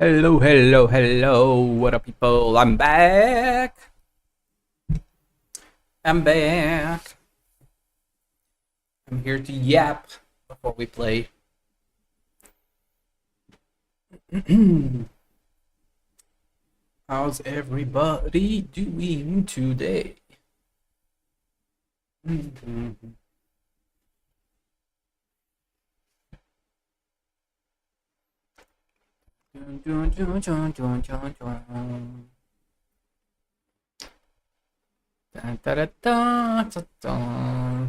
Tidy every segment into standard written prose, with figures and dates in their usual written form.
Hello, hello, hello. What up, people? I'm back. I'm back. I'm here to yap before we play. How's everybody doing today? Dun, da, da, da, da, da.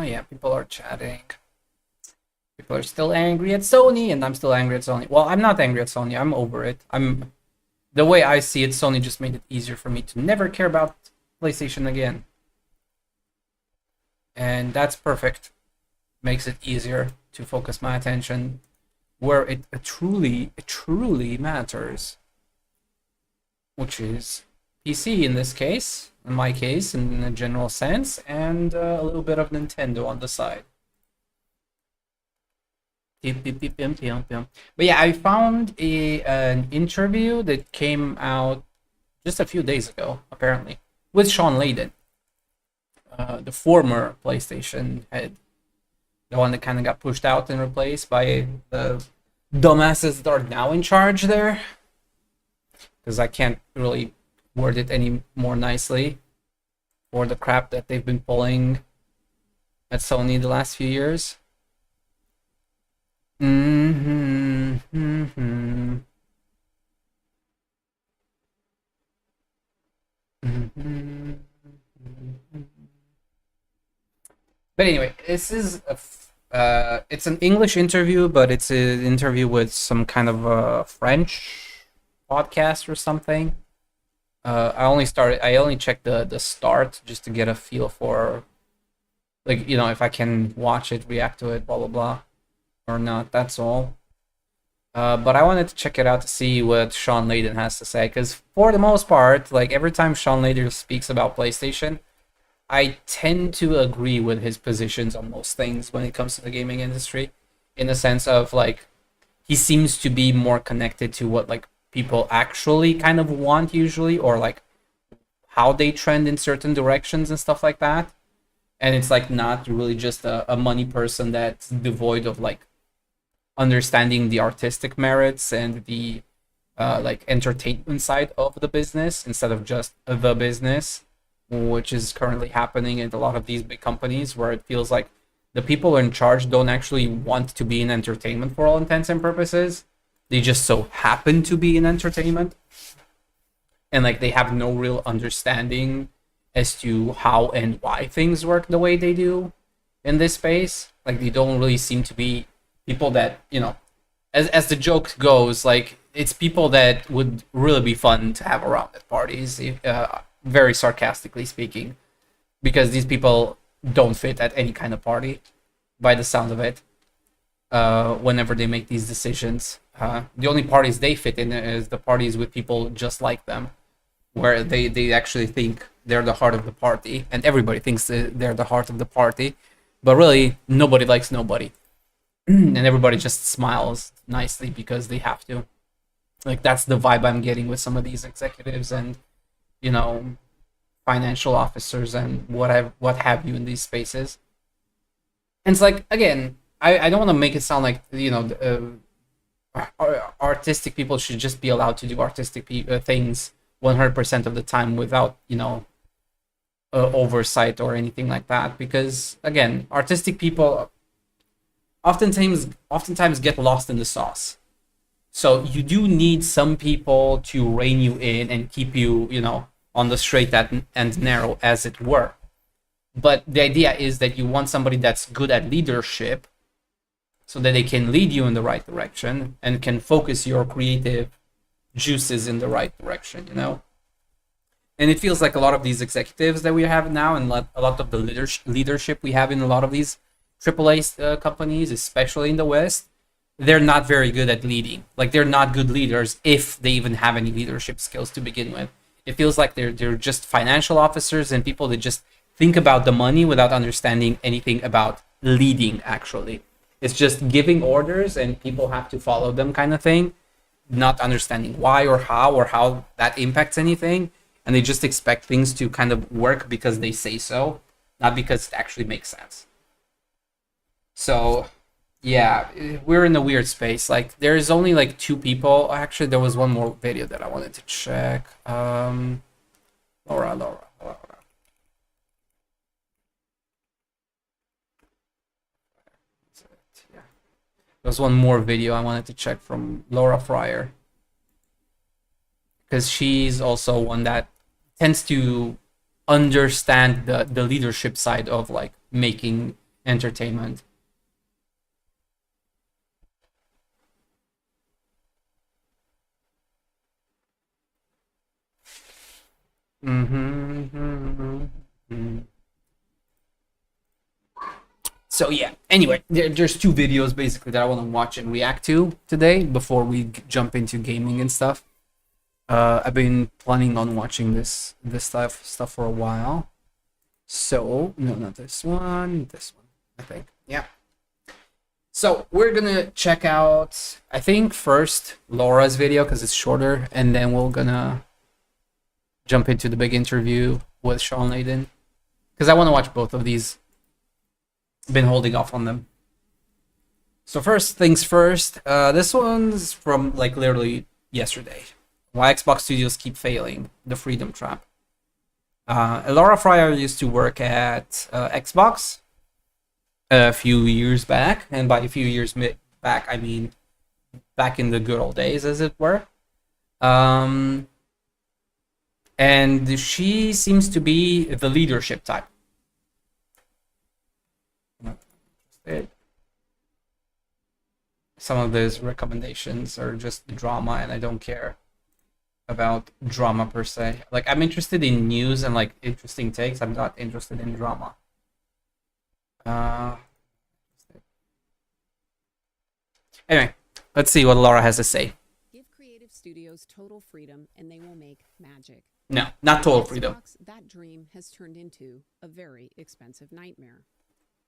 Yeah, people are chatting. People are still angry at Sony, and I'm still angry at Sony. Well, I'm not angry at Sony. I'm over it. The way I see it, Sony just made it easier for me to never care about PlayStation again. And that's perfect. Makes it easier to focus my attention where it truly matters, which is PC in this case, in my case, in a general sense, and a little bit of Nintendo on the side. But yeah, I found an interview that came out just a few days ago, apparently, with Sean Layden, the former PlayStation head, the one that kind of got pushed out and replaced by the dumbasses that are now in charge there. Because I can't really word it any more nicely for the crap that they've been pulling at Sony the last few years. But anyway, this is it's an English interview, but it's an interview with some kind of a French podcast or something. I only checked the start just to get a feel for, like, if I can watch it, react to it, blah blah blah, or not. That's all. But I wanted to check it out to see what Sean Layden has to say, because for the most part, like every time Sean Layden speaks about PlayStation, I tend to agree with his positions on most things when it comes to the gaming industry, in the sense of, like, he seems to be more connected to what, like, people actually kind of want usually, or like how they trend in certain directions and stuff like that. And it's like not really just a money person that's devoid of, like, understanding the artistic merits and the like entertainment side of the business instead of just the business, which is currently happening in a lot of these big companies, where it feels like the people in charge don't actually want to be in entertainment for all intents and purposes. They just so happen to be in entertainment, and like they have no real understanding as to how and why things work the way they do in this space. Like, they don't really seem to be people that, as the joke goes, like, it's people that would really be fun to have around at parties, very sarcastically speaking, because these people don't fit at any kind of party, by the sound of it. Whenever they make these decisions, the only parties they fit in is the parties with people just like them, where they actually think they're the heart of the party, and everybody thinks they're the heart of the party, but really nobody likes nobody. And everybody just smiles nicely because they have to. Like, that's the vibe I'm getting with some of these executives and, financial officers and what have you in these spaces. And it's like, again, I don't want to make it sound like, artistic people should just be allowed to do artistic things 100% of the time without, oversight or anything like that. Because, again, artistic people oftentimes get lost in the sauce. So you do need some people to rein you in and keep you, on the straight and narrow, as it were. But the idea is that you want somebody that's good at leadership so that they can lead you in the right direction and can focus your creative juices in the right direction, And it feels like a lot of these executives that we have now, and a lot of the leadership we have in a lot of these AAA companies, especially in the West, they're not very good at leading. Like, they're not good leaders if they even have any leadership skills to begin with. It feels like they're just financial officers and people that just think about the money without understanding anything about leading, actually. It's just giving orders and people have to follow them, kind of thing, not understanding why or how that impacts anything. And they just expect things to kind of work because they say so, not because it actually makes sense. So, yeah, we're in a weird space. Like, there's only like 2 people. Actually, there was one more video that I wanted to check. Laura. Yeah. There's one more video I wanted to check from Laura Fryer, because she's also one that tends to understand the leadership side of like making entertainment. So yeah, anyway, there's 2 videos basically that I want to watch and react to today before we jump into gaming and stuff. I've been planning on watching this stuff for a while. So, no, not this one, I think. Yeah. So we're gonna check out, I think, first Laura's video because it's shorter, and then we're gonna jump into the big interview with Sean Layden, because I want to watch both of these. Been holding off on them. So first things first, this one's from like literally yesterday. Why Xbox studios keep failing, the Freedom Trap. Laura Fryer used to work at Xbox a few years back, and by a few years back, I mean back in the good old days, as it were. And she seems to be the leadership type. Some of those recommendations are just drama, and I don't care about drama per se. Like, I'm interested in news and like interesting takes. I'm not interested in drama. Anyway, let's see what Laura has to say. Give creative studios total freedom and they will make magic. No, not total freedom. That dream has turned into a very expensive nightmare.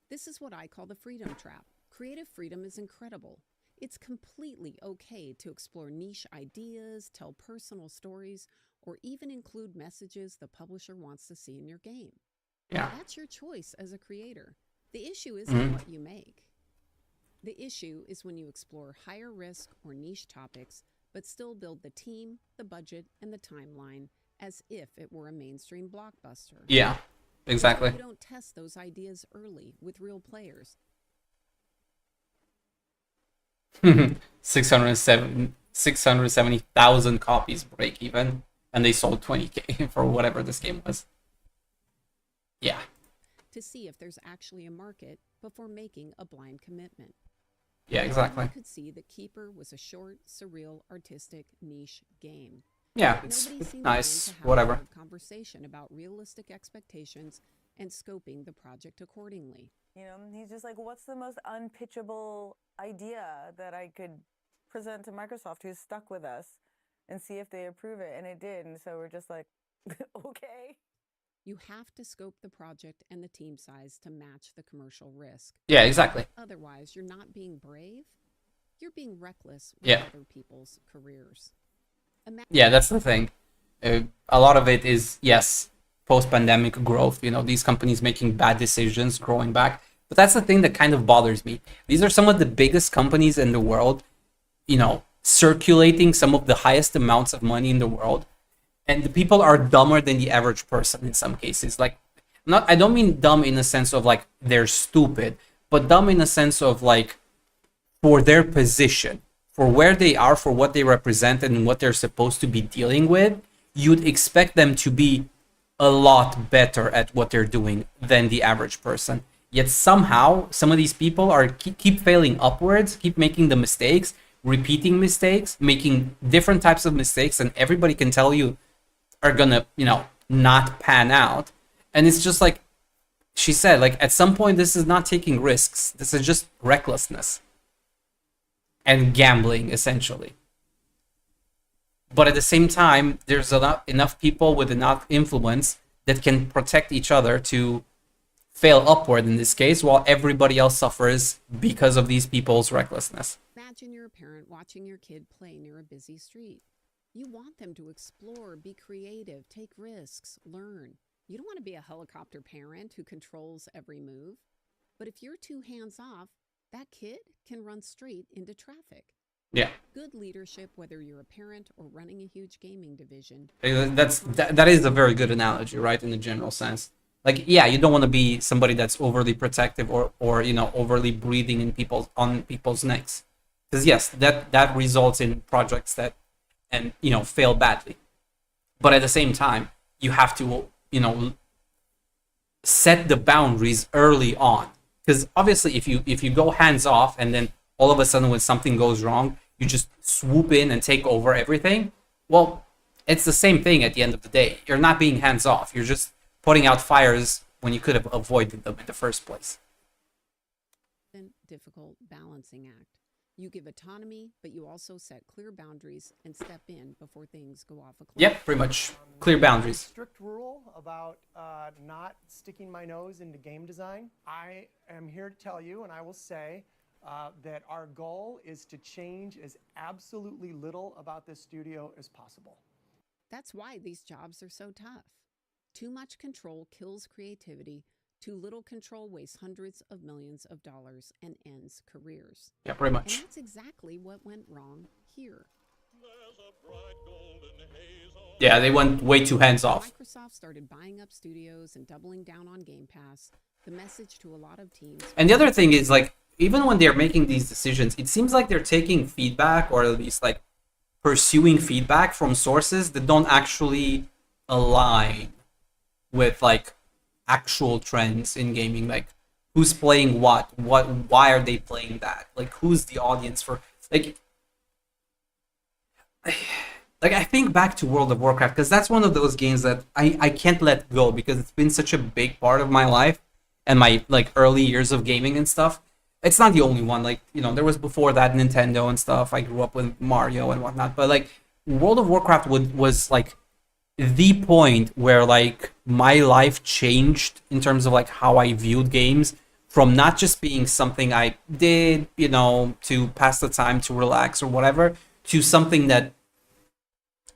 This is what I call the freedom trap. Creative freedom is incredible. It's completely okay to explore niche ideas, tell personal stories, or even include messages the publisher wants to see in your game. Yeah. That's your choice as a creator. The issue isn't what you make. The issue is when you explore higher risk or niche topics, but still build the team, the budget, and the timeline as if it were a mainstream blockbuster. Yeah, exactly. You don't test those ideas early with real players. 670,000 copies break even, and they sold 20K for whatever this game was. Yeah. To see if there's actually a market before making a blind commitment. Yeah, exactly. You could see that Keeper was a short, surreal, artistic, niche game. Yeah, it's nice, whatever. Have a conversation about realistic expectations and scoping the project accordingly. You know, he's just like, what's the most unpitchable idea that I could present to Microsoft, who's stuck with us, and see if they approve it? And it did. And so we're just like, okay. You have to scope the project and the team size to match the commercial risk. Yeah, exactly. Otherwise, you're not being brave. You're being reckless with other people's careers. Yeah, that's the thing. A lot of it is, yes, post-pandemic growth, you know, these companies making bad decisions, growing back. But that's the thing that kind of bothers me. These are some of the biggest companies in the world, you know, circulating some of the highest amounts of money in the world. And the people are dumber than the average person in some cases. Like, I don't mean dumb in the sense of like they're stupid, but dumb in the sense of like for their position, for where they are, for what they represent, and what they're supposed to be dealing with, you'd expect them to be a lot better at what they're doing than the average person. Yet somehow, some of these people are keep failing upwards, keep making the mistakes, repeating mistakes, making different types of mistakes, and everybody can tell you are gonna, not pan out. And it's just like she said, like at some point, this is not taking risks. This is just recklessness and gambling, essentially. But at the same time, there's enough people with enough influence that can protect each other to fail upward in this case, while everybody else suffers because of these people's recklessness. Imagine you're a parent watching your kid play near a busy street. You want them to explore, be creative, take risks, learn. You don't want to be a helicopter parent who controls every move. But if you're too hands-off, that kid can run straight into traffic. Yeah. Good leadership, whether you're a parent or running a huge gaming division. That is a very good analogy, right? In the general sense. Like, yeah, you don't want to be somebody that's overly protective or overly breathing in on people's necks. Because yes, that results in projects that fail badly. But at the same time, you have to set the boundaries early on. Because obviously, if you go hands off and then all of a sudden when something goes wrong, you just swoop in and take over everything. Well, it's the same thing at the end of the day. You're not being hands off. You're just putting out fires when you could have avoided them in the first place. Difficult balancing act. You give autonomy, but you also set clear boundaries and step in before things go off a cliff. Yep, pretty much. Clear boundaries. Strict rule about not sticking my nose into game design. I am here to tell you, and I will say, that our goal is to change as absolutely little about this studio as possible. That's why these jobs are so tough. Too much control kills creativity. Too little control wastes hundreds of millions of dollars and ends careers. Yeah, pretty much. And that's exactly what went wrong here. Yeah, they went way too hands off. Microsoft started buying up studios and doubling down on Game Pass. The message to a lot of teams. And the other thing is, like, even when they're making these decisions, it seems like they're taking feedback, or at least like pursuing feedback from sources that don't actually align with like actual trends in gaming. Like, who's playing what, why are they playing that, like who's the audience for, like I think back to World of Warcraft, because that's one of those games that I can't let go, because it's been such a big part of my life and my like early years of gaming and stuff. It's not the only one. Like, there was before that Nintendo and stuff. I grew up with Mario and whatnot. But like World of Warcraft was like the point where like my life changed in terms of like how I viewed games, from not just being something I did, to pass the time, to relax or whatever, to something that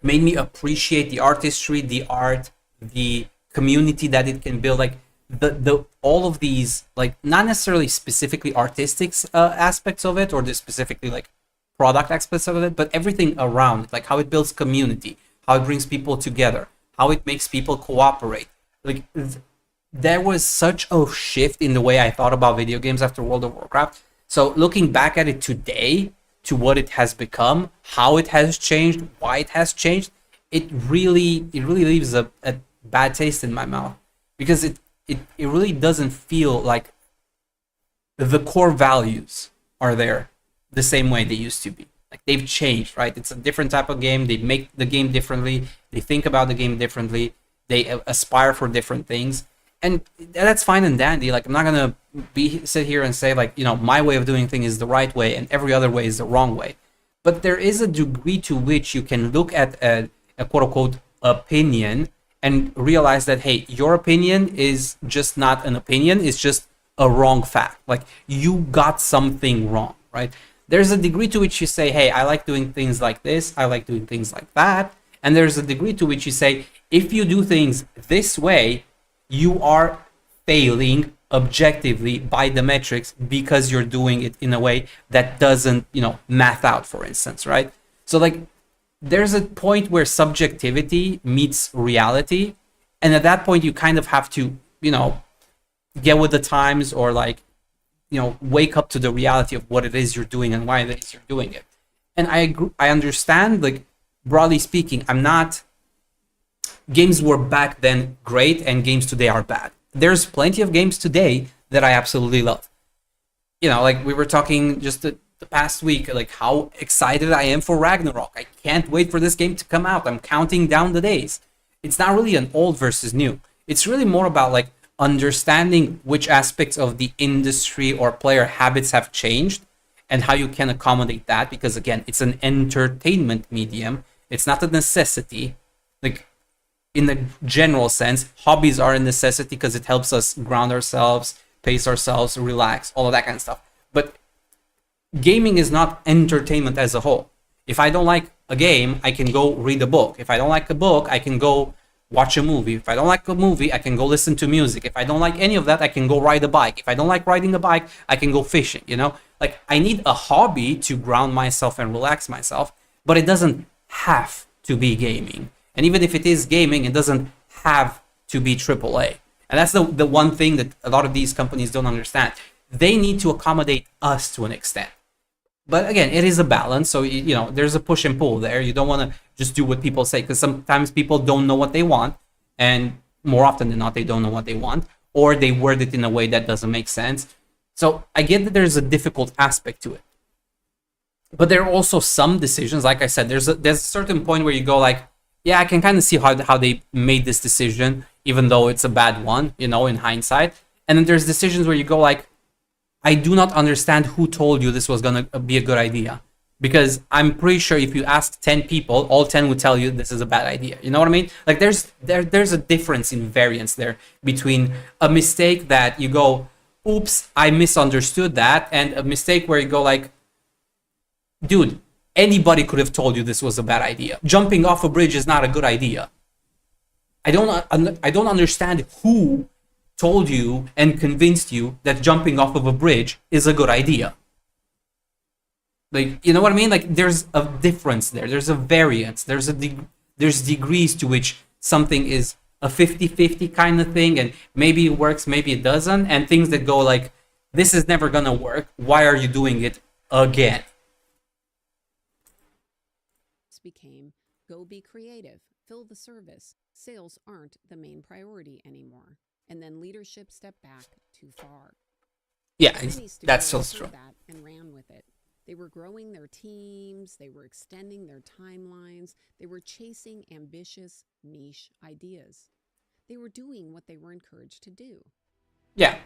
made me appreciate the artistry, the art, the community that it can build. Like the all of these, like not necessarily specifically artistic aspects of it, or the specifically like product aspects of it, but everything around it, like how it builds community, how it brings people together, how it makes people cooperate. Like there was such a shift in the way I thought about video games after World of Warcraft. So looking back at it today, to what it has become, how it has changed, why it has changed, it really leaves a bad taste in my mouth, because it really doesn't feel like the core values are there the same way they used to be. Like they've changed, right? It's a different type of game. They make the game differently. They think about the game differently. They aspire for different things. And that's fine and dandy. Like, I'm not going to sit here and say, like, my way of doing things is the right way and every other way is the wrong way. But there is a degree to which you can look at a quote-unquote opinion and realize that, hey, your opinion is just not an opinion. It's just a wrong fact. Like, you got something wrong, right? There's a degree to which you say, hey, I like doing things like this. I like doing things like that. And there's a degree to which you say, if you do things this way, you are failing objectively by the metrics because you're doing it in a way that doesn't, math out, for instance, right? So like, there's a point where subjectivity meets reality. And at that point, you kind of have to, get with the times, or like, wake up to the reality of what it is you're doing and why it is you're doing it. And I agree, I understand, like, broadly speaking, I'm not, games were back then great and games today are bad. There's plenty of games today that I absolutely love. You know, like we were talking just the past week, like how excited I am for Ragnarok. I can't wait for this game to come out. I'm counting down the days. It's not really an old versus new. It's really more about like understanding which aspects of the industry or player habits have changed and how you can accommodate that, because again, it's an entertainment medium. It's not a necessity. Like, in the general sense, hobbies are a necessity because it helps us ground ourselves, pace ourselves, relax, all of that kind of stuff. But gaming is not entertainment as a whole. If I don't like a game, I can go read a book. If I don't like a book, I can go watch a movie. If I don't like a movie, I can go listen to music. If I don't like any of that, I can go ride a bike. If I don't like riding a bike, I can go fishing, you know? Like, I need a hobby to ground myself and relax myself, but it doesn't have to be gaming. And even if it is gaming, it doesn't have to be AAA. And that's the one thing that a lot of these companies don't understand. They need to accommodate us to an extent. But again, it is a balance. So, you know, there's a push and pull there. You don't want to just do what people say, because sometimes people don't know what they want. And more often than not, they don't know what they want, or they word it in a way that doesn't make sense. So I get that there's a difficult aspect to it. But there are also some decisions, like I said, there's a certain point where you go like, yeah, I can kind of see how they made this decision, even though it's a bad one, you know, in hindsight. And then there's decisions where you go like, I do not understand who told you this was going to be a good idea. Because I'm pretty sure if you ask 10 people, all 10 would tell you this is a bad idea. You know what I mean? Like, there's a difference in variance there between a mistake that you go, oops, I misunderstood that, and a mistake where you go like, dude, anybody could have told you this was a bad idea. Jumping off a bridge is not a good idea. I don't understand who told you and convinced you that jumping off of a bridge is a good idea. Like, you know what I mean? Like, there's a difference there. There's a variance. There's degrees to which something is a 50-50 kind of thing, and maybe it works, maybe it doesn't, and things that go like, this is never gonna work. Why are you doing it again? Became go be creative, fill the service. Sales aren't the main priority anymore. And then leadership stepped back too far. Yeah, Many that's so studios true. heard that and ran with it. They were growing their teams, they were extending their timelines, they were chasing ambitious niche ideas. They were doing what they were encouraged to do. Yeah.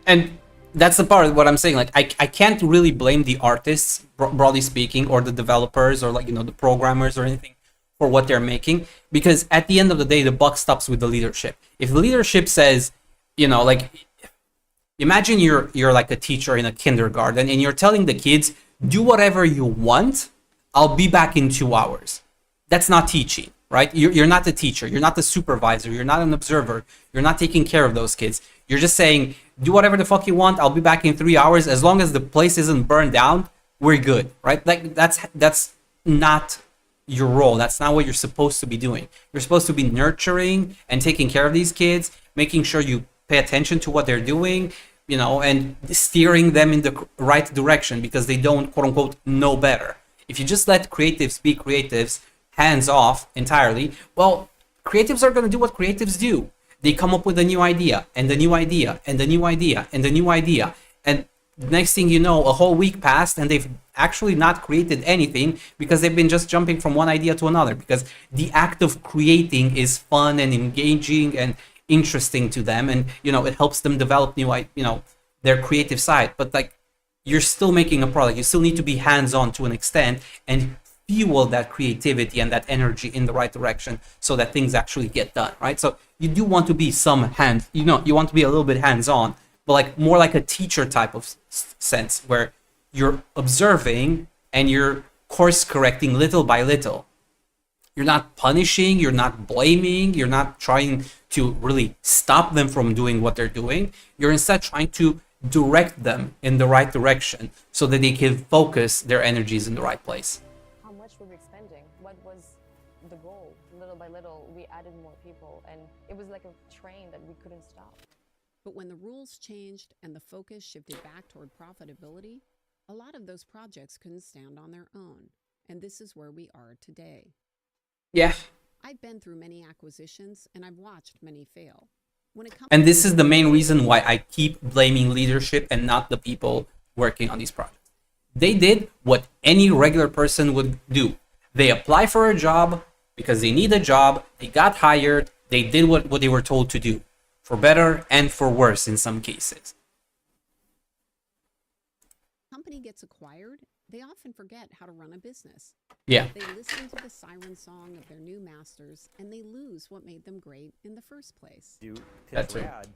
And that's the part of what I'm saying. Like, I can't really blame the artists, broadly speaking, or the developers, or, like, you know, the programmers or anything for what they're making, because at the end of the day, the buck stops with the leadership. If the leadership says, you know, like, imagine you're like a teacher in a kindergarten and you're telling the kids, do whatever you want, I'll be back in 2 hours. That's not teaching, right? You're not the teacher, you're not the supervisor, you're not an observer, you're not taking care of those kids. You're just saying, do whatever the fuck you want, I'll be back in 3 hours. As long as the place isn't burned down, we're good, right? Like, that's not your role. That's not what you're supposed to be doing. You're supposed to be nurturing and taking care of these kids, making sure you pay attention to what they're doing, you know, and steering them in the right direction, because they don't, quote unquote, know better. If you just let creatives be creatives, hands off entirely, well, creatives are going to do what creatives do. They come up with a new idea, and a new idea, and a new idea, and a new idea. And next thing you know, a whole week passed, and they've actually not created anything, because they've been just jumping from one idea to another, because the act of creating is fun and engaging and interesting to them, and, you know, it helps them develop new, you know, their creative side. But, like, you're still making a product. You still need to be hands-on to an extent and fuel that creativity and that energy in the right direction so that things actually get done, right? So you do want to be you want to be a little bit hands-on, but like more like a teacher type of sense, where you're observing and you're course correcting little by little. You're not punishing, you're not blaming, you're not trying to really stop them from doing what they're doing. You're instead trying to direct them in the right direction so that they can focus their energies in the right place. How much were we expending? What was the goal? Little by little, we added more people, and it was like a train that we couldn't stop. But when the rules changed and the focus shifted back toward profitability, A lot of those projects couldn't stand on their own, and this is where we are today. Yeah. I've been through many acquisitions, and I've watched many fail. When it comes And this is the main reason why I keep blaming leadership and not the people working on these projects. They did what any regular person would do. They apply for a job because they need a job. They got hired. They did what they were told to do, for better and for worse in some cases. company gets acquired, they often forget how to run a business. Yeah. They listen to the siren song of their new masters, and they lose what made them great in the first place. That's it. Rad,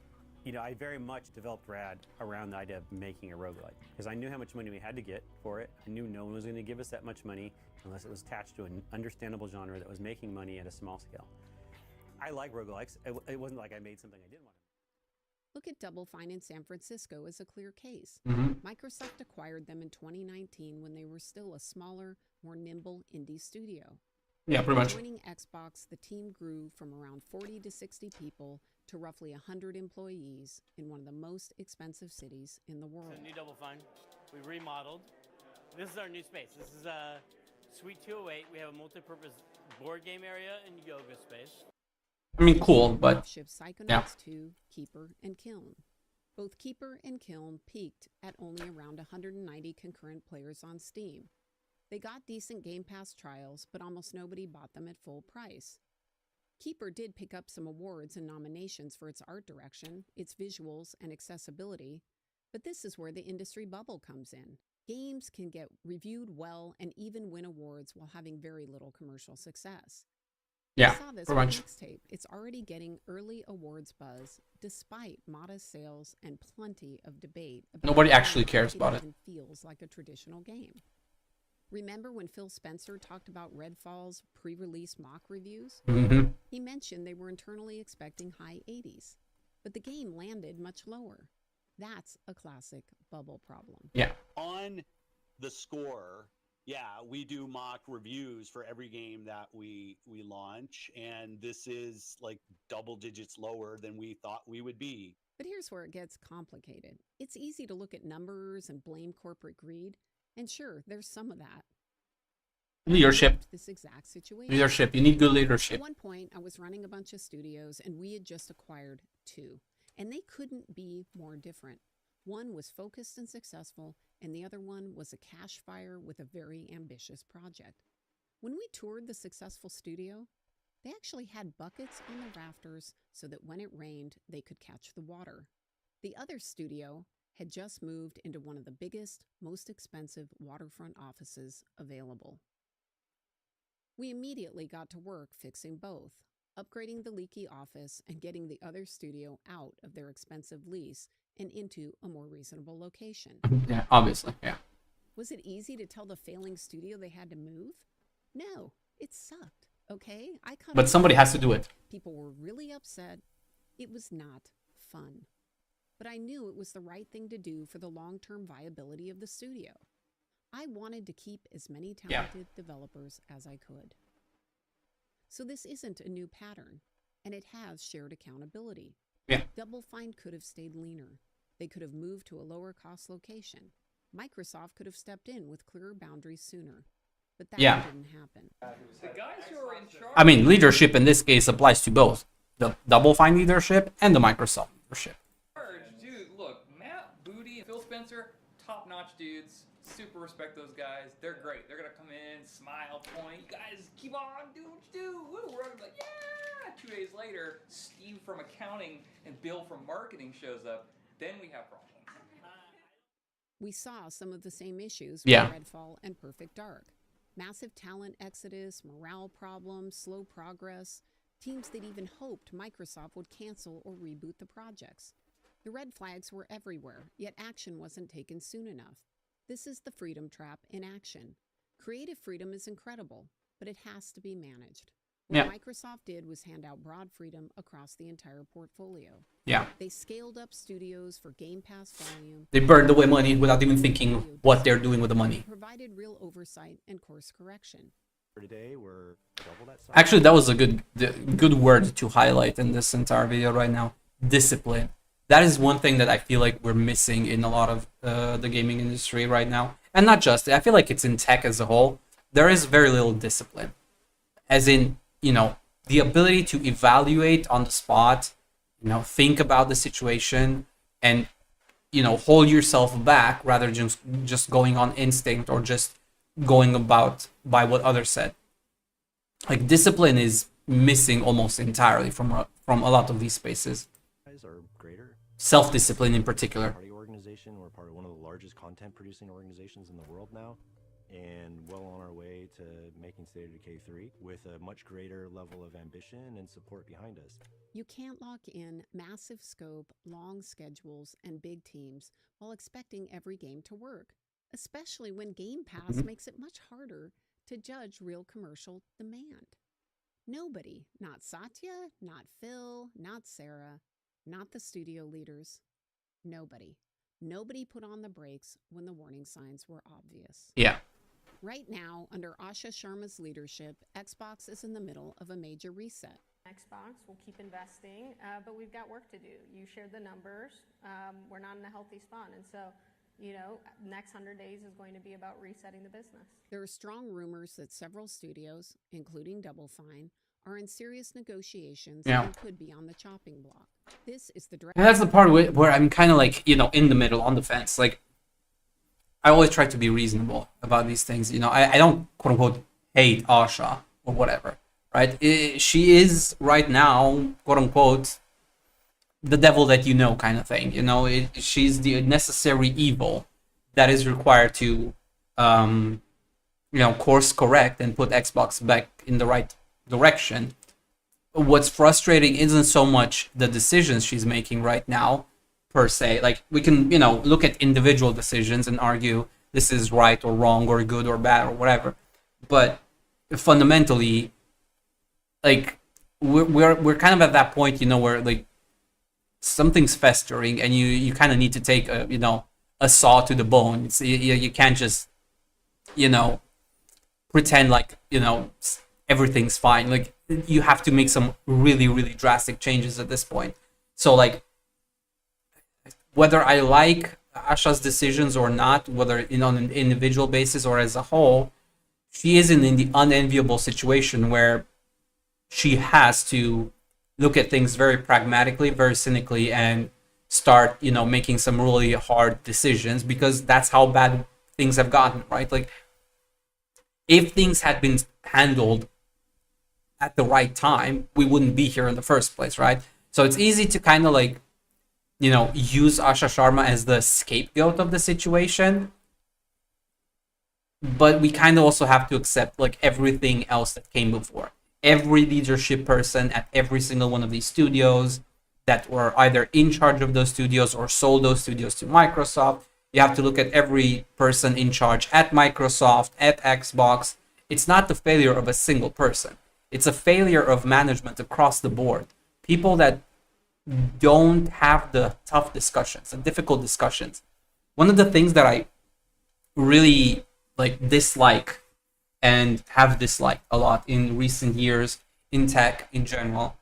you know, I very much developed Rad around the idea of making a roguelike, because I knew how much money we had to get for it. I knew no one was going to give us that much money unless it was attached to an understandable genre that was making money at a small scale. I like roguelikes. It wasn't like I made something I didn't want to. Look at Double Fine in San Francisco as a clear case. Mm-hmm. Microsoft acquired them in 2019 when they were still a smaller, more nimble indie studio. Yeah, pretty much. Joining Xbox, the team grew from around 40 to 60 people to roughly 100 employees in one of the most expensive cities in the world. It's a new Double Fine. We remodeled. This is our new space. This is Suite 208. We have a multi-purpose board game area and yoga space. I mean, cool, but Ship Psychonauts yeah. 2, Keeper, and Kiln. Both Keeper and Kiln peaked at only around 190 concurrent players on Steam. They got decent Game Pass trials, but almost nobody bought them at full price. Keeper did pick up some awards and nominations for its art direction, its visuals, and accessibility, but this is where the industry bubble comes in. Games can get reviewed well and even win awards while having very little commercial success. Yeah, We saw this pretty with much. Mixtape. It's already getting early awards buzz, despite modest sales and plenty of debate about Nobody whether actually cares about it. even feels like a traditional game. Remember when Phil Spencer talked about Redfall's pre-release mock reviews? Mm-hmm. He mentioned they were internally expecting high 80s, but the game landed much lower. That's a classic bubble problem. Yeah. On the score, yeah, we do mock reviews for every game that we launch, and this is like double digits lower than we thought we would be. But here's where it gets complicated. It's easy to look at numbers and blame corporate greed, and sure, there's some of that. Leadership. This exact situation. Leadership. You need good At leadership. one point, I was running a bunch of studios, and we had just acquired 2, and they couldn't be more different. One was focused and successful, and the other one was a cash fire with a very ambitious project. When we toured the successful studio, they actually had buckets on the rafters so that when it rained, they could catch the water. The other studio had just moved into one of the biggest, most expensive waterfront offices available. We immediately got to work fixing both, upgrading the leaky office and getting the other studio out of their expensive lease and into a more reasonable location. Yeah, obviously. Yeah. Was it easy to tell the failing studio they had to move? No, it sucked, okay? But somebody has to do it. People were really upset. It was not fun. But I knew it was the right thing to do for the long-term viability of the studio. I wanted to keep as many talented developers as I could. So this isn't a new pattern, and it has shared accountability. Yeah. Double Fine could have stayed leaner. They could have moved to a lower-cost location. Microsoft could have stepped in with clearer boundaries sooner. But that didn't happen. The guys who are in charge. I mean, leadership in this case applies to both the Double Fine leadership and the Microsoft leadership. Dude, look, Matt, Booty, and Phil Spencer, top-notch dudes. Super respect those guys. They're great. They're gonna come in, smile, point. You guys, keep on, do what you do. Woo! We're gonna be like, yeah. 2 days later, Steve from accounting and Bill from marketing shows up. Then we have problems. We saw some of the same issues with Yeah. Redfall and Perfect Dark. Massive talent exodus, morale problems, slow progress, teams that even hoped Microsoft would cancel or reboot the projects. The red flags were everywhere, yet action wasn't taken soon enough. This is the freedom trap in action. Creative freedom is incredible, but it has to be managed. What Microsoft did was hand out broad freedom across the entire portfolio. Yeah. They scaled up studios for Game Pass volume. They burned away money without even thinking what they're doing with the money. Provided real oversight and course correction. For today, we're double that size. Actually, that was a good word to highlight in this entire video right now. Discipline. That is one thing that I feel like we're missing in a lot of the gaming industry right now. And not just, I feel like it's in tech as a whole. There is very little discipline. As in, the ability to evaluate on the spot, think about the situation and, hold yourself back rather than just going on instinct or just going about by what others said. Like, discipline is missing almost entirely from a lot of these spaces. Are greater. Self-discipline in particular. Party organization. We're part of one of the largest content producing organizations in the world now, and well on our way to making State of Decay 3 with a much greater level of ambition and support behind us. You can't lock in massive scope, long schedules, and big teams while expecting every game to work, especially when Game Pass makes it much harder to judge real commercial demand. Nobody, not Satya, not Phil, not Sarah, not the studio leaders, nobody put on the brakes when the warning signs were obvious. Yeah. Right now, under Asha Sharma's leadership, Xbox is in the middle of a major reset. Xbox will keep investing, but we've got work to do. You shared the numbers. We're not in a healthy spot. And so, next 100 days is going to be about resetting the business. There are strong rumors that several studios, including Double Fine, are in serious negotiations and could be on the chopping block. This is the And that's the part where I'm kind of like, in the middle, on the fence. Like, I always try to be reasonable about these things. I don't, quote unquote, hate Asha or whatever, right? She is right now, quote unquote, the devil that kind of thing. She's the necessary evil that is required to, course correct and put Xbox back in the right direction. What's frustrating isn't so much the decisions she's making right now, per se. Like, we can, look at individual decisions and argue this is right or wrong or good or bad or whatever. But fundamentally, like, we're kind of at that point, where like something's festering and you kind of need to take a saw to the bone. You can't just pretend like everything's fine. Like, you have to make some really, really drastic changes at this point. So, like, whether I like Asha's decisions or not, whether on an individual basis or as a whole, she is in the unenviable situation where she has to look at things very pragmatically, very cynically, and start, making some really hard decisions, because that's how bad things have gotten, right? Like, if things had been handled at the right time, we wouldn't be here in the first place, right? So it's easy to kind of like, use Asha Sharma as the scapegoat of the situation. But we kind of also have to accept like everything else that came before. Every leadership person at every single one of these studios that were either in charge of those studios or sold those studios to Microsoft. You have to look at every person in charge at Microsoft, at Xbox. It's not the failure of a single person. It's a failure of management across the board. People that don't have the tough discussions, the difficult discussions. One of the things that I really dislike and have disliked a lot in recent years in tech in general,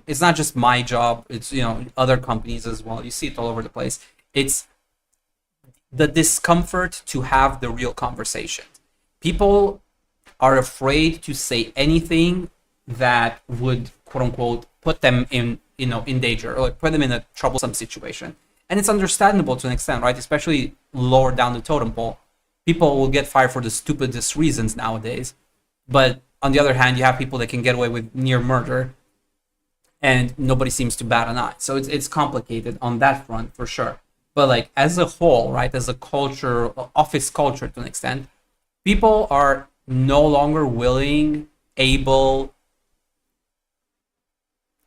it's not just my job, it's other companies as well. You see it all over the place. It's the discomfort to have the real conversation. People are afraid to say anything that would, quote unquote, put them in danger, or put them in a troublesome situation. And it's understandable to an extent, right? Especially lower down the totem pole. People will get fired for the stupidest reasons nowadays. But on the other hand, you have people that can get away with near murder and nobody seems to bat an eye. So it's complicated on that front for sure. But like as a whole, right, as a culture, office culture to an extent, people are no longer willing, able,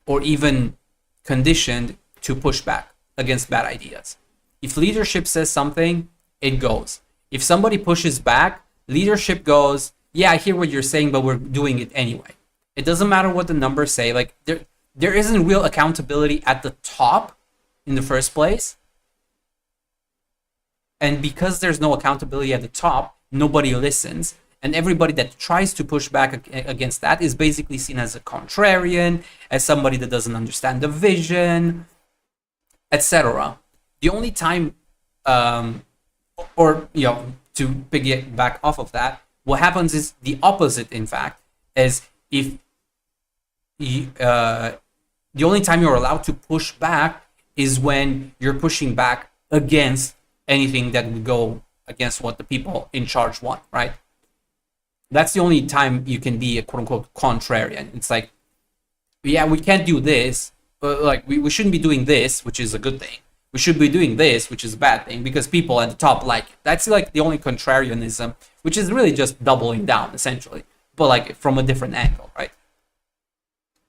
or even conditioned to push back against bad ideas. If leadership says something, it goes. If somebody pushes back, leadership goes, yeah, I hear what you're saying, but we're doing it anyway. It doesn't matter what the numbers say. Like there isn't real accountability at the top in the first place. And because there's no accountability at the top, nobody listens. And everybody that tries to push back against that is basically seen as a contrarian, as somebody that doesn't understand the vision. etc. The only time, or to piggyback off of that, what happens is the opposite. In fact, is if the only time you're allowed to push back is when you're pushing back against anything that would go against what the people in charge want, right? That's the only time you can be a quote-unquote contrarian. It's like, yeah, we can't do this, but like we shouldn't be doing this, which is a good thing. We should be doing this, which is a bad thing, because people at the top like it. That's like the only contrarianism, which is really just doubling down, essentially, but like from a different angle, right?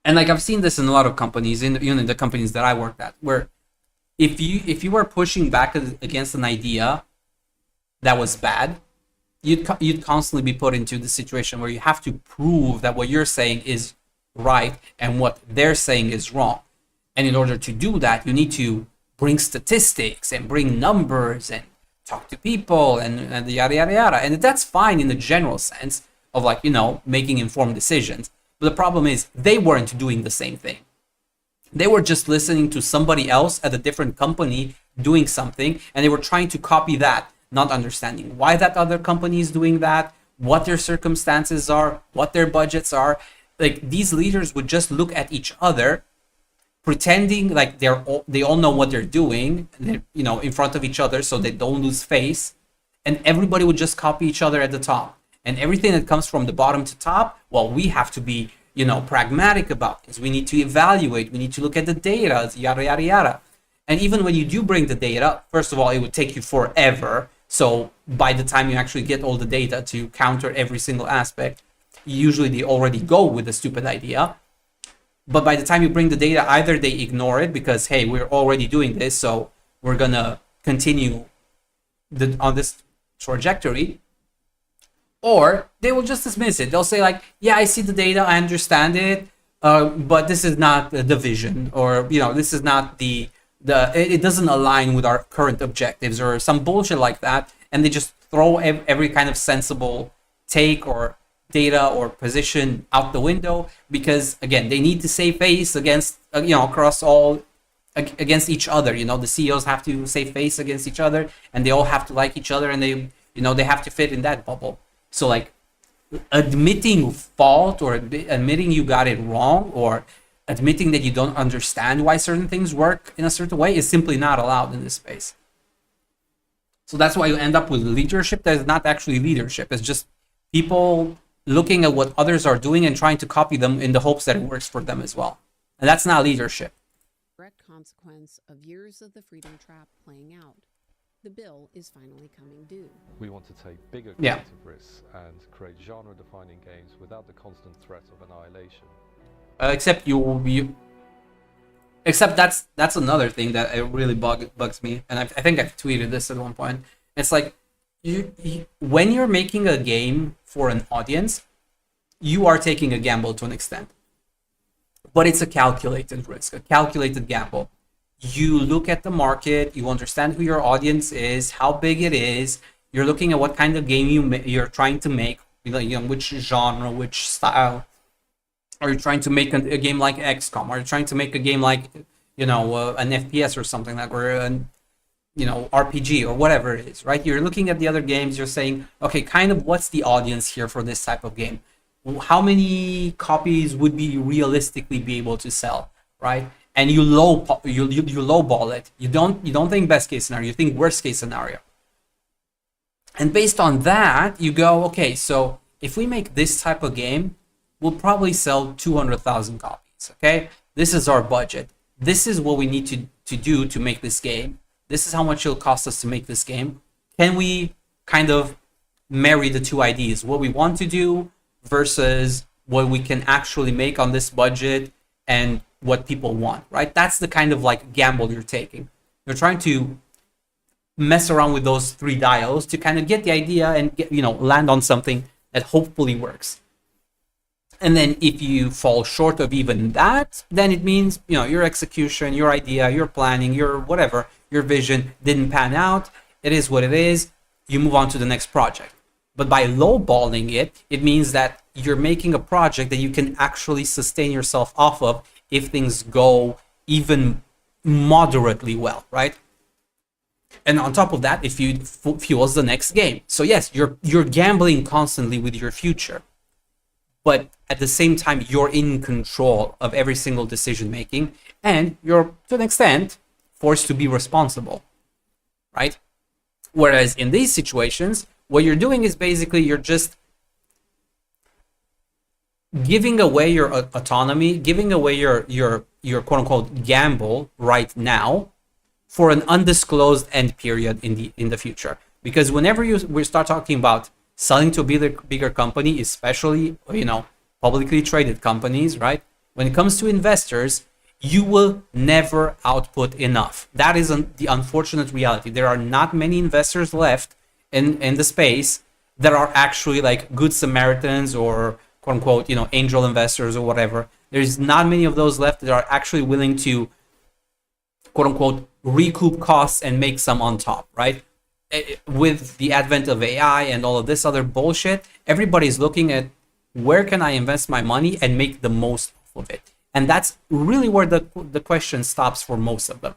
And like I've seen this in a lot of companies, in the companies that I worked at, where if you were pushing back against an idea that was bad, you'd constantly be put into the situation where you have to prove that what you're saying is right and what they're saying is wrong. And in order to do that, you need to bring statistics and bring numbers and talk to people and yada yada yada. And that's fine in the general sense of like, making informed decisions. But the problem is they weren't doing the same thing. They were just listening to somebody else at a different company doing something, and they were trying to copy that, not understanding why that other company is doing that, what their circumstances are, what their budgets are. Like, these leaders would just look at each other, pretending like they all know what they're doing, in front of each other, so they don't lose face, and everybody would just copy each other at the top. And everything that comes from the bottom to top, well, we have to be, pragmatic about this. We need to evaluate. We need to look at the data, yada, yada, yada. And even when you do bring the data, first of all, it would take you forever. So by the time you actually get all the data to counter every single aspect, usually they already go with a stupid idea. But by the time you bring the data, either they ignore it because, hey, we're already doing this, so we're going to continue on this trajectory, or they will just dismiss it. They'll say like, yeah, I see the data, I understand it, but this is not the vision, or, this is not it doesn't align with our current objectives, or some bullshit like that. And they just throw every kind of sensible take or data or position out the window, because again, they need to save face against, across all, against each other. The CEOs have to save face against each other, and they all have to like each other, and they have to fit in that bubble. So like, admitting fault, or admitting you got it wrong, or admitting that you don't understand why certain things work in a certain way is simply not allowed in this space. So that's why you end up with leadership that is not actually leadership. It's just people looking at what others are doing and trying to copy them in the hopes that it works for them as well. And that's not leadership. Direct consequence of years of the freedom trap playing out. The bill is finally coming due. We want to take bigger creative risks and create genre-defining games without the constant threat of annihilation. Except that's another thing that it really bugs me, and I think I've tweeted this at one point. It's like, when you're making a game for an audience, you are taking a gamble to an extent, but it's a calculated risk, a calculated gamble. You look at the market, you understand who your audience is, how big it is. You're looking at what kind of game you're trying to make, which genre, which style. Are you trying to make a game like XCOM? Are you trying to make a game like, an FPS or something like, or an, RPG or whatever it is, right? You're looking at the other games. You're saying, okay, kind of what's the audience here for this type of game? How many copies would we realistically be able to sell, right? And you lowball it. You don't think best case scenario. You think worst case scenario. And based on that, you go, okay, so if we make this type of game, we'll probably sell 200,000 copies. Okay, this is our budget. This is what we need to do to make this game. This is how much it'll cost us to make this game. Can we kind of marry the two ideas, what we want to do versus what we can actually make on this budget and what people want, right? That's the kind of like gamble you're taking. You're trying to mess around with those three dials to kind of get the idea and get, land on something that hopefully works. And then if you fall short of even that, then it means, your execution, your idea, your planning, your whatever, your vision didn't pan out. It is what it is. You move on to the next project. But by lowballing it, it means that you're making a project that you can actually sustain yourself off of if things go even moderately well, right? And on top of that, it fuels the next game. So yes, you're gambling constantly with your future, but at the same time, you're in control of every single decision making, and you're, to an extent, forced to be responsible, right? Whereas in these situations, what you're doing is basically you're just giving away your autonomy, giving away your quote unquote gamble right now for an undisclosed end period in the future. Because whenever we start talking about selling to a bigger company, especially, you know, publicly traded companies, right? When it comes to investors, you will never output enough. That is the unfortunate reality. There are not many investors left in the space that are actually like good Samaritans or quote unquote, you know, angel investors or whatever. There's not many of those left that are actually willing to quote unquote recoup costs and make some on top, right? With the advent of AI and all of this other bullshit, everybody's looking at where can I invest my money and make the most of it. And that's really where the question stops for most of them.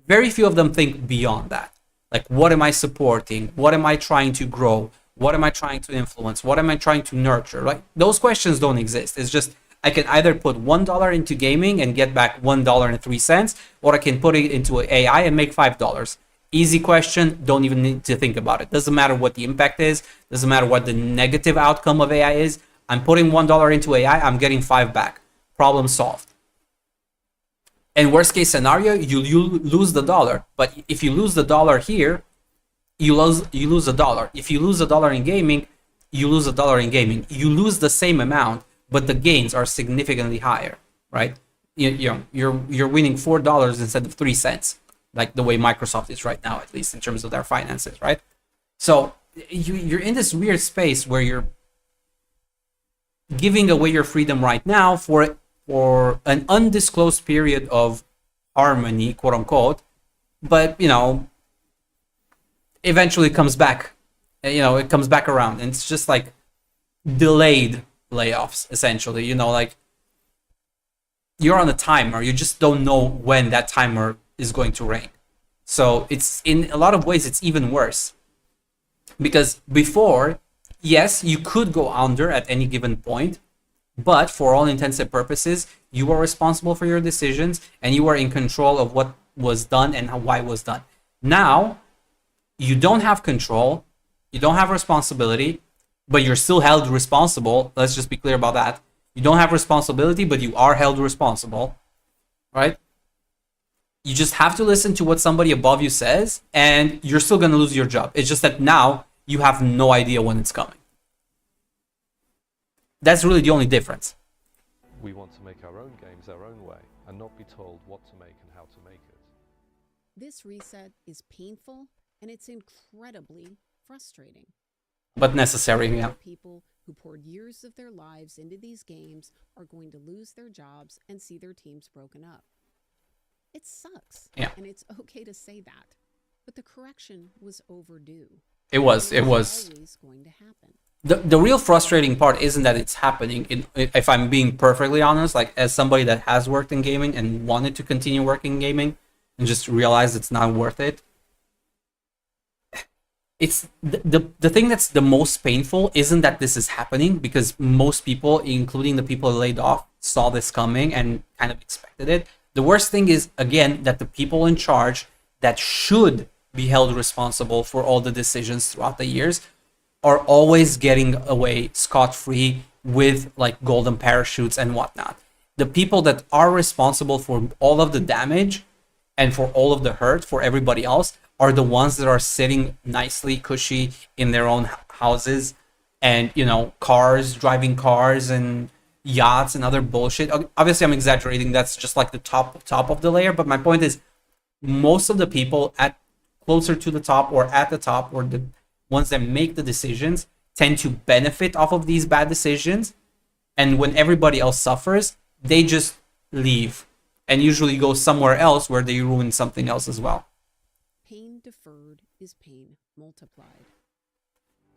Very few of them think beyond that. Like, what am I supporting? What am I trying to grow? What am I trying to influence? What am I trying to nurture? Like, those questions don't exist. It's just, I can either put $1 into gaming and get back $1.03, or I can put it into AI and make $5. Easy question. Don't even need to think about it. Doesn't matter what the impact is. Doesn't matter what the negative outcome of AI is. I'm putting $1 into AI. I'm getting $5 back. Problem solved. And worst case scenario, you lose the dollar. But if you lose the dollar here, you lose a dollar. If you lose a dollar in gaming, you lose a dollar in gaming. You lose the same amount, but the gains are significantly higher, right? You're winning $4 instead of 3 cents, like the way Microsoft is right now, at least in terms of their finances, right? So you're in this weird space where you're giving away your freedom right now for an undisclosed period of harmony, quote unquote, but you know, eventually comes back. You know, it comes back around, and it's just like delayed layoffs, essentially. You know, like you're on a timer, you just don't know when that timer is going to ring. So it's, in a lot of ways, it's even worse, because before, yes, you could go under at any given point, but for all intents and purposes, you were responsible for your decisions and you were in control of what was done and why it was done. Now, you don't have control, you don't have responsibility, but you're still held responsible. Let's just be clear about that. You don't have responsibility, but you are held responsible, right? You just have to listen to what somebody above you says, and you're still going to lose your job. It's just that now you have no idea when it's coming. That's really the only difference. We want to make our own games our own way and not be told what to make and how to make it. This reset is painful and it's incredibly frustrating. But necessary, yeah. People who poured years of their lives into these games are going to lose their jobs and see their teams broken up. It sucks. Yeah. And it's okay to say that. But the correction was overdue. It was. Always going to happen. The real frustrating part isn't that it's happening. If I'm being perfectly honest, like as somebody that has worked in gaming and wanted to continue working in gaming and just realized it's not worth it, it's the thing that's the most painful isn't that this is happening, because most people, including the people laid off, saw this coming and kind of expected it. The worst thing is, again, that the people in charge that should be held responsible for all the decisions throughout the years are always getting away scot-free with like golden parachutes and whatnot. The people that are responsible for all of the damage and for all of the hurt for everybody else are the ones that are sitting nicely cushy in their own houses and, you know, driving cars and yachts and other bullshit. Obviously, I'm exaggerating. That's just like the top of the layer. But my point is, most of the people at closer to the top or at the top, or the ones that make the decisions, tend to benefit off of these bad decisions. And when everybody else suffers, they just leave and usually go somewhere else where they ruin something else as well. Pain deferred is pain multiplied.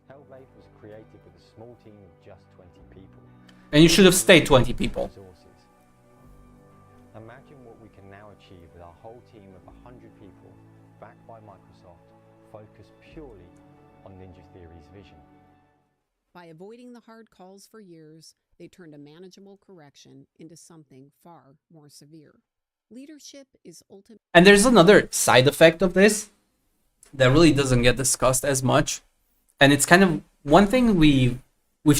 Hellblade was created with a small team of just 20 people. And you should have stayed 20 people. Imagine what we can can now achieve with our whole team of 100 people, backed by Microsoft, focused purely on Ninja Theory's vision. By avoiding the hard calls for years, they turned a manageable correction into something far more severe. Leadership is ultimate. And there's another side effect of this that really doesn't get discussed as much. And it's kind of one thing we've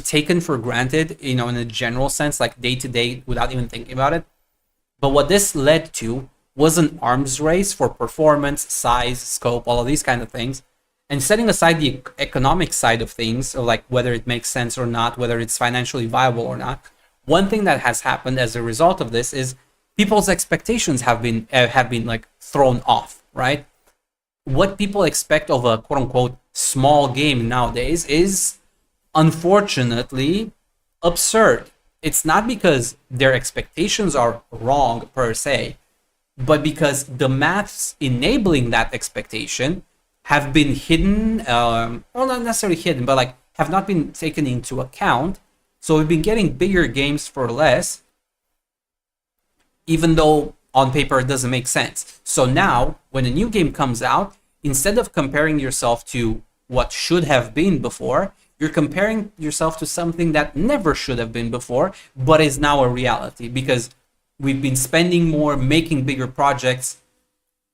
taken for granted, in a general sense, like day to day, without even thinking about it. But what this led to was an arms race for performance, size, scope, all of these kind of things. And setting aside the economic side of things, or like whether it makes sense or not, whether it's financially viable or not, one thing that has happened as a result of this is people's expectations have been like thrown off, right? What people expect of a quote unquote small game nowadays is unfortunately absurd. It's not because their expectations are wrong per se, but because the maths enabling that expectation have been hidden, well, not necessarily hidden, but like have not been taken into account. So we've been getting bigger games for less, even though on paper it doesn't make sense. So now when a new game comes out, instead of comparing yourself to what should have been before, you're comparing yourself to something that never should have been before, but is now a reality because we've been spending more, making bigger projects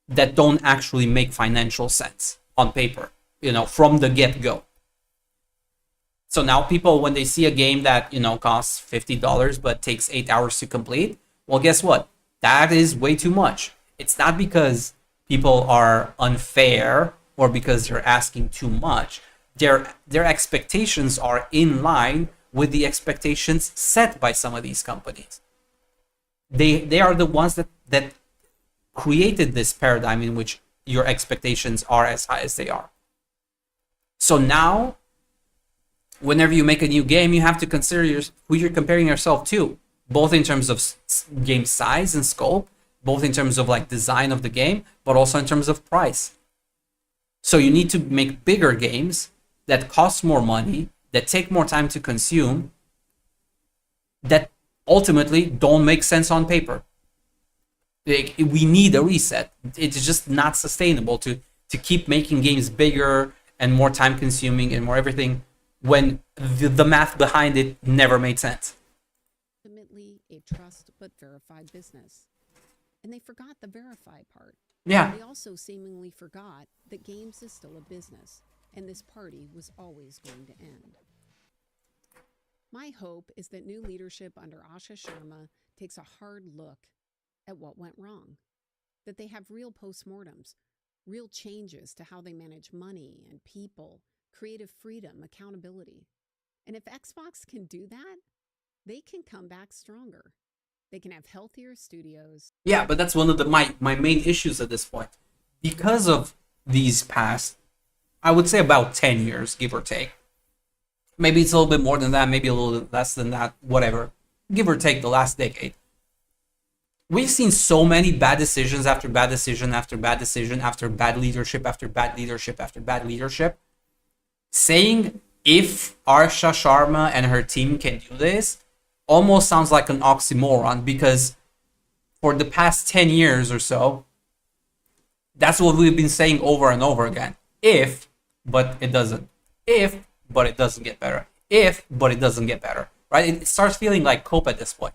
that don't actually make financial sense on paper, from the get-go. So now people, when they see a game that, costs $50 but takes 8 hours to complete, well, guess what? That is way too much. It's not because people are unfair or because they're asking too much. Their expectations are in line with the expectations set by some of these companies. They are the ones that created this paradigm in which your expectations are as high as they are. So now, whenever you make a new game, you have to consider who you're comparing yourself to, both in terms of game size and scope, both in terms of like design of the game, but also in terms of price. So you need to make bigger games that cost more money, that take more time to consume, that ultimately don't make sense on paper. We need a reset. It's just not sustainable to keep making games bigger and more time consuming and more everything when the math behind it never made sense. Ultimately, a trust but verified business. And they forgot the verify part. Yeah. They also seemingly forgot that games is still a business, and this party was always going to end. My hope is that new leadership under Asha Sharma takes a hard look at what went wrong, that they have real postmortems, real changes to how they manage money and people, creative freedom, accountability. And if Xbox can do that, they can come back stronger. They can have healthier studios. Yeah, but that's one of my main issues at this point. Because of these past, I would say about 10 years, give or take. Maybe it's a little bit more than that, maybe a little bit less than that, whatever. Give or take the last decade. We've seen so many bad decisions after bad decision after bad decision after bad leadership after bad leadership after bad leadership. Saying if Asha Sharma and her team can do this almost sounds like an oxymoron, because for the past 10 years or so, that's what we've been saying over and over again. If, but it doesn't. If, but it doesn't get better. If, but it doesn't get better. Right? It starts feeling like cope at this point.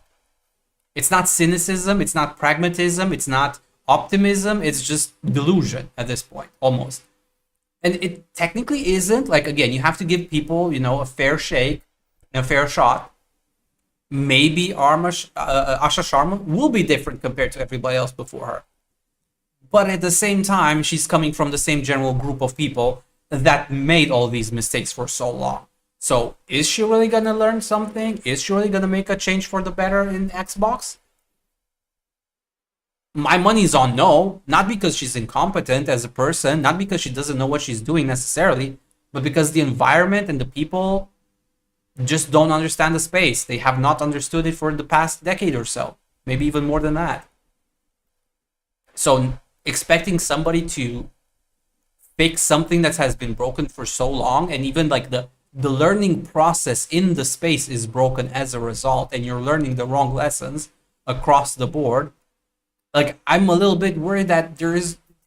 It's not cynicism, it's not pragmatism, it's not optimism, it's just delusion at this point, almost. And it technically isn't. Like, again, you have to give people, a fair shake, a fair shot. Maybe Asha Sharma will be different compared to everybody else before her. But at the same time, she's coming from the same general group of people that made all these mistakes for so long. So is she really going to learn something? Is she really going to make a change for the better in Xbox? My money's on no, not because she's incompetent as a person, not because she doesn't know what she's doing necessarily, but because the environment and the people just don't understand the space. They have not understood it for the past decade or so, maybe even more than that. So expecting somebody to fix something that has been broken for so long, and even like the learning process in the space is broken as a result, and you're learning the wrong lessons across the board, like I'm a little bit worried that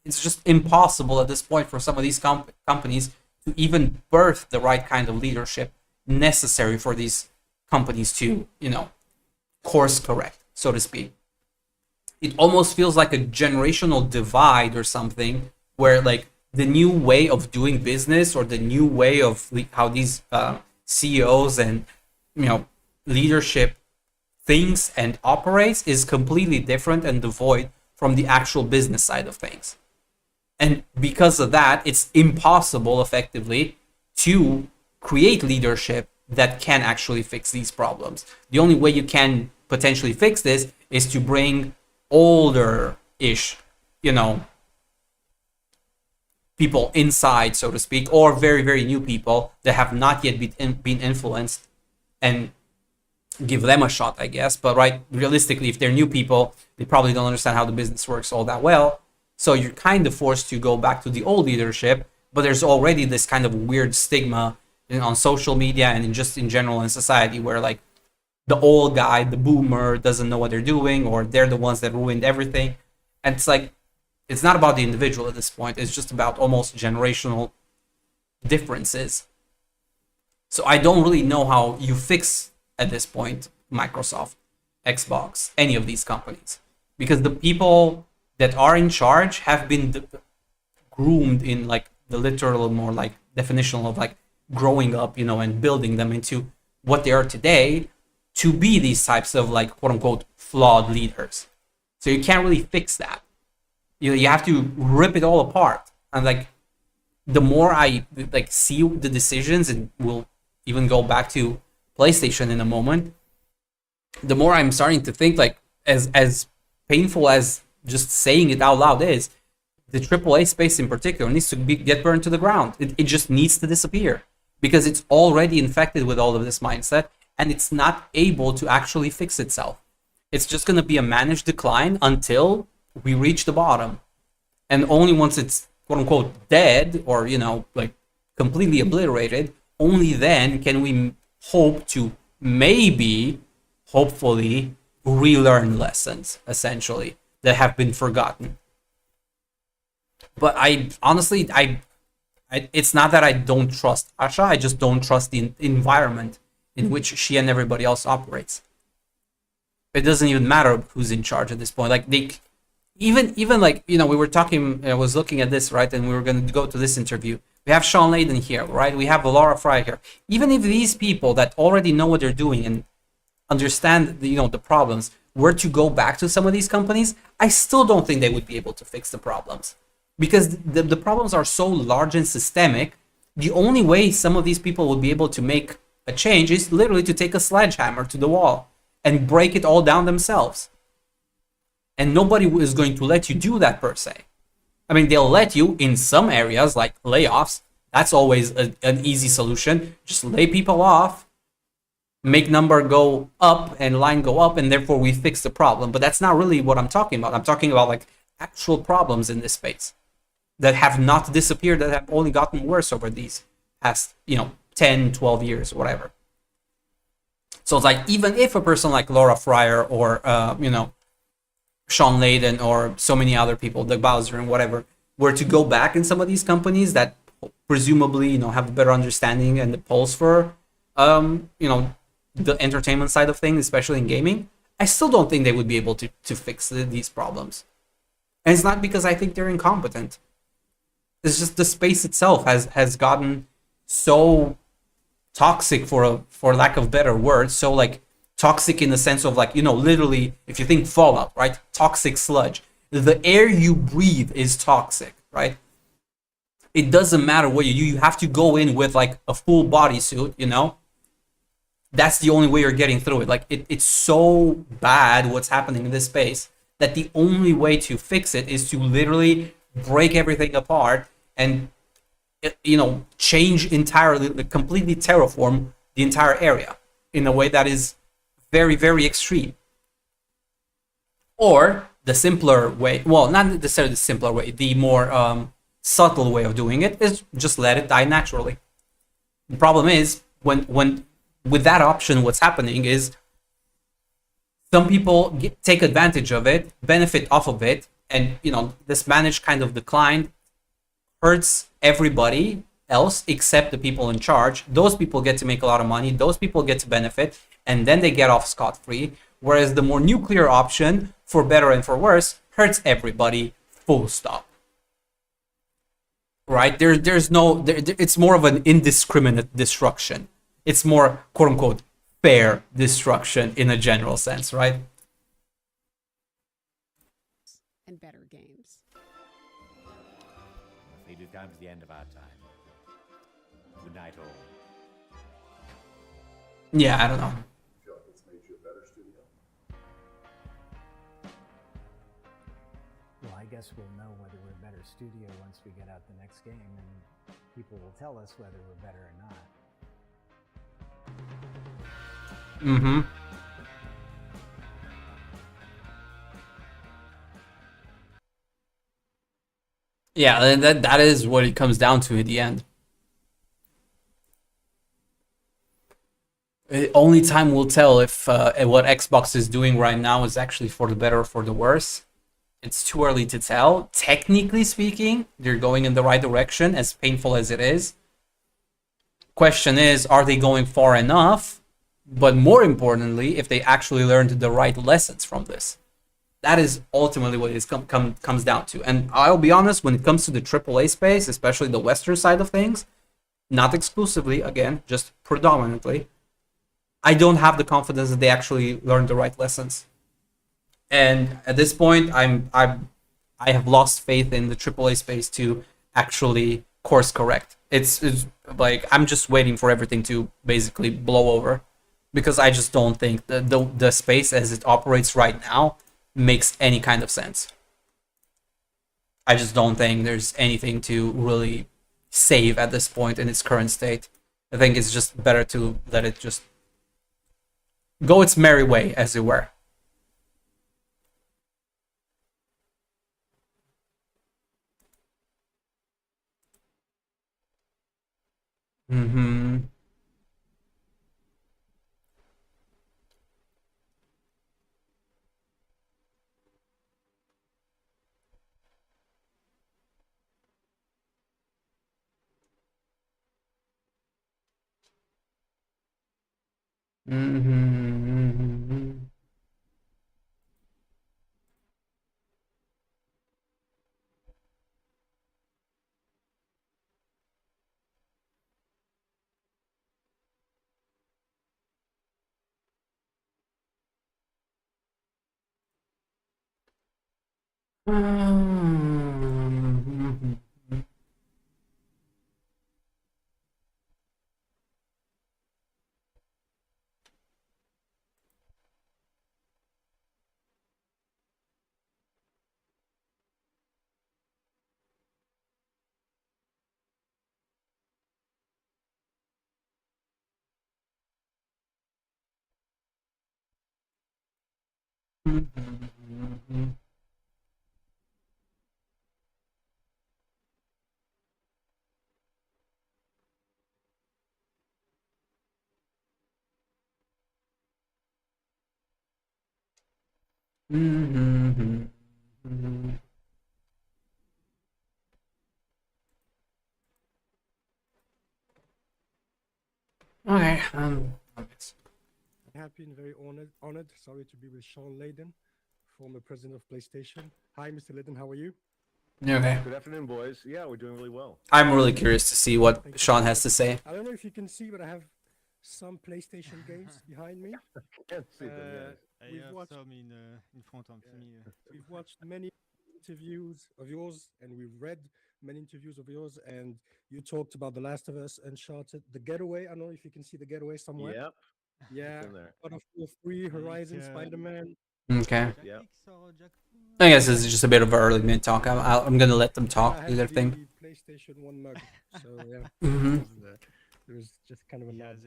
it's just impossible at this point for some of these companies to even birth the right kind of leadership necessary for these companies to, course correct, so to speak. It almost feels like a generational divide or something, where like the new way of doing business or the new way of how these CEOs and leadership thinks and operates is completely different and devoid from the actual business side of things. And because of that, it's impossible effectively to create leadership that can actually fix these problems. The only way you can potentially fix this is to bring older-ish, people inside, so to speak, or very, very new people that have not yet been influenced, and give them a shot, I guess. But realistically, if they're new people, they probably don't understand how the business works all that well. So you're kind of forced to go back to the old leadership, but there's already this kind of weird stigma on social media and just in general in society, where like the old guy, the boomer, doesn't know what they're doing, or they're the ones that ruined everything. And it's like, it's not about the individual at this point. It's just about almost generational differences. So I don't really know how you fix, at this point, Microsoft, Xbox, any of these companies. Because the people that are in charge have been groomed in like the literal, more like definition of like growing up, and building them into what they are today, to be these types of like quote unquote flawed leaders. So you can't really fix that. You have to rip it all apart. And like the more I like see the decisions, and we'll even go back to PlayStation in a moment, the more I'm starting to think like, as painful as just saying it out loud is, the AAA space in particular needs to get burned to the ground. It just needs to disappear, because it's already infected with all of this mindset, and it's not able to actually fix itself. It's just going to be a managed decline until we reach the bottom. And only once it's quote unquote dead, or like completely obliterated, only then can we hope to hopefully relearn lessons, essentially, that have been forgotten. But I honestly, it's not that I don't trust Asha, I just don't trust the environment in which she and everybody else operates. It doesn't even matter who's in charge at this point. Like they, even like, we were talking, I was looking at this, right, and we were going to go to this interview. We have Sean Layden here, right? We have Laura Fry here. Even if these people that already know what they're doing and understand the problems were to go back to some of these companies, I still don't think they would be able to fix the problems, because the problems are so large and systemic. The only way some of these people would be able to make a change is literally to take a sledgehammer to the wall and break it all down themselves. And nobody is going to let you do that per se. I mean, they'll let you in some areas, like layoffs. That's always an easy solution. Just lay people off, make number go up and line go up, and therefore we fix the problem. But that's not really what I'm talking about. I'm talking about like actual problems in this space that have not disappeared, that have only gotten worse over these past, 10, 12 years, whatever. So it's like, even if a person like Laura Fryer or, Sean Layden or so many other people, Doug Bowser and whatever, were to go back in some of these companies that presumably, have a better understanding and the pulse for, the entertainment side of things, especially in gaming, I still don't think they would be able to fix these problems. And it's not because I think they're incompetent. It's just the space itself has gotten so toxic, for lack of better words, so like toxic in the sense of like, literally, if you think Fallout, right? Toxic sludge. The air you breathe is toxic, right? It doesn't matter what you do. You have to go in with like a full bodysuit, That's the only way you're getting through it. Like it's so bad what's happening in this space that the only way to fix it is to literally break everything apart and, change entirely, completely terraform the entire area in a way that is very, very extreme. Or the simpler way, well, not necessarily the simpler way, the more subtle way of doing it is just let it die naturally. The problem is, when with that option, what's happening is Some people take advantage of it, benefit off of it, and this managed kind of decline hurts everybody else except the people in charge. Those people get to make a lot of money, those people get to benefit, and then they get off scot-free. Whereas the more nuclear option, for better and for worse, hurts everybody, full stop. Right? It's more of an indiscriminate destruction. It's more, quote unquote, fair destruction in a general sense, right? And better games. I think we've come to the end of our time. Good night, all. Yeah, I don't know. I feel like it's made you a better studio. Well, I guess we'll know whether we're a better studio once we get out the next game, and people will tell us whether we're better or not. Mm-hmm. Yeah, that is what it comes down to at the end. Only time will tell if what Xbox is doing right now is actually for the better or for the worse. It's too early to tell. Technically speaking, they're going in the right direction, as painful as it is. Question is, are they going far enough? But more importantly, if they actually learned the right lessons from this. That is ultimately what it comes down to. And I'll be honest, when it comes to the AAA space, especially the Western side of things, not exclusively, again, just predominantly, I don't have the confidence that they actually learned the right lessons. And at this point, I have lost faith in the AAA space to actually course correct. It's like I'm just waiting for everything to basically blow over, because I just don't think the space as it operates right now makes any kind of sense. I just don't think there's anything to really save at this point in its current state. I think it's just better to let it just go its merry way, as it were. Mm-hmm. Mm-hmm. Mm-hmm. Mm-hmm. Okay. Happy and very honored. Sorry to be with Sean Layden, former president of PlayStation. Hi, Mr. Layden. How are you? Okay. Good afternoon, boys. Yeah, we're doing really well. I'm really curious to see what Sean has to say. I don't know if you can see, but I have some PlayStation games behind me. I can't see them. We've watched some in front of me. We've watched many interviews of yours, and we've read many interviews of yours, and you talked about The Last of Us, Uncharted, The Getaway. I don't know if you can see The Getaway somewhere. Yep. Yeah. God of War 3, Horizon, Spider-Man. Okay. Yeah. I guess this is just a bit of an early mid talk. I'm gonna let them talk, do their thing. PlayStation 1 mug. So yeah. Mm-hmm. There was just kind of a nod.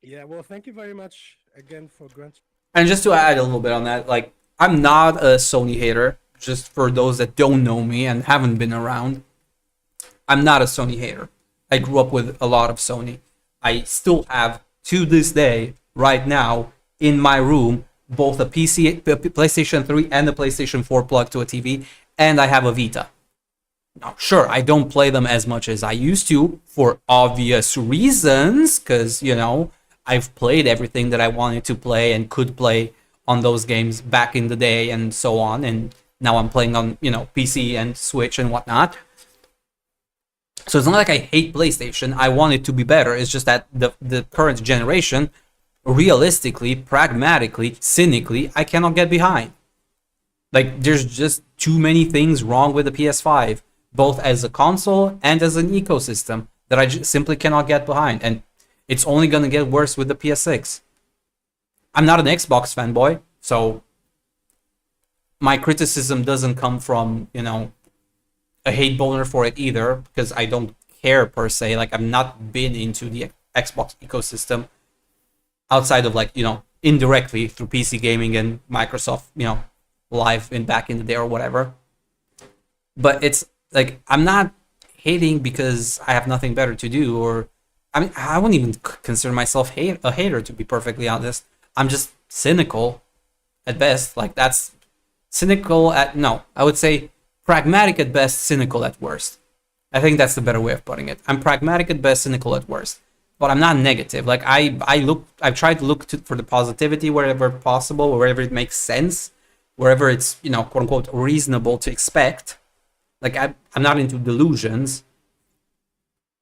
Yeah, well, thank you very much again for granting. And just to add a little bit on that, like, I'm not a Sony hater. Just for those that don't know me and haven't been around, I'm not a Sony hater. I grew up with a lot of Sony. I still have, to this day, right now, in my room both a PlayStation 3 and a PlayStation 4 plugged to a TV, and I have a Vita. Now, sure, I don't play them as much as I used to for obvious reasons, because, you know, I've played everything that I wanted to play and could play on those games back in the day and so on, and now I'm playing on, you know, PC and Switch and whatnot. So it's not like I hate PlayStation. I want it to be better. It's just that the current generation, realistically, pragmatically, cynically, I cannot get behind. Like, there's just too many things wrong with the PS5, both as a console and as an ecosystem, that I simply cannot get behind. And it's only going to get worse with the PS6. I'm not an Xbox fanboy, so my criticism doesn't come from, you know, a hate boner for it either, because I don't care per se. Like, I've not been into the Xbox ecosystem outside of, like, you know, indirectly through PC gaming and Microsoft, you know, Live in back in the day or whatever. But it's like, I'm not hating because I have nothing better to do, or I mean, I wouldn't even consider myself a hater, to be perfectly honest. I'm just cynical at best. Like, that's cynical at, no, I would say pragmatic at best, cynical at worst. I think that's the better way of putting it. I'm pragmatic at best, cynical at worst. But I'm not negative. Like, I've tried to look for the positivity wherever possible, wherever it makes sense, wherever it's, you know, quote unquote, reasonable to expect. Like, I'm not into delusions,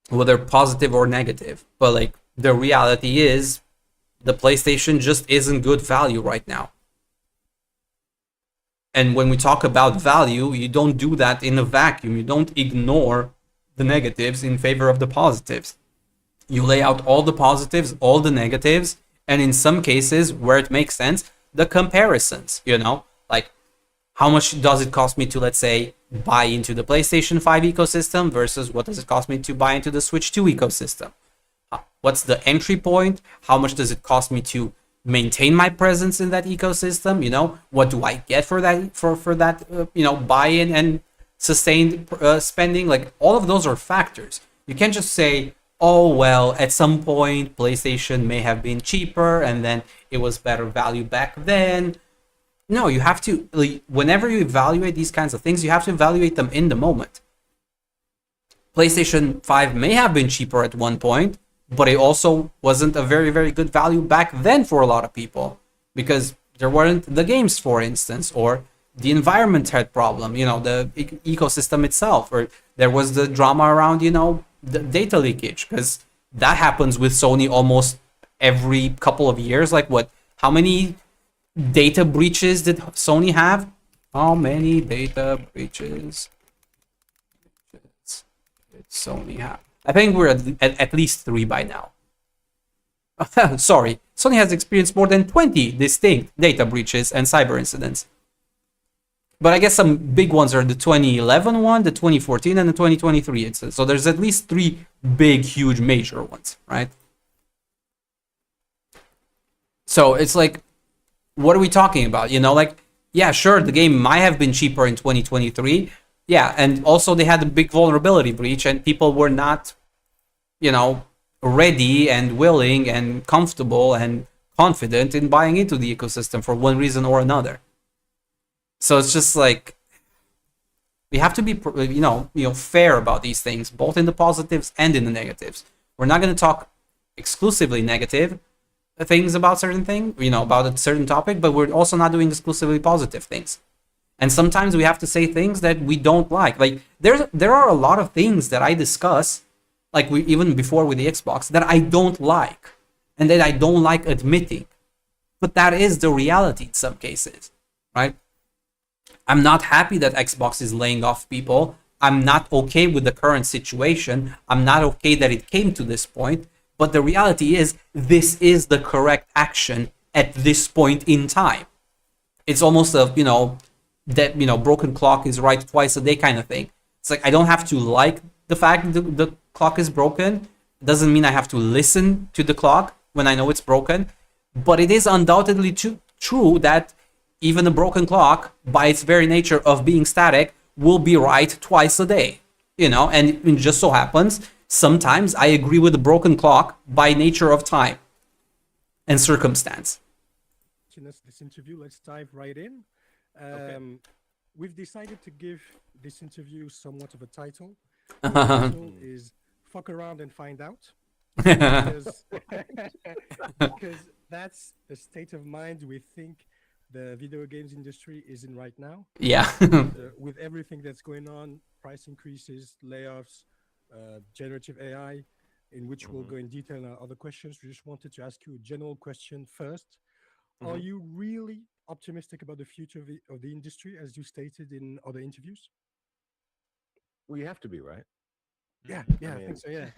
whether positive or negative. But, like, the reality is, the PlayStation just isn't good value right now. And when we talk about value, you don't do that in a vacuum. You don't ignore the negatives in favor of the positives. You lay out all the positives, all the negatives, and in some cases, where it makes sense, the comparisons, you know? Like, how much does it cost me to, let's say, buy into the PlayStation 5 ecosystem versus what does it cost me to buy into the Switch 2 ecosystem? What's the entry point? How much does it cost me to maintain my presence in that ecosystem? You know, what do I get for that, for that, you know, buy-in and sustained spending? Like, all of those are factors. You can't just say, oh, well, at some point, PlayStation may have been cheaper and then it was better value back then. No, you have to, like, whenever you evaluate these kinds of things, you have to evaluate them in the moment. PlayStation 5 may have been cheaper at one point, but it also wasn't a very, very good value back then for a lot of people, because there weren't the games, for instance, or the environment had problem, you know, the ecosystem itself, or there was the drama around, you know, the data leakage, because that happens with Sony almost every couple of years. Like, what, how many data breaches did Sony have? How many data breaches did Sony have? I think we're at least 3 by now. Sorry, Sony has experienced more than 20 distinct data breaches and cyber incidents. But I guess some big ones are the 2011 one, the 2014, and the 2023 incident. So there's at least 3 big, huge, major ones, right? So it's like, what are we talking about? You know, like, yeah, sure, the game might have been cheaper in 2023. Yeah, and also they had a big vulnerability breach and people were not, you know, ready and willing and comfortable and confident in buying into the ecosystem for one reason or another. So it's just like, we have to be, you know, fair about these things, both in the positives and in the negatives. We're not going to talk exclusively negative things about certain things, you know, about a certain topic, but we're also not doing exclusively positive things. And sometimes we have to say things that we don't like. Like, there are a lot of things that I discuss, like even before with the Xbox, that I don't like, and that I don't like admitting. But that is the reality in some cases, right? I'm not happy that Xbox is laying off people. I'm not okay with the current situation. I'm not okay that it came to this point. But the reality is, this is the correct action at this point in time. It's almost a, you know, that, you know, broken clock is right twice a day kind of thing. It's like, I don't have to like the fact that the clock is broken. It doesn't mean I have to listen to the clock when I know it's broken. But it is undoubtedly true that even a broken clock, by its very nature of being static, will be right twice a day. You know, and it just so happens, sometimes I agree with the broken clock by nature of time and circumstance. granting us this interview. Let's dive right in. Okay. We've decided to give this interview somewhat of a title. The title is "Fuck Around and Find Out," because, because that's the state of mind we think the video games industry is in right now. Yeah. With everything that's going on, price increases, layoffs, generative AI, in which we'll go in detail in our other questions. We just wanted to ask you a general question first. Are you really optimistic about the future of the industry, as you stated in other interviews? Well, you have to be, right? Yeah, I mean- think so, yeah.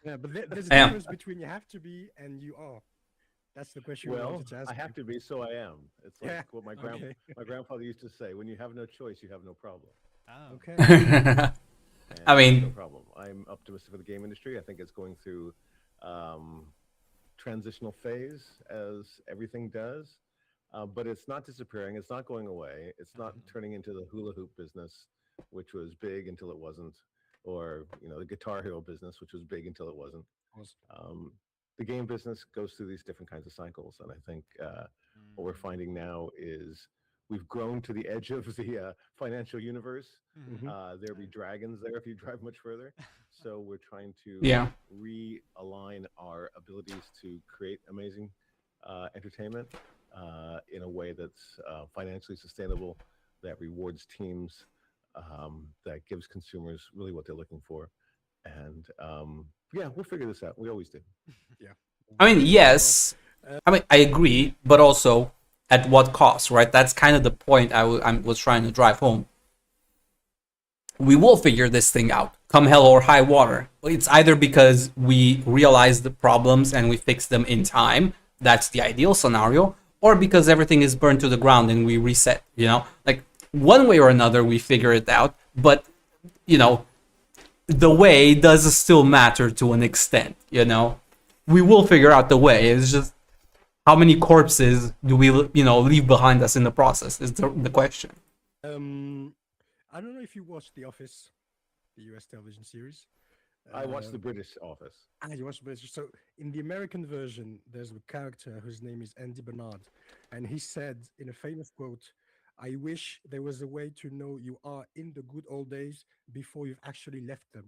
Yeah, but there's a I am. difference between you have to be and you are. That's the question we Well, wanted to ask I have you. to be, so I am. It's like Yeah, what my okay. my grandfather used to say: when you have no choice, you have no problem. Oh. Okay. And I mean- no problem. I'm optimistic for the game industry. I think it's going through transitional phase, as everything does. But it's not disappearing. It's not going away. It's not turning into the hula hoop business, which was big until it wasn't, or the Guitar Hero business, which was big until it wasn't. The game business goes through these different kinds of cycles, and I think what we're finding now is we've grown to the edge of the financial universe. There'll be dragons there if you drive much further. So we're trying to realign our abilities to create amazing entertainment in a way that's financially sustainable, that rewards teams, that gives consumers really what they're looking for. And yeah, we'll figure this out. We always do. Yeah. I mean, yes. I mean, I agree, but also at what cost, right? That's kind of the point I was trying to drive home. We will figure this thing out, come hell or high water. It's either because we realize the problems and we fix them in time. That's the ideal scenario. Or because everything is burned to the ground and we reset, Like, one way or another, we figure it out. But, the way does still matter to an extent, We will figure out the way. It's just how many corpses do we, leave behind us in the process is the question. I don't know if you watched The Office, the US television series. I watched the British Office. You watched the British. So in the American version, there's a character whose name is Andy Bernard, and he said in a famous quote, "I wish there was a way to know you are in the good old days before you've actually left them."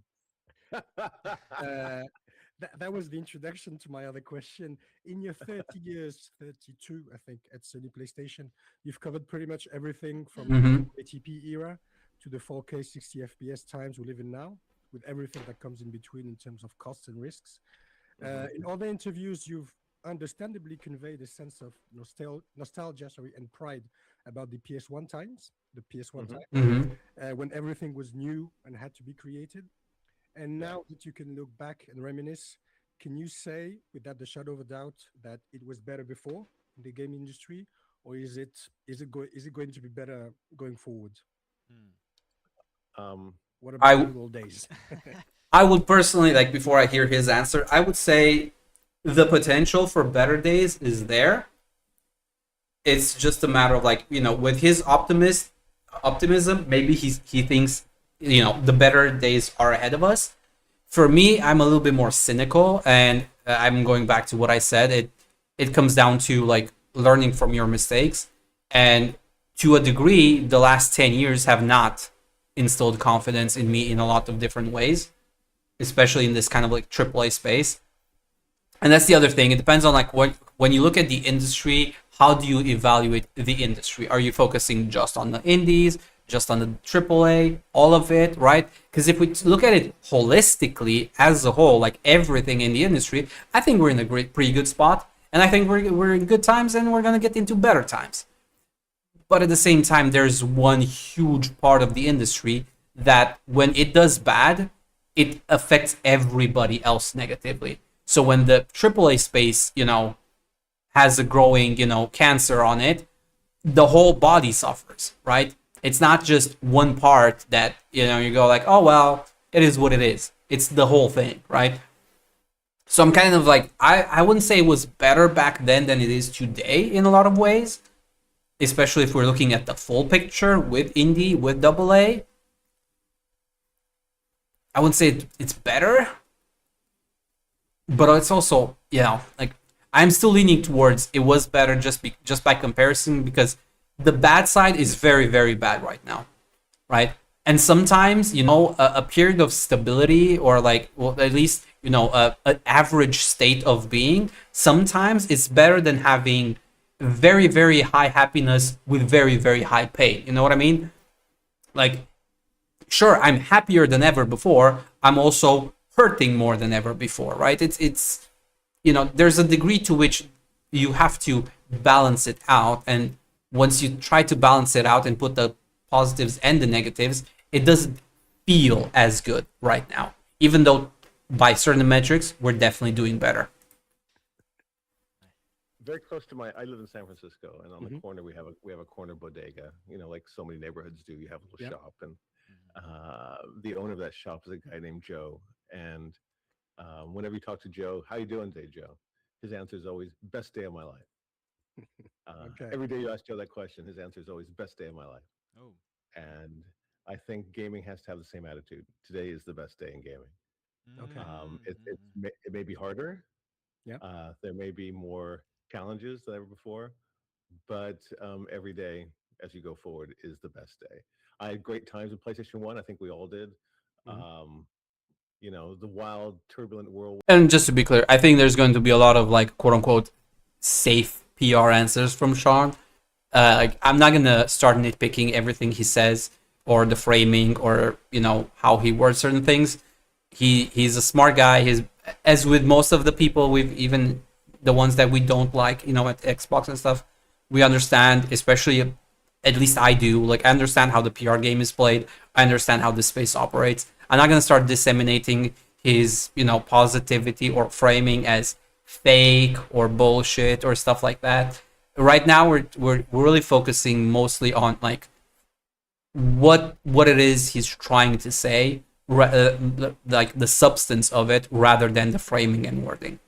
That was the introduction to my other question. In your 30 years, 32, I think, at Sony PlayStation, you've covered pretty much everything from the ATP era to the 4K 60 FPS times we live in now, with everything that comes in between in terms of costs and risks. In other interviews, you've understandably conveyed a sense of nostalgia and pride about the PS1 times, when everything was new and had to be created. And now that you can look back and reminisce, can you say, without the shadow of a doubt, that it was better before in the game industry, or is it going to be better going forward? What about the good old days? I would personally, like, before I hear his answer, I would say the potential for better days is there. It's just a matter of, like, with his optimism, maybe he thinks, the better days are ahead of us. For me, I'm a little bit more cynical, and I'm going back to what I said. It comes down to, like, learning from your mistakes. And to a degree, the last 10 years have not instilled confidence in me in a lot of different ways, especially in this kind of, like, AAA space. And that's the other thing. It depends on, like, when you look at the industry, how do you evaluate the industry? Are you focusing just on the indies, just on the AAA, all of it, right? Because if we look at it holistically as a whole, like everything in the industry, I think we're in a pretty good spot. And I think we're in good times, and we're going to get into better times. But at the same time, there's one huge part of the industry that when it does bad, it affects everybody else negatively. So when the AAA space, has a growing, cancer on it, the whole body suffers, right? It's not just one part that, you go like, oh, well, it is what it is. It's the whole thing, right? So I'm kind of like, I wouldn't say it was better back then than it is today in a lot of ways, especially if we're looking at the full picture with indie, with AA. I wouldn't say it's better, but it's also, like, I'm still leaning towards it was better just by comparison, because the bad side is very, very bad right now, right? And sometimes, a period of stability, or like, well, at least, an average state of being, sometimes it's better than having very, very high happiness with very, very high pain. You know what I mean? Like, sure, I'm happier than ever before. I'm also hurting more than ever before, right? It's there's a degree to which you have to balance it out, and once you try to balance it out and put the positives and the negatives, it doesn't feel as good right now, even though by certain metrics we're definitely doing better. Very close to I live in San Francisco, and on the corner we have a corner bodega. Like so many neighborhoods do. You have a little shop, and the owner of that shop is a guy named Joe. And whenever you talk to Joe, how you doing today, Joe? His answer is always best day of my life. Every day you ask Joe that question, his answer is always best day of my life. Oh. And I think gaming has to have the same attitude. Today is the best day in gaming. It may be harder. Yeah. There may be more challenges than ever before, but every day as you go forward is the best day. I had great times with PlayStation 1. I think we all did. The wild, turbulent world. And just to be clear, I think there's going to be a lot of like quote unquote safe PR answers from Sean. I'm not gonna start nitpicking everything he says, or the framing, or how he words certain things. He's a smart guy. He's, as with most of the people, we've even the ones that we don't like, at Xbox and stuff, we understand, especially at least I do, like I understand how the PR game is played. I understand how the space operates. I'm not gonna start disseminating his, positivity or framing as fake or bullshit or stuff like that. Right now, we're really focusing mostly on like what it is he's trying to say, like the substance of it, rather than the framing and wording.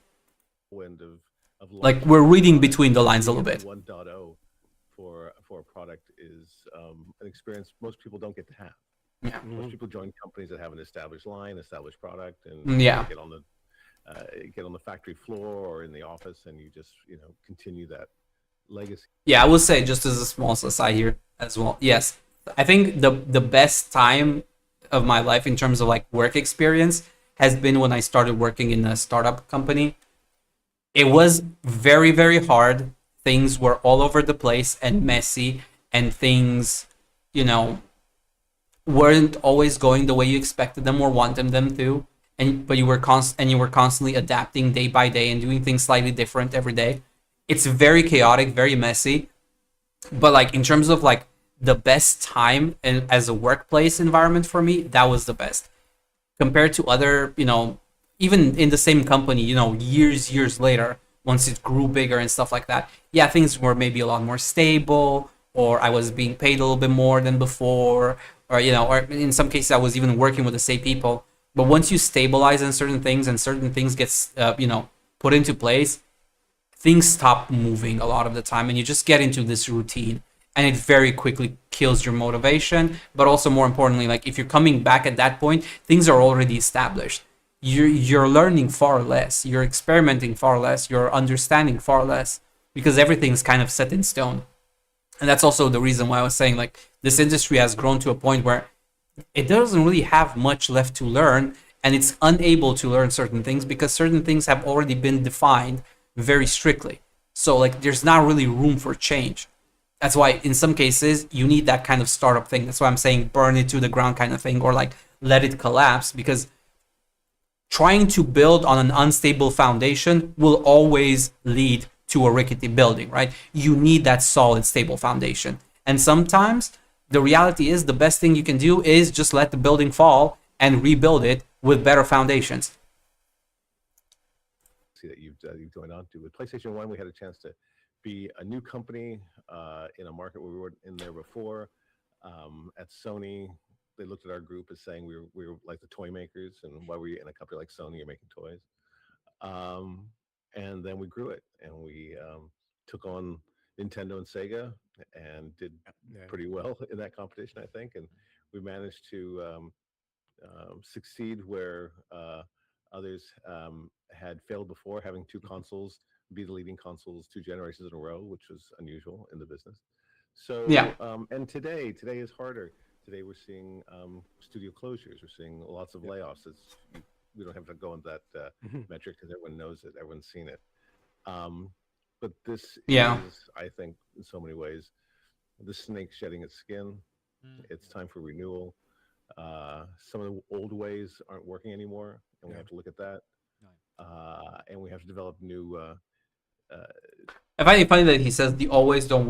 Like we're reading between the lines a little bit. 1.0 for a product is an experience most people don't get to have. Yeah. Most people join companies that have an established line, established product, and get on the factory floor or in the office, and you just continue that legacy. Yeah, I will say, just as a small aside here as well. Yes, I think the best time of my life in terms of like work experience has been when I started working in a startup company. It was very, very hard. Things were all over the place and messy, and things, weren't always going the way you expected them or wanted them to. But you were constantly adapting day by day and doing things slightly different every day. It's very chaotic, very messy. But like in terms of like the best time and as a workplace environment for me, that was the best. Compared to other, even in the same company, years later, once it grew bigger and stuff like that, yeah, things were maybe a lot more stable, or I was being paid a little bit more than before, or or in some cases I was even working with the same people. But once you stabilize in certain things and certain things gets put into place, things stop moving a lot of the time, and you just get into this routine, and it very quickly kills your motivation. But also, more importantly, like if you're coming back at that point, things are already established. You're learning far less, you're experimenting far less, you're understanding far less, because everything's kind of set in stone. And that's also the reason why I was saying like this industry has grown to a point where it doesn't really have much left to learn, and it's unable to learn certain things because certain things have already been defined very strictly. So like there's not really room for change. That's why in some cases you need that kind of startup thing. That's why I'm saying burn it to the ground kind of thing, or like let it collapse, because trying to build on an unstable foundation will always lead to a rickety building, right? You need that solid, stable foundation. And sometimes the reality is the best thing you can do is just let the building fall and rebuild it with better foundations. See that you've joined on to. With PlayStation 1, we had a chance to be a new company in a market where we weren't in there before. At Sony, they looked at our group as saying we were like the toy makers, and why were you in a company like Sony, you're making toys. And then we grew it, and we took on Nintendo and Sega and did pretty well in that competition, I think. And we managed to succeed where others had failed before, having two consoles be the leading consoles 2 generations in a row, which was unusual in the business. So, Yeah. And today is harder. Today we're seeing studio closures. We're seeing lots of layoffs. We don't have to go into that metric because everyone knows it. Everyone's seen it. But this Yeah. is, I think, in so many ways, the snake shedding its skin. It's time for renewal. Some of the old ways aren't working anymore, and we have to look at that. And we have to develop new. I find it funny that he says the old ways don't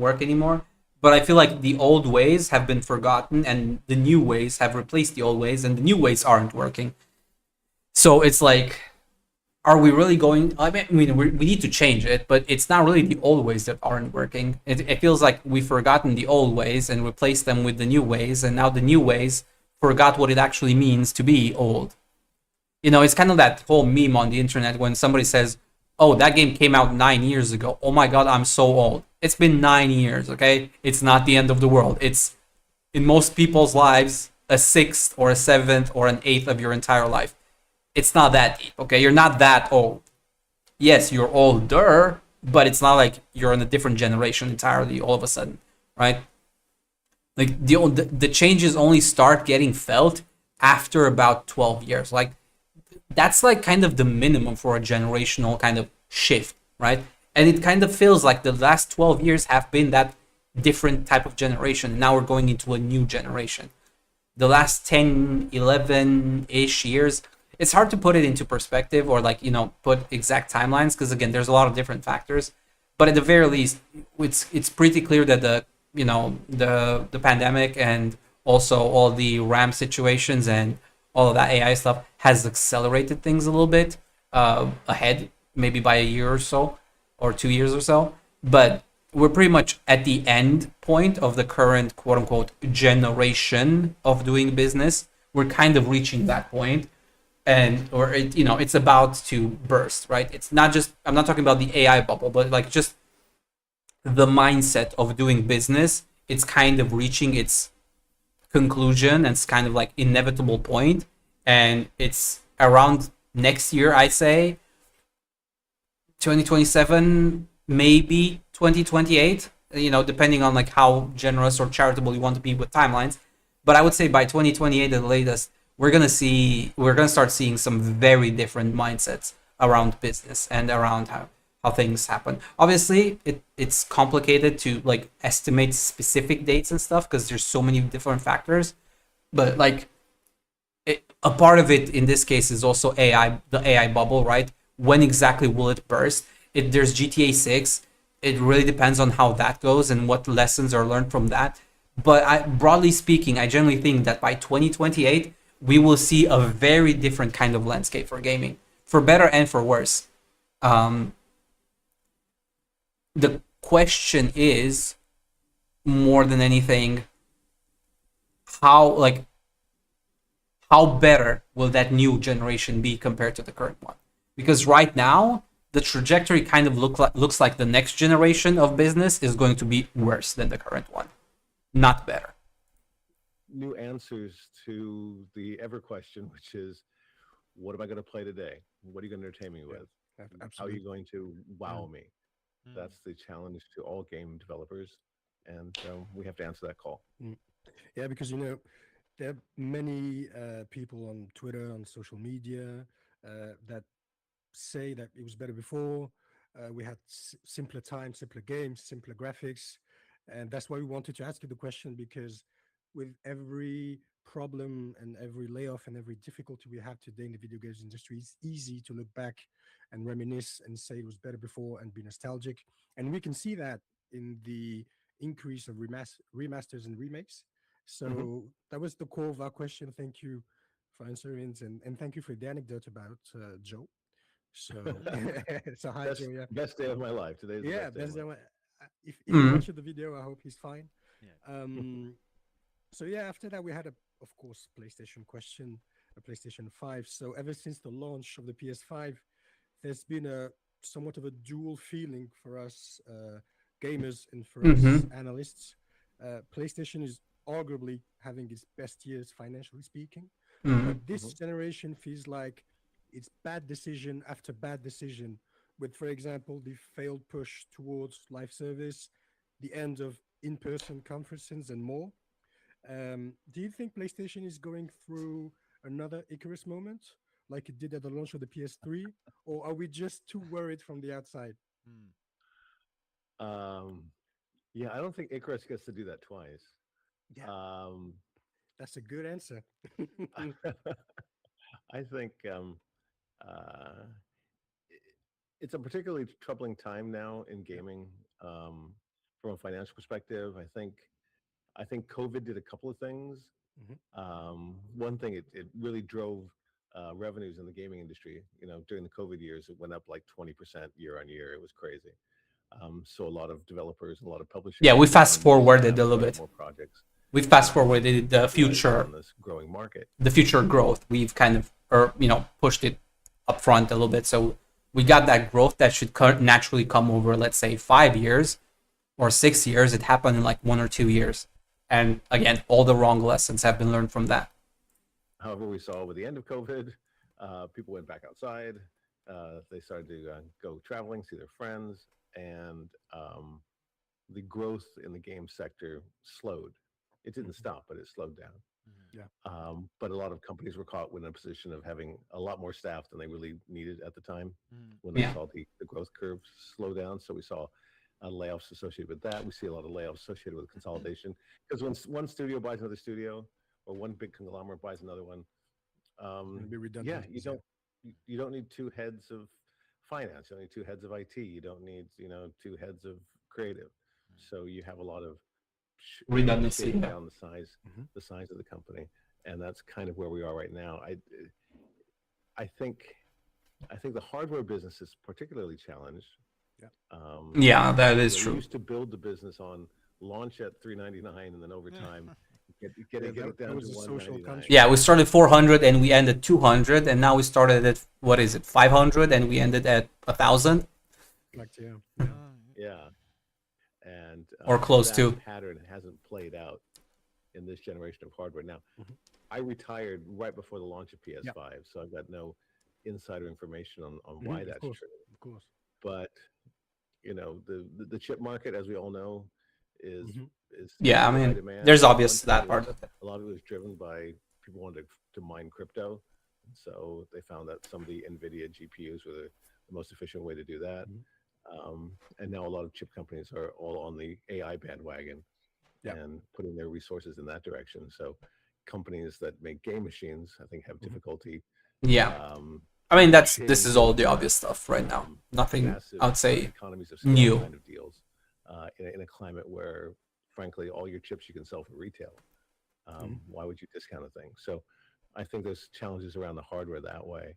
work anymore. But I feel like the old ways have been forgotten, and the new ways have replaced the old ways, and the new ways aren't working. So it's like, are we really going? I mean, we need to change it, but it's not really the old ways that aren't working. It feels like we've forgotten the old ways and replaced them with the new ways, and now the new ways forgot what it actually means to be old. You know, it's kind of that whole meme on the internet when somebody says, "Oh, that game came out 9 years ago. Oh my god, I'm so old." It's been 9 years, okay? It's not the end of the world. It's, in most people's lives, a sixth or a seventh or an eighth of your entire life. It's not that deep, okay? You're not that old. Yes, you're older, but it's not like you're in a different generation entirely all of a sudden, right? Like the changes only start getting felt after about 12 years. Like that's like kind of the minimum for a generational kind of shift, right? And it kind of feels like the last 12 years have been that different type of generation. Now we're going into a new generation. The last 10, 11-ish years, it's hard to put it into perspective or like, you know, put exact timelines because again, there's a lot of different factors. But at the very least, it's pretty clear that the pandemic and also all the RAM situations and all of that AI stuff has accelerated things a little bit ahead, maybe by a year or so, or 2 years or so. But we're pretty much at the end point of the current quote unquote generation of doing business. We're kind of reaching that point, it's about to burst, right? It's not just, I'm not talking about the AI bubble, but like just the mindset of doing business. It's kind of reaching its conclusion and it's kind of like inevitable point, and it's around next year, I'd say 2027, maybe 2028, depending on like how generous or charitable you want to be with timelines. But I would say by 2028 at the latest, we're gonna start seeing some very different mindsets around business and around how things happen. Obviously, it's complicated to like estimate specific dates and stuff because there's so many different factors. But like a part of it in this case is also AI, the AI bubble, right? When exactly will it burst? There's GTA 6. It really depends on how that goes and what lessons are learned from that. But broadly speaking, I generally think that by 2028, we will see a very different kind of landscape for gaming, for better and for worse. The question is, more than anything, how better will that new generation be compared to the current one? Because right now, the trajectory kind of looks like the next generation of business is going to be worse than the current one, not better. New answers to the ever question, which is, what am I going to play today? What are you going to entertain me with? How are you going to wow me? That's the challenge to all game developers, and we have to answer that call. Yeah, because there are many people on Twitter, on social media, that say that it was better before. We had simpler times, simpler games, simpler graphics, and that's why we wanted to ask you the question, because with every problem and every layoff and every difficulty we have today in the video games industry, it's easy to look back and reminisce and say it was better before and be nostalgic. And we can see that in the increase of remasters and remakes. So that was the core of our question. Thank you for answering it, and thank you for the anecdote about Joe. So, so hi, Joe. Yeah. Best day of my life. Today's the best day. If you watch the video, I hope he's fine. Yeah. So yeah, after that we had of course, PlayStation question, a PlayStation 5. So ever since the launch of the PS5, there's been a somewhat of a dual feeling for us gamers and for us analysts. PlayStation is arguably having its best years financially speaking, but this generation feels like it's bad decision after bad decision with, for example, the failed push towards live service, the end of in-person conferences, and more. Do you think PlayStation is going through another Icarus moment, like it did at the launch of the PS3, or are we just too worried from the outside? Yeah, I don't think Icarus gets to do that twice. Yeah. That's a good answer. I think uh, it's a particularly troubling time now in gaming from a financial perspective. I think COVID did a couple of things. One thing, it really drove revenues in the gaming industry. During the COVID years, it went up like 20% year on year. It was crazy. So a lot of developers, a lot of publishers. Yeah, we fast forwarded a little started bit. more projects. We fast forwarded the future, on this growing market. the future growth. We've kind of, pushed it up front a little bit. So we got that growth that should naturally come over, let's say, 5 years or 6 years. It happened in like 1 or 2 years. And again, all the wrong lessons have been learned from that. However, we saw with the end of COVID, people went back outside. They started to go traveling, see their friends, and the growth in the game sector slowed. It didn't stop, but it slowed down. Yeah. But a lot of companies were caught in a position of having a lot more staff than they really needed at the time when they saw the growth curve slow down. So we saw layoffs associated with that. We see a lot of layoffs associated with consolidation, because when one studio buys another studio, or one big conglomerate buys another one, be redundant. yeah, you don't need two heads of finance. You don't need two heads of IT. You don't need two heads of creative. So you have a lot of Redundancy, shaving yeah. down the size of the company, and that's kind of where we are right now. I think the hardware business is particularly challenged. Yeah, that is We true. used to build the business on launch at $399, and then over time get it that down was to a social $199. construct. Yeah, we started 400 and we ended 200, and now we started at, what is it, 500, and we ended at 1,000. Like, yeah. Yeah, and Or close that to. pattern hasn't played out in this generation of hardware. Now, I retired right before the launch of PS5, so I've got no insider information on why that's true. Of course. But the chip market, as we all know, is Yeah, I high mean, demand. there's At obvious one time, that part of it. A lot of it was driven by people wanted to mine crypto, so they found that some of the NVIDIA GPUs were the most efficient way to do that. And now a lot of chip companies are all on the AI bandwagon and putting their resources in that direction. So companies that make game machines, I think, have difficulty. Yeah. I mean, this is all the obvious stuff right now. Nothing, massive I would say, economies of scale new. kind of deals in a climate where, frankly, all your chips you can sell for retail. Why would you discount a thing? So I think there's challenges around the hardware that way,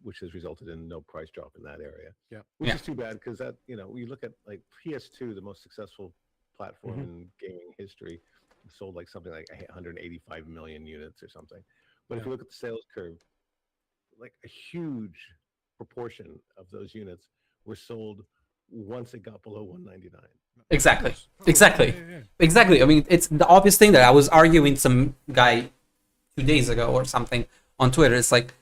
which has resulted in no price drop in that area. Yeah. Which is too bad, because that, we look at like PS2, the most successful platform in gaming history, sold like something like 185 million units or something. But if you look at the sales curve, like a huge proportion of those units were sold once it got below 199. Exactly. I mean, it's the obvious thing that I was arguing some guy 2 days ago or something on Twitter. It's like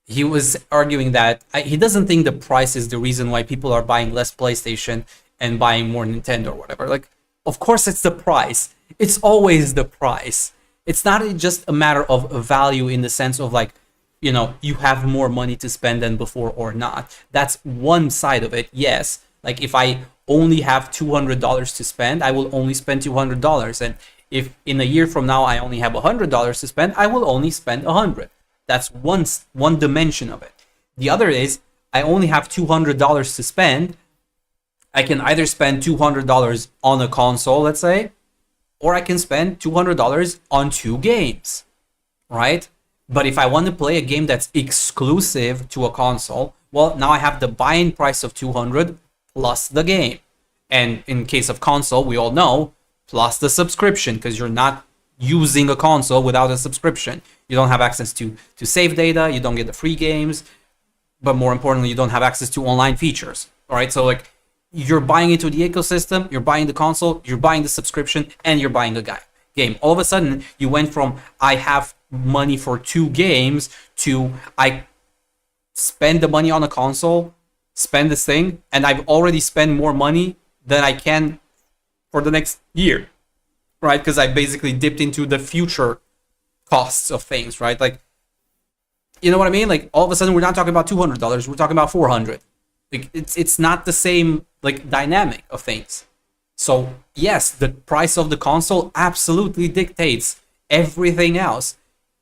he was arguing that he doesn't think the price is the reason why people are buying less PlayStation and buying more Nintendo or whatever. Like, of course it's the price. It's always the price. It's not just a matter of value in the sense of like, you have more money to spend than before or not. That's one side of it. Yes. Like if I only have $200 to spend, I will only spend $200. And if in a year from now I only have $100 to spend, I will only spend $100. That's one dimension of it. The other is I only have $200 to spend. I can either spend $200 on a console, let's say, or I can spend $200 on 2 games, right? But if I want to play a game that's exclusive to a console, well, now I have the buy-in price of $200 plus the game. And in case of console, we all know, plus the subscription, because you're not using a console without a subscription. You don't have access to save data, you don't get the free games, but more importantly, you don't have access to online features. All right, so like you're buying into the ecosystem, you're buying the console, you're buying the subscription, and you're buying the game. All of a sudden, you went from I have money for 2 games to I spend the money on a console, spend this thing, and I've already spent more money than I can for the next year, right? Because I basically dipped into the future costs of things, right? Like, you know what I mean? Like, all of a sudden, we're not talking about $200. We're talking about $400. Like, it's not the same, like, dynamic of things. So, yes, the price of the console absolutely dictates everything else.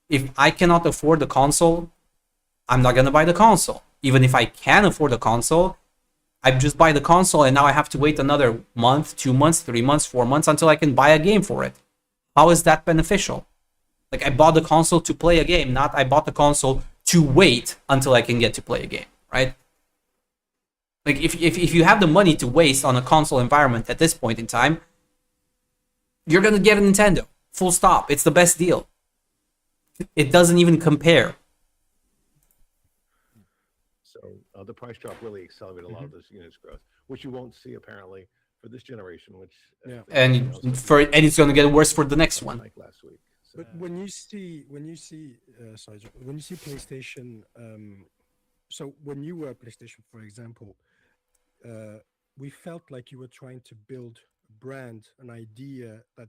If I cannot afford the console, I'm not going to buy the console. Even if I can afford the console, I just buy the console and now I have to wait another month, 2 months, 3 months, 4 months until I can buy a game for it. How is that beneficial? Like, I bought the console to play a game, not I bought the console to wait until I can get to play a game, right? Like, if you have the money to waste on a console environment at this point in time, you're going to get a Nintendo. Full stop. It's the best deal. It doesn't even compare. So the price drop really accelerated a lot of those units growth, which you won't see apparently for this generation, which And it's going to get worse for the next one. like last week. But when you see PlayStation, so when you were PlayStation, for example, we felt like you were trying to build a brand, an idea that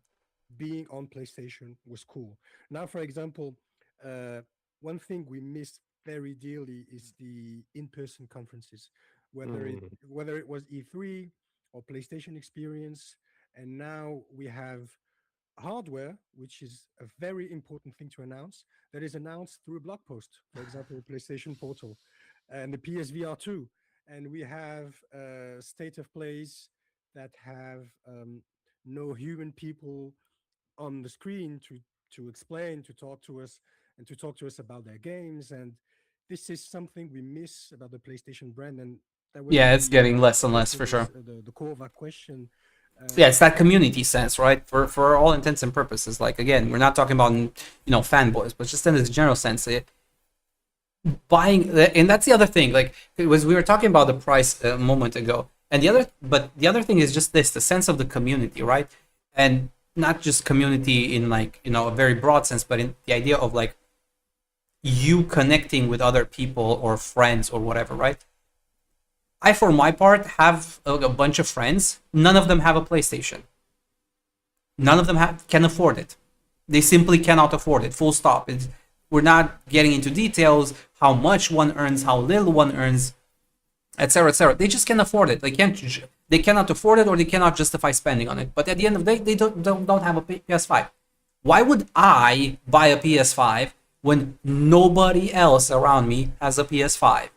being on PlayStation was cool. Now, for example, one thing we missed very dearly is the in-person conferences, whether it was E3 or PlayStation Experience, and now we have hardware, which is a very important thing to announce, that is announced through a blog post, for example, PlayStation Portal and the PSVR 2. And we have state of plays that have no human people on the screen to explain, to talk to us, and to talk to us about their games. And this is something we miss about the PlayStation brand. And that was it's getting less and less for sure. The core of our question. Yeah, it's that community sense, right? For all intents and purposes. Like, again, we're not talking about, fanboys, but just in this general sense, buying, and that's the other thing. Like, it was, we were talking about the price a moment ago, and the other thing is just this, the sense of the community, right? And not just community in, like, a very broad sense, but in the idea of, like, you connecting with other people or friends or whatever, right? I, for my part, have a bunch of friends. None of them have a PlayStation. None of them can afford it. They simply cannot afford it. Full stop. We're not getting into details, how much one earns, how little one earns, etc., etc. They just can't afford it. They cannot afford it, or they cannot justify spending on it. But at the end of the day, they don't have a PS5. Why would I buy a PS5 when nobody else around me has a PS5?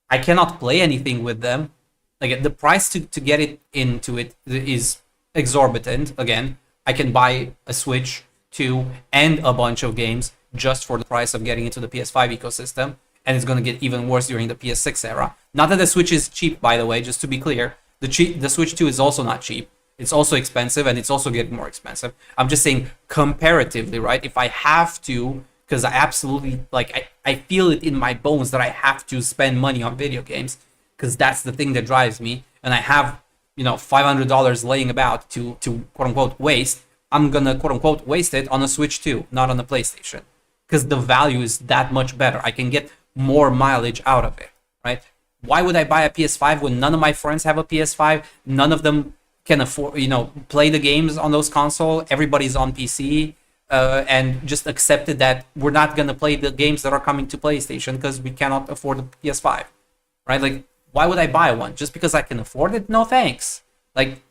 I cannot play anything with them. Like, the price to get it into it is exorbitant. Again, I can buy a Switch 2 and a bunch of games just for the price of getting into the PS5 ecosystem, and it's going to get even worse during the PS6 era. Not that the Switch is cheap, by the way, just to be clear. The Switch 2 is also not cheap. It's also expensive, and it's also getting more expensive. I'm just saying comparatively, right? If I have to, because I absolutely, like, I feel it in my bones that I have to spend money on video games, because that's the thing that drives me, and I have, $500 laying about to quote-unquote waste, I'm gonna quote-unquote waste it on a Switch 2, not on a PlayStation, because the value is that much better. I can get more mileage out of it, right? Why would I buy a PS5 when none of my friends have a PS5? None of them can afford, play the games on those consoles. Everybody's on PC. And just accepted that we're not going to play the games that are coming to PlayStation because we cannot afford the PS5, right? Like, why would I buy one? Just because I can afford it? No thanks. Like,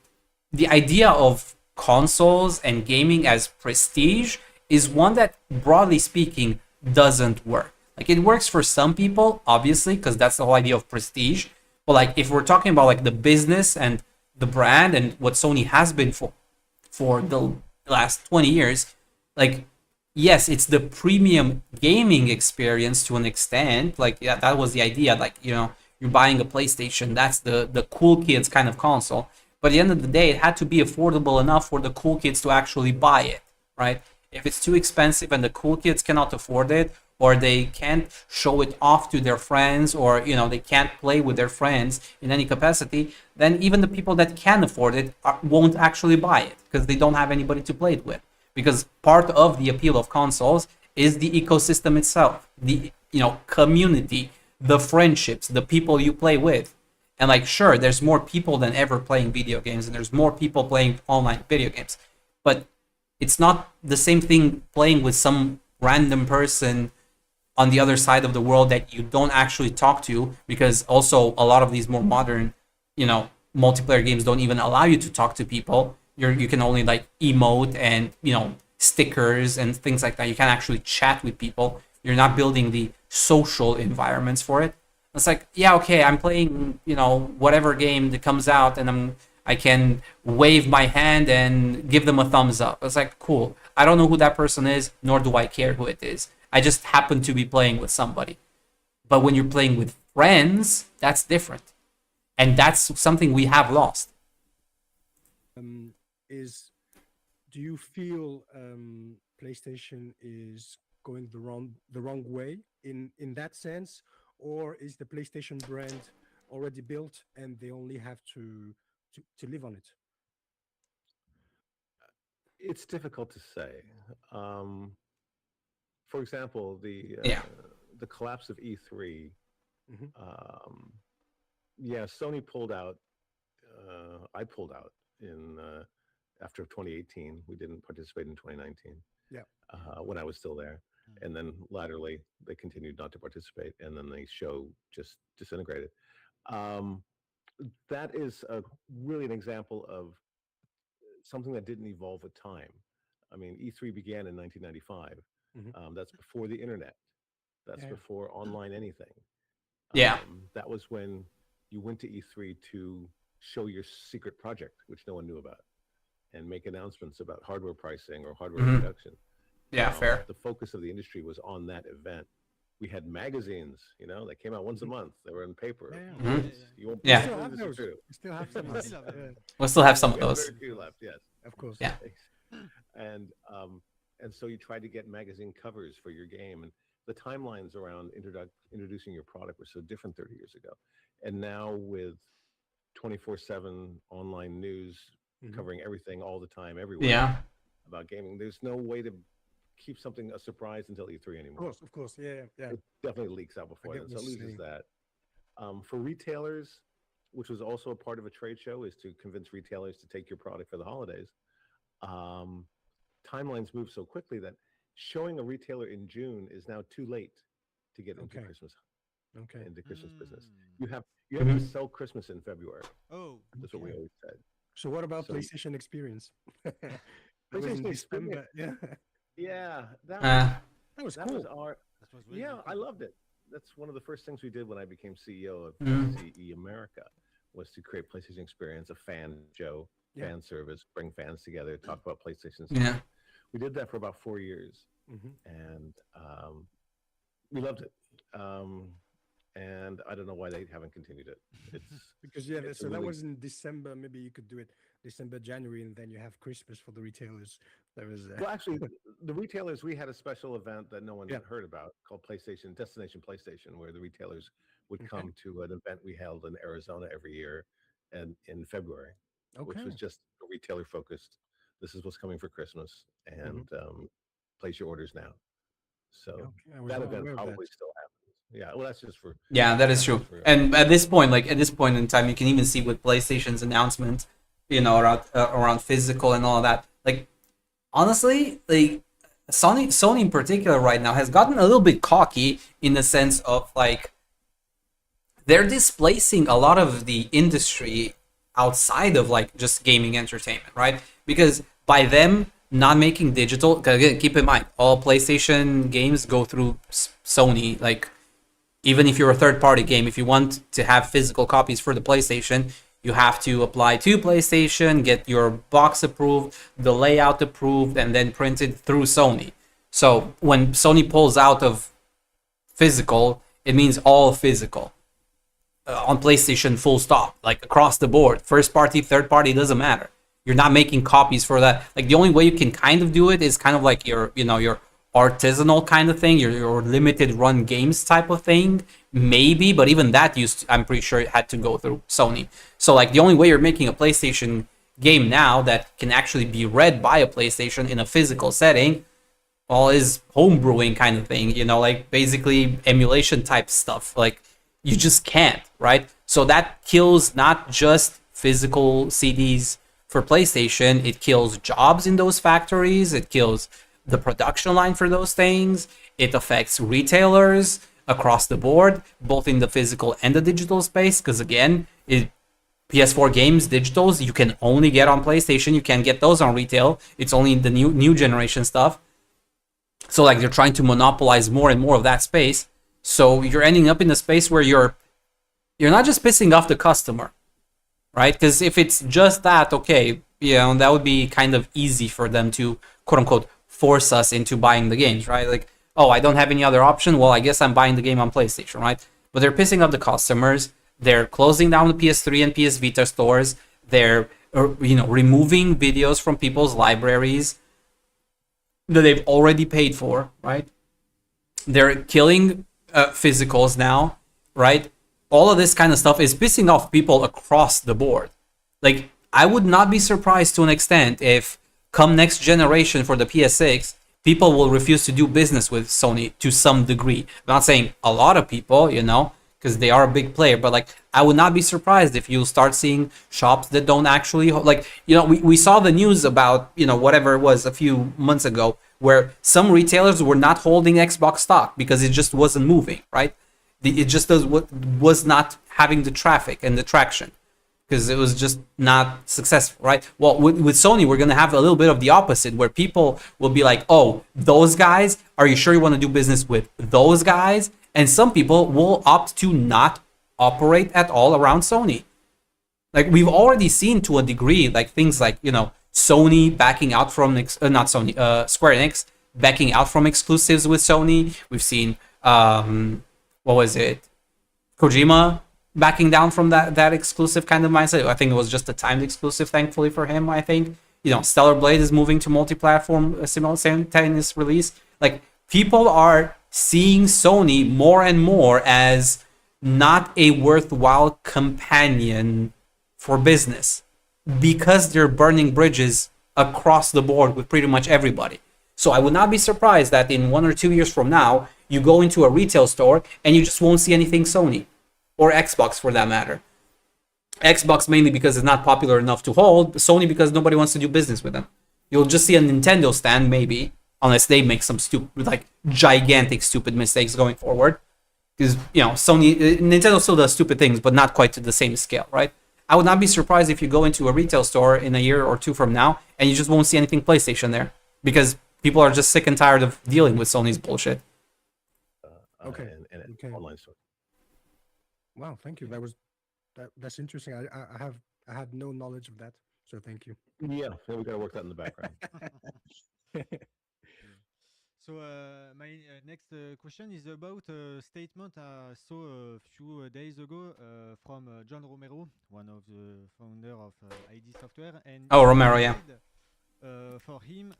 the idea of consoles and gaming as prestige is one that, broadly speaking, doesn't work. Like, it works for some people, obviously, because that's the whole idea of prestige. But, like, if we're talking about, like, the business and the brand and what Sony has been for the last 20 years, like, yes, it's the premium gaming experience to an extent. Like, yeah, that was the idea. Like, you're buying a PlayStation. That's the cool kids kind of console. But at the end of the day, it had to be affordable enough for the cool kids to actually buy it, right? If it's too expensive and the cool kids cannot afford it, or they can't show it off to their friends, or, they can't play with their friends in any capacity, then even the people that can afford it won't actually buy it because they don't have anybody to play it with. Because part of the appeal of consoles is the ecosystem itself, the community, the friendships, the people you play with. And like, sure, there's more people than ever playing video games, and there's more people playing online video games, but it's not the same thing playing with some random person on the other side of the world that you don't actually talk to, because also a lot of these more modern, multiplayer games don't even allow you to talk to people. You can only like emote and stickers and things like that. You can't actually chat with people. You're not building the social environments for it. It's like, yeah, okay, I'm playing, whatever game that comes out, and I can wave my hand and give them a thumbs up. It's like, cool. I don't know who that person is, nor do I care who it is. I just happen to be playing with somebody. But when you're playing with friends, that's different. And that's something we have lost. Do you feel PlayStation is going the wrong way in that sense, or is the PlayStation brand already built and they only have to live on it? It's difficult to say. For example, the collapse of E3. Sony pulled out. I pulled out in after 2018. We didn't participate in 2019. Yeah. When I was still there, and then laterally they continued not to participate, and then the show just disintegrated. That is really an example of something that didn't evolve with time. I mean, E3 began in 1995. That's before the internet. That's before online anything. That was when you went to E3 to show your secret project, which no one knew about, and make announcements about hardware pricing or hardware production. Fair. The focus of the industry was on that event. We had magazines, they came out once a month. They were in paper. You won't Yeah. believe this is true. We still have some. We'll still have some of We have those. very few left, yes. Of course. Yeah. And so you tried to get magazine covers for your game, and the timelines around introducing your product were so different 30 years ago. And now with 24/7 online news covering everything all the time, everywhere about gaming, there's no way to keep something a surprise until E3 anymore. Of course, yeah. It definitely leaks out before that, so it loses that. For retailers, which was also a part of a trade show, is to convince retailers to take your product for the holidays. Timelines move so quickly that showing a retailer in June is now too late to get into Christmas. Into Christmas business. You have to sell Christmas in February. That's what we always said. So what about PlayStation Experience? PlayStation Experience. That was cool. I loved it. That's one of the first things we did when I became CEO of CE America, was to create PlayStation Experience, a fan show, fan service, bring fans together, talk about PlayStation. We did that for about 4 years, and we loved it. And I don't know why they haven't continued it. It's because that was in December. Maybe you could do it December, January, and then you have Christmas for the retailers. There was well, actually, the retailers, we had a special event that no one had heard about called Destination PlayStation, where the retailers would come to an event we held in Arizona every year, and in February, which was just retailer focused. This is what's coming for Christmas, and place your orders now. So that event probably still happens. Yeah, well, that's just for. Yeah, that is true. And at this point in time, you can even see with PlayStation's announcement, around physical and all of that. Like, honestly, like Sony in particular right now has gotten a little bit cocky in the sense of like they're displacing a lot of the industry outside of like just gaming entertainment, right? Because by them not making digital, again, keep in mind all PlayStation games go through Sony. Like, even if you're a third-party game, if you want to have physical copies for the PlayStation, you have to apply to PlayStation, get your box approved, the layout approved, and then printed through Sony. So when Sony pulls out of physical, it means all physical. On PlayStation, full stop, like across the board. First party, third party, doesn't matter. You're not making copies for that. Like, the only way you can kind of do it is kind of like your artisanal kind of thing, your limited run games type of thing, maybe, but even that I'm pretty sure it had to go through Sony. So like the only way you're making a PlayStation game now that can actually be read by a PlayStation in a physical setting, well, is homebrewing kind of thing, like basically emulation type stuff. Like, you just can't, right? So that kills not just physical CDs for PlayStation, it kills jobs in those factories, it kills the production line for those things, it affects retailers across the board, both in the physical and the digital space, because again, PS4 games, digitals, you can only get on PlayStation, you can't get those on retail, it's only the new generation stuff. So like they're trying to monopolize more and more of that space, so you're ending up in a space where you're not just pissing off the customer, right? Because if it's just that, okay, that would be kind of easy for them to, quote unquote, force us into buying the games, right? Like, oh, I don't have any other option, well, I guess I'm buying the game on PlayStation, right? But they're pissing off the customers, they're closing down the PS3 and PS Vita stores, they're removing videos from people's libraries that they've already paid for, right? They're killing physicals now, right? All of this kind of stuff is pissing off people across the board. Like, I would not be surprised to an extent if come next generation for the PS6, people will refuse to do business with Sony to some degree. I'm not saying a lot of people, because they are a big player, but like, I would not be surprised if you'll start seeing shops that don't actually, we saw the news about, whatever it was a few months ago, where some retailers were not holding Xbox stock because it just wasn't moving, right? It just was not having the traffic and the traction because it was just not successful, right? Well, with Sony, we're going to have a little bit of the opposite, where people will be like, oh, those guys, are you sure you want to do business with those guys? And some people will opt to not operate at all around Sony. Like, we've already seen to a degree, like things like, Sony backing out from, Square Enix backing out from exclusives with Sony. We've seen, Kojima backing down from that exclusive kind of mindset. I think it was just a timed exclusive, thankfully for him, I think. Stellar Blade is moving to multi-platform simultaneous release. Like, people are seeing Sony more and more as not a worthwhile companion for business because they're burning bridges across the board with pretty much everybody. So I would not be surprised that in 1 or 2 years from now, you go into a retail store and you just won't see anything Sony or Xbox for that matter. Xbox mainly because it's not popular enough to hold, Sony because nobody wants to do business with them. You'll just see a Nintendo stand maybe, unless they make some gigantic stupid mistakes going forward. Because, Nintendo still does stupid things, but not quite to the same scale, right? I would not be surprised if you go into a retail store in a year or two from now and you just won't see anything PlayStation there because people are just sick and tired of dealing with Sony's bullshit. Okay. And online store. Wow, thank you. That's interesting. I had no knowledge of that, so thank you. Yeah, we got to work that in the background. So my next question is about a statement I saw a few days ago from John Romero, one of the founder of ID Software. And Romero, yeah. For him,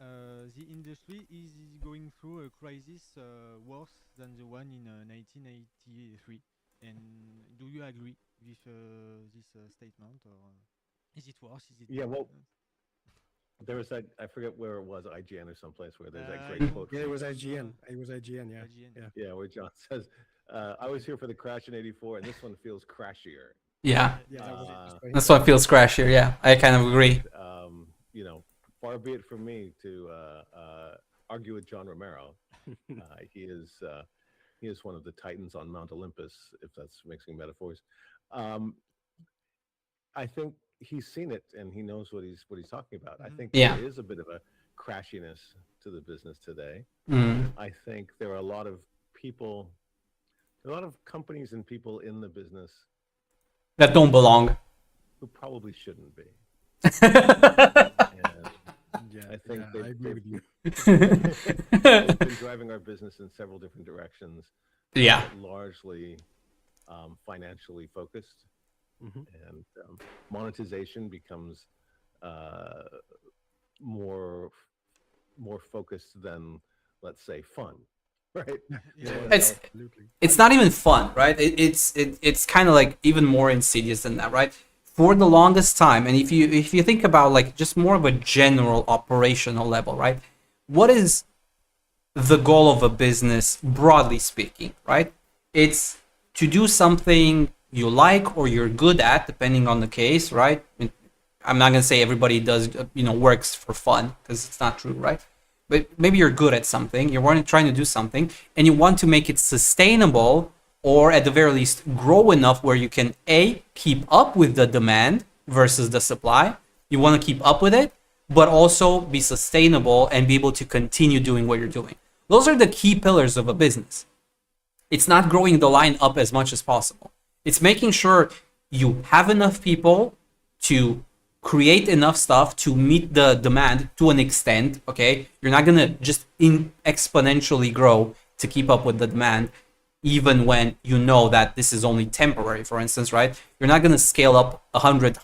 the industry is going through a crisis worse than the one in 1983. And do you agree with this statement, or is it worse? Is it well, there was that, I forget where it was, IGN or someplace, where there's that great quote. Yeah, it was IGN. It was IGN, yeah. Yeah, where John says, I was here for the crash in '84, and this one feels crashier. Yeah, this one feels crashier, yeah. I kind of agree. Far be it from me to argue with John Romero. He is one of the titans on Mount Olympus, if that's mixing metaphors. I think he's seen it and he knows what he's talking about. I think there is a bit of a crashiness to the business today. I think there are a lot of people, a lot of companies and people in the business that don't belong, who probably shouldn't be. I think I agree with you. They've been driving our business in several different directions. Yeah, largely financially focused. And monetization becomes more focused than, let's say, fun, right? It's not even fun, right? It's kind of like even more insidious than that, right? For the longest time, and if you think about like just more of a general operational level, right? What is the goal of a business, broadly speaking, right? It's to do something you like or you're good at, depending on the case, right? I'm not gonna say everybody does, works for fun, because it's not true, right? But maybe you're good at something, you're trying to do something, and you want to make it sustainable, or at the very least grow enough where you can keep up with the demand versus the supply. You want to keep up with it, but also be sustainable and be able to continue doing what you're doing. Those are the key pillars of a business. It's not growing the line up as much as possible. It's making sure you have enough people to create enough stuff to meet the demand to an extent, okay? You're not going to just exponentially grow to keep up with the demand, even when you know that this is only temporary, for instance, right? You're not going to scale up 100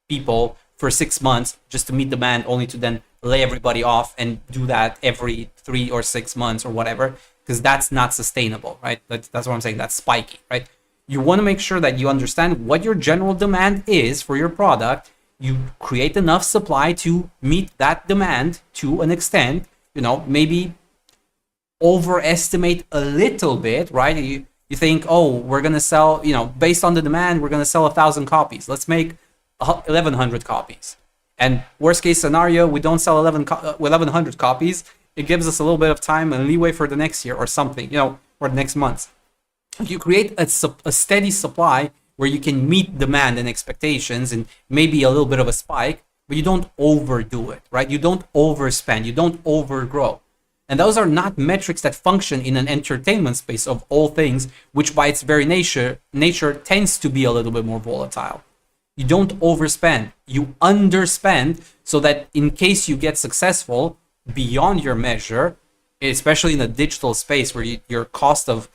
people for 6 months just to meet demand, only to then lay everybody off and do that every 3 or 6 months or whatever, because that's not sustainable, right? That's what I'm saying. That's spiky, right? You want to make sure that you understand what your general demand is for your product. You create enough supply to meet that demand to an extent, maybe overestimate a little bit, right? You think, oh, we're going to sell, based on the demand, we're going to sell 1,000 copies. Let's make 1,100 copies. And worst case scenario, we don't sell 1,100 copies. It gives us a little bit of time and leeway for the next year or something, or the next month. If you create a steady supply where you can meet demand and expectations and maybe a little bit of a spike, but you don't overdo it, right? You don't overspend, you don't overgrow. And those are not metrics that function in an entertainment space of all things, which by its very nature tends to be a little bit more volatile. You don't overspend, you underspend, so that in case you get successful beyond your measure, especially in a digital space where your cost of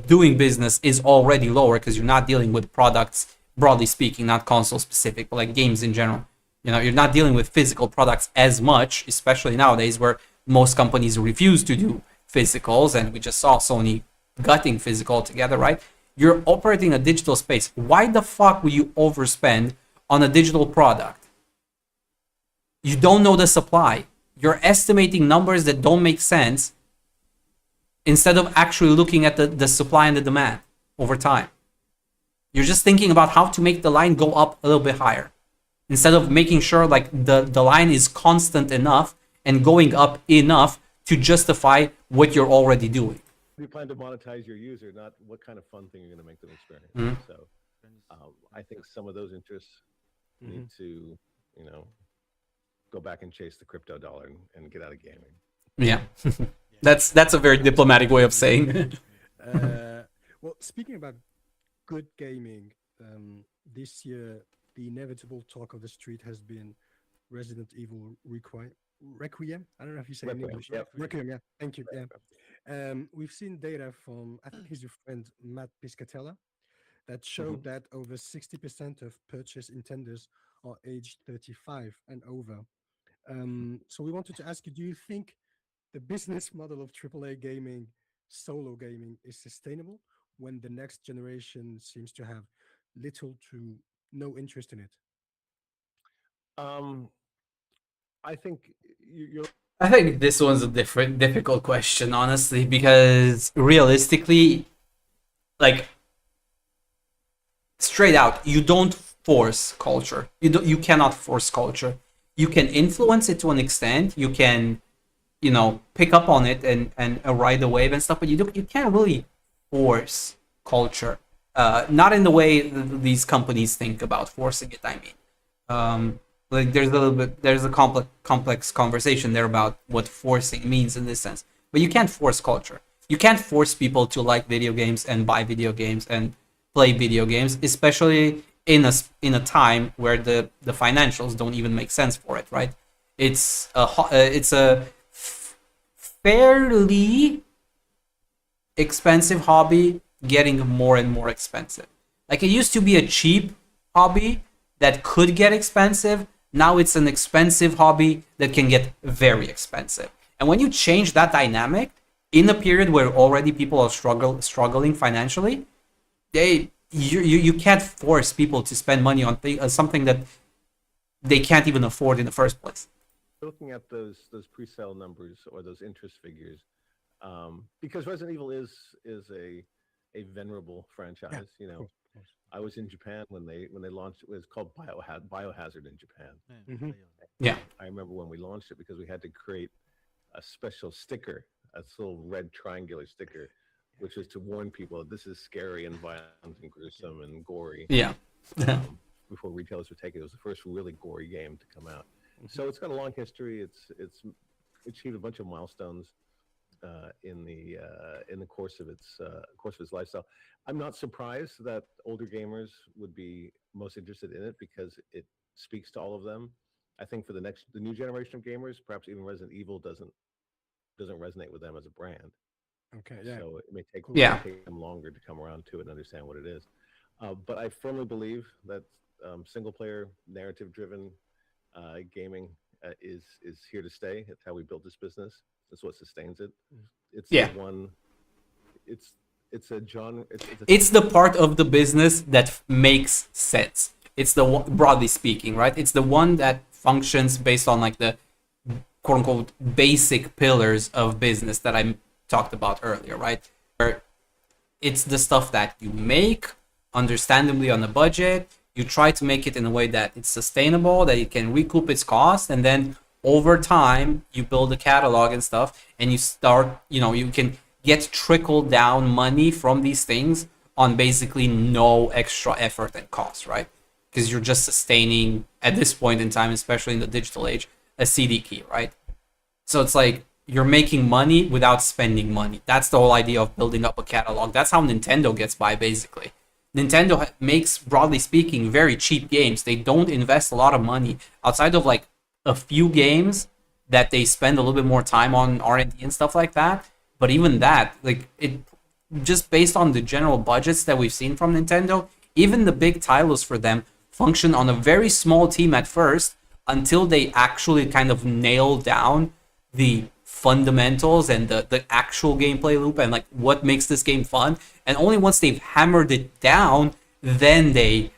doing business is already lower because you're not dealing with products, broadly speaking, not console specific, but like games in general. You're not dealing with physical products as much, especially nowadays where most companies refuse to do physicals, and we just saw Sony gutting physical together, right? You're operating a digital space. Why the fuck will you overspend on a digital product? You don't know the supply. You're estimating numbers that don't make sense instead of actually looking at the supply and the demand over time. You're just thinking about how to make the line go up a little bit higher, instead of making sure like the line is constant enough and going up enough to justify what you're already doing. You plan to monetize your user, not what kind of fun thing you're going to make them experience. Mhm. So I think some of those interests need to, go back and chase the crypto dollar and get out of gaming. Yeah. That's a very diplomatic way of saying. Well, speaking about good gaming, this year the inevitable talk of the street has been Resident Evil Requiem. I don't know if you say it in English. Yep. Requiem, yeah. Thank you. Yeah. We've seen data from, I think he's your friend, Matt Piscatella, that showed that over 60% of purchase intenders are aged 35 and over. So we wanted to ask you, do you think the business model of AAA gaming, solo gaming, is sustainable when the next generation seems to have little to no interest in it? I think you're. I think this one's a difficult question, honestly, because realistically, like, straight out, you don't force culture. You cannot force culture. You can influence it to an extent. You can, pick up on it and ride the wave and stuff, but you can't really force culture. Not in the way these companies think about forcing it, I mean. Like there's a complex conversation there about what forcing means in this sense. But you can't force culture. You can't force people to like video games and buy video games and play video games, especially in a time where the financials don't even make sense for it, right? It's a fairly expensive hobby getting more and more expensive. Like, it used to be a cheap hobby that could get expensive. Now it's an expensive hobby that can get very expensive. And when you change that dynamic in a period where already people are struggling financially, you can't force people to spend money on something that they can't even afford in the first place. Looking at those pre-sale numbers or those interest figures, because Resident Evil is a venerable franchise, I was in Japan when they launched. It was called Biohazard in Japan. Mhm. Yeah. I remember when we launched it because we had to create a special sticker, a little red triangular sticker, which was to warn people this is scary and violent and gruesome and gory. Yeah. Before retailers would take it, it was the first really gory game to come out. So it's got a long history. It's achieved a bunch of milestones in the course of its lifestyle. I'm not surprised that older gamers would be most interested in it because it speaks to all of them. I think for the new generation of gamers, perhaps even Resident Evil doesn't resonate with them as a brand. Okay, yeah. So it may take them longer to come around to it and understand what it is. But I firmly believe that single player narrative driven gaming is here to stay. It's how we built this business. It's what sustains it. It's the one. It's a genre. It's the part of the business that makes sense. It's the one, broadly speaking, right? It's the one that functions based on like the quote unquote basic pillars of business that I talked about earlier, right? Where it's the stuff that you make understandably on a budget. You try to make it in a way that it's sustainable, that it can recoup its cost, and then over time you build a catalog and stuff, and you start, you can get trickle down money from these things on basically no extra effort and cost, right? Because you're just sustaining at this point in time, especially in the digital age, a CD key, right? So it's like you're making money without spending money. That's the whole idea of building up a catalog. That's how Nintendo gets by, basically. Nintendo makes, broadly speaking, very cheap games. They don't invest a lot of money outside of like a few games that they spend a little bit more time on R&D and stuff like that. But even that, like it, just based on the general budgets that we've seen from Nintendo, even the big titles for them function on a very small team at first until they actually kind of nail down the fundamentals and the actual gameplay loop and like what makes this game fun. And only once they've hammered it down, then they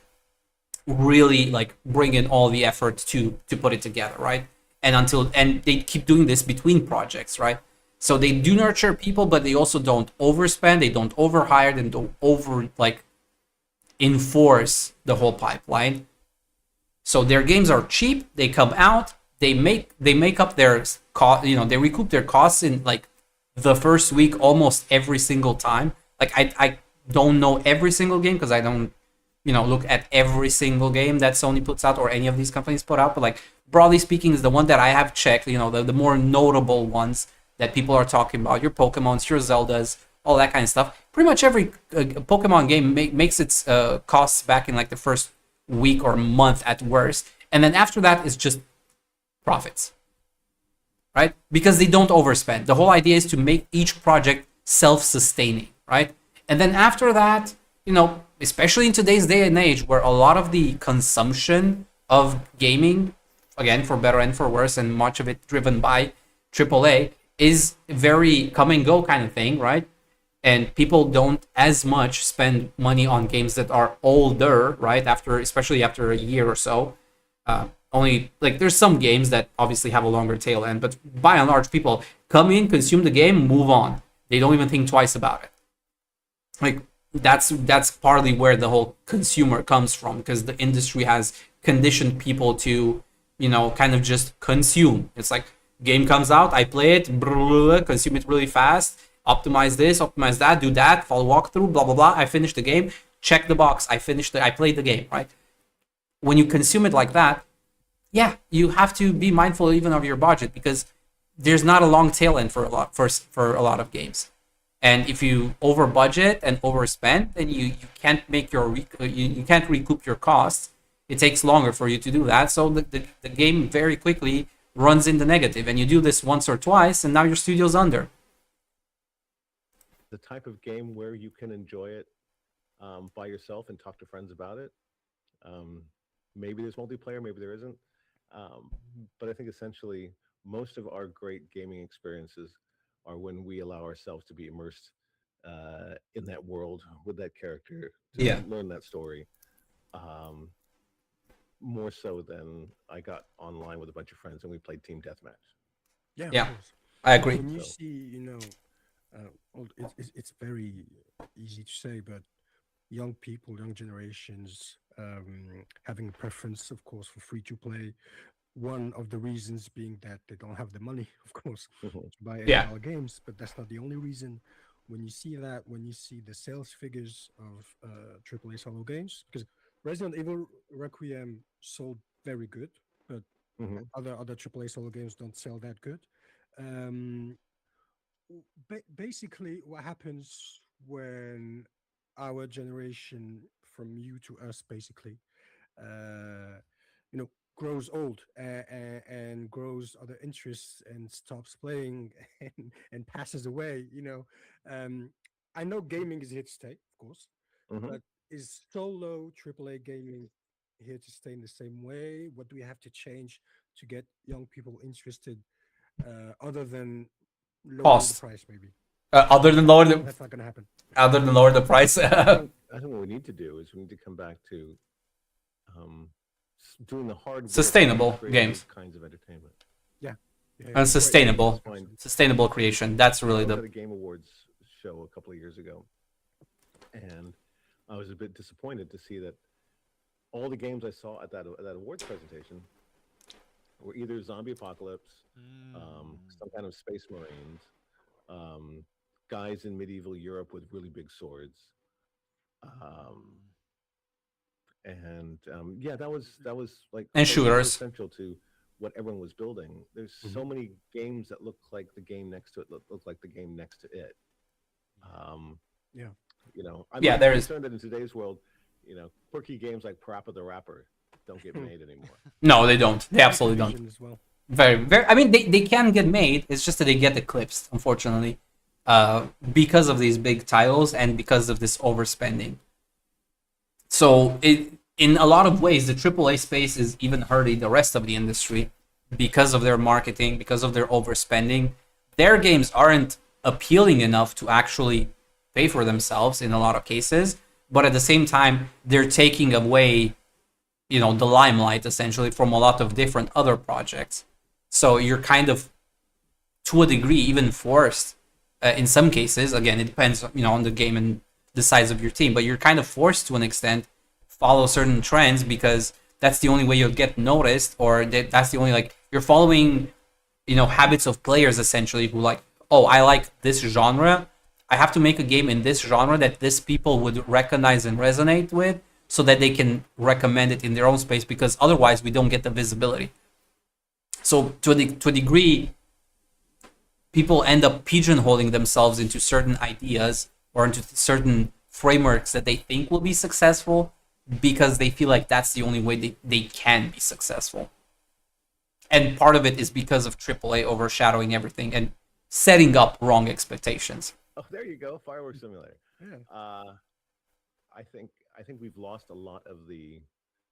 really like bring in all the effort to put it together, right? And they keep doing this between projects, right? So they do nurture people, but they also don't overspend, they don't overhire, they don't enforce the whole pipeline. So their games are cheap, they come out, they make up their cost, they recoup their costs in like the first week almost every single time. Like I don't know every single game because I don't look at every single game that Sony puts out or any of these companies put out, but like broadly speaking is the one that I have checked, the more notable ones that people are talking about, your Pokemons, your Zeldas, all that kind of stuff. Pretty much every Pokemon game makes its costs back in like the first week or month at worst, and then after that is just profits, right? Because they don't overspend. The whole idea is to make each project self-sustaining, right? And then after that, especially in today's day and age where a lot of the consumption of gaming, again, for better and for worse, and much of it driven by AAA, is very come and go kind of thing, right? And people don't as much spend money on games that are older, right? Especially after a year or so. Only like there's some games that obviously have a longer tail end, but by and large, people come in, consume the game, move on. They don't even think twice about it. Like that's partly where the whole consumer comes from, because the industry has conditioned people to, kind of just consume. It's like game comes out, I play it, consume it really fast, optimize this, optimize that, do that, follow walkthrough, blah blah blah. I finished the game, check the box, I played the game, right? When you consume it like that, yeah, you have to be mindful even of your budget because there's not a long tail end for a lot of games. And if you over budget and overspend, then you can't make you can't recoup your costs. It takes longer for you to do that. So the game very quickly runs in the negative, and you do this once or twice, and now your studio's under. The type of game where you can enjoy it by yourself and talk to friends about it. Maybe there's multiplayer, maybe there isn't. But I think essentially most of our great gaming experiences are when we allow ourselves to be immersed in that world with that character, to learn that story. More so than I got online with a bunch of friends and we played team deathmatch. Yeah, I agree. When you see, it's very easy to say, but young people, young generations having a preference, of course, for free to play. One of the reasons being that they don't have the money, of course, to buy $8 games, but that's not the only reason. When you see that, when you see the sales figures of AAA solo games, because Resident Evil Requiem sold very good, but other AAA solo games don't sell that good. Basically, what happens when our generation, from you to us, basically, grows old and grows other interests and stops playing and passes away. I know gaming is here to stay, of course, but is solo AAA gaming here to stay in the same way? What do we have to change to get young people interested, other than lowering the price, maybe? Other than lower the, that's not going to happen. Other than lower the price. I think what we need to do is we need to come back to doing the hard work, sustainable games, kinds of entertainment. And sustainable creation. That's really the Game Awards show a couple of years ago, and I was a bit disappointed to see that all the games I saw at that awards presentation were either zombie apocalypse, some kind of space marines, guys in medieval Europe with really big swords, and that was like and shooters essential to what everyone was building. There's so many games that look like the game next to it, look like the game next to it. I'm there is concerned that in today's world, quirky games like Parappa the Rapper don't get made anymore. No, they don't. They absolutely don't. As well. Very. I mean, they can get made. It's just that they get eclipsed, unfortunately, because of these big titles and because of this overspending. So in a lot of ways, the AAA space is even hurting the rest of the industry because of their marketing, because of their overspending. Their games aren't appealing enough to actually pay for themselves in a lot of cases, but at the same time, they're taking away, the limelight essentially from a lot of different other projects. So you're kind of, to a degree, even forced in some cases. Again, it depends, on the game and the size of your team, but you're kind of forced to an extent follow certain trends because that's the only way you'll get noticed, or that's the only, you're following, habits of players essentially who I like this genre. I have to make a game in this genre that this people would recognize and resonate with so that they can recommend it in their own space, because otherwise we don't get the visibility. So to a degree, people end up pigeonholing themselves into certain ideas or into certain frameworks that they think will be successful because they feel like that's the only way they can be successful. And part of it is because of AAA overshadowing everything and setting up wrong expectations. Oh, there you go, Fireworks Simulator. Yeah. I think we've lost a lot of the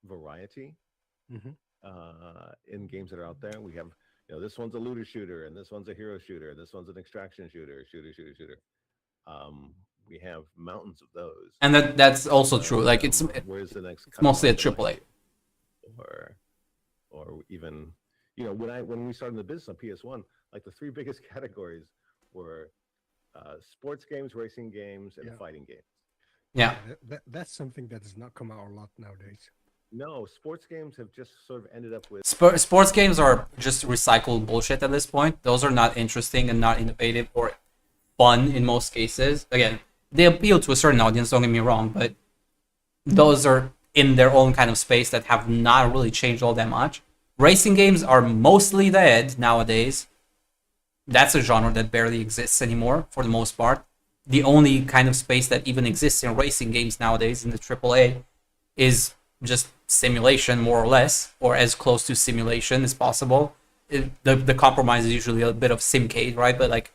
variety in games that are out there. We have, this one's a looter shooter, and this one's a hero shooter, and this one's an extraction shooter. We have mountains of those. And that's also true. It's where's the next? It's mostly a AAA. Or even, when we started in the business on PS1, the three biggest categories were sports games, racing games, and fighting games. Yeah. That's something that does not come out a lot nowadays. No, sports games have just sort of ended up with... Sports games are just recycled bullshit at this point. Those are not interesting and not innovative or fun in most cases. Again, they appeal to a certain audience, don't get me wrong, but those are in their own kind of space that have not really changed all that much. Racing games are mostly dead nowadays. That's a genre that barely exists anymore for the most part. The only kind of space that even exists in racing games nowadays in the AAA is just simulation, more or less, or as close to simulation as possible. The compromise is usually a bit of simcade, right? But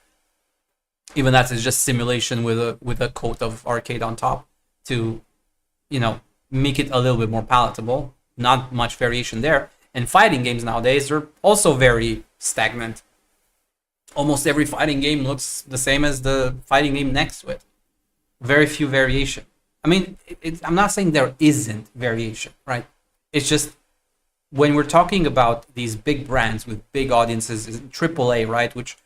even that is just simulation with a coat of arcade on top to, make it a little bit more palatable. Not much variation there. And fighting games nowadays are also very stagnant. Almost every fighting game looks the same as the fighting game next to it. Very few variation. I mean, I'm not saying there isn't variation, right? It's just when we're talking about these big brands with big audiences, AAA, right, which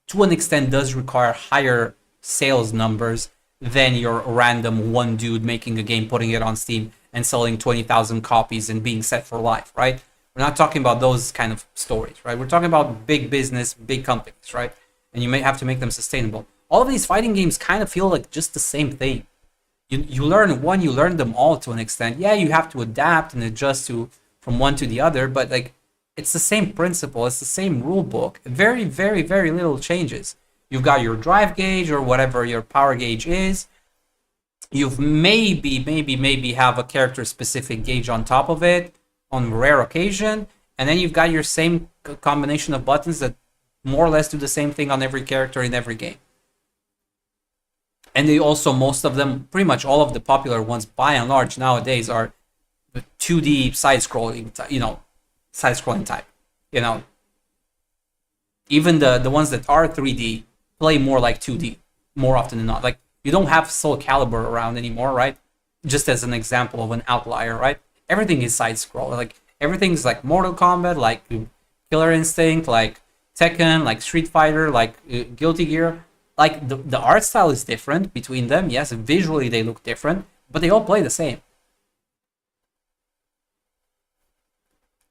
to an extent does require higher sales numbers than your random one dude making a game, putting it on Steam, and selling 20,000 copies and being set for life, right? We're not talking about those kind of stories, right? We're talking about big business, big companies, right? And you may have to make them sustainable. All of these fighting games kind of feel like just the same thing. You learn one, you learn them all to an extent. Yeah, you have to adapt and adjust to from one to the other, but like it's the same principle, it's the same rule book. Very, very, very little changes. You've got your drive gauge or whatever your power gauge is. You've maybe have a character specific gauge on top of it on rare occasion, and then you've got your same combination of buttons that more or less do the same thing on every character in every game. And they also, most of them, pretty much all of the popular ones by and large nowadays are the 2D side-scrolling, side-scrolling type. Even the ones that are 3D play more like 2D more often than not. Like, you don't have Soul Calibur around anymore, right? Just as an example of an outlier, right? Everything is side-scroll. Like, everything's like Mortal Kombat, like Killer Instinct, like Tekken, like Street Fighter, like Guilty Gear. Like, the art style is different between them. Yes, visually they look different, but they all play the same.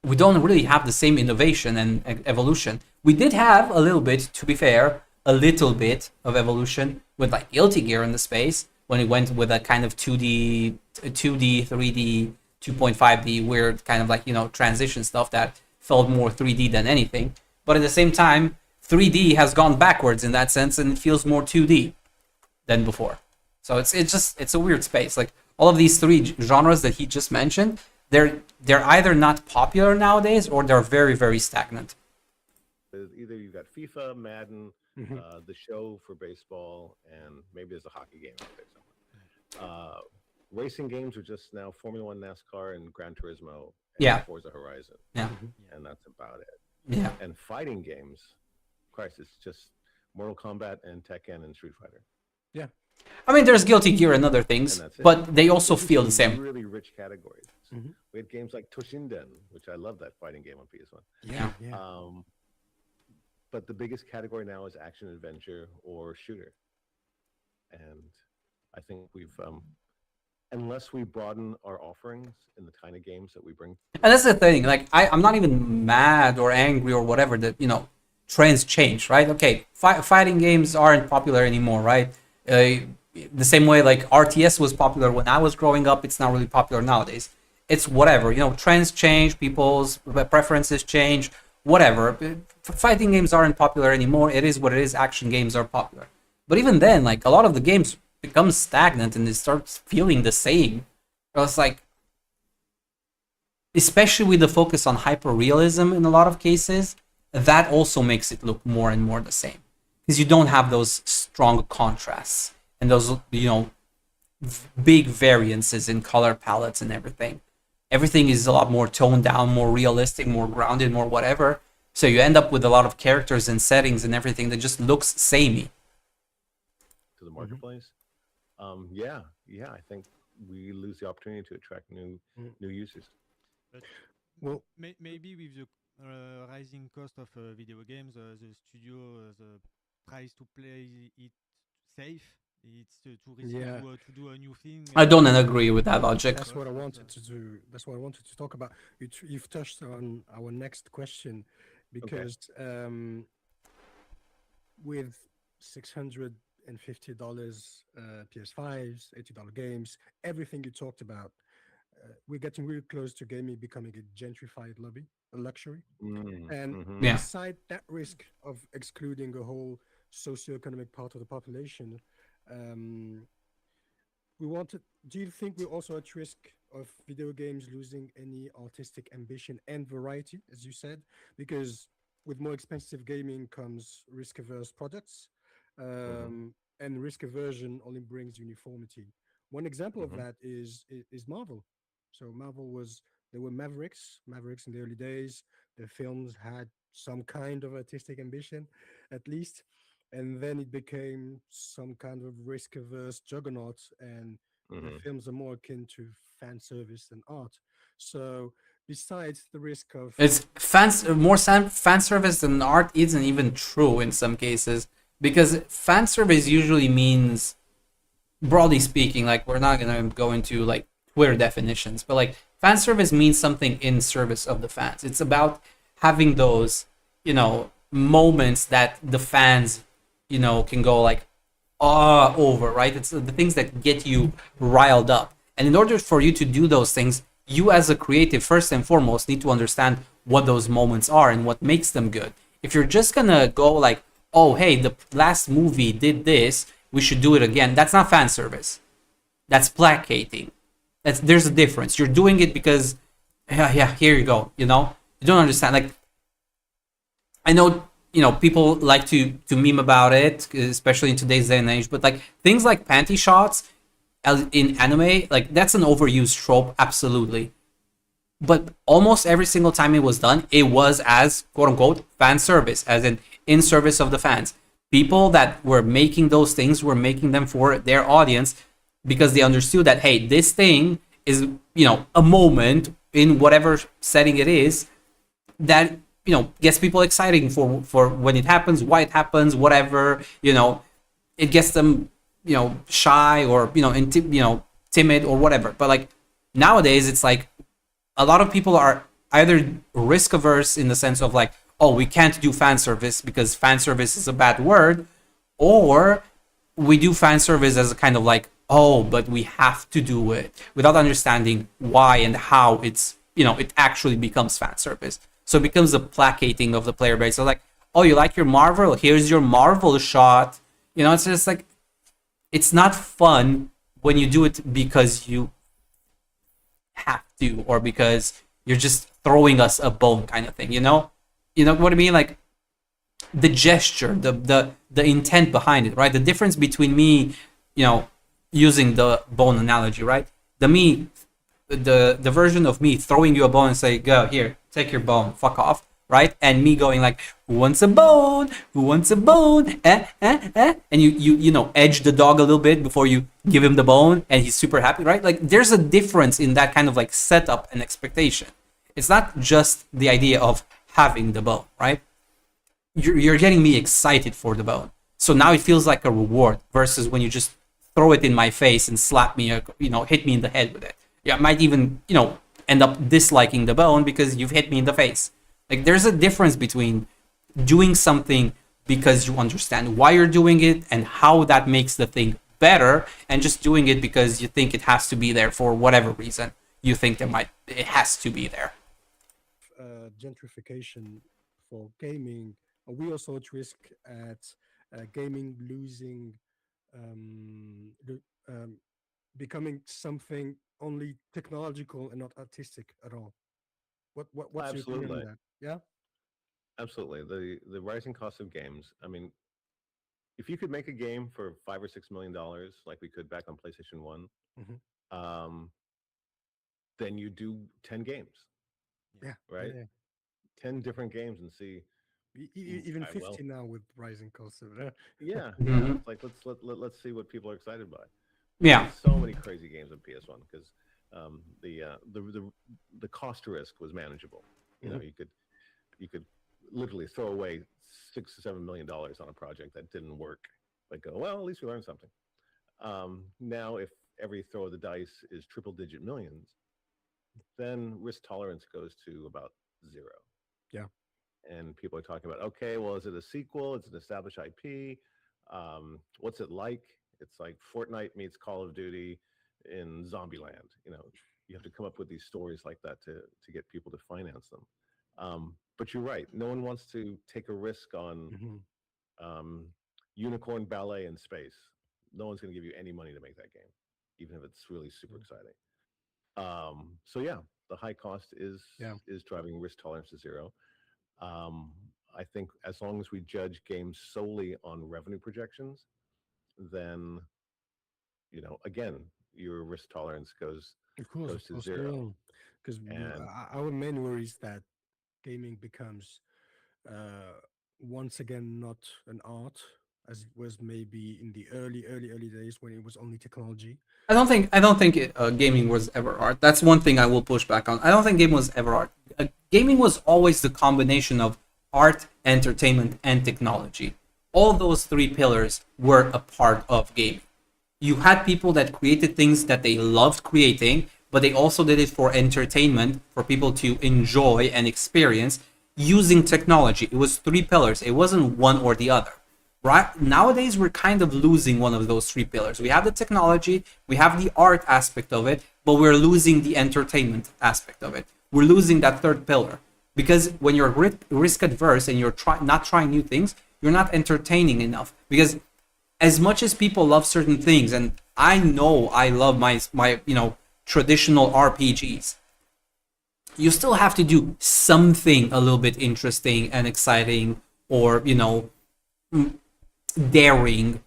We don't really have the same innovation and evolution. We did have a little bit, to be fair, a little bit of evolution with like Guilty Gear in the space when it went with a kind of 2D, 3D, 2.5D weird kind of like, transition stuff that felt more 3D than anything. But at the same time, 3D has gone backwards in that sense and it feels more 2D than before. So it's a weird space. Like all of these three genres that he just mentioned, they're either not popular nowadays or they're very, very stagnant. Either you've got FIFA, Madden, the show for baseball, and maybe there's a hockey game out there somewhere. Racing games are just now Formula One, NASCAR, and Gran Turismo, and Forza Horizon. Yeah. And that's about it. Yeah. And fighting games, Christ, it's just Mortal Kombat and Tekken and Street Fighter. Yeah. I mean, there's Guilty Gear and other things, but they also feel the same. Really rich categories. We had games like Toshinden, which I love that fighting game on PS1. Yeah. But the biggest category now is action adventure or shooter. And I think we've, unless we broaden our offerings in the kind of games that we bring. And that's the thing, like, I'm not even mad or angry or whatever that, trends change, right? Okay, fighting games aren't popular anymore, right? The same way, like, RTS was popular when I was growing up, it's not really popular nowadays. It's whatever, trends change, people's preferences change, whatever. Fighting games aren't popular anymore. It is what it is. Action games are popular. But even then, like, a lot of the games become stagnant and it starts feeling the same. It's like, especially with the focus on hyper-realism in a lot of cases, that also makes it look more and more the same. Because you don't have those strong contrasts and those, big variances in color palettes and everything. Everything is a lot more toned down, more realistic, more grounded, more whatever. So you end up with a lot of characters and settings and everything that just looks samey. To the marketplace? I think we lose the opportunity to attract new users. But maybe with the rising cost of video games, the studio tries to play it safe. It's too risky to do a new thing. I don't agree with that logic. That's what I wanted to do. That's what I wanted to talk about. You've touched on our next question because with $650 PS5s, $80 games, everything you talked about, we're getting really close to gaming becoming a gentrified a luxury. Beside that risk of excluding a whole socioeconomic part of the population, do you think we're also at risk of video games losing any artistic ambition and variety, as you said? Because with more expensive gaming comes risk-averse products, and risk aversion only brings uniformity. One example of that is Marvel. So there were Mavericks in the early days. Their films had some kind of artistic ambition, at least. And then it became some kind of risk-averse juggernaut, and the films are more akin to fan service than art. So besides the risk of... It's fan service than art isn't even true in some cases, because fan service usually means broadly speaking, like we're not gonna go into like Twitter definitions, but like fan service means something in service of the fans. It's about having those, moments that the fans, can go like over, right? It's the things that get you riled up. And in order for you to do those things, you as a creative, first and foremost, need to understand what those moments are and what makes them good. If you're just gonna go like, oh, hey, the last movie did this, we should do it again, that's not fan service. That's placating. There's a difference. You're doing it because, yeah, here you go. You don't understand. Like, I know, people like to meme about it, especially in today's day and age. But like things like panty shots in anime, like that's an overused trope, absolutely. But almost every single time it was done, it was as quote unquote fan service, as in service of the fans. People that were making those things were making them for their audience because they understood that, hey, this thing is, a moment in whatever setting it is that, gets people exciting for when it happens, why it happens, whatever, it gets them, shy or, timid or whatever. But like nowadays, it's like a lot of people are either risk averse in the sense of like, oh, we can't do fan service because fan service is a bad word, or we do fan service as a kind of like, oh, but we have to do it, without understanding why and how it's, it actually becomes fan service. So it becomes a placating of the player base. So like, oh, you like your Marvel? Here's your Marvel shot. It's just like, it's not fun when you do it because you have to, or because you're just throwing us a bone kind of thing, You know what I mean? Like the gesture, the intent behind it, right? The difference between me, using the bone analogy, right? The version of me throwing you a bone and say, go here, take your bone, fuck off, right? And me going like, who wants a bone? Who wants a bone? And you edge the dog a little bit before you give him the bone, and he's super happy, right? Like there's a difference in that kind of like setup and expectation. It's not just the idea of having the bone, right? You're getting me excited for the bone. So now it feels like a reward versus when you just throw it in my face and slap me, hit me in the head with it. Yeah, I might even, end up disliking the bone because you've hit me in the face. Like there's a difference between doing something because you understand why you're doing it and how that makes the thing better, and just doing it because you think it has to be there for whatever reason you think it has to be there. Gentrification for gaming, we also at risk at gaming losing becoming something only technological and not artistic at all. What's your opinion on that? Yeah, absolutely. The rising cost of games. I mean, if you could make a game for $5 or $6 million, like we could back on PlayStation 1, then you do 10 games. Yeah, right. Yeah. 10 different games and see. Even 50 now with rising costs of that. Yeah, it's like let's see what people are excited by. Yeah, there's so many crazy games on PS1 because the cost risk was manageable. You could literally throw away $6 or $7 million on a project that didn't work, but go, well, at least we learned something. Now, if every throw of the dice is triple-digit millions, then risk tolerance goes to about 0. Yeah. And people are talking about, okay, well, is it a sequel? It's an established IP. What's it like? It's like Fortnite meets Call of Duty in Zombieland. You have to come up with these stories like that to get people to finance them. But you're right. No one wants to take a risk on unicorn ballet in space. No one's going to give you any money to make that game, even if it's really super exciting. So yeah, the high cost is driving risk tolerance to 0. I think as long as we judge games solely on revenue projections, then again, your risk tolerance goes to 0. Because our main worry is that gaming becomes once again not an art as it was maybe in the early days when it was only technology. I don't think gaming was ever art. That's one thing I will push back on. I don't think gaming was ever art. Gaming was always the combination of art, entertainment, and technology. All those 3 pillars were a part of gaming. You had people that created things that they loved creating, but they also did it for entertainment, for people to enjoy and experience using technology. It was three pillars. It wasn't one or the other. Right nowadays, we're kind of losing one of those three pillars. We have the technology, we have the art aspect of it, but we're losing the entertainment aspect of it. We're losing that third pillar because when you're risk adverse and you're not trying new things, you're not entertaining enough. Because as much as people love certain things, and I know I love my traditional RPGs, you still have to do something a little bit interesting and exciting, or daring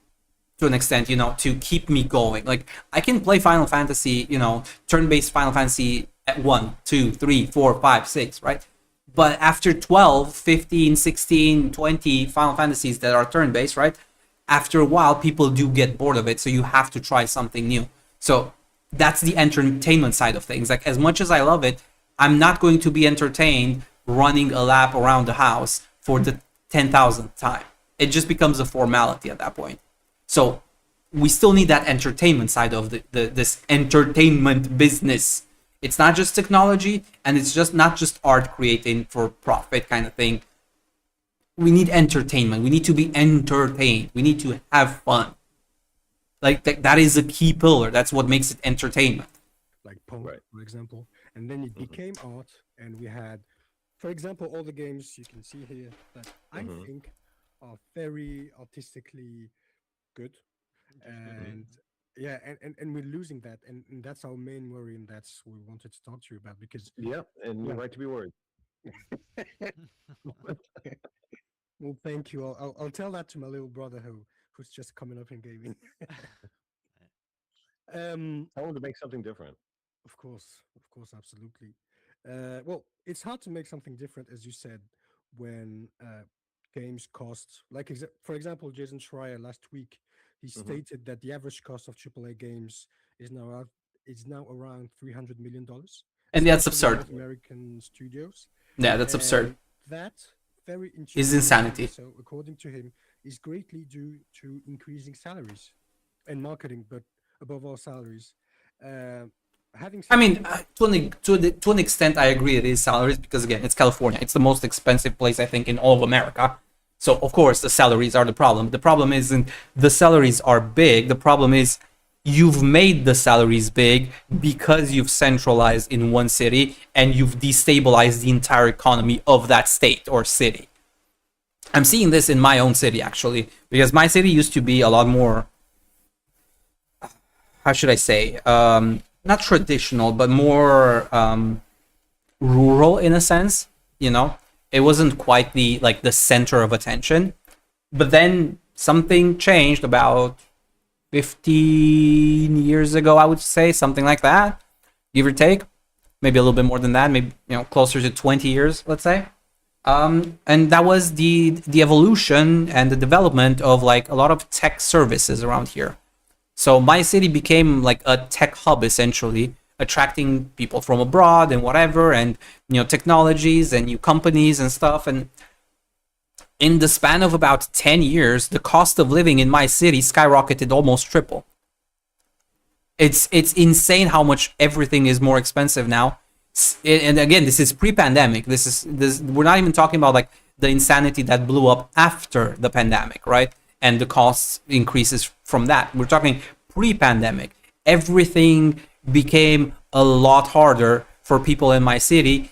to an extent, to keep me going. Like, I can play Final Fantasy, turn-based Final Fantasy at 1, 2, 3, 4, 5, 6, right? But after 12, 15, 16, 20 Final Fantasies that are turn-based, right? After a while, people do get bored of it, so you have to try something new. So that's the entertainment side of things. Like, as much as I love it, I'm not going to be entertained running a lap around the house for the 10,000th time. It just becomes a formality at that point. So we still need that entertainment side of this entertainment business. It's not just technology, and it's just not just art creating for profit kind of thing. We need entertainment. We need to be entertained. We need to have fun. Like that is a key pillar. That's what makes it entertainment. Like Punk, for example. And then it became art, and we had, for example, all the games you can see here that I think are very artistically good, and and we're losing that, and that's our main worry, and that's what we wanted to talk to you about, because you're right to be worried. Well, thank you. I'll tell that to my little brother who's just coming up in gaming. I want to make something different. Of course, absolutely. Well, it's hard to make something different, as you said, when games cost, like for example, Jason Schreier last week, he stated that the average cost of AAA games is now around $300 million, and that's absurd. American studios. Yeah, that's absurd. That very is insanity. So, according to him, is greatly due to increasing salaries and marketing, but above all salaries. I mean, to an extent, I agree it is salaries, because again, it's California. It's the most expensive place, I think, in all of America. So of course the salaries are the problem. The problem isn't the salaries are big. The problem is you've made the salaries big because you've centralized in one city and you've destabilized the entire economy of that state or city. I'm seeing this in my own city, actually, because my city used to be a lot more, how should I say, not traditional, but more rural in a sense. It wasn't quite the center of attention. But then something changed about 15 years ago, I would say, something like that, give or take. Maybe a little bit more than that, maybe closer to 20 years, let's say. And that was the evolution and the development of like a lot of tech services around here. So my city became like a tech hub, essentially, attracting people from abroad and whatever, and technologies and new companies and stuff. And in the span of about 10 years, the cost of living in my city skyrocketed almost triple. It's insane how much everything is more expensive now. And again, this is pre-pandemic. We're not even talking about like the insanity that blew up after the pandemic, right? And the costs increases from that. We're talking pre-pandemic. Everything became a lot harder for people in my city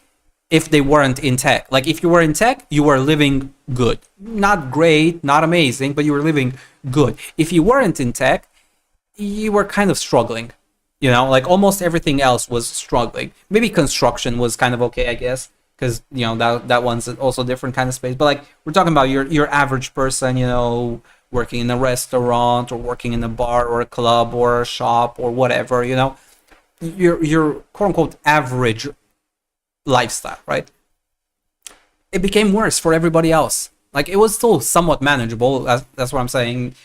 if they weren't in tech. Like if you were in tech, you were living good. Not great, not amazing, but you were living good. If you weren't in tech, you were kind of struggling. Like almost everything else was struggling. Maybe construction was kind of okay, I guess, because that one's also a different kind of space. But like we're talking about your average person, working in a restaurant or working in a bar or a club or a shop or whatever, your quote unquote average lifestyle, right? It became worse for everybody else. Like it was still somewhat manageable. That's what I'm saying.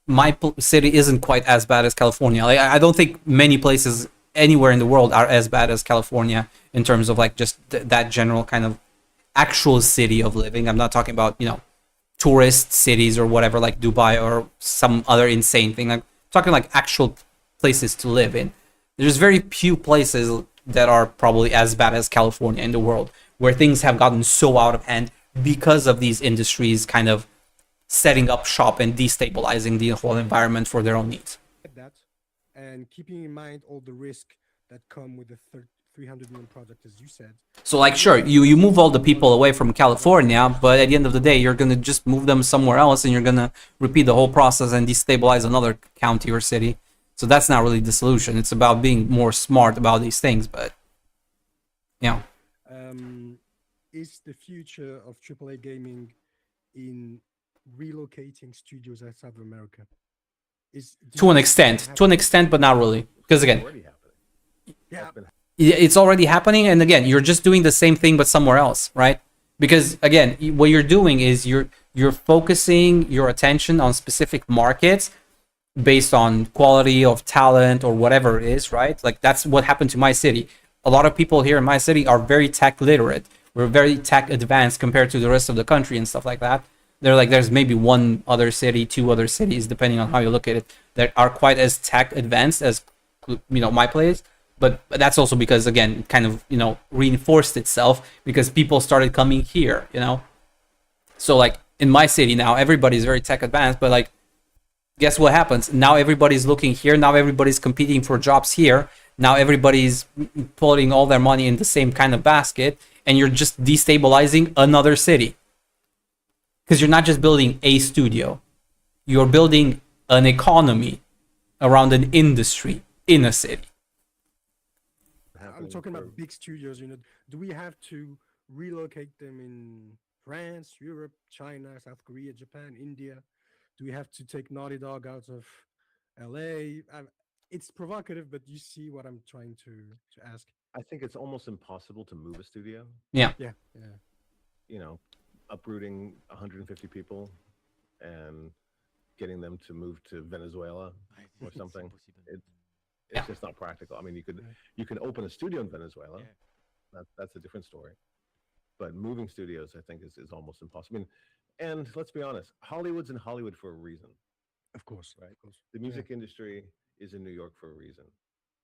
My city isn't quite as bad as California. Like, I don't think many places anywhere in the world are as bad as California in terms of like just that general kind of actual city of living. I'm not talking about tourist cities or whatever, like Dubai or some other insane thing. Like talking like actual places to live in. There's very few places that are probably as bad as California in the world, where things have gotten so out of hand because of these industries kind of setting up shop and destabilizing the whole environment for their own needs. That, and keeping in mind all the risk that come with the 300 million project, as you said. So like, sure, you move all the people away from California, but at the end of the day, you're gonna just move them somewhere else, and you're gonna repeat the whole process and destabilize another county or city. So that's not really the solution. It's about being more smart about these things, but yeah. Is the future of AAA gaming in relocating studios outside of America? To an extent, but not really. Because again, yeah, it's already happening, and again, you're just doing the same thing but somewhere else, right? Because again, what you're doing is you're focusing your attention on specific markets based on quality of talent or whatever it is, right? Like that's what happened to my city. A lot of people here in my city are very tech literate. We're very tech advanced compared to the rest of the country and stuff like that. They're like, there's maybe one other city, two other cities, depending on how you look at it, that are quite as tech advanced as, my place. But that's also because, again, it kind of, reinforced itself because people started coming here, So like in my city now, everybody's very tech advanced, but like, guess what happens? Now everybody's looking here. Now everybody's competing for jobs here. Now everybody's putting all their money in the same kind of basket, and you're just destabilizing another city. Because you're not just building a studio, you're building an economy around an industry in a city. I'm talking about big studios. Do we have to relocate them in France, Europe, China, South Korea, Japan, India? Do we have to take Naughty Dog out of LA? It's provocative, but you see what I'm trying to ask. I think it's almost impossible to move a studio. Yeah. Uprooting 150 people and getting them to move to Venezuela or something. It's just not practical. I mean, you can open a studio in Venezuela. That's a different story. But moving studios, I think, is almost impossible. I mean, and let's be honest, Hollywood's in Hollywood for a reason. Of course, right? The music industry is in New York for a reason.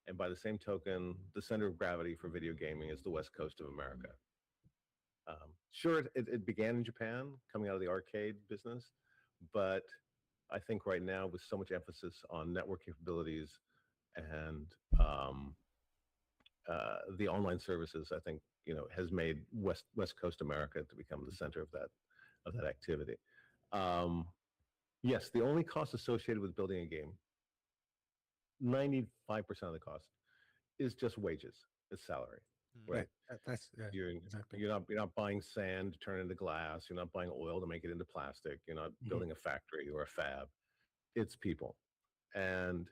And by the same token, the center of gravity for video gaming is the West Coast of America. Sure, it began in Japan, coming out of the arcade business, but I think right now, with so much emphasis on network capabilities and the online services, I think has made West Coast America to become the center of that activity. Yes, the only cost associated with building a game, 95% of the cost, is just wages. It's salary, right? You're not buying sand to turn into glass. You're not buying oil to make it into plastic. You're not building a factory or a fab. It's people, and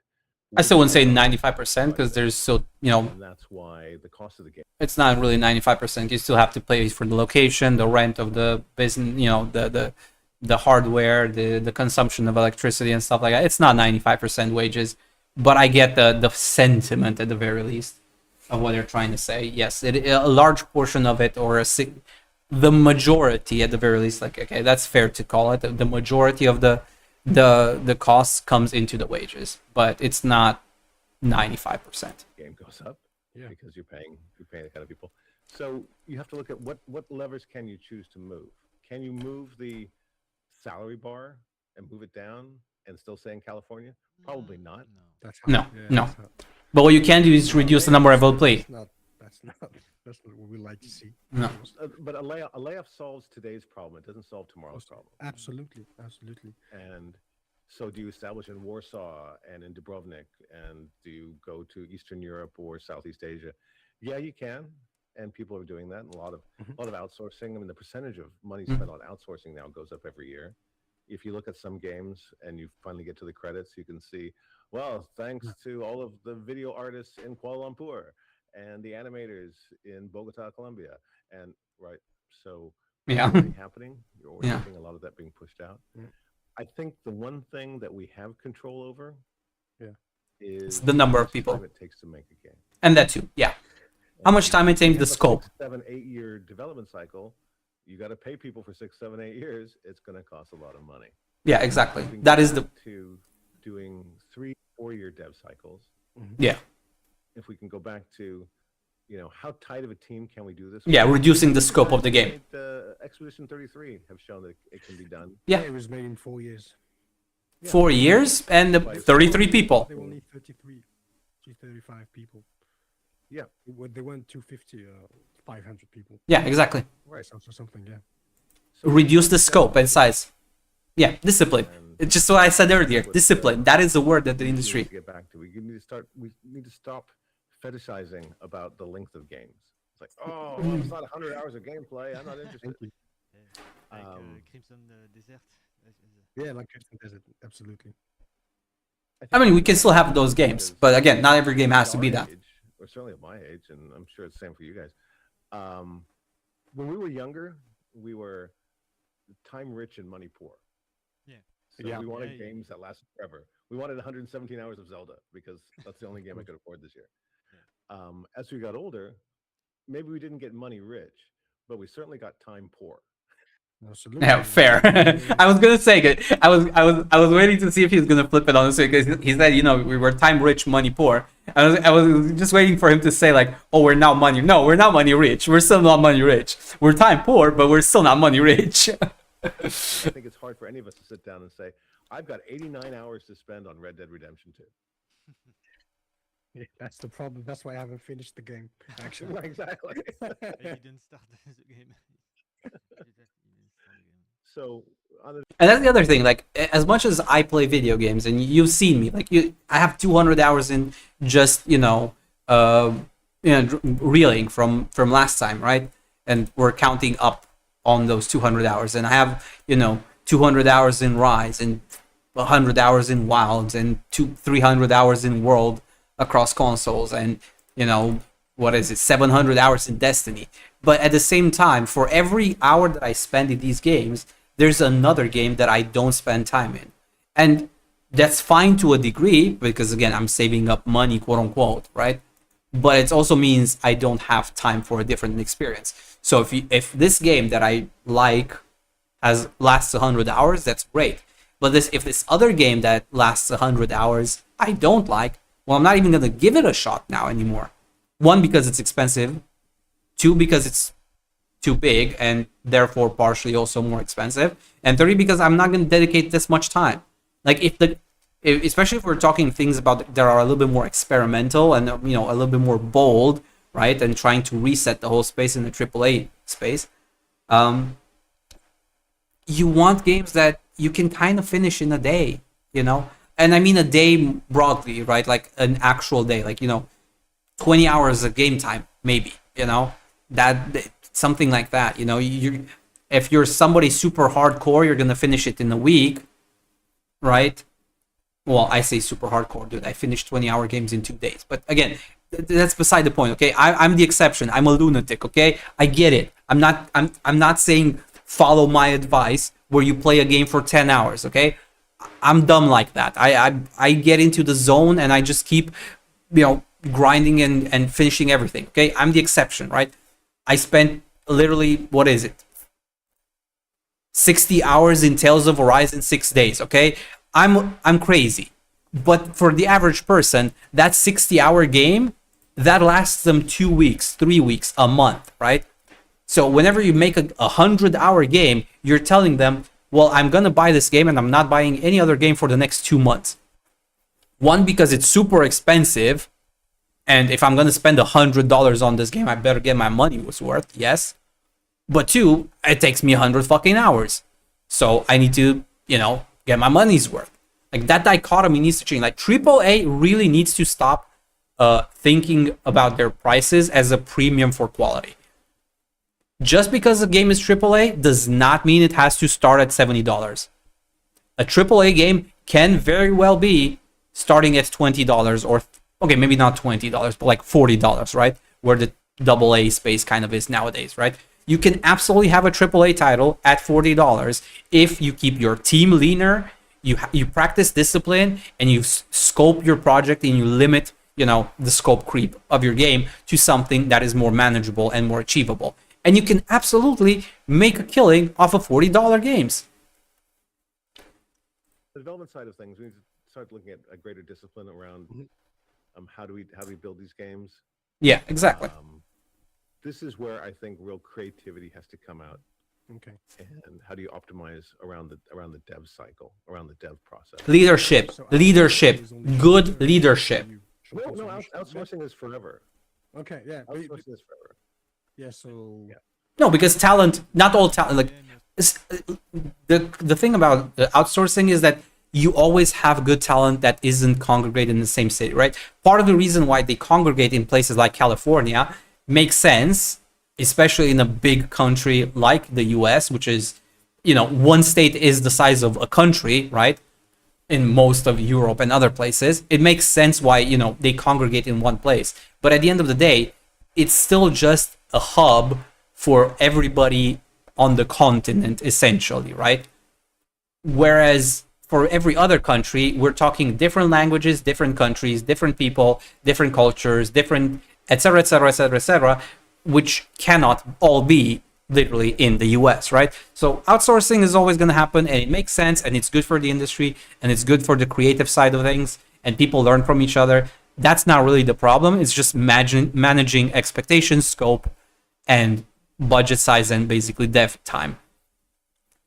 I still wouldn't say 95% because there's still, and that's why the cost of the game. It's not really 95%. You still have to pay for the location, the rent of the business, the hardware, the consumption of electricity and stuff like that. It's not 95% wages, but I get the sentiment at the very least of what they're trying to say. Yes, a large portion of it, or the majority at the very least, like, okay, that's fair to call it. The majority of the cost comes into the wages, but it's not 95%. Game goes up because you're paying the kind of people. So you have to look at what levers can you choose to move. Can you move the salary bar and move it down and still stay in California? Probably not. No. But what you can do is reduce the number of employees. That's not what we like to see. No. But a layoff solves today's problem. It doesn't solve tomorrow's problem. Absolutely. And so do you establish in Warsaw and in Dubrovnik, and do you go to Eastern Europe or Southeast Asia? Yeah, you can, and people are doing that. And a lot of outsourcing. I mean, the percentage of money spent on outsourcing now goes up every year. If you look at some games and you finally get to the credits, you can see, well, thanks to all of the video artists in Kuala Lumpur and the animators in Bogota, Colombia, and so it's already happening. You're already seeing a lot of that being pushed out. I think the one thing that we have control over is the number of people it takes to make a game, and that too. Yeah, how much time it takes, the scope. 7, 8 year development cycle. You got to pay people for 6, 7, 8 years. It's going to cost a lot of money. Yeah, exactly. That is to doing 4-year dev cycles. Yeah. If we can go back to, how tight of a team can we do this? Yeah, reducing the scope of the game. Expedition 33 have shown that it can be done. Yeah. It was made in 4 years. 4 years and 33 people. They were only 35 people. Yeah. They weren't 250, 500 people. Yeah, exactly. Right, so something, yeah. Reduce the scope and size. Yeah, discipline. It's just what I said earlier. Discipline. That is the word that the industry. Get back to. We need to stop fetishizing about the length of games. It's like, oh, well, it's not 100 hours of gameplay. I'm not interested. Crimson Desert. Yeah, like Crimson Desert, absolutely. I mean, we can still have those games, but again, not every game has to be that. Or certainly at my age, and I'm sure it's the same for you guys. When we were younger, we were time rich and money poor. Yeah. So we wanted games that lasted forever. We wanted 117 hours of Zelda because that's the only game I could afford this year. As we got older, maybe we didn't get money rich, but we certainly got time poor. Absolutely. Yeah, fair. I was gonna say it. I was waiting to see if he was gonna flip it on us because he said, we were time rich, money poor. I was just waiting for him to say like, oh, we're now money. No, we're not money rich. We're still not money rich. We're time poor, but we're still not money rich. I think it's hard for any of us to sit down and say, I've got 89 hours to spend on Red Dead Redemption 2. Yeah, that's the problem. That's why I haven't finished the game. Actually, exactly. I didn't start the game. So, and that's the other thing. Like, as much as I play video games, and you've seen me, like I have 200 hours in just reeling from last time, right? And we're counting up on those 200 hours, and I have 200 hours in Rise, and 100 hours in Wilds, and 300 hours in World across consoles, and 700 hours in Destiny. But at the same time, for every hour that I spend in these games, there's another game that I don't spend time in. And that's fine to a degree, because again, I'm saving up money, quote unquote, right? But it also means I don't have time for a different experience. So if this game that I like lasts 100 hours, that's great. But if this other game that lasts 100 hours I don't like, well, I'm not even going to give it a shot now anymore. 1, because it's expensive. 2, because it's too big and therefore partially also more expensive. And 3, because I'm not going to dedicate this much time. Like especially if we're talking things that are a little bit more experimental and a little bit more bold, right? And trying to reset the whole space in the AAA space. You want games that you can kind of finish in a day, And I mean a day broadly, right? Like an actual day, like 20 hours of game time, maybe, that something like that. If you're somebody super hardcore, you're gonna finish it in a week, right? Well, I say super hardcore, dude. I finished 20-hour games in 2 days. But again, that's beside the point. Okay, I'm the exception. I'm a lunatic. Okay, I get it. I'm not saying follow my advice where you play a game for 10 hours. Okay, I'm dumb like that. I get into the zone and I just keep, grinding and finishing everything. Okay, I'm the exception, right? I spent literally, 60 hours in Tales of Horizon 6 days. Okay, I'm crazy, but for the average person, that 60-hour game that lasts them 2 weeks, 3 weeks, a month, right? So whenever you make a 100-hour game, you're telling them, well, I'm gonna buy this game and I'm not buying any other game for the next 2 months. 1, because it's super expensive, and if I'm gonna spend $100 on this game, I better get my money was worth, yes. But 2, it takes me 100 fucking hours, so I need to, get my money's worth. Like, that dichotomy needs to change. Like, AAA really needs to stop thinking about their prices as a premium for quality. Just because a game is AAA does not mean it has to start at $70. A AAA game can very well be starting at $20 or, okay, maybe not $20, but like $40, right? Where the AA space kind of is nowadays, right? You can absolutely have a AAA title at $40 if you keep your team leaner, you practice discipline, and you scope your project and you limit, the scope creep of your game to something that is more manageable and more achievable. And you can absolutely make a killing off of $40 games. The development side of things, we need to start looking at a greater discipline around how do we build these games. Yeah, exactly. This is where I think real creativity has to come out. Okay. And how do you optimize around the dev cycle, around the dev process? Leadership, good leadership. No, outsourcing is forever. Okay, yeah. Outsourcing is forever. Yeah, so... No, because talent, not all talent, like, the thing about outsourcing is that you always have good talent that isn't congregated in the same city, right? Part of the reason why they congregate in places like California makes sense, especially in a big country like the US, which is, one state is the size of a country, right? In most of Europe and other places. It makes sense why, they congregate in one place. But at the end of the day, it's still just a hub for everybody on the continent, essentially, right? Whereas for every other country, we're talking different languages, different countries, different people, different cultures, different, etc., etc., etc., etc., which cannot all be literally in the US, right? So outsourcing is always going to happen, and it makes sense, and it's good for the industry, and it's good for the creative side of things, and people learn from each other. That's not really the problem. It's just managing expectations, scope, and budget size, and basically dev time.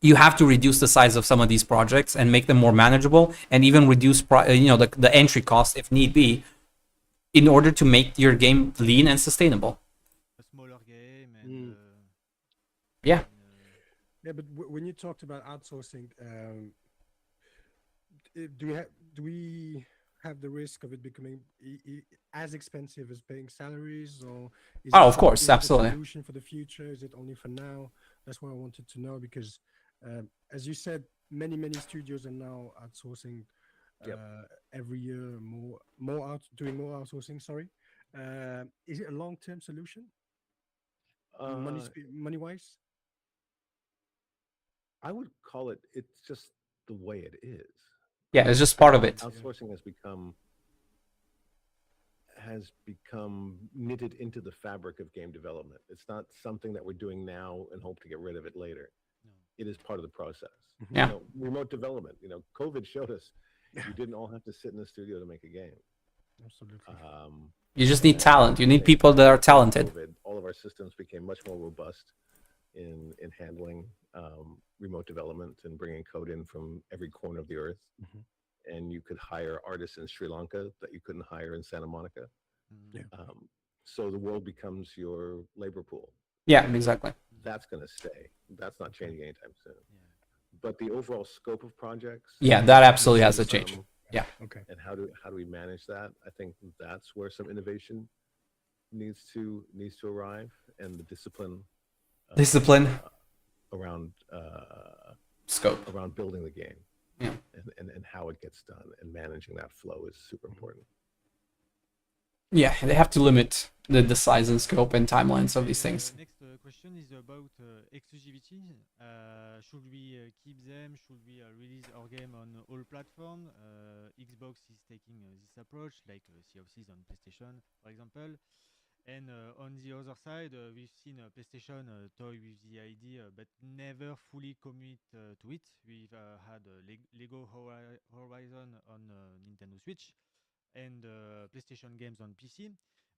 You have to reduce the size of some of these projects and make them more manageable, and even reduce the entry cost if need be, in order to make your game lean and sustainable. A smaller game and yeah. Yeah, but when you talked about outsourcing, do we have the risk of it becoming as expensive as paying salaries, or is of course, absolutely. A solution for the future? Is it only for now? That's what I wanted to know, because as you said, many studios are now outsourcing every year, doing more outsourcing. Sorry, is it a long-term solution? Money wise, I would call it. It's just the way it is. Yeah, it's just part of it. Outsourcing has become knitted into the fabric of game development. It's not something that we're doing now and hope to get rid of it later. It is part of the process. Yeah. Remote development. COVID showed us you didn't all have to sit in the studio to make a game. Absolutely. You just need talent. You need people that are talented. All of our systems became much more robust in handling remote development and bringing code in from every corner of the earth. And you could hire artists in Sri Lanka that you couldn't hire in Santa Monica. Yeah. So the world becomes your labor pool. Yeah, exactly. That's going to stay. That's not changing anytime soon. But the overall scope of projects. Yeah, that absolutely has to change. Yeah. Okay. And how do we manage that? I think that's where some innovation needs to arrive, and the discipline around scope, around building the game. Yeah. And how it gets done, and managing that flow is super important. Yeah, they have to limit the size and scope and timelines of these things. Next question is about exclusivity. Should we keep them? Should we release our game on all platforms? Xbox is taking this approach, like Sea of Thieves on PlayStation, for example. And on the other side, we've seen PlayStation toy with the idea, but never fully commit to it. We've had Lego Horizon on Nintendo Switch and PlayStation games on PC.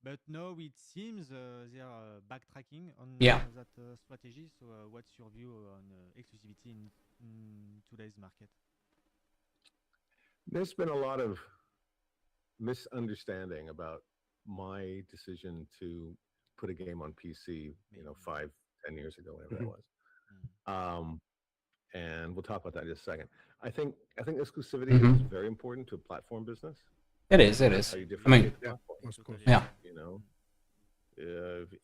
But now it seems they are backtracking on that strategy. So what's your view on exclusivity in today's market? There's been a lot of misunderstanding about my decision to put a game on PC, 5-10 years ago, whatever that was. And we'll talk about that in just a second. I think exclusivity is very important to a platform business. It is. How you differentiate the platform. Yeah.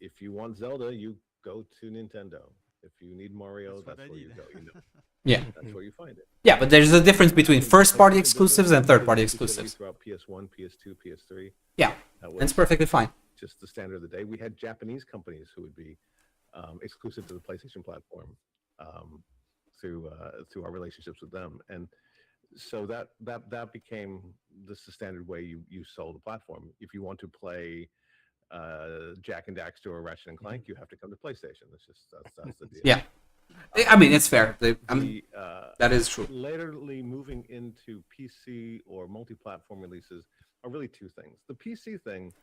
If you want Zelda, you go to Nintendo. If you need Mario, that's where you go. Yeah. That's where you find it. Yeah, but there's a difference between first-party exclusives and third-party exclusives. Throughout PS1, PS2, PS3. Yeah, that's perfectly fine. Just the standard of the day. We had Japanese companies who would be exclusive to the PlayStation platform through our relationships with them, and so that became the standard way you sold the platform. If you want to play Jack and Daxter or Ratchet and Clank, you have to come to PlayStation. That's the deal. Yeah. I mean, it's fair. That is true. Laterally moving into PC or multi-platform releases are really two things. The PC thing,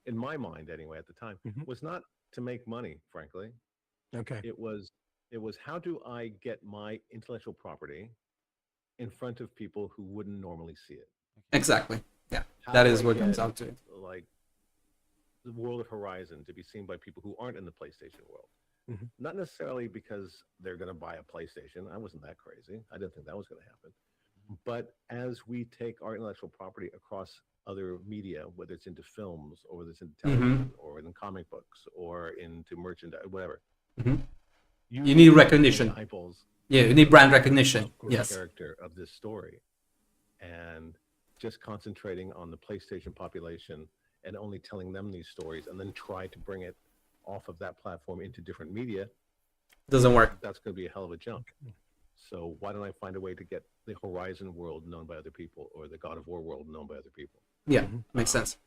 in my mind anyway, at the time, was not to make money, frankly. Okay. It was how do I get my intellectual property in front of people who wouldn't normally see it? Exactly. Yeah, How that do is I what it comes get, out to. Like the world of Horizon to be seen by people who aren't in the PlayStation world. Not necessarily because they're going to buy a PlayStation. I wasn't that crazy. I didn't think that was going to happen. But as we take our intellectual property across other media, whether it's into films or whether it's into television or in comic books or into merchandise, whatever, you need recognition. Eyeballs. Yeah, you need brand recognition. Yes. Character of this story, and just concentrating on the PlayStation population and only telling them these stories, and then try to bring it off of that platform into different media doesn't work. That's going to be a hell of a jump. So why don't I find a way to get the Horizon world known by other people, or the God of War world known by other people? Yeah, makes sense.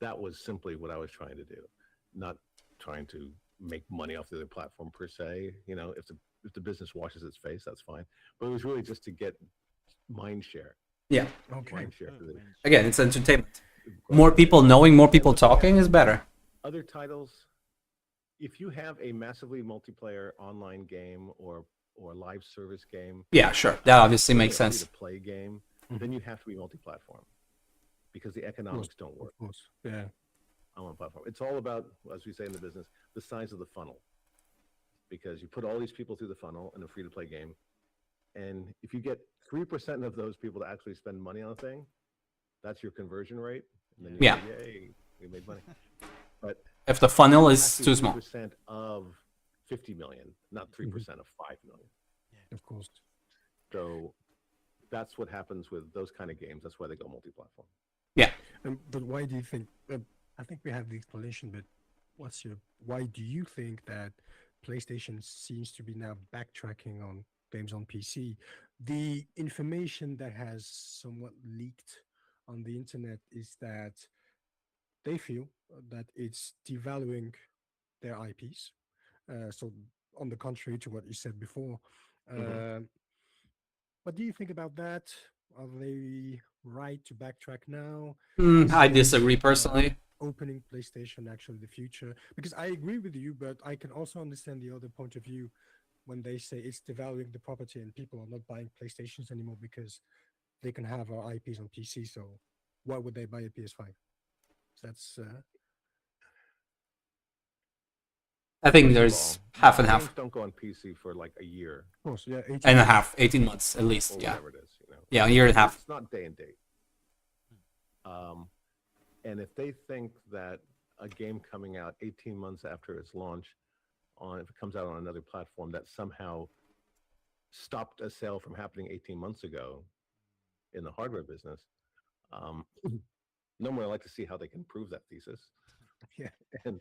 That was simply what I was trying to do, not trying to make money off the other platform per se. You know, if the business washes its face, that's fine. But it was really just to get mind share. Yeah. Okay. Mind share Again, it's entertainment. More people knowing, more people talking is better. Other titles, if you have a massively multiplayer online game or live service game, yeah, sure, that obviously makes sense. To play game, then you have to be multi-platform because the economics don't work. Of course, yeah. On one platform, it's all about, as we say in the business, the size of the funnel. Because you put all these people through the funnel in a free-to-play game, and if you get 3% of those people to actually spend money on a thing, that's your conversion rate. And then you say, yay, we made money. But if the funnel is too small, 3% of 50 million, not 3% of 5 million. Of course. So that's what happens with those kind of games. That's why they go multi-platform. Yeah. But why do you think? I think we have the explanation, but why do you think that PlayStation seems to be now backtracking on games on PC? The information that has somewhat leaked on the internet is that they feel that it's devaluing their IPs. So on the contrary to what you said before, what do you think about that? Are they right to backtrack now? I disagree personally. Opening PlayStation actually the future? Because I agree with you, but I can also understand the other point of view when they say it's devaluing the property and people are not buying PlayStations anymore because they can have our IPs on PC. So why would they buy a PS5? That's I think there's half and half. Games don't go on PC for like a year. Of course, yeah, 18 and a half, 18 months at least. Or Yeah. whatever it is, you know. Yeah, a year and a half. It's not day and date. And if they think that a game coming out 18 months after its launch, if it comes out on another platform, that somehow stopped a sale from happening 18 months ago in the hardware business, normally I like to see how they can prove that thesis. Yeah. And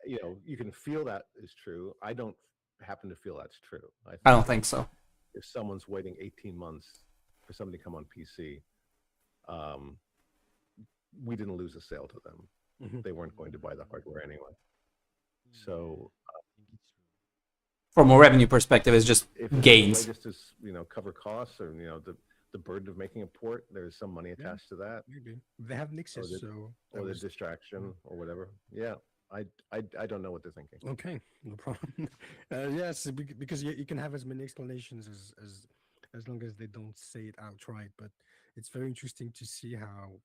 you know, you can feel that is true. I don't happen to feel that's true. I don't think so. If someone's waiting 18 months for somebody to come on PC, we didn't lose a sale to them. They weren't going to buy the hardware anyway. So from a revenue perspective, it's just gains. Just to, you know, cover costs, or, you know, the burden of making a port, there's some money attached to that. Maybe they have Nixes, or the distraction or whatever. Yeah. I don't know what they're thinking. Okay, no problem. Yes, because you can have as many explanations as long as they don't say it outright. But it's very interesting to see how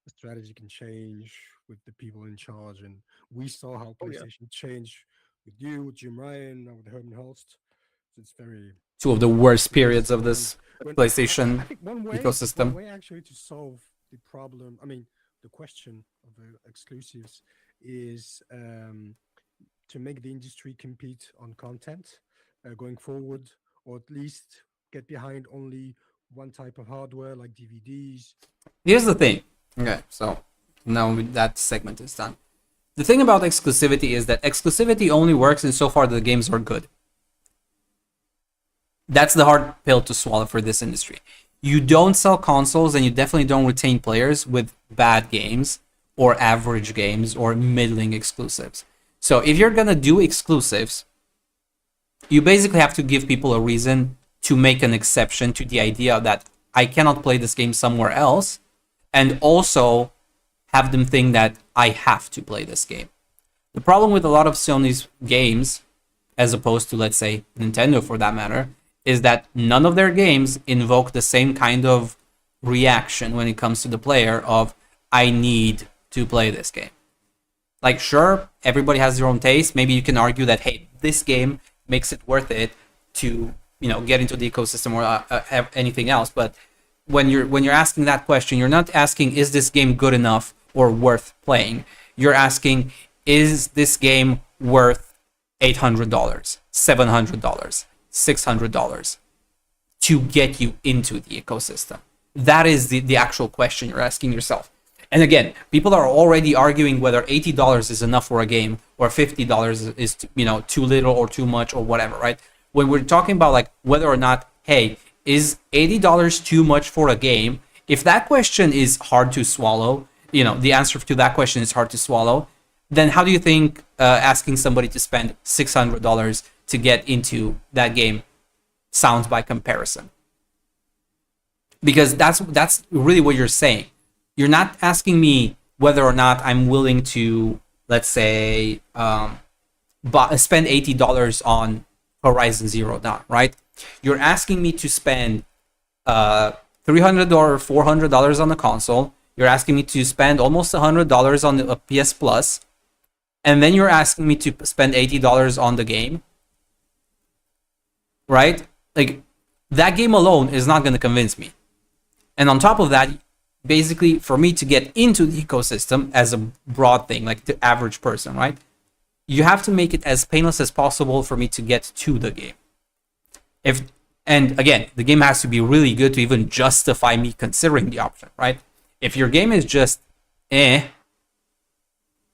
the strategy can change with the people in charge. And we saw how PlayStation changed with you, with Jim Ryan, and with Herman Holst. So it's very two of the worst periods of this PlayStation I think one ecosystem. way actually to solve the problem, I mean, the question of the exclusives is to make the industry compete on content going forward, or at least get behind only one type of hardware like DVDs. Here's the thing. Okay, so now that segment is done. The thing about exclusivity is that exclusivity only works insofar that the games are good. That's the hard pill to swallow for this industry. You don't sell consoles, and you definitely don't retain players with bad games or average games or middling exclusives. So if you're gonna do exclusives, You basically have to give people a reason to make an exception to the idea that I cannot play this game somewhere else, and also have them think that I have to play this game. The problem with a lot of Sony's games, as opposed to, let's say, Nintendo for that matter, is that none of their games invoke the same kind of reaction when it comes to the player of, I need to play this game. Like, sure, everybody has their own taste. Maybe you can argue that, hey, this game makes it worth it to, get into the ecosystem or have anything else. But when you're asking that question, you're not asking, is this game good enough or worth playing? You're asking, is this game worth $800, $700, $600 to get you into the ecosystem? That is the actual question you're asking yourself. And again, people are already arguing whether $80 is enough for a game or $50 is too little or too much or whatever, right? When we're talking about like whether or not, hey, is $80 too much for a game? If that question is hard to swallow, the answer to that question is hard to swallow, then how do you think asking somebody to spend $600 to get into that game sounds by comparison? Because that's really what you're saying. You're not asking me whether or not I'm willing to, let's say, spend $80 on Horizon Zero Dawn, right? You're asking me to spend $300 or $400 on the console. You're asking me to spend almost $100 on the PS Plus, and then you're asking me to spend $80 on the game, right? Like, that game alone is not going to convince me. And on top of that, basically, for me to get into the ecosystem as a broad thing, like the average person, right? You have to make it as painless as possible for me to get to the game. And again, the game has to be really good to even justify me considering the option, right? If your game is just and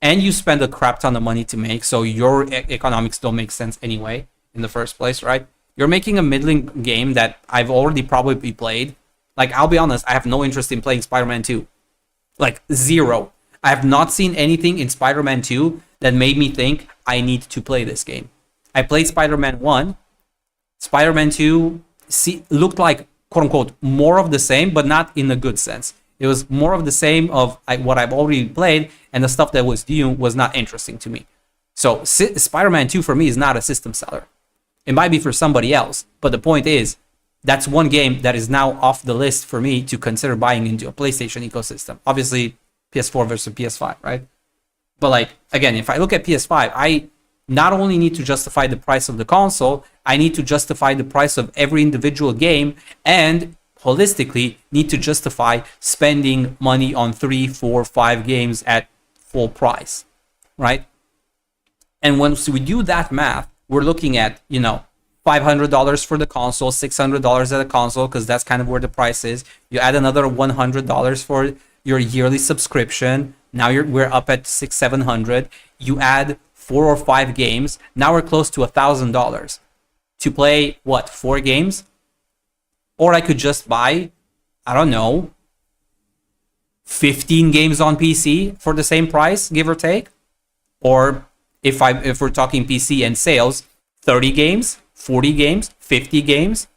you spend a crap ton of money to make, so your economics don't make sense anyway in the first place, right? You're making a middling game that I've already probably played. Like, I'll be honest, I have no interest in playing Spider-Man 2. Like, zero. I have not seen anything in Spider-Man 2 that made me think I need to play this game. I played Spider-Man 1. Spider-Man 2 looked like, quote-unquote, more of the same, but not in a good sense. It was more of the same of what I've already played, and the stuff that was new was not interesting to me. So, Spider-Man 2 for me is not a system seller. It might be for somebody else, but the point is, that's one game that is now off the list for me to consider buying into a PlayStation ecosystem. Obviously, PS4 versus PS5, right? But like, again, if I look at PS5, I not only need to justify the price of the console, I need to justify the price of every individual game, and holistically need to justify spending money on 3, 4, 5 games at full price, right? And once we do that math, we're looking at, $500 for the console, $600 at the console, because that's kind of where the price is. You add another $100 for your yearly subscription. Now we're up at $600-700. You add 4 or 5 games. Now we're close to $1,000 to play 4 games? Or I could just buy, I don't know, 15 games on PC for the same price, give or take. Or if we're talking PC and sales, 30 games, 40 games, 50 games.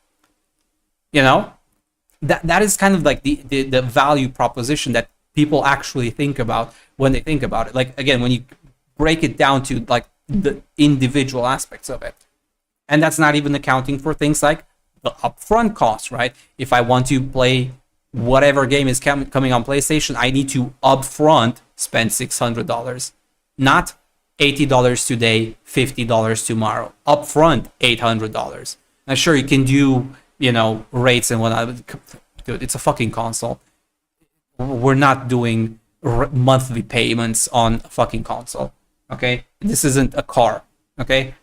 That is kind of like the value proposition that people actually think about when they think about it. Like, again, when you break it down to like the individual aspects of it. And that's not even accounting for things like the upfront costs, right? If I want to play whatever game is coming on PlayStation, I need to upfront spend $600, not $80 today, $50 tomorrow. Upfront, $800. Now, sure, you can do, rates and whatnot. Dude, it's a fucking console. We're not doing monthly payments on a fucking console, okay? This isn't a car, okay?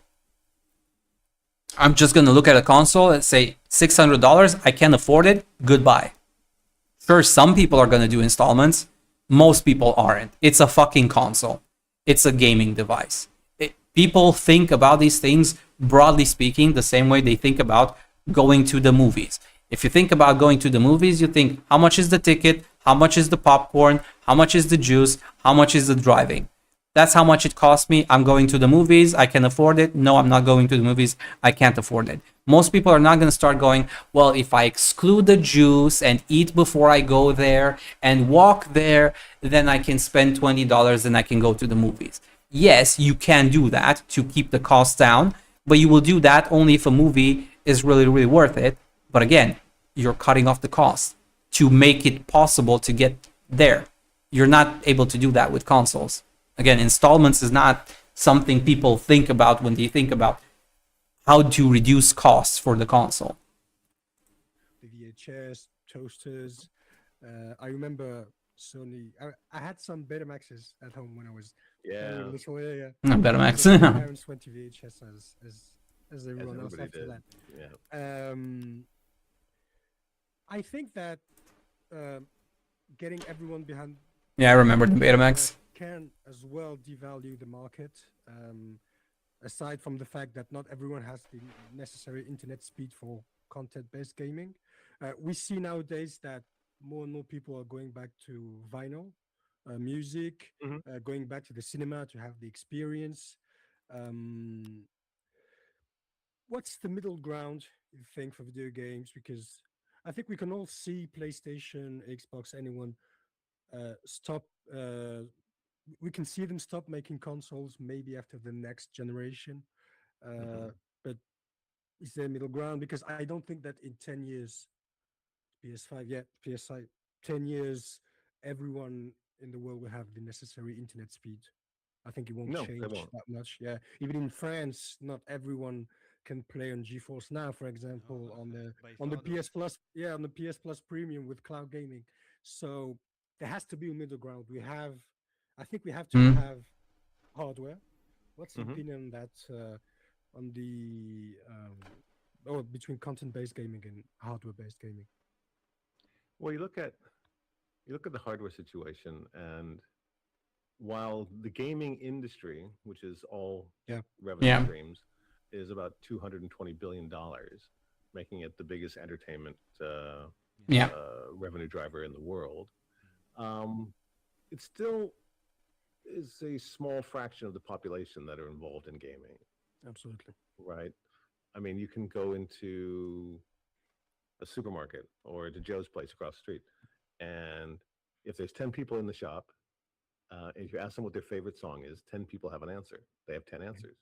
I'm just going to look at a console and say, $600, I can't afford it, goodbye. Sure, some people are going to do installments. Most people aren't. It's a fucking console. It's a gaming device. People think about these things, broadly speaking, the same way they think about going to the movies. If you think about going to the movies, you think, how much is the ticket? How much is the popcorn? How much is the juice? How much is the driving? That's how much it cost me. I'm going to the movies. I can afford it. No, I'm not going to the movies. I can't afford it. Most people are not going to start going, well, if I exclude the juice and eat before I go there and walk there, then I can spend $20 and I can go to the movies. Yes, you can do that to keep the costs down, but you will do that only if a movie is really, really worth it. But again, you're cutting off the cost to make it possible to get there. You're not able to do that with consoles. Again, installments is not something people think about when they think about how to reduce costs for the console. The VHS, toasters. I remember Sony. I had some Betamaxes at home when I was very little. Yeah. Betamax. So my parents went to VHS as everyone else after did. that. Yeah. I think that getting everyone behind. Yeah, I remember the Betamax. Can as well devalue the market. Aside from the fact that not everyone has the necessary internet speed for content-based gaming, we see nowadays that more and more people are going back to vinyl music, going back to the cinema to have the experience. What's the middle ground, you think, for video games? Because I think we can all see PlayStation, Xbox, anyone stop. We can see them stop making consoles maybe after the next generation. But is there a middle ground? Because I don't think that in 10 years, PS5, 10 years, everyone in the world will have the necessary internet speed. I think it won't change that much. Yeah, even in France, not everyone can play on GeForce Now, for example, on the PS Plus. Yeah, on the PS Plus Premium with cloud gaming. So there has to be a middle ground. I think we have to have hardware. What's your opinion on that? On the between content-based gaming and hardware-based gaming? Well, you look at the hardware situation, and while the gaming industry, which is all revenue streams, is about $220 billion, making it the biggest entertainment revenue driver in the world. It still is a small fraction of the population that are involved in gaming. Absolutely. Right. I mean, you can go into a supermarket or to Joe's place across the street, and if there's 10 people in the shop, if you ask them what their favorite song is, 10 people have an answer. They have 10 answers.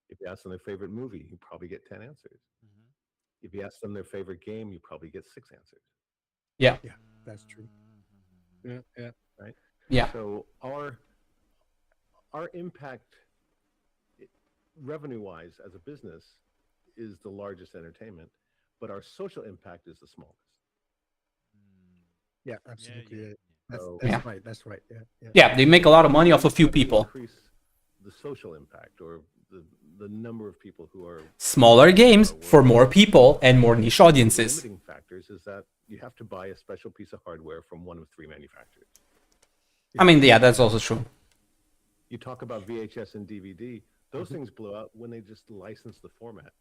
If you ask them their favorite movie, you probably get 10 answers. If you ask them their favorite game, you probably get 6 answers. Yeah. Yeah, that's true. Yeah. Right. Yeah. So our impact, revenue-wise, as a business, is the largest entertainment, but our social impact is the smallest. Yeah, absolutely. That's right. Yeah, they make a lot of money off a few people. Increase the social impact, or the number of people who are smaller games for more people and more niche audiences. The limiting factors is that you have to buy a special piece of hardware from one of 3 manufacturers. I mean, yeah, that's also true. You talk about VHS and DVD; those things blew out when they just licensed the format.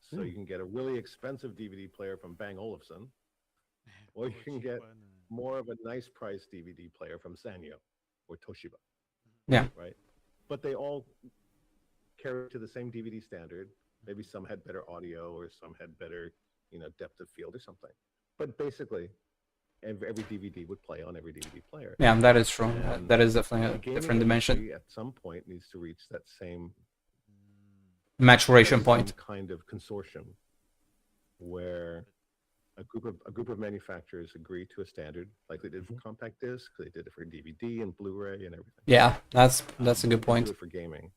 So you can get a really expensive DVD player from Bang Olufsen, or you can get more of a nice price DVD player from Sanyo or Toshiba. Yeah. Right. But they all carry to the same DVD standard. Maybe some had better audio, or some had better, depth of field or something. But basically, every DVD would play on every DVD player. Yeah, that is true. That is definitely a different dimension. At some point, needs to reach that same maturation point. Kind of consortium where a group of manufacturers agree to a standard, like they did for compact disc, they did it for DVD and Blu-ray and everything. Yeah, that's a good point. Do it for gaming,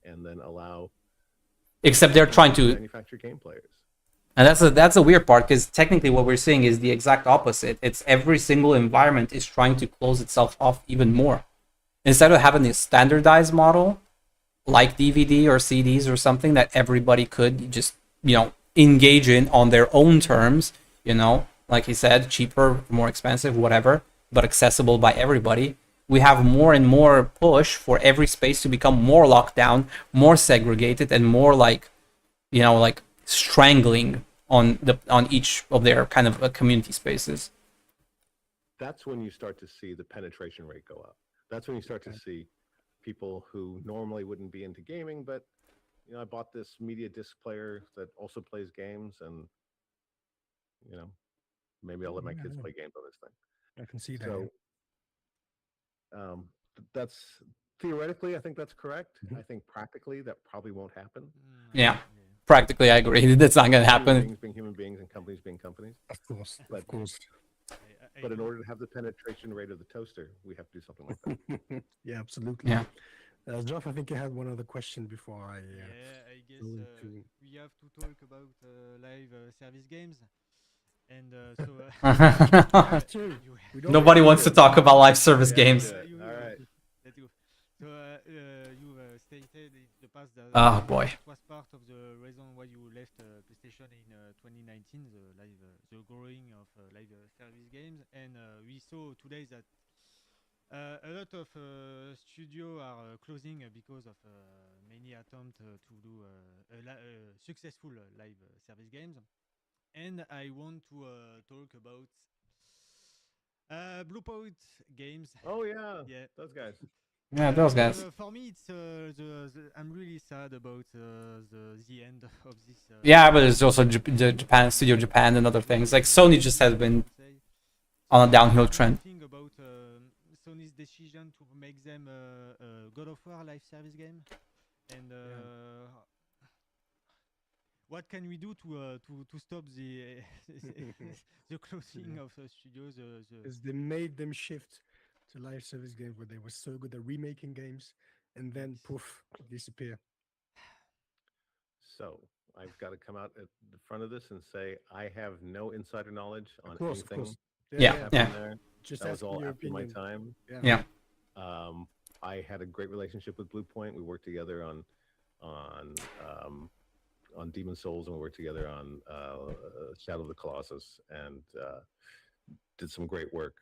and then allow. Except they're trying to manufacture game players. And that's a weird part, because technically what we're seeing is the exact opposite. It's every single environment is trying to close itself off even more. Instead of having a standardized model like DVD or CDs or something that everybody could just, engage in on their own terms, like he said, cheaper, more expensive, whatever, but accessible by everybody. We have more and more push for every space to become more locked down, more segregated, and more like strangling on each of their kind of community spaces. That's when you start to see the penetration rate go up. That's when you start to see people who normally wouldn't be into gaming, but I bought this media disc player that also plays games, and maybe I'll let my kids play games on this thing. I can see that. So that's theoretically, I think that's correct. I think practically that probably won't happen. Yeah, practically, I agree. That's not going to happen. Human beings being human beings and companies being companies. Of course, But- of course. But in order to have the penetration rate of the toaster, we have to do something like that. Yeah, absolutely. Yeah. Geoff, I think you had one other question before I. Yeah, I guess go into- we have to talk about live service games, and so Nobody wants to talk about live service games. All right. Let's go. So you stated in the past that Oh, boy. it was part of the reason why you left PlayStation in 2019, the growing of live service games, and we saw today that a lot of studios are closing because of many attempts to do successful live service games. And I want to talk about Bluepoint Games. Oh yeah, yeah, those guys. Yeah, those guys. For me, it's I'm really sad about the end of this. Yeah, but there's also the Japan Studio Japan and other things. Like Sony just has been on a downhill trend. Think about Sony's decision to make them a God of War live service game, and what can we do to stop the the closing of studios? Is they made them shift to live service games where they were so good at remaking games, and then poof, disappear. So I've got to come out at the front of this and say I have no insider knowledge on course, of anything. course. Yeah, that yeah. happened there. Just That was asking all your after my opinion. time. Yeah. Yeah. I had a great relationship with Bluepoint. We worked together on Demon Souls, and we worked together on Shadow of the Colossus, and did some great work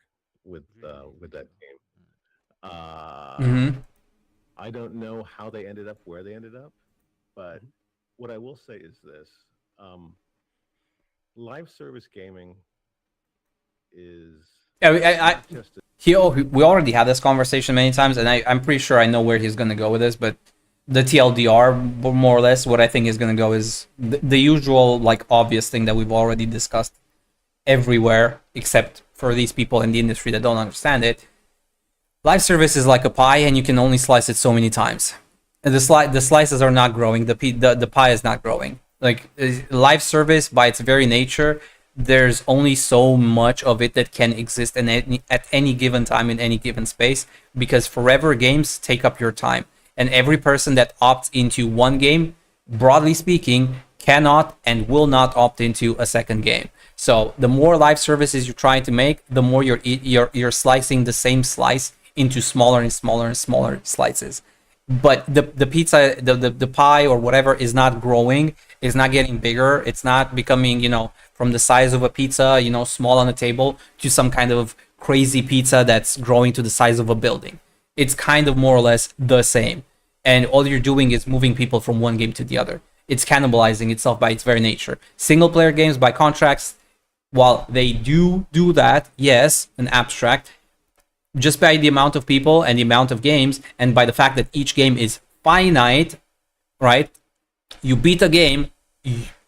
with that game. I don't know how they ended up where they ended up, but what I will say is this: live service gaming is Yeah, we already had this conversation many times, and I'm pretty sure I know where he's going to go with this, but the TLDR, more or less, what I think is going to go is the usual, like, obvious thing that we've already discussed everywhere, except for these people in the industry that don't understand it. Live service is like a pie, and you can only slice it so many times. And the slices are not growing. The pie is not growing. Like, live service, by its very nature, there's only so much of it that can exist at any given time in any given space, because forever games take up your time. And every person that opts into one game, broadly speaking, cannot and will not opt into a second game. So the more live services you're trying to make, the more you're slicing the same slice into smaller and smaller and smaller slices. But the pizza, the pie or whatever is not growing, is not getting bigger. It's not becoming, from the size of a pizza, small on the table, to some kind of crazy pizza that's growing to the size of a building. It's kind of more or less the same. And all you're doing is moving people from one game to the other. It's cannibalizing itself by its very nature. Single player games, by contrast, while they do that, yes, an abstract, just by the amount of people and the amount of games, and by the fact that each game is finite, right? You beat a game,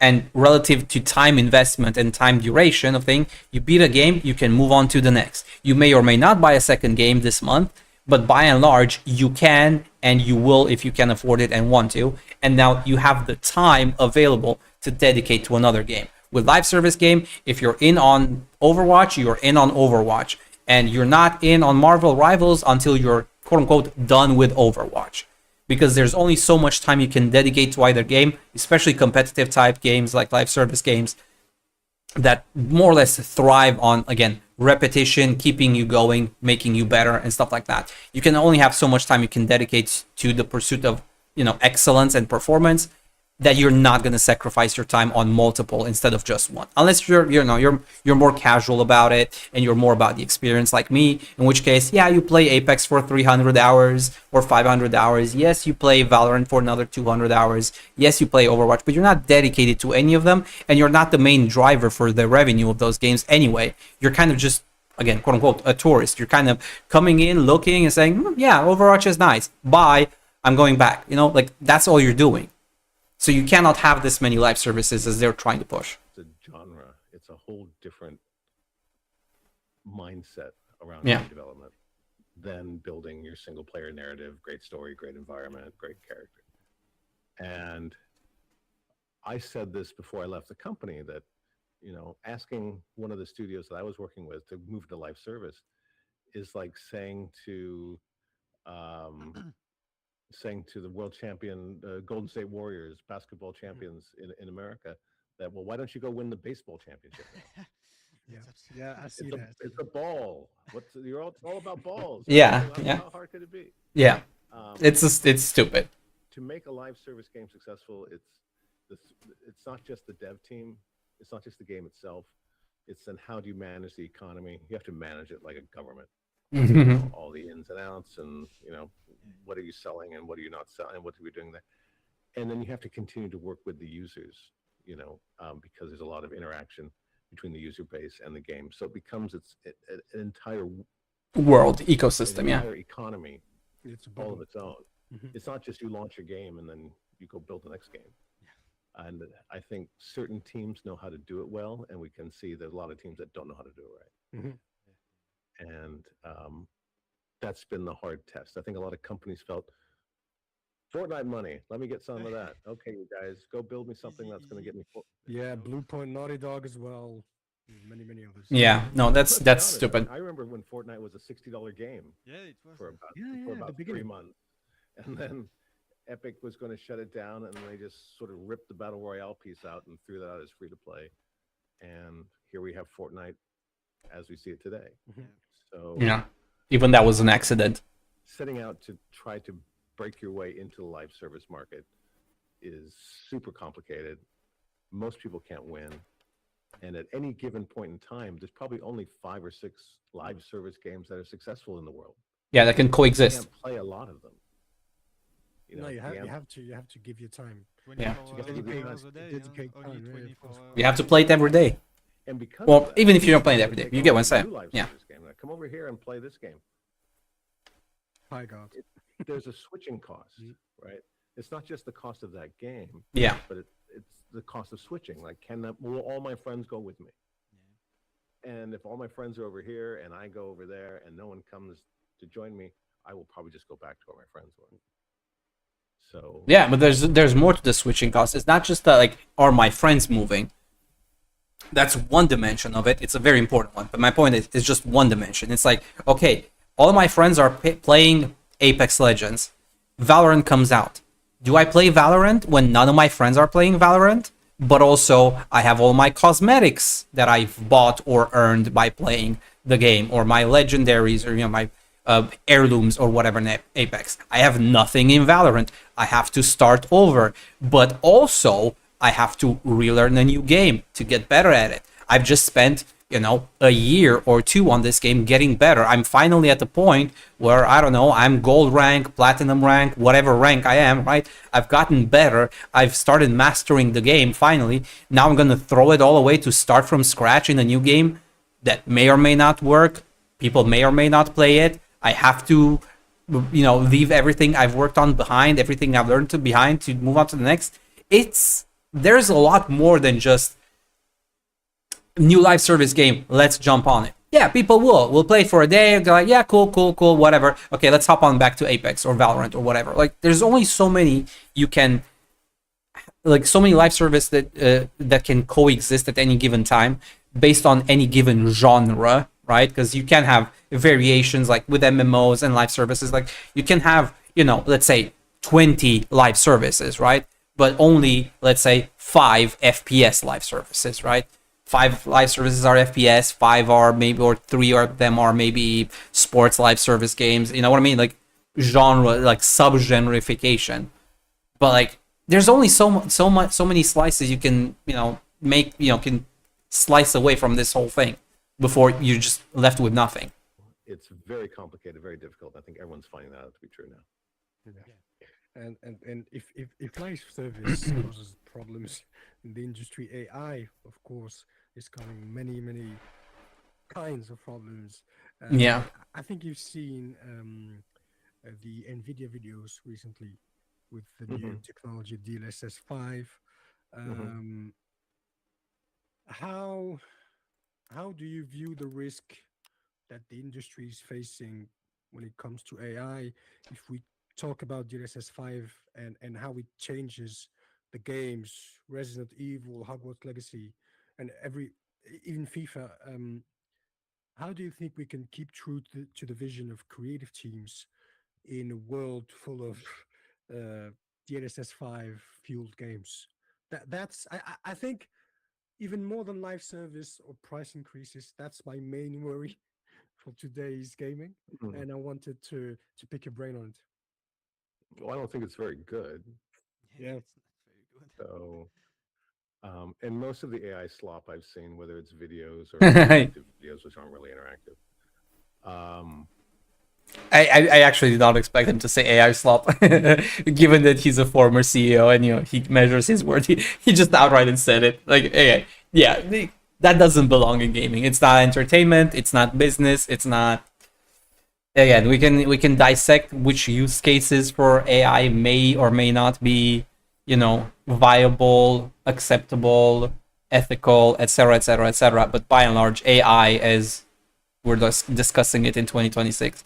and relative to time investment and time duration of thing, you beat a game, you can move on to the next. You may or may not buy a second game this month, but by and large, you can and you will if you can afford it and want to. And now you have the time available to dedicate to another game. With live service game, if you're in on Overwatch, you're in on Overwatch. And you're not in on Marvel Rivals until you're, quote unquote, done with Overwatch. Because there's only so much time you can dedicate to either game, especially competitive type games like live service games that more or less thrive on, again, repetition, keeping you going, making you better, and stuff like that. You can only have so much time you can dedicate to the pursuit of, excellence and performance, that you're not going to sacrifice your time on multiple instead of just one, unless you're more casual about it and you're more about the experience like me, in which case, yeah, you play Apex for 300 hours or 500 hours. Yes, you play Valorant for another 200 hours. Yes, you play Overwatch, but you're not dedicated to any of them, and you're not the main driver for the revenue of those games anyway. You're kind of just again, quote unquote, a tourist. You're kind of coming in, looking, and saying, yeah, Overwatch is nice. Bye. I'm going back. You know, like that's all you're doing. So you cannot have this many live services as they're trying to push. It's a genre. It's a whole different mindset around Yeah. game development than building your single player narrative, great story, great environment, great character. And I said this before I left the company that, you know, asking one of the studios that I was working with to move to live service is like saying to the world champion Golden State Warriors basketball champions in America that, well, why don't you go win the baseball championship now? Yeah, I see that. It's a ball. It's all about balls. Yeah, How, yeah. how hard could it be? Yeah. It's stupid. To make a live service game successful, it's not just the dev team. It's not just the game itself. It's then how do you manage the economy? You have to manage it like a government. You know, all the ins and outs, and you know, what are you selling and what are you not selling, and what are we doing there? And then you have to continue to work with the users, you know, because there's a lot of interaction between the user base and the game. So it becomes an entire World ecosystem, an yeah. entire economy, It's all of its own. Mhm. It's not just you launch a game and then you go build the next game. And I think certain teams know how to do it well, and we can see there's a lot of teams that don't know how to do it right. Mhm. And that's been the hard test. I think a lot of companies felt, Fortnite money, let me get some of that. Okay, you guys, go build me something that's going to get me. Yeah, Blue Point, Naughty Dog as well. Many others. Yeah, no, Let's be honest, stupid. I remember when Fortnite was a $60 game. Yeah, it was. For about, Yeah, for at the about 3 beginning. months. And then Epic was going to shut it down, and they just sort of ripped the Battle Royale piece out and threw that out as free to play. And here we have Fortnite as we see it today. So Yeah. Even that was an accident. setting out to try to break your way into the live service market is super complicated. Most people can't win. And at any given point in time, there's probably only 5 or 6 live service games that are successful in the world. Yeah, that can You coexist. can't play a lot of them. You know, No, you the have to give your time. Yeah. You have to dedicate time. Yeah, of course. You have to play it every day. And because Well, of that, even if you don't play it every day, take you get on what I'm a saying. new live Yeah. service game. Like, come over here and play this game. Hi, God. There's a switching cost, right? It's not just the cost of that game. Yeah. But it's the cost of switching. Like, will all my friends go with me? And if all my friends are over here and I go over there and no one comes to join me, I will probably just go back to where my friends were. So Yeah, but there's more to the switching cost. It's not just that, like, are my friends moving? That's one dimension of it. It's a very important one. But my point is, it's just one dimension. It's like, okay, all of my friends are playing Apex Legends. Valorant comes out. Do I play Valorant when none of my friends are playing Valorant? But also, I have all my cosmetics that I've bought or earned by playing the game, or my legendaries, or my heirlooms, or whatever in Apex. I have nothing in Valorant. I have to start over. But also, I have to relearn a new game to get better at it. I've just spent, a year or 2 on this game getting better. I'm finally at the point where, I don't know, I'm gold rank, platinum rank, whatever rank I am, right? I've gotten better. I've started mastering the game finally. Now I'm going to throw it all away to start from scratch in a new game that may or may not work. People may or may not play it. I have to, leave everything I've worked on behind, everything I've learned behind to move on to the next. There's a lot more than just new live service game, let's jump on it. Yeah, people will play for a day, they're like, yeah, cool, whatever. Okay, let's hop on back to Apex or Valorant or whatever. Like, there's only so many so many live service that can coexist at any given time based on any given genre, right? Because you can have variations, like with MMOs and live services. Like, you can have, let's say 20 live services, right? But only, let's say, 5 FPS live services, right? 5 live services are FPS, 5 are maybe, or 3 of them are maybe sports live service games. You know what I mean? Like, genre, like sub-genreification. But like, there's only so many slices you can, make, can slice away from this whole thing before you're just left with nothing. it's very complicated, very difficult. I think everyone's finding that out to be true now. Yeah. And if live service causes problems in the industry, AI, of course, is coming many kinds of problems. Yeah. I think you've seen the NVIDIA videos recently with the new technology DLSS 5. How do you view the risk that the industry is facing when it comes to AI? If we talk about DLSS 5 and how it changes the games, Resident Evil, Hogwarts Legacy, and even FIFA. How do you think we can keep true to the vision of creative teams in a world full of DLSS 5 fueled games? I think even more than live service or price increases, that's my main worry for today's gaming. And I wanted to pick your brain on it. Well, I don't think it's very good. Yeah. It's not very good. So, and most of the AI slop I've seen, whether it's videos or interactive videos, which aren't really interactive. I actually did not expect him to say AI slop, given that he's a former CEO and he measures his word. He just outright said it. Like, okay, yeah, that doesn't belong in gaming. It's not entertainment. It's not business. It's not. Again, we can dissect which use cases for AI may or may not be, viable, acceptable, ethical, etc., etc., etc. But by and large, AI, as we're discussing it in 2026,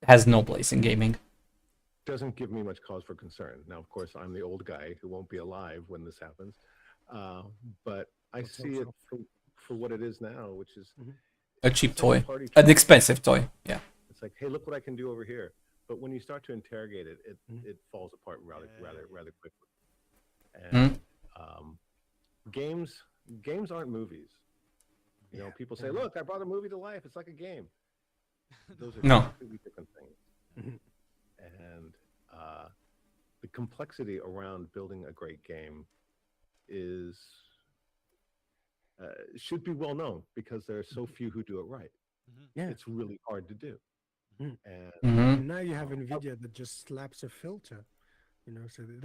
has no place in gaming. Doesn't give me much cause for concern. Now, of course, I'm the old guy who won't be alive when this happens, but I see it for what it is now, which is a cheap toy, an expensive toy. Yeah. It's like, hey, look what I can do over here. But when you start to interrogate it, it falls apart rather quickly. And games aren't movies. People say, look, I brought a movie to life. It's like a game. Those are completely different things. And the complexity around building a great game should be well known because there are so few who do it right. Yeah, it's really hard to do. And now you have NVIDIA that just slaps a filter, so they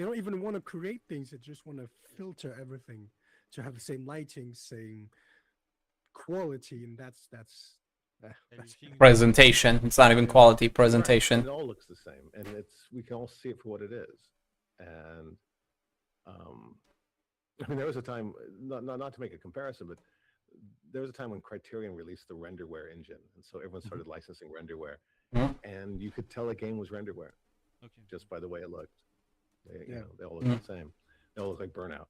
don't even want to create things. They just want to filter everything to have the same lighting, same quality, and that's presentation. It's not even quality presentation. Right. It all looks the same, and we can all see it for what it is. And there was a time, not to make a comparison, but there was a time when Criterion released the renderware engine, and so everyone started licensing renderware, and you could tell a game was renderware just by the way it looked. They all look the same. They all look like Burnout.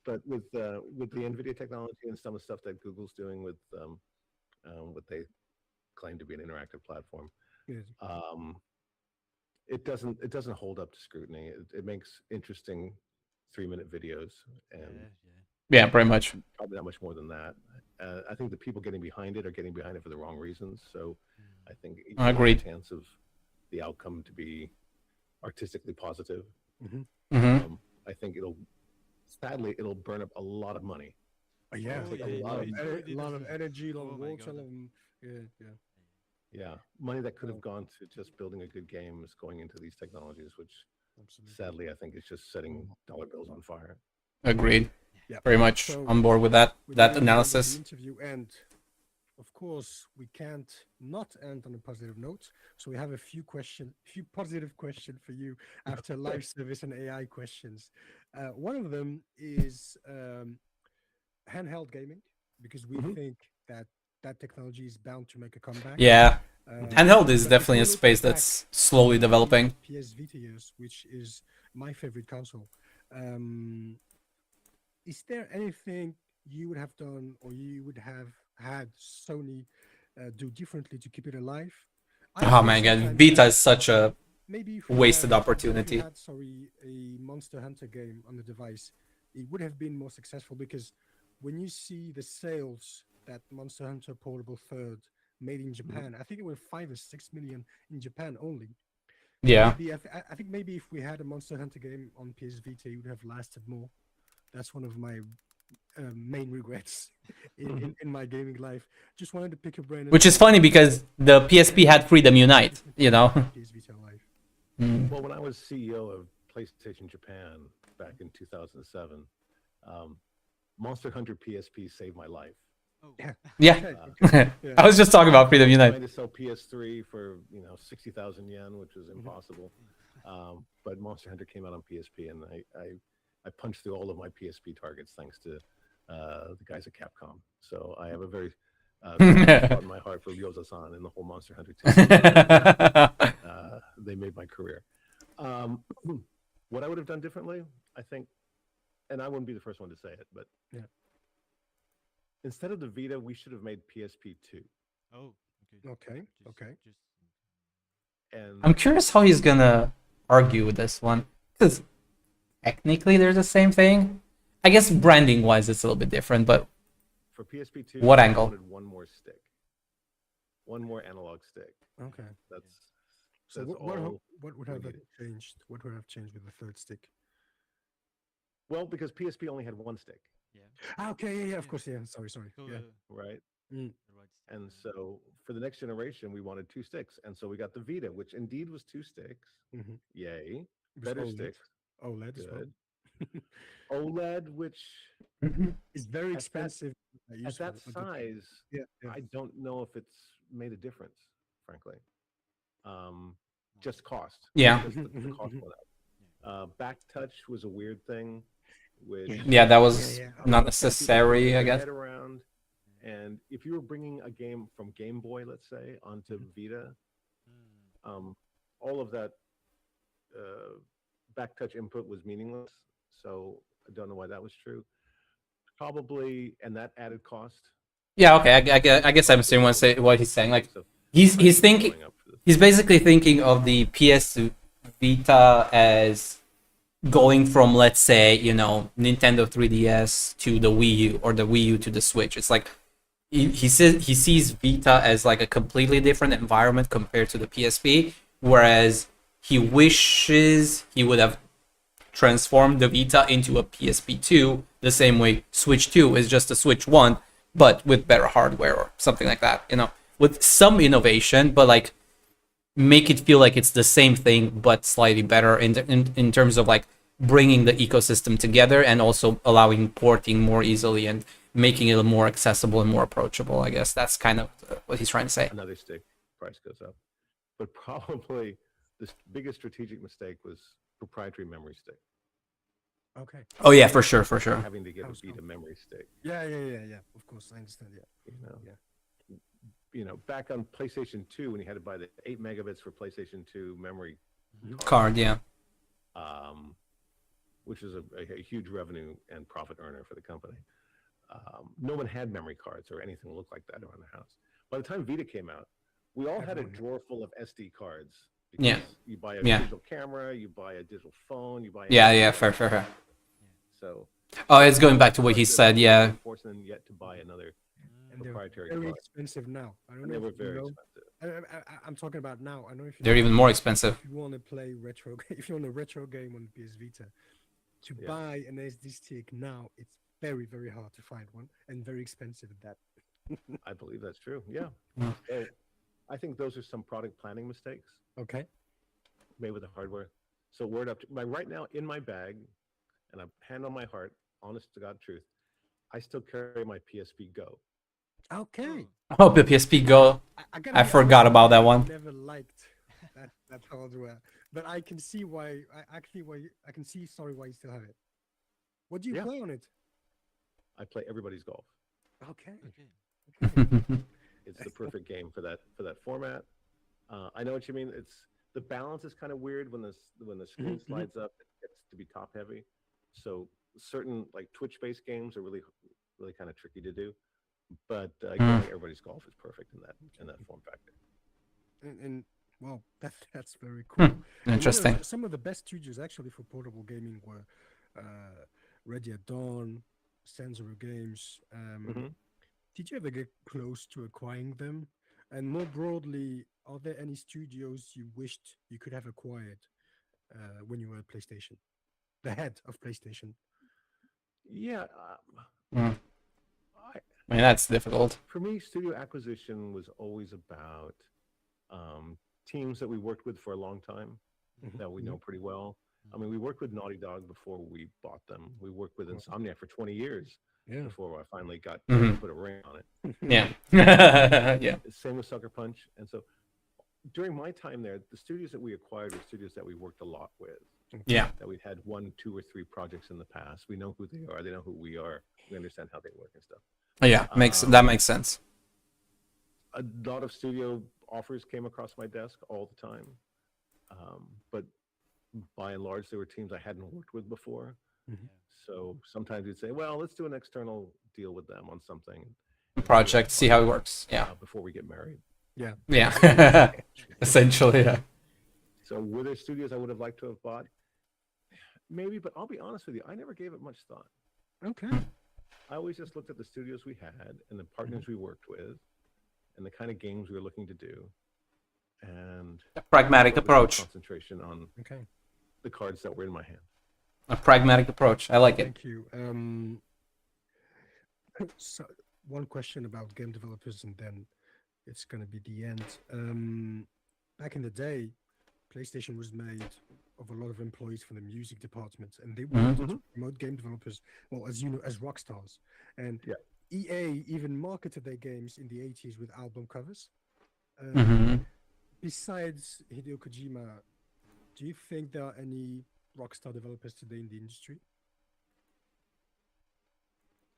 But with the NVIDIA technology and some of the stuff that Google's doing with what they claim to be an interactive platform, it doesn't hold up to scrutiny. It makes interesting 3-minute videos, and yeah, pretty much. Probably not much more than that. I think the people getting behind it are getting behind it for the wrong reasons. So I think I agree. The chance of the outcome to be artistically positive. I think sadly it'll burn up a lot of money. Yeah, a lot of energy, a lot of water. Yeah, money that could have gone to just building a good game is going into these technologies, which sadly I think is just setting dollar bills on fire. Agreed. Yeah. Very much on board with that analysis. Interview, and of course we can't not end on a positive note. So we have a few positive questions for you after live service and AI questions. One of them is handheld gaming, because we think that technology is bound to make a comeback. Yeah, handheld is definitely a space that's slowly developing. PS Vita, which is my favorite console. Is there anything you would have done or you would have had Sony do differently to keep it alive? Oh my god, Vita is such a wasted opportunity. If we had, a Monster Hunter game on the device, it would have been more successful, because when you see the sales that Monster Hunter Portable Third made in Japan, I think it was 5 or 6 million in Japan only. Yeah. I think maybe if we had a Monster Hunter game on PS Vita, it would have lasted more. That's one of my main regrets in my gaming life. Just wanted to pick your brain. Which is funny because the PSP had Freedom Unite, PS Vita Live. Well, when I was CEO of PlayStation Japan back in 2007, Monster Hunter PSP saved my life. Yeah. I was just talking about Freedom Unite. Trying to sell PS3 for 60,000 yen, which was impossible. But Monster Hunter came out on PSP, and I punched through all of my PSP targets thanks to the guys at Capcom. So I have a very spot in my heart for Ryoza-san and the whole Monster Hunter team. They made my career. What I would have done differently, I think, and I wouldn't be the first one to say it, but instead of the Vita, we should have made PSP 2. Oh, Okay. And I'm curious how he's gonna argue with this one, because technically they're the same thing. I guess branding wise it's a little bit different, but for PSP 2, what I angle? wanted one more stick, one more analog stick. Okay. So That's what would have changed? What would have changed with the third stick? Well, because PSP only had one stick. Okay, of course, Sorry. Yeah. Right. Mm. And so for the next generation, we wanted 2 sticks, and so we got the Vita, which indeed was 2 sticks. Mm-hmm. Yay! It was Better OLED. sticks. OLED as well. Good. OLED, which is very at expensive. At that size, yeah. I don't know if it's made a difference, frankly. Just cost. Yeah. Just the cost went up. Back touch was a weird thing, which that was not necessary, I guess. Around. And if you were bringing a game from Game Boy, let's say, onto Vita, all of that back touch input was meaningless. So I don't know why that was true. Probably, and that added cost. Yeah, okay. I guess I'm assuming what he's saying. Like he's thinking, he's basically thinking of the PS Vita as going from, let's say, Nintendo 3DS to the Wii U, or the Wii U to the Switch. It's like he sees Vita as like a completely different environment compared to the PSP, whereas he wishes he would have transformed the Vita into a PSP 2 the same way Switch 2 is just a Switch 1, but with better hardware or something like that, with some innovation, but like make it feel like it's the same thing but slightly better in terms of like bringing the ecosystem together and also allowing porting more easily and making it more accessible and more approachable. I guess that's kind of what he's trying to say. Another stick price goes up, but probably the biggest strategic mistake was proprietary memory stick. Okay. Oh yeah, for sure. Having to get a Vita memory stick. Yeah. Of course, I understand. Yeah. Back on PlayStation 2, when you had to buy the 8 megabits for PlayStation 2 memory card, which is a huge revenue and profit earner for the company. No one had memory cards or anything that looked like that around the house. By the time Vita came out, we all had a drawer full of SD cards. Yeah. You buy a digital camera, you buy a digital phone, you buy. Fair. So. Oh, it's going back to what he said. Yeah. Forcing them yet to buy another proprietary very card. Expensive now. I don't and know. They were very expensive. I'm talking about now. I know if they're even more expensive. If you want to play retro, if you want a retro game on the PS Vita, to buy an SD stick now, it's very, very hard to find one and very expensive at that. I believe that's true. Yeah. So I think those are some product planning mistakes. Okay. Made with the hardware. So word up. Right now in my bag, and a hand on my heart, honest to God truth, I still carry my PSP Go. Okay. Oh, the PSP Go. I forgot about that one. I never liked that hardware, but I can see why. I can see. Sorry, why you still have it. What do you play on it? I play everybody's golf. Okay. It's the perfect game for that format. I know what you mean. The balance is kind of weird when the screen slides up. It gets to be top heavy. So certain like Twitch-based games are really kind of tricky to do. But everybody's golf is perfect in that form factor. And well, that's very cool. Interesting. Some of the best studios actually for portable gaming were Ready at Dawn, Sensor Games. Did you ever get close to acquiring them? And more broadly, are there any studios you wished you could have acquired when you were at PlayStation, the head of PlayStation? Yeah. I mean, that's difficult. For me, studio acquisition was always about teams that we worked with for a long time that we know pretty well. I mean, we worked with Naughty Dog before we bought them. We worked with Insomniac for 20 years Yeah. before I finally got Mhm. to put a ring on it. Yeah. Yeah. Same with Sucker Punch. And so during my time there, the studios that we acquired were studios that we worked a lot with. Yeah. That we'd had 1, 2, or 3 projects in the past. We know who they are. They know who we are. We understand how they work and stuff. Yeah, that makes sense. A lot of studio offers came across my desk all the time. But by and large, there were teams I hadn't worked with before. So sometimes we'd say, well, let's do an external deal with them on something. Project, see how it works. Yeah. Before we get married. Yeah. Yeah. Essentially, yeah. So were there studios I would have liked to have bought? Maybe, but I'll be honest with you, I never gave it much thought. Okay. I always just looked at the studios we had and the partners we worked with and the kind of games we were looking to do. And a pragmatic approach. Concentration on the cards that were in my hand. A pragmatic approach. I like it. Thank you. So one question about game developers, and then it's going to be the end. Back in the day, PlayStation was made of a lot of employees from the music department, and they wanted to promote game developers, well, as you know, as rock stars. And EA even marketed their games in the 80s with album covers. Besides Hideo Kojima, do you think there are any rockstar developers today in the industry?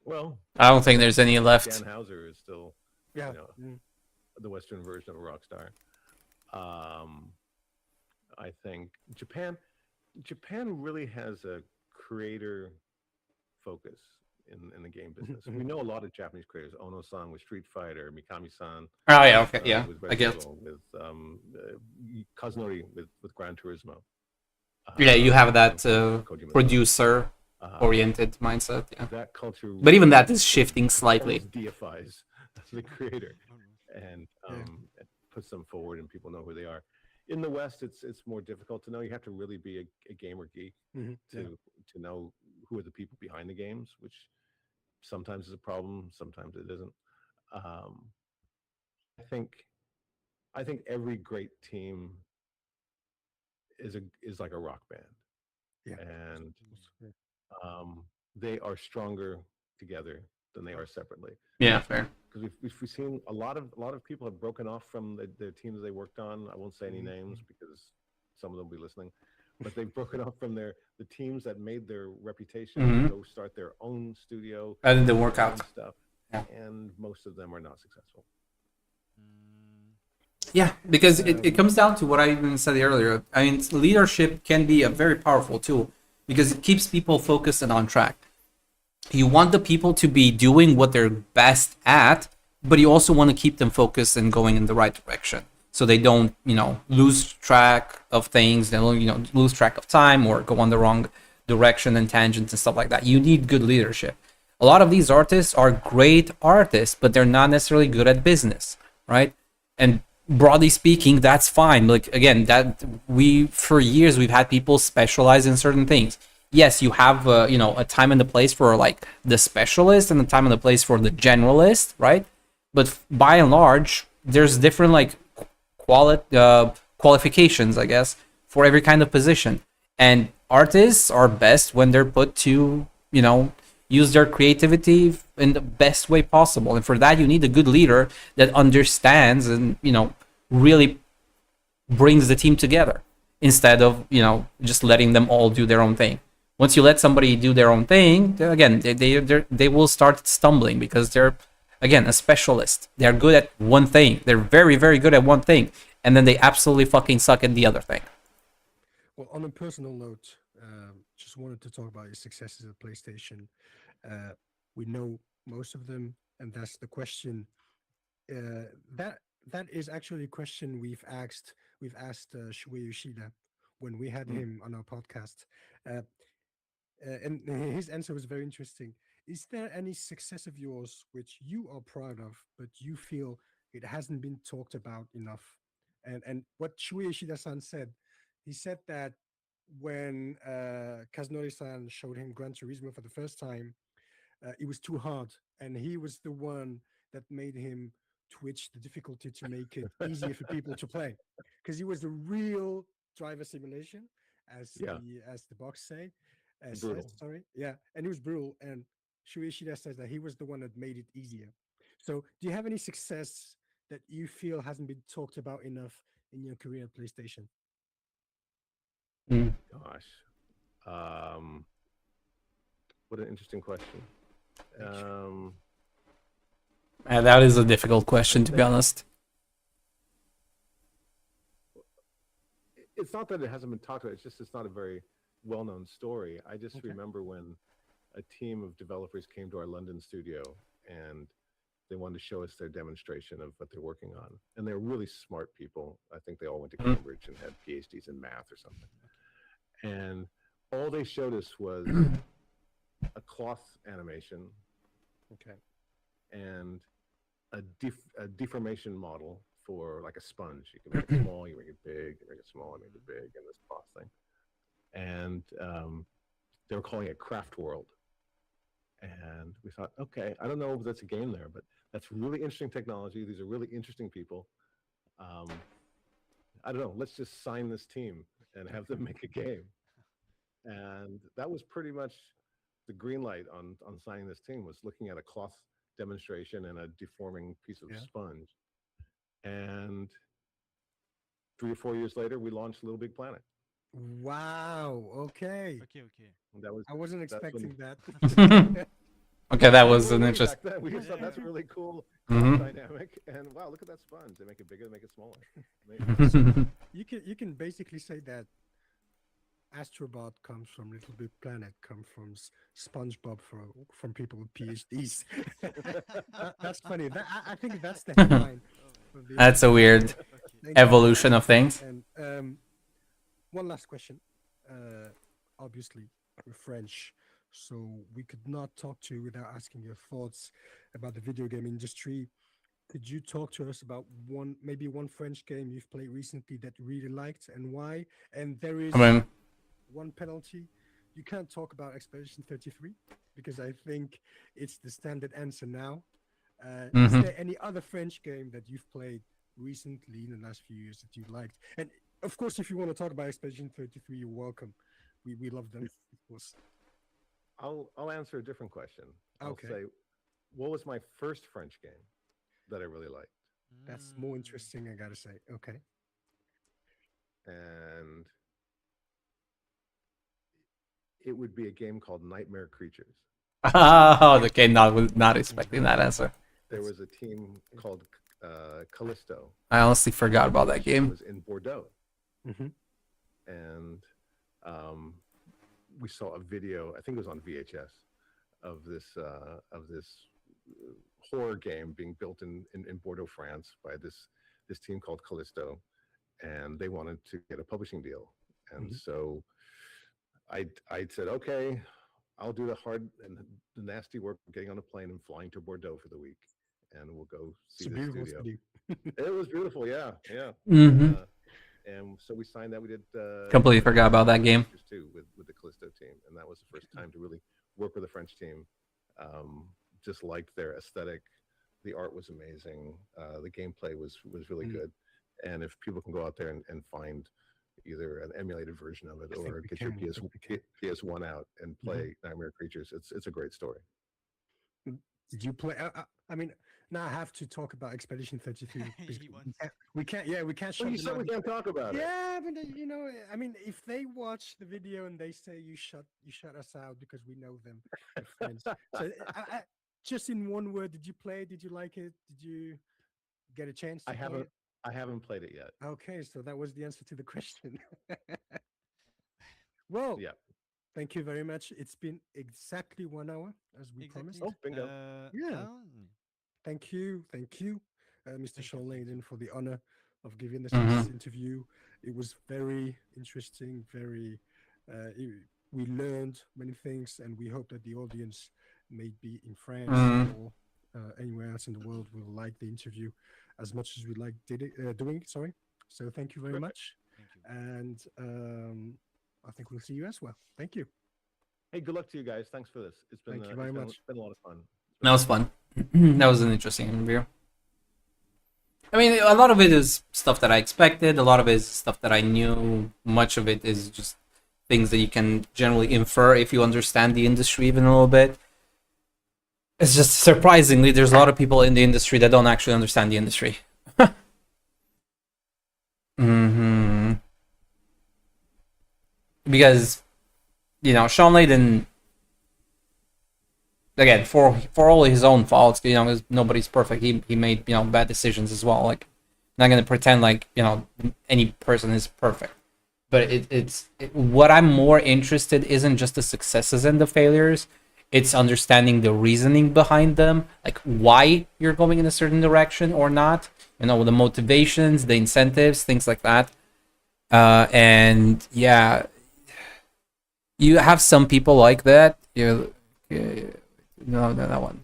Well, I don't think there's any left. Dan Houser is still, you know, the Western version of a rock star. I think Japan really has a creator focus in the game business. We know a lot of Japanese creators. Ono-san with Street Fighter, Mikami-san. Oh yeah, okay, yeah, with I get it. With Kazunori with Gran Turismo. Yeah, you have that producer-oriented mindset. Yeah, that culture. But even that is shifting slightly. Deifies the creator and puts them forward, and people know who they are. In the West, it's more difficult to know. You have to really be a gamer geek to know who are the people behind the games, which sometimes is a problem, sometimes it isn't. I think every great team is like a rock band, and they are stronger together than they are separately. Yeah, fair. Because we've seen a lot of people have broken off from the teams they worked on. I won't say any names because some of them will be listening, but they've broken off from the teams that made their reputation, go start their own studio, and then work out stuff. Yeah. And most of them are not successful. Yeah, because it comes down to what I even said earlier. I mean, leadership can be a very powerful tool because it keeps people focused and on track. You want the people to be doing what they're best at, but you also want to keep them focused and going in the right direction, so they don't, lose track of things. They don't, lose track of time or go on the wrong direction and tangents and stuff like that. You need good leadership. A lot of these artists are great artists, but they're not necessarily good at business, right? And broadly speaking, that's fine. Like, again, for years we've had people specialize in certain things. Yes, you have a time and a place for like the specialist and a time and a place for the generalist, right? But by and large, there's different like qualifications, I guess, for every kind of position. And artists are best when they're put to, use their creativity in the best way possible. And for that, you need a good leader that understands and, really brings the team together instead of, just letting them all do their own thing. Once you let somebody do their own thing, again, they will start stumbling because they're, again, a specialist. They're good at one thing. They're very, very good at one thing. And then they absolutely fucking suck at the other thing. Well, on a personal note, just wanted to talk about your successes at PlayStation. We know most of them, and that's the question. That is actually a question we've asked Shuei Yoshida when we had him on our podcast. And his answer was very interesting. Is there any success of yours which you are proud of, but you feel it hasn't been talked about enough? And what Shuei Yoshida-san said, he said that when Kazunori-san showed him Gran Turismo for the first time, it was too hard, and he was the one that made him twitch the difficulty to make it easier for people to play, because it was a real driver simulation, as the box says, sorry, and it was brutal. And Shueisha says that he was the one that made it easier. So, do you have any success that you feel hasn't been talked about enough in your career at PlayStation? Gosh, what an interesting question. That is a difficult question, to be honest. It's not that it hasn't been talked about. It's just it's not a very well-known story. I just remember when a team of developers came to our London studio and they wanted to show us their demonstration of what they're working on. And they're really smart people. I think they all went to Cambridge and had PhDs in math or something. And all they showed us was a cloth animation, and a deformation model for like a sponge. You can make it small, you make it big, you make it small, you make it big, and this cloth thing. And they were calling it Craft World. And we thought, okay, I don't know if that's a game there, but that's really interesting technology. These are really interesting people. I don't know, let's just sign this team and have them make a game. And that was pretty much the green light on signing this team, was looking at a cloth demonstration and a deforming piece of sponge. And 3 or 4 years later, we launched Little Big Planet. Wow. Okay. And that was, I wasn't expecting that. Okay, that was an interesting. We just thought that's really cool dynamic. And wow, look at that sponge. They make it bigger, they make it smaller. You can basically say that Astrobot comes from Little Big Planet, comes from SpongeBob from people with PhDs. That's funny. I think that's the headline. That's a weird evolution of things. And one last question. Obviously, we're French, so we could not talk to you without asking your thoughts about the video game industry. Could you talk to us about maybe one French game you've played recently that you really liked and why? And there is one penalty. You can't talk about Expedition 33 because I think it's the standard answer now. Is there any other French game that you've played recently in the last few years that you liked? And of course, if you want to talk about Expedition 33, you're welcome. We love them, of course. I'll answer a different question. I'll Okay. say, what was my first French game that I really liked? That's more interesting, I gotta say. Okay. And it would be a game called Nightmare Creatures. Oh, okay, not expecting that answer. There was a team called Callisto. I honestly forgot about that game. It was in Bordeaux. And we saw a video, I think it was on VHS, of this horror game being built in Bordeaux, France by this team called Callisto, and they wanted to get a publishing deal. And so I said, okay, I'll do the hard and the nasty work of getting on a plane and flying to Bordeaux for the week, and we'll go see the studio. It was beautiful, yeah. And so we signed that. We did completely forgot about that game too with the Callisto team, and that was the first time to really work with a French team. Just liked their aesthetic. The art was amazing. The gameplay was really good. And if people can go out there and find either an emulated version of it or get your PS1 out and play Nightmare Creatures, it's a great story. Did you play? I mean, now I have to talk about Expedition 33. We can't. Yeah, we can't. Well, you said we can't talk about it. Yeah, but you know, I mean, if they watch the video and they say you shut us out because we know them, we're friends. So, just in one word, did you play it? Did you like it? Did you get a chance to play it? I haven't played it yet. Okay, so that was the answer to the question. Well, yeah. Thank you very much. It's been exactly 1 hour, as we promised. Oh, bingo. Yeah. Thank you, Mr. Sean Layden, for the honor of giving us this interview. It was very interesting. We learned many things, and we hope that the audience, maybe in France or anywhere else in the world, will like the interview as much as we like doing it. Sorry. So thank you very much. Thank you. And I think we'll see you as well. Thank you. Hey, good luck to you guys. Thanks for this. It's been, Thank you very much. It's been a lot of fun. That was fun. That was an interesting interview. I mean, a lot of it is stuff that I expected. A lot of it is stuff that I knew. Much of it is just things that you can generally infer if you understand the industry even a little bit. It's just surprisingly, there's a lot of people in the industry that don't actually understand the industry. Mm-hmm. Because, you know, Sean Layden, again, for all his own faults, you know, nobody's perfect. He made, you know, bad decisions as well. Like, not gonna pretend like, you know, any person is perfect. But what I'm more interested isn't just the successes and the failures. It's understanding the reasoning behind them, like why you're going in a certain direction or not. You know, the motivations, the incentives, things like that. And yeah, you have some people like that. You no, that one.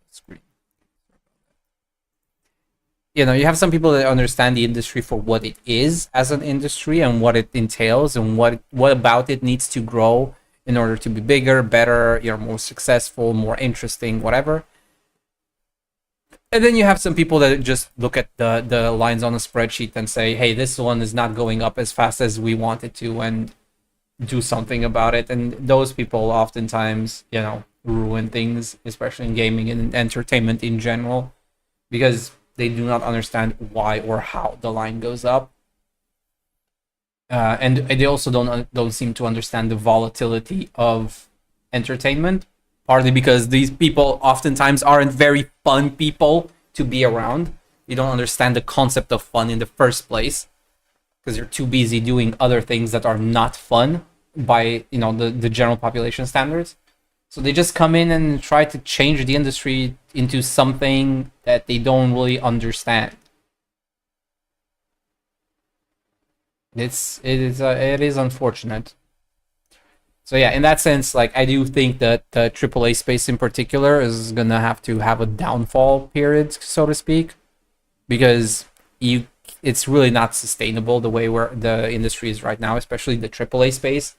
Screen. You know, you have some people that understand the industry for what it is as an industry and what it entails and what about it needs to grow in order to be bigger, better, you know, more successful, more interesting, whatever. And then you have some people that just look at the lines on a spreadsheet and say, hey, this one is not going up as fast as we want it to, and do something about it. And those people oftentimes, you know, ruin things, especially in gaming and entertainment in general, because they do not understand why or how the line goes up. And they also don't seem to understand the volatility of entertainment, partly because these people oftentimes aren't very fun people to be around. You don't understand the concept of fun in the first place because you're too busy doing other things that are not fun by, you know, the general population standards. So they just come in and try to change the industry into something that they don't really understand. It is unfortunate. So yeah, in that sense, like I do think that the AAA space in particular is gonna have to have a downfall period, so to speak, because it's really not sustainable the way where the industry is right now, especially the AAA space.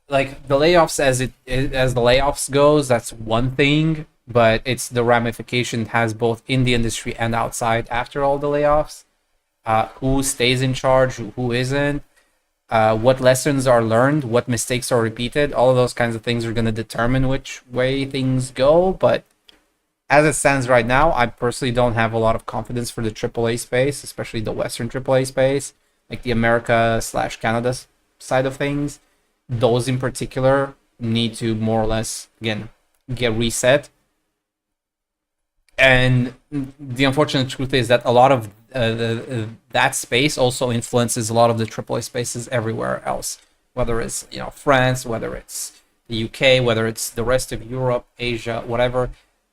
Like the layoffs as the layoffs goes, that's one thing, but it's the ramification it has both in the industry and outside after all the layoffs. Who stays in charge, who isn't, what lessons are learned, what mistakes are repeated. All of those kinds of things are going to determine which way things go. But as it stands right now, I personally don't have a lot of confidence for the AAA space, especially the Western AAA space, like the America/Canada side of things. Those in particular need to more or less, again, get reset. And the unfortunate truth is that a lot of that space also influences a lot of the AAA spaces everywhere else, whether it's, you know, France, whether it's the UK, whether it's the rest of Europe, Asia, whatever.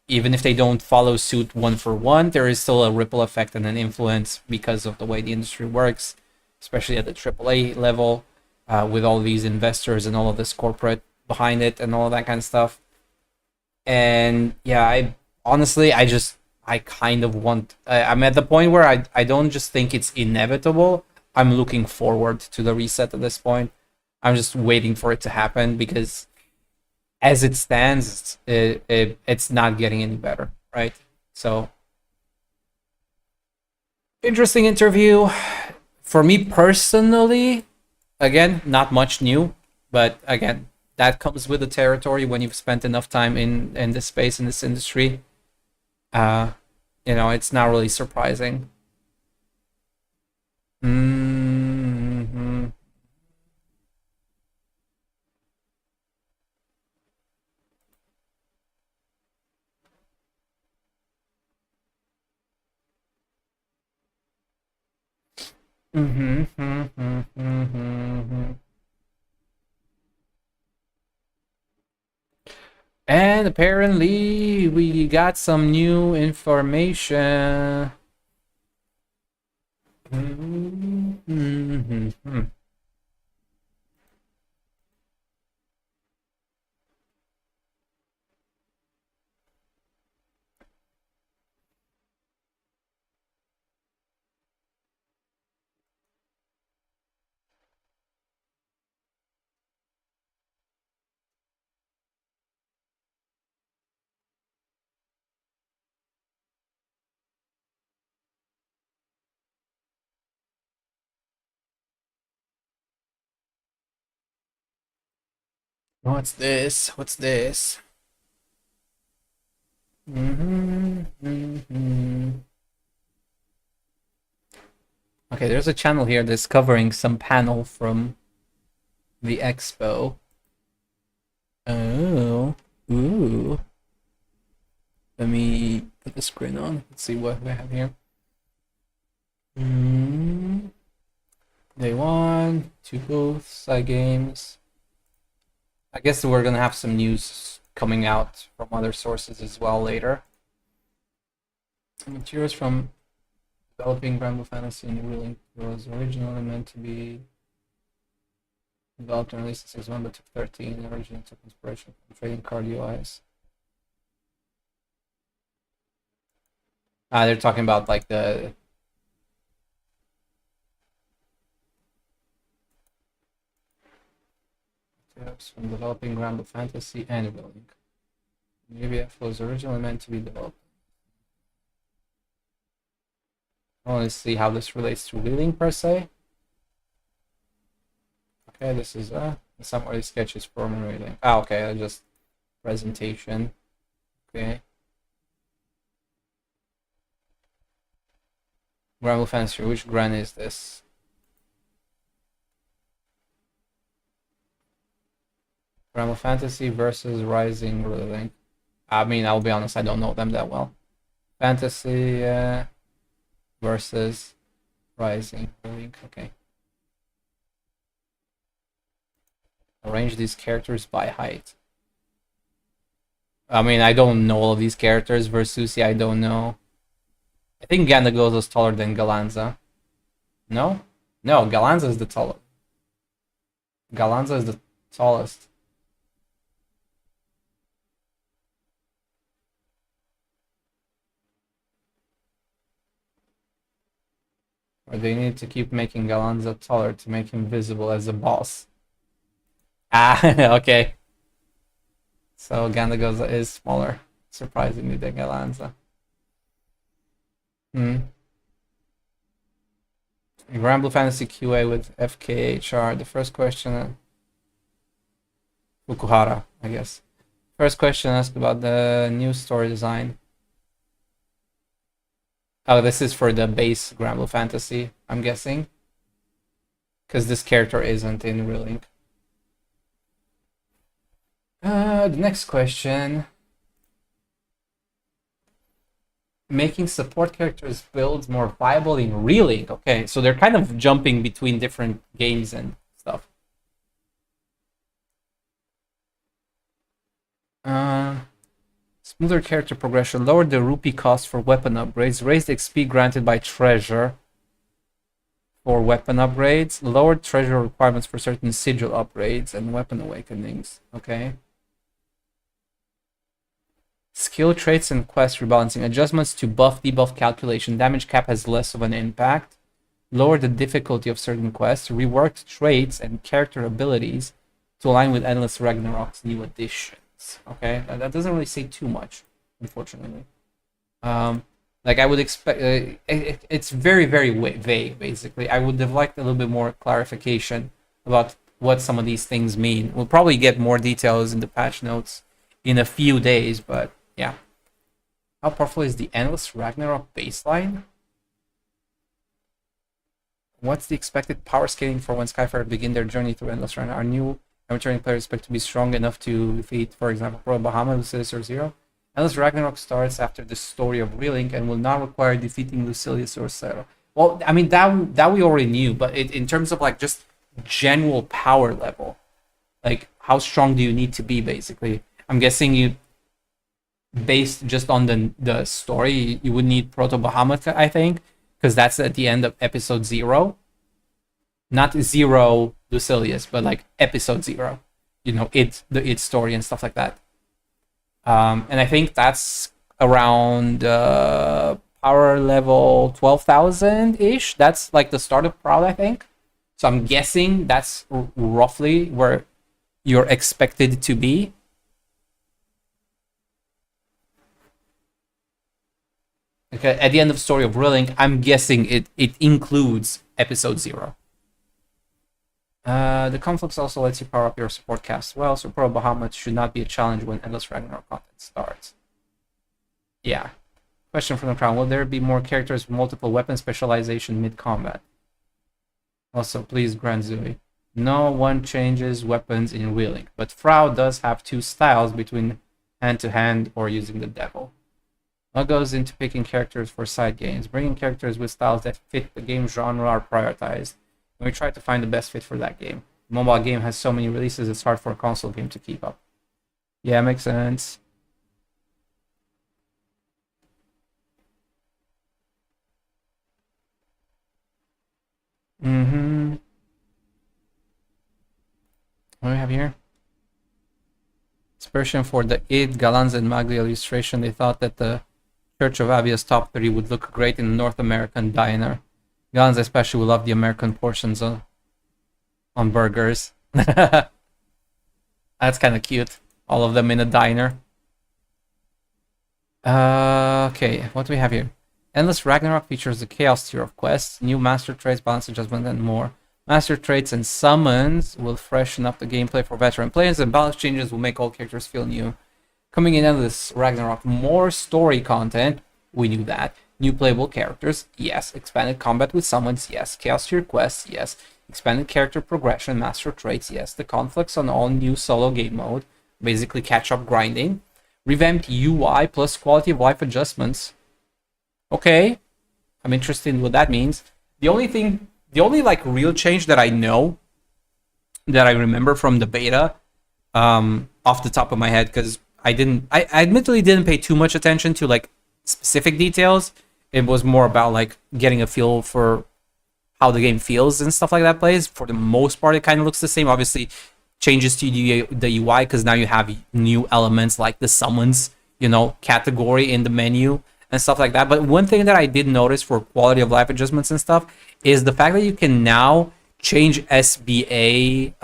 Even if they don't follow suit one for one, there is still a ripple effect and an influence because of the way the industry works, especially at the AAA level, with all these investors and all of this corporate behind it and all of that kind of stuff. And yeah, I kind of want. I'm at the point where I don't just think it's inevitable. I'm looking forward to the reset at this point. I'm just waiting for it to happen because, as it stands, it's not getting any better, right? So, interesting interview. For me personally, again, not much new, but again, that comes with the territory when you've spent enough time in this space, in this industry. You know, it's not really surprising. Mm-hmm. Mm-hmm. Mm-hmm. Mm-hmm. And apparently we got some new information. Mm-hmm. What's this? What's this? Okay, there's a channel here that's covering some panel from the expo. Oh, ooh. Let me put the screen on. Let's see what we have here. Day 1, 2 booths, side games. I guess we're gonna have some news coming out from other sources as well later. Materials from developing GranBlue Fantasy and Relink was originally meant to be developed and released in 6.1 but took 13 and originally took inspiration from trading card UIs. They're talking about like the tips from developing GranBlue Fantasy and Relink. Maybe it was originally meant to be developed. I want to see how this relates to Relink per se. Okay, this is summary sketches from Relink. Okay, just presentation. Okay. GranBlue Fantasy, which Gran is this? GranBlue Fantasy versus Rising Relink. I mean, I'll be honest, I don't know them that well. Fantasy versus Rising Relink. Okay. Arrange these characters by height. I mean, I don't know all of these characters. Versusi, I don't know. I think Gandagozo is taller than Galanza. No? No, Galanza is the tallest. Galanza is the tallest. Or they need to keep making Galanza taller to make him visible as a boss. Okay. So Gandagozo is smaller, surprisingly, than Galanza. GranBlue Fantasy QA with FKHR. The first question, Fukuhara, I guess. First question asked about the new story design. Oh, this is for the base GranBlue Fantasy, I'm guessing. Because this character isn't in Relink. The next question. Making support characters builds more viable in Relink. Okay, so they're kind of jumping between different games and stuff. Smoother character progression, lower the rupee cost for weapon upgrades, raised XP granted by treasure for weapon upgrades, lowered treasure requirements for certain sigil upgrades and weapon awakenings. Okay. Skill traits and quest rebalancing. Adjustments to buff debuff calculation. Damage cap has less of an impact. Lower the difficulty of certain quests. Reworked traits and character abilities to align with Endless Ragnarok's new additions. Okay, that doesn't really say too much, unfortunately. Like I would expect, it's very, very vague, basically. I would have liked a little bit more clarification about what some of these things mean. We'll probably get more details in the patch notes in a few days, but yeah. How powerful is the Endless Ragnarok baseline? What's the expected power scaling for when Skyfire begin their journey through Endless Ragnarok? Are new and returning players expect to be strong enough to defeat, for example, Pro Bahama, Lucilius, or Zero? Endless Ragnarok starts after the story of Relink and will not require defeating Lucilius or Zero. Well, I mean, that we already knew, but in terms of like just general power level, like how strong do you need to be, basically? I'm guessing you, based just on the story, you would need Proto Bahamut, I think, because that's at the end of episode 0. Not 0 Lucilius, but like episode 0. You know, the story and stuff like that. And I think that's around power level 12,000-ish. That's like the start of Proud, I think. So I'm guessing that's roughly where you're expected to be. Okay, at the end of Story of Relink, I'm guessing it includes episode 0. The conflicts also lets you power up your support cast well, so Pro Bahamut should not be a challenge when Endless Ragnarok content starts. Yeah. Question from the crowd. Will there be more characters with multiple weapon specialization mid-combat? Also, please, GranBlue. No one changes weapons in Relink, but Frau does have 2 styles between hand-to-hand or using the devil. What goes into picking characters for side games? Bringing characters with styles that fit the game genre are prioritized, and we try to find the best fit for that game. The mobile game has so many releases, it's hard for a console game to keep up. Yeah, makes sense. What do we have here? Inspiration for the id, Galans, and Magli illustration. They thought that the Church of Avia's top 3 would look great in a North American diner. Galans especially will love the American portions on burgers. That's kind of cute. All of them in a diner. Okay, what do we have here? Endless Ragnarok features the Chaos tier of quests, new master traits, balance adjustment, and more. Master traits and summons will freshen up the gameplay for veteran players, and balance changes will make all characters feel new. Coming in Endless Ragnarok, more story content, we knew that. New playable characters, yes. Expanded combat with summons, yes. Chaos tier quests, yes. Expanded character progression, master traits, yes. The conflicts on all new solo game mode, basically catch-up grinding. Revamped UI plus quality of life adjustments. Okay, I'm interested in what that means. The only like real change that I know, that I remember from the beta, off the top of my head, because I admittedly didn't pay too much attention to like specific details. It was more about like getting a feel for how the game feels and stuff like that plays. For the most part, it kind of looks the same. Obviously, changes to the UI because now you have new elements like the summons, category in the menu and stuff like that. But one thing that I did notice for quality of life adjustments and stuff is the fact that you can now change SBA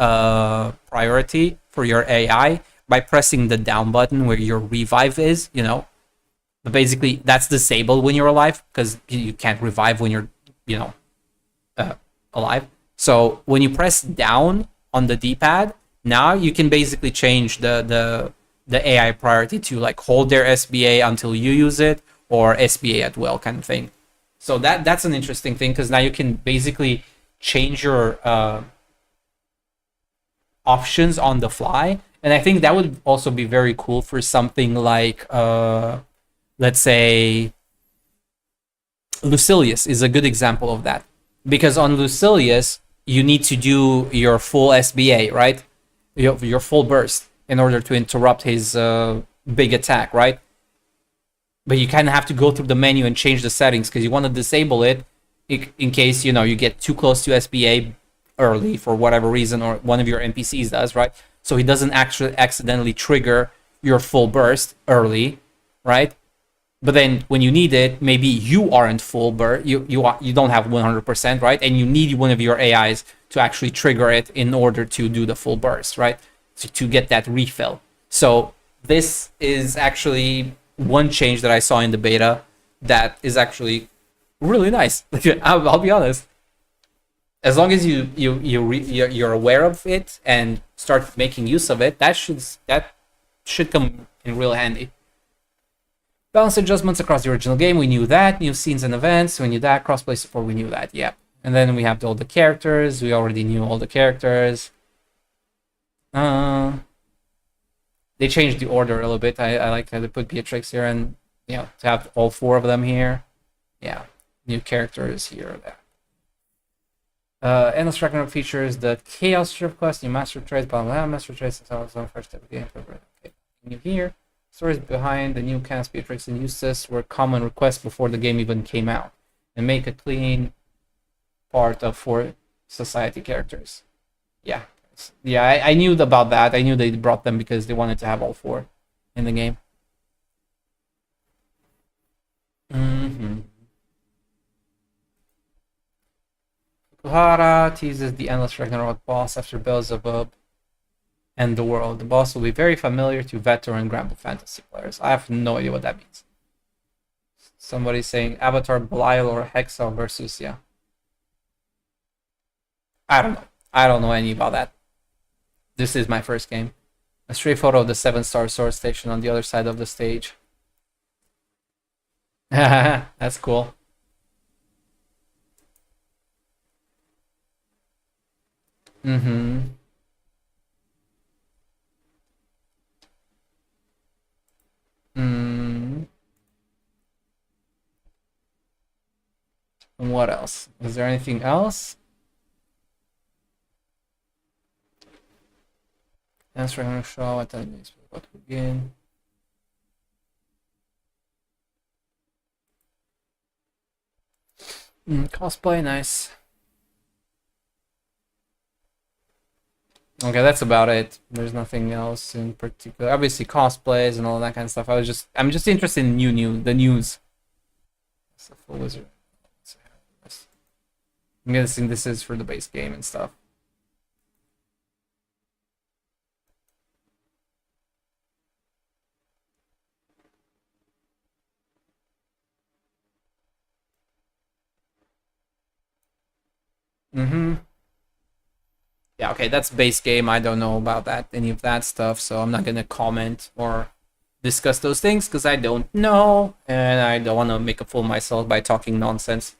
priority for your AI by pressing the down button where your revive is, But basically, that's disabled when you're alive because you can't revive when you're, alive. So when you press down on the D-pad, now you can basically change the AI priority to like hold their SBA until you use it, or SBA at will kind of thing. So that's an interesting thing because now you can basically change your options on the fly. And I think that would also be very cool for something like, let's say, Lucilius is a good example of that. Because on Lucilius, you need to do your full SBA, right? Your full burst in order to interrupt his big attack, right? But you kind of have to go through the menu and change the settings because you want to disable it in case, you get too close to SBA early for whatever reason, or one of your NPCs does, right? So he doesn't actually accidentally trigger your full burst early, right? But then when you need it, maybe you aren't full burst, you don't have 100%, right? And you need one of your AIs to actually trigger it in order to do the full burst, right? So to get that refill. So this is actually one change that I saw in the beta that is actually really nice. I'll be honest. As long as you're aware of it and start making use of it, that should come in real handy. Balance adjustments across the original game, we knew that. New scenes and events, we knew that. Crossplay support, we knew that, yeah. And then we have all the characters, we already knew all the characters. They changed the order a little bit. I like how they put Beatrix here and, to have all 4 of them here. Yeah, new characters here or there. Endless Ragnarok features the Chaos Strip quest, new master traits, blah blah, master traits, and so on, first step of the game. Okay, new here. Stories behind the new Cass, Beatrix, and Eustace were common requests before the game even came out, and make a clean part of 4 society characters. Yeah, I knew about that. I knew they brought them because they wanted to have all 4 in the game. Fukuhara teases the Endless Ragnarok boss after Beelzebub and the world. The boss will be very familiar to veteran GranBlue fantasy players. I have no idea what that means. Somebody's saying Avatar Belial or Hexa versus, yeah. I don't know. I don't know any about that. This is my first game. A stray photo of the 7-star sword station on the other side of the stage. That's cool. Mm-hmm. Mm. And what else? Is there anything else? Answering a show at the what begin. Cosplay, nice. Okay, that's about it. There's nothing else in particular. Obviously, cosplays and all that kind of stuff. I'm just interested in the news. It's a full wizard. I'm guessing this is for the base game and stuff. Mm-hmm. Yeah, okay, that's base game. I don't know about any of that stuff, so I'm not gonna comment or discuss those things because I don't know, and I don't want to make a fool of myself by talking nonsense.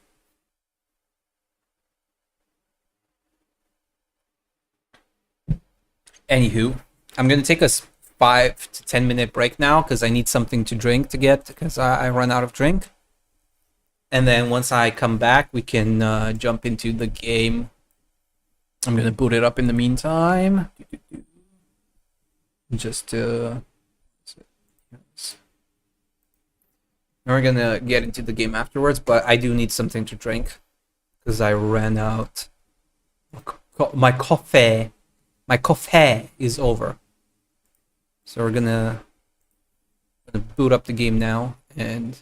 Anywho, I'm gonna take a 5 to 10 minute break now because I need something to drink to get because I run out of drink. And then once I come back, we can jump into the game. I'm gonna boot it up in the meantime. Just we're gonna get into the game afterwards, but I do need something to drink because I ran out. My coffee is over. So we're gonna boot up the game now and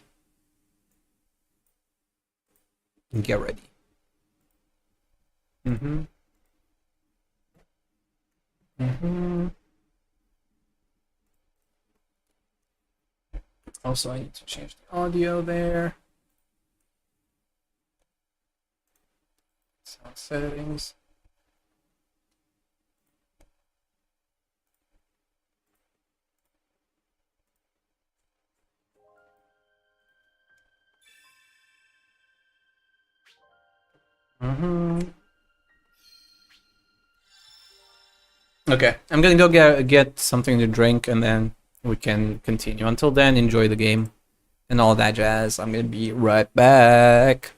get ready. Mm-hmm. Mm-hmm. Also, I need to change the audio there. Sound settings. Mm-hmm. Okay, I'm gonna go get something to drink and then we can continue. Until then, enjoy the game and all that jazz. I'm gonna be right back.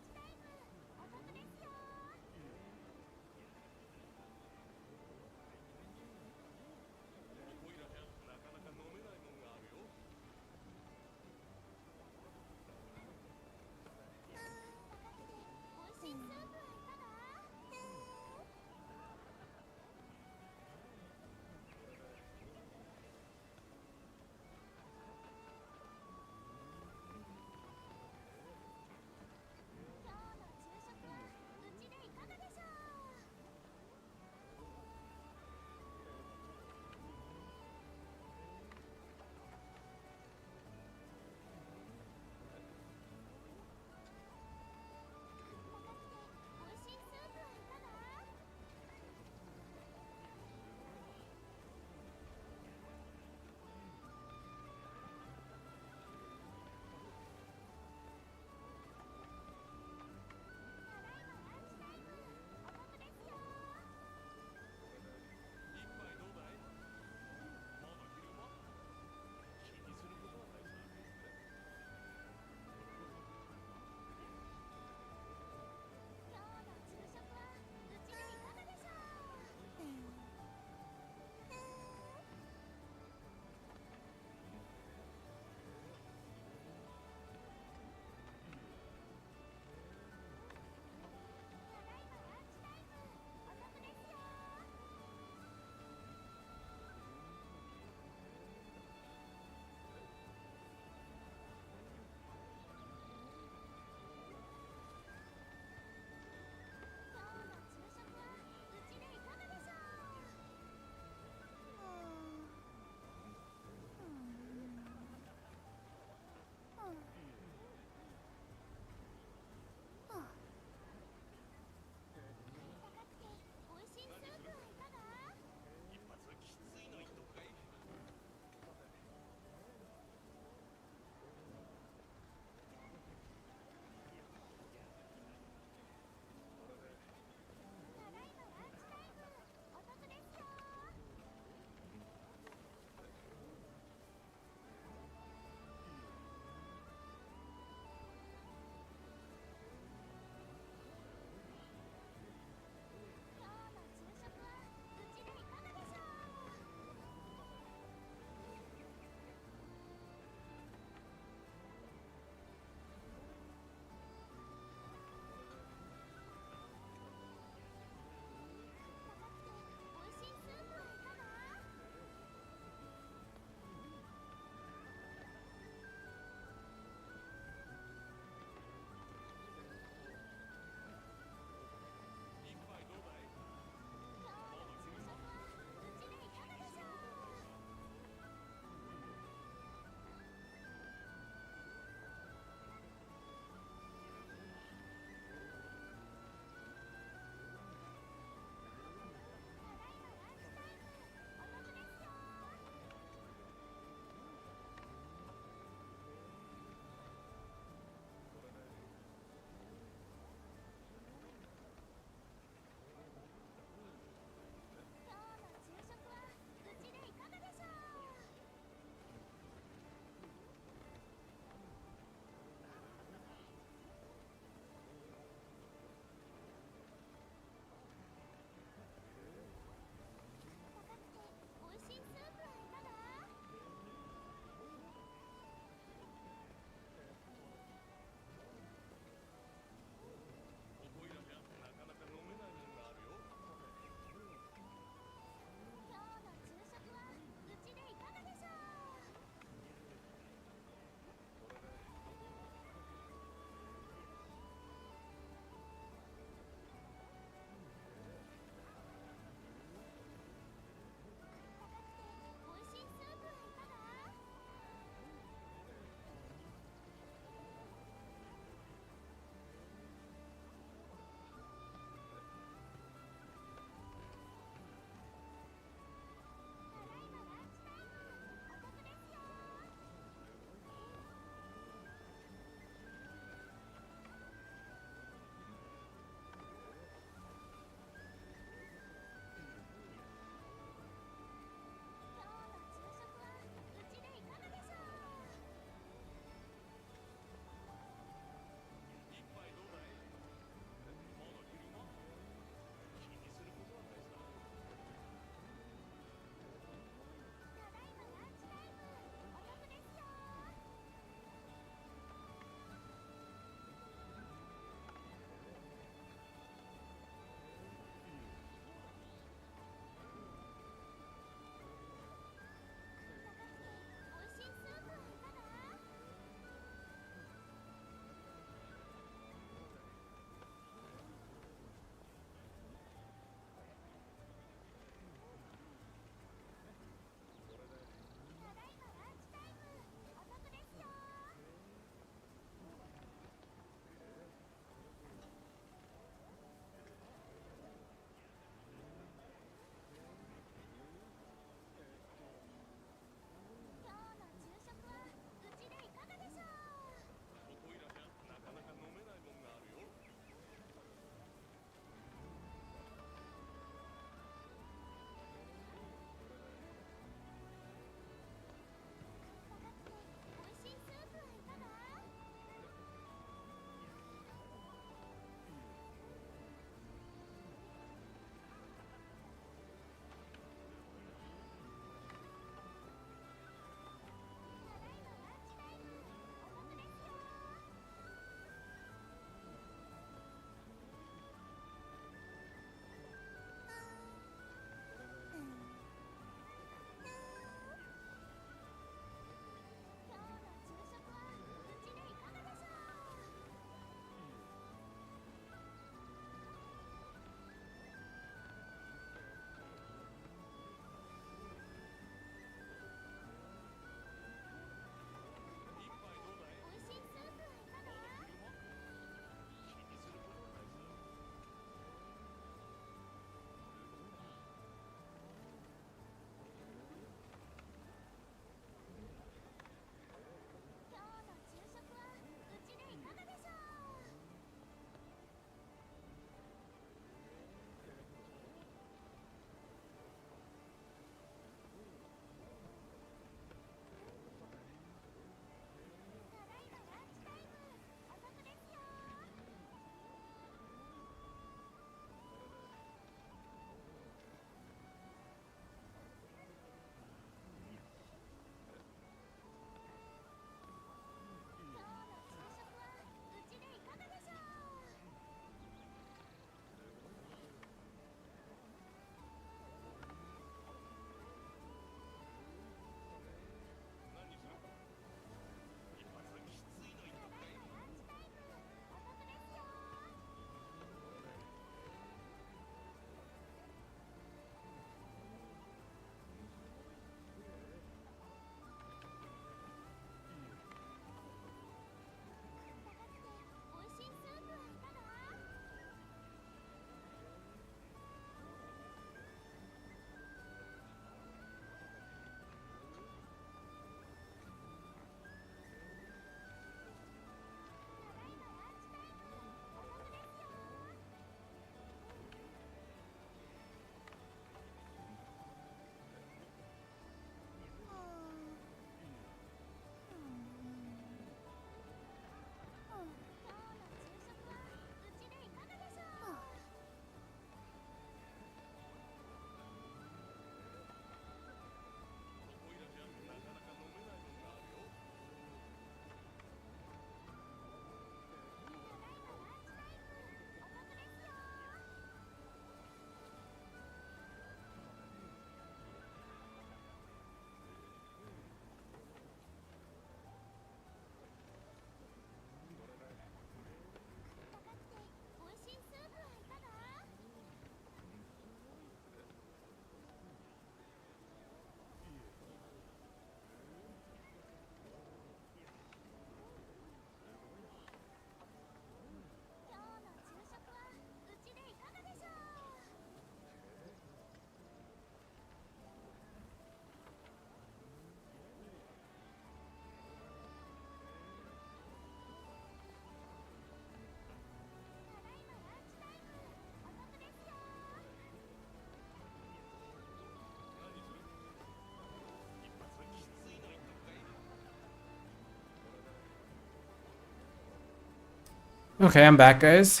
Okay, I'm back, guys.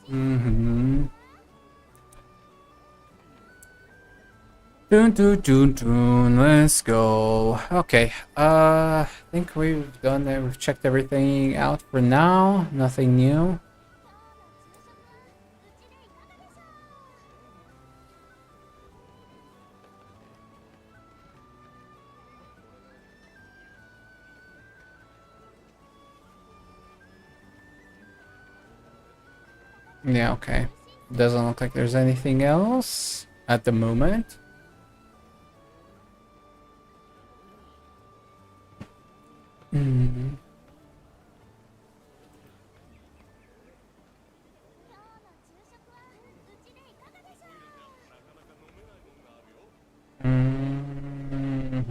Dun, dun, dun, dun. Let's go. Okay. I think we've done it. We've checked everything out for now. Nothing new. Yeah, okay. Doesn't look like there's anything else at the moment. Mm. Mm.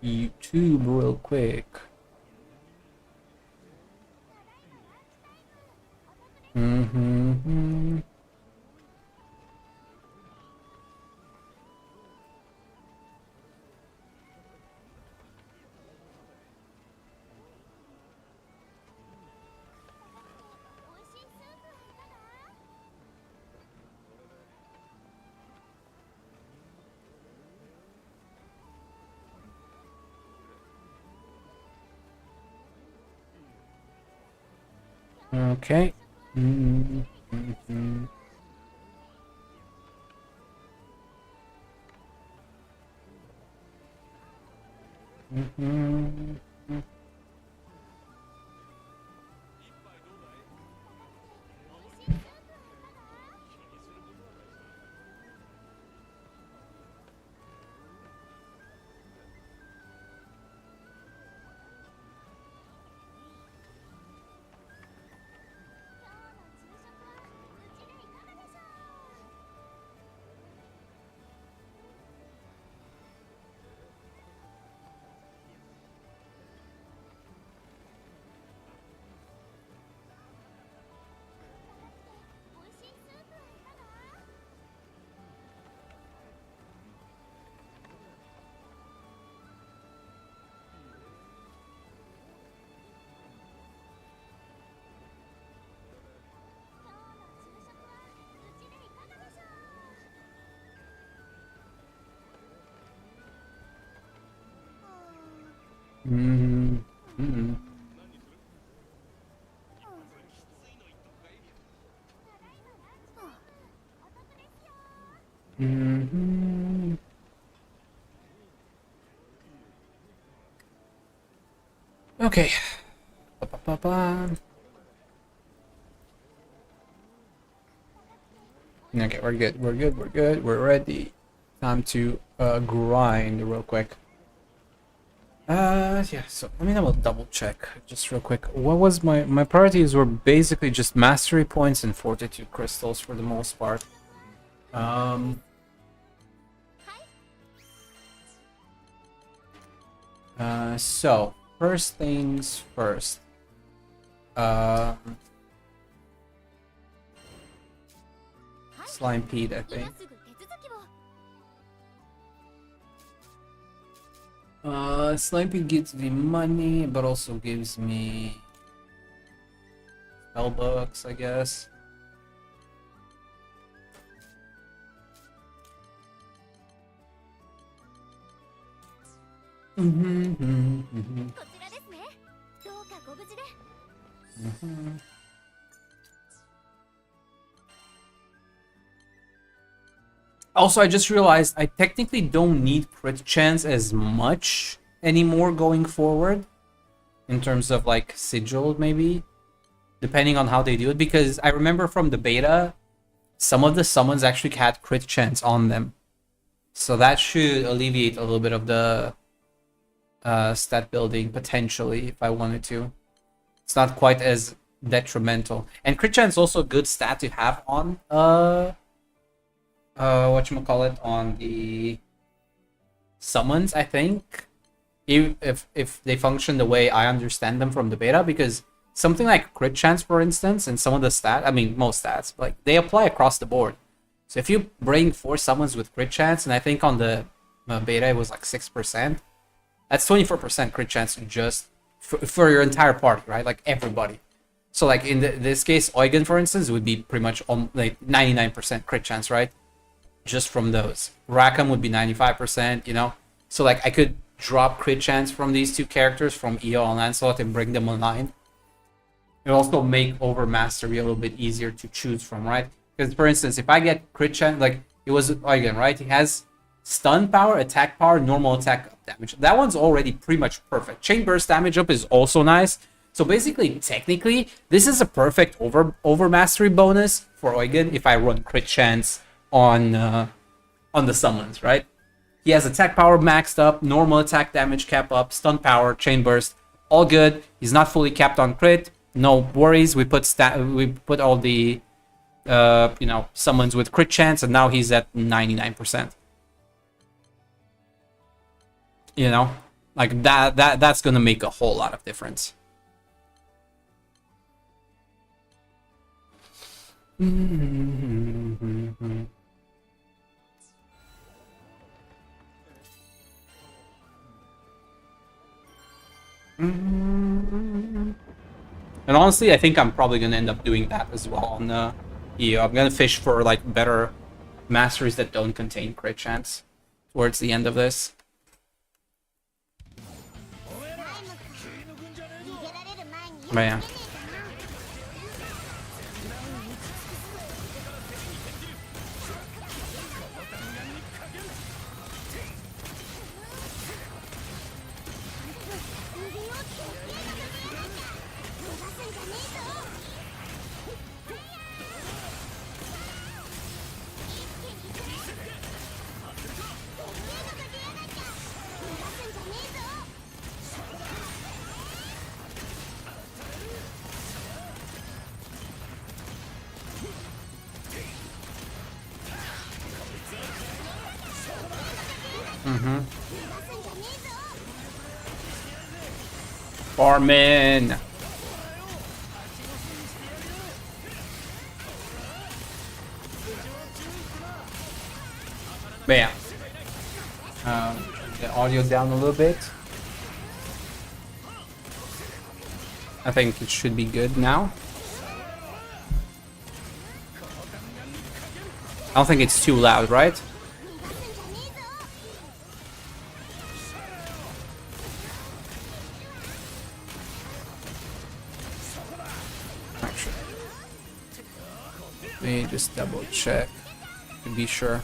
YouTube real quick. Mm-hmm. Okay. Mm-hmm. Mm-hmm. Mm-hmm. Mm-hmm. Mm-hmm. Okay. Ba-ba-ba-ba. Okay, we're good. We're good. We're good. We're ready. Time to grind real quick. Yeah, so let me double check just real quick. What was my priorities were basically just mastery points and fortitude crystals for the most part. So first things first. Slime Pete, I think. Slime Pete gives me money, but also gives me spell books, I guess. Also, I just realized I technically don't need crit chance as much anymore going forward. In terms of like sigil, maybe. Depending on how they do it. Because I remember from the beta, some of the summons actually had crit chance on them. So that should alleviate a little bit of the stat building, potentially, if I wanted to. It's not quite as detrimental. And crit chance is also a good stat to have on whatchamacallit, on the summons, I think. If they function the way I understand them from the beta, because something like crit chance, for instance, and some of the stats, I mean most stats, like they apply across the board. So if you bring 4 summons with crit chance, and I think on the beta it was like 6%, That's 24% crit chance just for your entire party, right? Like everybody. So like in this case, Eugen, for instance, would be pretty much like 99% crit chance, right? Just from those. Rackham would be 95%, you know? So like I could drop crit chance from these two characters, from EO and Lancelot, and bring them online. It also make over mastery a little bit easier to choose from, right? Because for instance, if I get crit chance, like it was Eugen, right? He has stun power, attack power, normal attack up damage. That one's already pretty much perfect. Chain burst damage up is also nice. So basically, technically, this is a perfect over mastery bonus for Eugen if I run crit chance on the summons, right? He has attack power maxed up, normal attack damage cap up, stun power, chain burst, all good. He's not fully capped on crit. No worries. We put all the you know, summons with crit chance, and now he's at 99%. You know, like that's gonna make a whole lot of difference. And honestly, I think I'm probably gonna end up doing that as well on the EO. I'm gonna fish for like better masteries that don't contain crit chance towards the end of this. But yeah. Farmin. Bam. The audio down a little bit. I think it should be good now. I don't think it's too loud, right? Actually, let me just double check to be sure.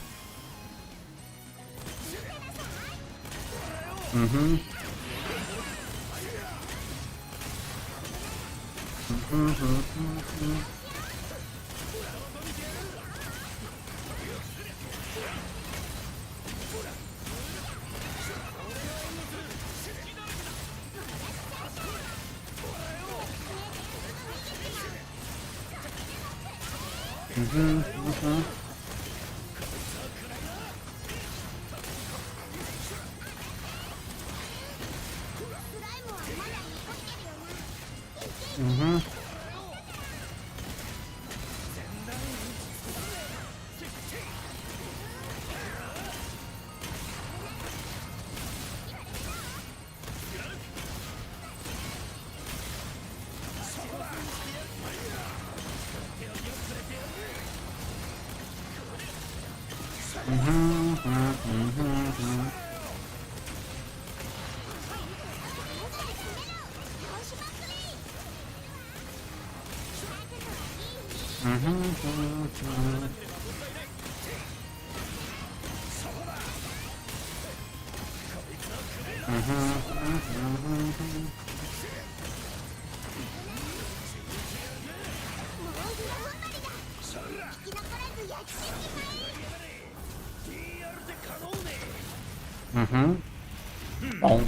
Oh.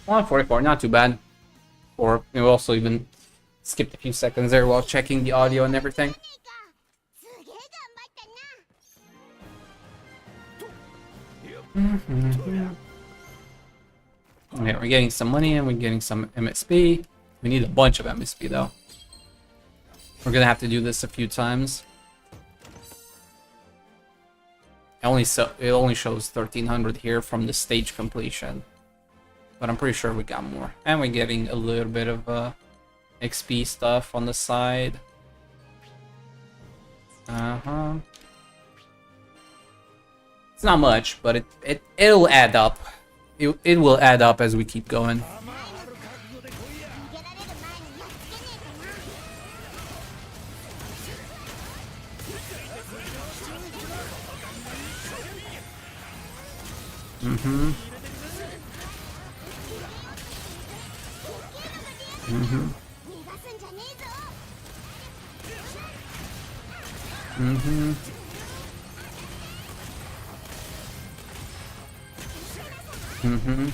Well, 44, not too bad. Or we also even skipped a few seconds there while checking the audio and everything. Okay, we're getting some money and we're getting some MSP. We need a bunch of MSP though. We're gonna have to do this a few times. It only shows 1300 here from the stage completion, but I'm pretty sure we got more, and we're getting a little bit of XP stuff on the side. It's not much, but it'll add up. It will add up as we keep going. Mm-hmm. Mm-hmm. Mm-hmm. Mm-hmm.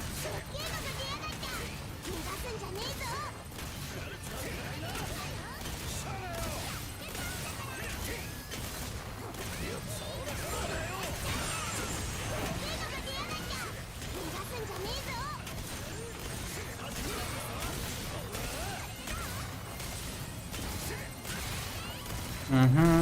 Mm-hmm.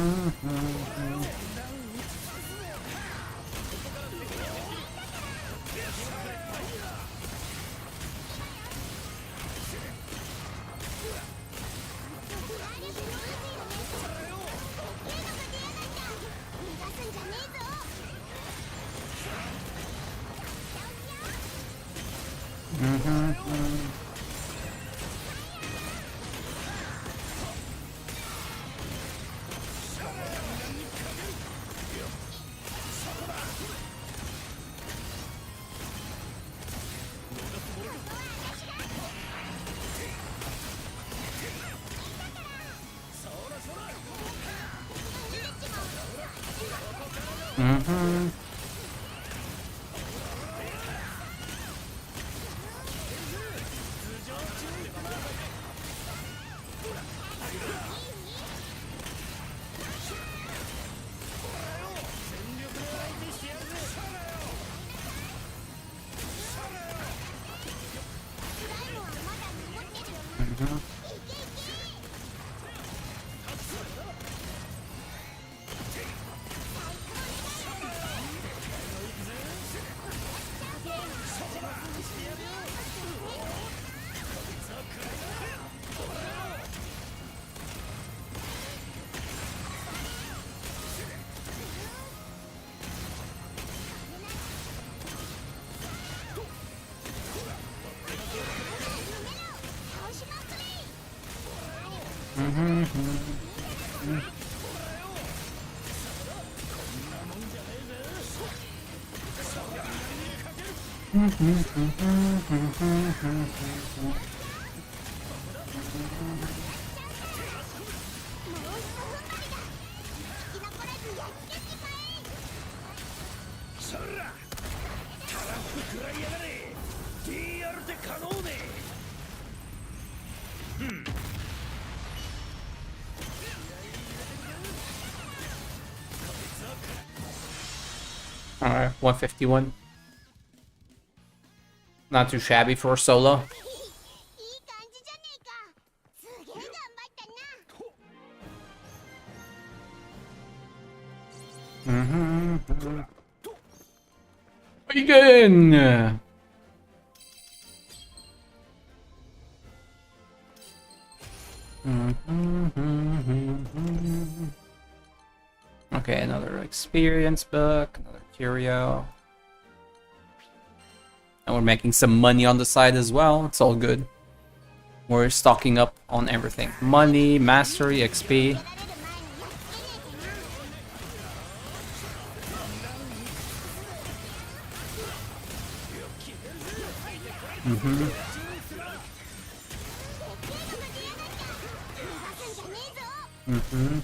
Alright, 151. Not too shabby for a solo. Again! Okay, another experience book, another curio. And we're making some money on the side as well. It's all good. We're stocking up on everything. Money, mastery, XP. Mm-hmm. Mm-hmm.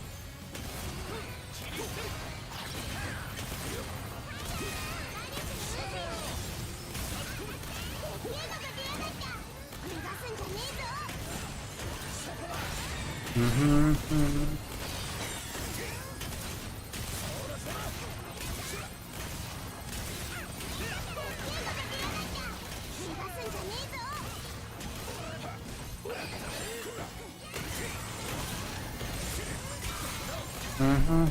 Bum.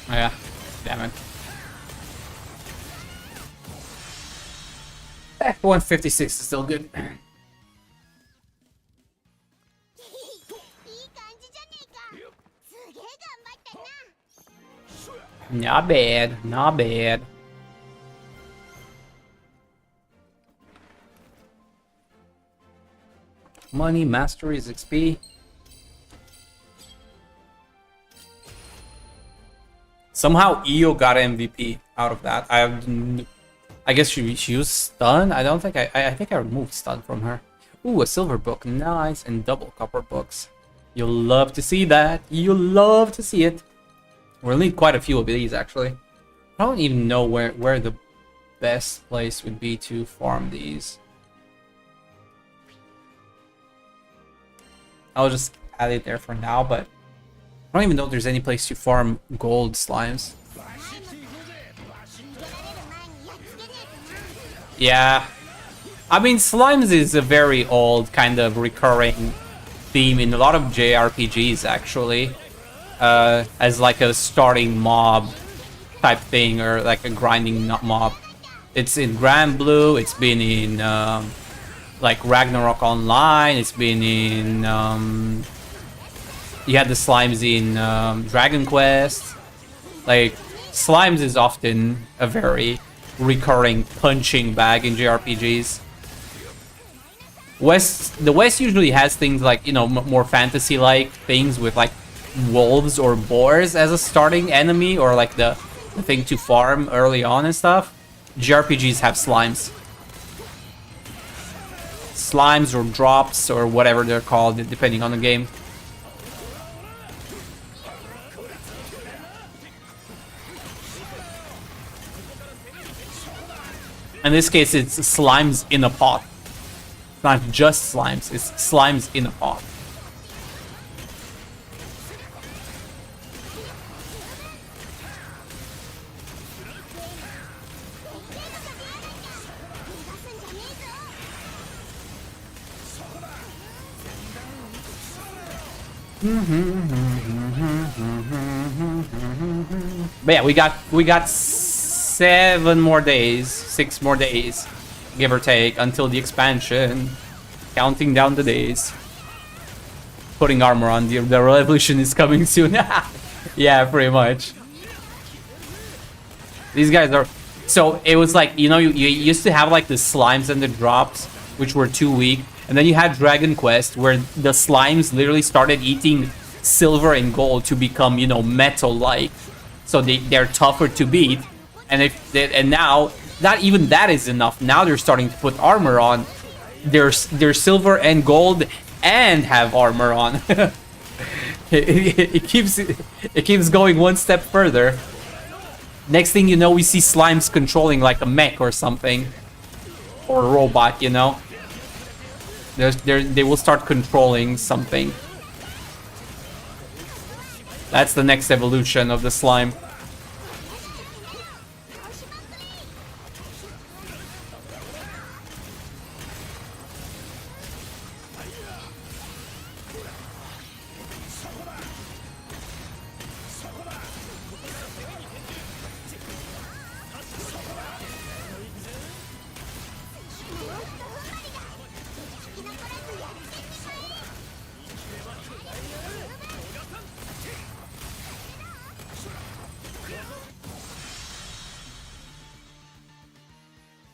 Oh yeah, damn it. 156 is still good. Not bad, not bad. Money, masteries, XP. Somehow Io got MVP out of that. I guess she was stunned. I don't think I think I removed stun from her. Ooh, a silver book, nice, and double copper books. You'll love to see that. You'll love to see it. We'll need quite a few of these actually. I don't even know where the best place would be to farm these. I'll just add it there for now, but I don't even know if there's any place to farm gold slimes. Yeah. I mean, slimes is a very old kind of recurring theme in a lot of JRPGs, actually. As like a starting mob type thing, or like a grinding mob. It's in GranBlue, it's been in like Ragnarok Online, it's been in... you had the slimes in Dragon Quest. Like, slimes is often a very recurring punching bag in JRPGs. The West usually has things like, you know, more fantasy-like things with like wolves or boars as a starting enemy, or like the thing to farm early on and stuff. JRPGs have slimes. Slimes or drops or whatever they're called, depending on the game. In this case, it's slimes in a pot. It's not just slimes, it's slimes in a pot. But yeah, we got 7 more days, 6 more days, give or take, until the expansion. Counting down the days. Putting armor on, the revolution is coming soon. Yeah, pretty much. These guys are So it was like, you know, you used to have like the slimes and the drops, which were too weak. And then you had Dragon Quest, where the slimes literally started eating silver and gold to become, you know, metal-like. So they're tougher to beat. And now, not even that is enough. Now they're starting to put armor on. They're silver and gold and have armor on. it keeps going one step further. Next thing you know, we see slimes controlling like a mech or something. Or a robot, you know. They will start controlling something. That's the next evolution of the slime.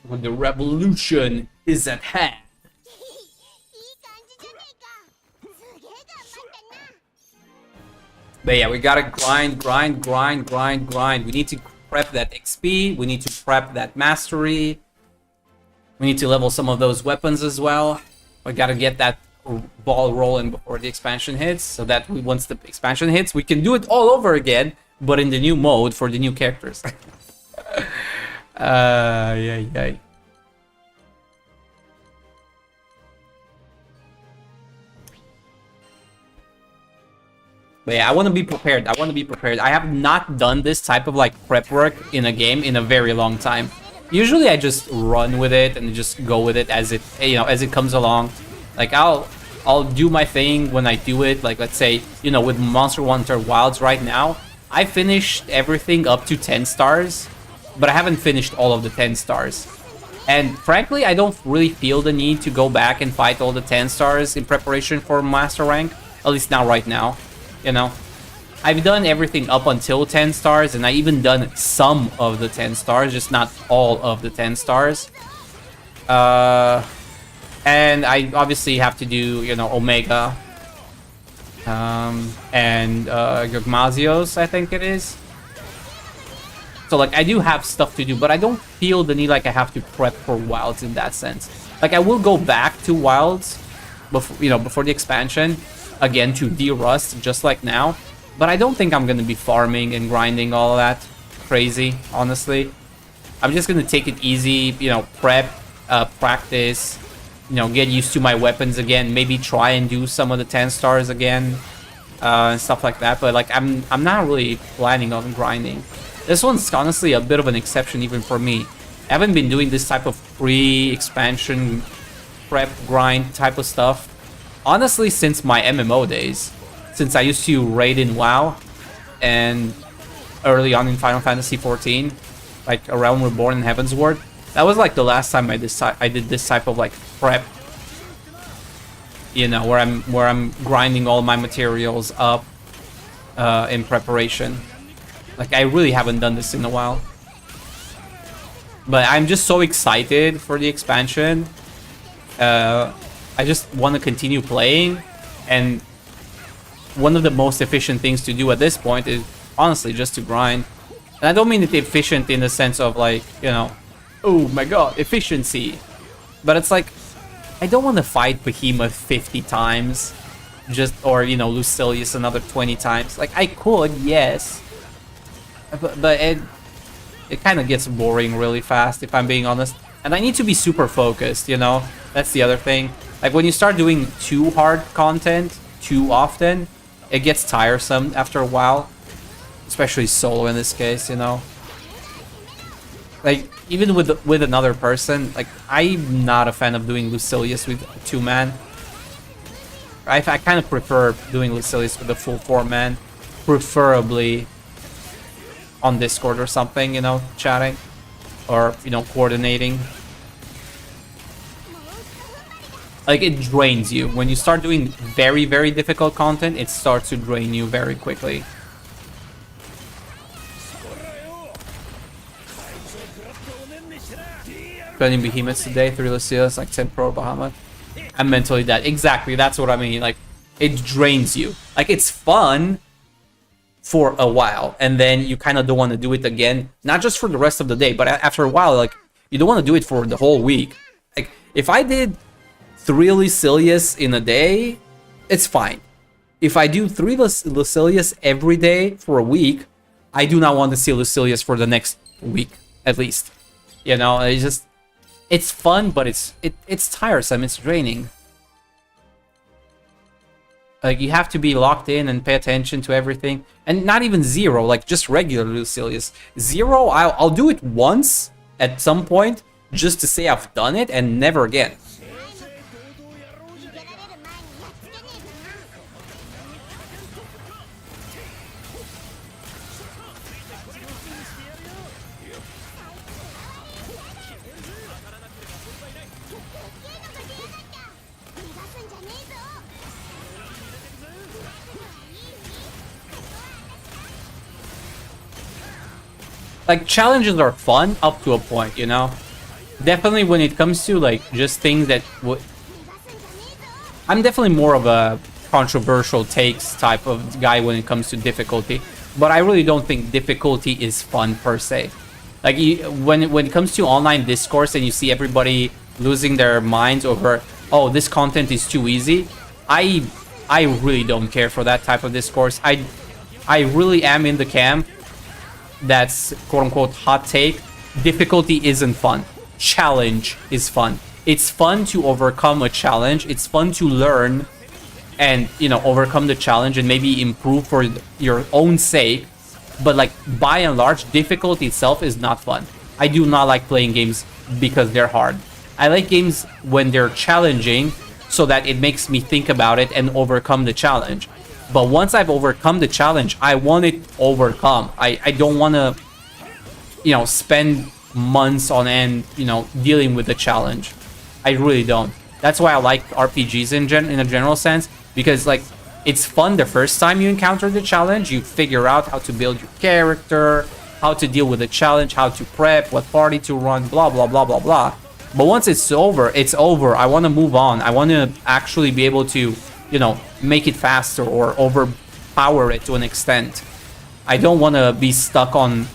When the revolution is at hand. But yeah, we gotta grind. We need to prep that XP. We need to prep that mastery. We need to level some of those weapons as well. We gotta get that ball rolling before the expansion hits, so that once the expansion hits, we can do it all over again, but in the new mode for the new characters. Yeah. But yeah, I want to be prepared. I have not done this type of like prep work in a game in a very long time. Usually I just run with it and just go with it as it, you know, as it comes along. Like I'll do my thing when I do it. Like let's say, you know, with Monster Hunter Wilds right now, I finished everything up to 10 stars. But I haven't finished all of the 10 stars. And frankly, I don't really feel the need to go back and fight all the 10 stars in preparation for Master Rank. At least now, right now. You know? I've done everything up until 10 stars, and I even done some of the 10 stars, just not all of the 10 stars. And I obviously have to do, you know, Omega. And Gugmazios, I think it is. So, like, I do have stuff to do, but I don't feel the need like I have to prep for Wilds in that sense. Like, I will go back to Wilds, before, you know, before the expansion, again, to de-rust, just like now. But I don't think I'm going to be farming and grinding all that crazy, honestly. I'm just going to take it easy, you know, prep, practice, you know, get used to my weapons again, maybe try and do some of the 10 stars again, and stuff like that. But, like, I'm not really planning on grinding. This one's honestly a bit of an exception even for me. I haven't been doing this type of pre-expansion prep grind type of stuff, honestly, since my MMO days. Since I used to raid in WoW and early on in Final Fantasy XIV, like A Realm Reborn and Heavensward. That was like the last time I did this type of like prep. You know, where I'm grinding all my materials up in preparation. Like, I really haven't done this in a while. But I'm just so excited for the expansion. I just want to continue playing. And one of the most efficient things to do at this point is, honestly, just to grind. And I don't mean it efficient in the sense of, like, you know, oh my god, efficiency. But it's like, I don't want to fight Behemoth 50 times. Just, or, you know, Lucilius another 20 times. Like, I could, yes. But it kind of gets boring really fast, if I'm being honest. And I need to be super focused, you know? That's the other thing. Like, when you start doing too hard content too often, it gets tiresome after a while. Especially solo in this case, you know? Like, even with another person, like, I'm not a fan of doing Lucilius with 2-man. I kind of prefer doing Lucilius with a full 4-man. Preferably on Discord or something, you know, chatting. Or, you know, coordinating. Like, it drains you. When you start doing very, very difficult content, it starts to drain you very quickly. Spending behemoths today, 3 Lucius, like 10 pro Bahamut. I'm mentally dead. Exactly, that's what I mean. Like, it drains you. Like, it's fun for a while, and then you kind of don't want to do it again. Not just for the rest of the day, but after a while, like, you don't want to do it for the whole week. Like, if I did 3 Lucilius in a day, it's fine. If I do 3 Lucilius every day for a week, I do not want to see Lucilius for the next week, at least. You know, it's just... It's fun, but it's tiresome, it's draining. Like, you have to be locked in and pay attention to everything. And not even 0, like, just regular Lucilius. 0, I'll do it once at some point, just to say I've done it, and never again. Like, challenges are fun up to a point, you know? Definitely when it comes to, like, just things that would... I'm definitely more of a controversial takes type of guy when it comes to difficulty. But I really don't think difficulty is fun, per se. Like, when it comes to online discourse and you see everybody losing their minds over, oh, this content is too easy, I really don't care for that type of discourse. I really am in the camp that's quote-unquote hot take. Difficulty isn't fun. Challenge is fun. It's fun to overcome a challenge. It's fun to learn and, you know, overcome the challenge and maybe improve for your own sake. But, like, by and large, difficulty itself is not fun. I do not like playing games because they're hard. I like games when they're challenging so that it makes me think about it and overcome the challenge. But once I've overcome the challenge, I want it overcome. I don't want to, you know, spend months on end, you know, dealing with the challenge. I really don't. That's why I like RPGs in a general sense, because, like, it's fun the first time you encounter the challenge. You figure out how to build your character, how to deal with the challenge, how to prep, what party to run, blah, blah, blah, blah, blah. But once it's over, it's over. I want to move on. I want to actually be able to, you know, make it faster or overpower it to an extent. I don't want to be stuck on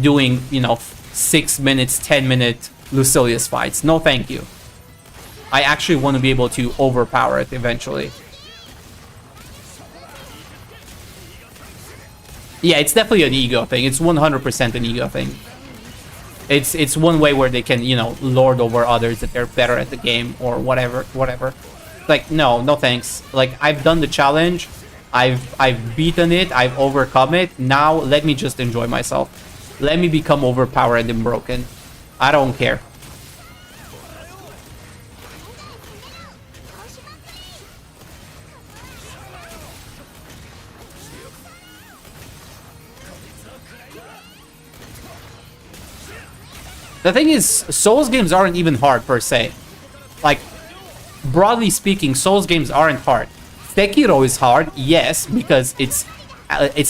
doing, you know, 6 minutes, 10-minute Lucilius fights. No, thank you. I actually want to be able to overpower it eventually. Yeah, it's definitely an ego thing. It's 100% an ego thing. It's one way where they can, you know, lord over others that they're better at the game or whatever. Like, no thanks. Like, I've done the challenge, I've beaten it, I've overcome it. Now let me just enjoy myself. Let me become overpowered and broken. I don't care. The thing is, Souls games aren't even hard per se. Like, broadly speaking, Souls games aren't hard. Sekiro is hard, yes, because it's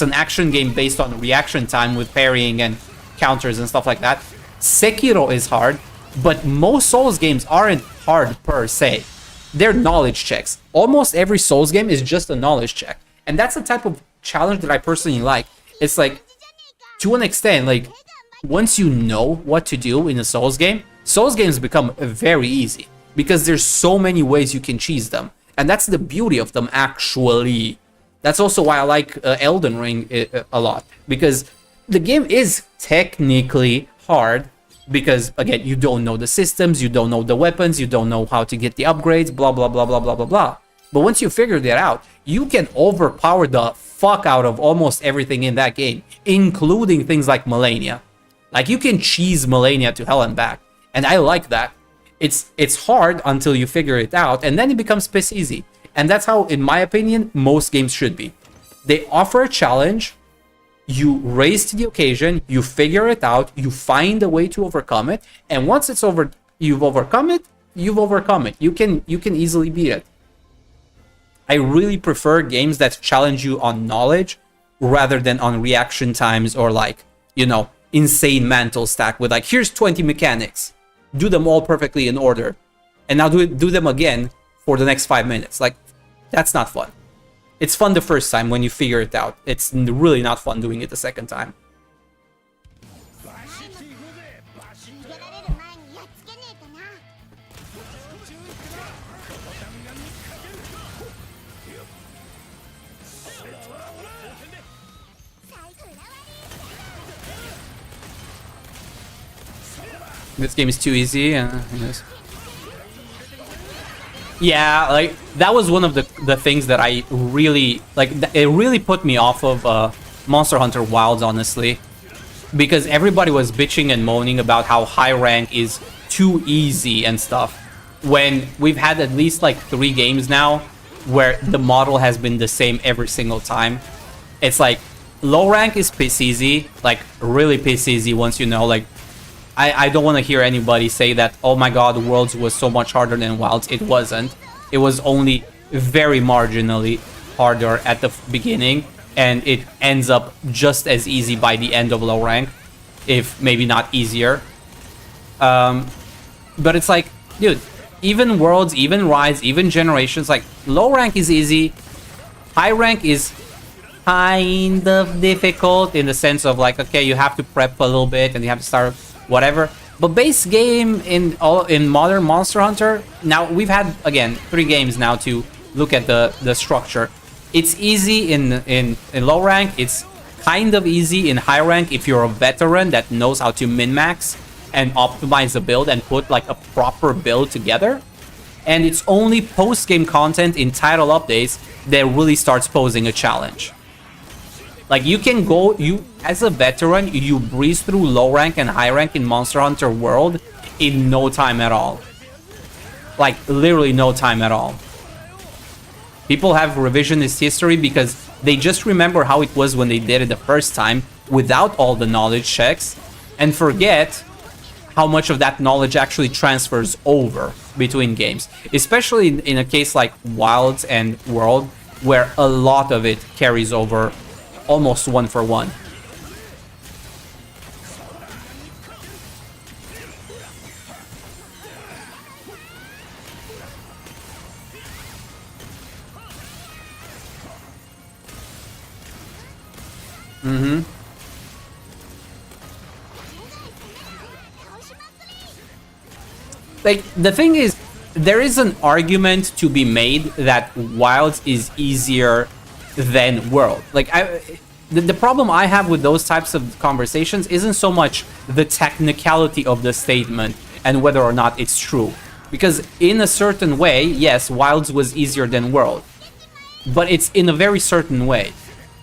an action game based on reaction time with parrying and counters and stuff like that. Sekiro is hard, but most Souls games aren't hard per se. They're knowledge checks. Almost every Souls game is just a knowledge check. And that's the type of challenge that I personally like. It's like, to an extent, like, once you know what to do in a Souls game, Souls games become very easy. Because there's so many ways you can cheese them. And that's the beauty of them, actually. That's also why I like Elden Ring a lot. Because the game is technically hard. Because, again, you don't know the systems, you don't know the weapons, you don't know how to get the upgrades, blah, blah, blah, blah, blah, blah, blah. But once you figure that out, you can overpower the fuck out of almost everything in that game. Including things like Malenia. Like, you can cheese Malenia to hell and back. And I like that. It's hard until you figure it out, and then it becomes piss easy. And that's how, in my opinion, most games should be. They offer a challenge, you raise to the occasion, you figure it out, you find a way to overcome it, and once it's over, you've overcome it. You can easily beat it. I really prefer games that challenge you on knowledge rather than on reaction times or, like, you know, insane mantle stack with like, here's 20 mechanics, do them all perfectly in order, and now do them again for the next 5 minutes. Like, that's not fun. It's fun the first time when you figure it out. It's really not fun doing it the second time. This game is too easy. Yeah, like that was one of the things that I really like. It really put me off of Monster Hunter Wilds, honestly, because everybody was bitching and moaning about how high rank is too easy and stuff. When we've had at least like 3 games now where the model has been the same every single time. It's like low rank is piss easy, like really piss easy once you know. Like I don't want to hear anybody say that, oh my god, Worlds was so much harder than Wilds. It wasn't. It was only very marginally harder at the beginning, and it ends up just as easy by the end of low rank, if maybe not easier. But it's like, dude, even Worlds, even Rise, even Generations, like low rank is easy. High rank is kind of difficult in the sense of like, okay, you have to prep a little bit and you have to start whatever. But base game in modern Monster Hunter, now we've had again 3 games now to look at the structure. It's easy in low rank. It's kind of easy in high rank if you're a veteran that knows how to min-max and optimize the build and put like a proper build together. And it's only post-game content in title updates that really starts posing a challenge. Like you can go, as a veteran, you breeze through low rank and high rank in Monster Hunter World in no time at all. Like literally no time at all. People have revisionist history because they just remember how it was when they did it the first time without all the knowledge checks and forget how much of that knowledge actually transfers over between games. Especially in a case like Wilds and World, where a lot of it carries over almost 1 for 1. Like, the thing is, there is an argument to be made that Wilds is easier than World. Like, the problem I have with those types of conversations isn't so much the technicality of the statement and whether or not it's true. Because in a certain way, yes, Wilds was easier than World. But it's in a very certain way.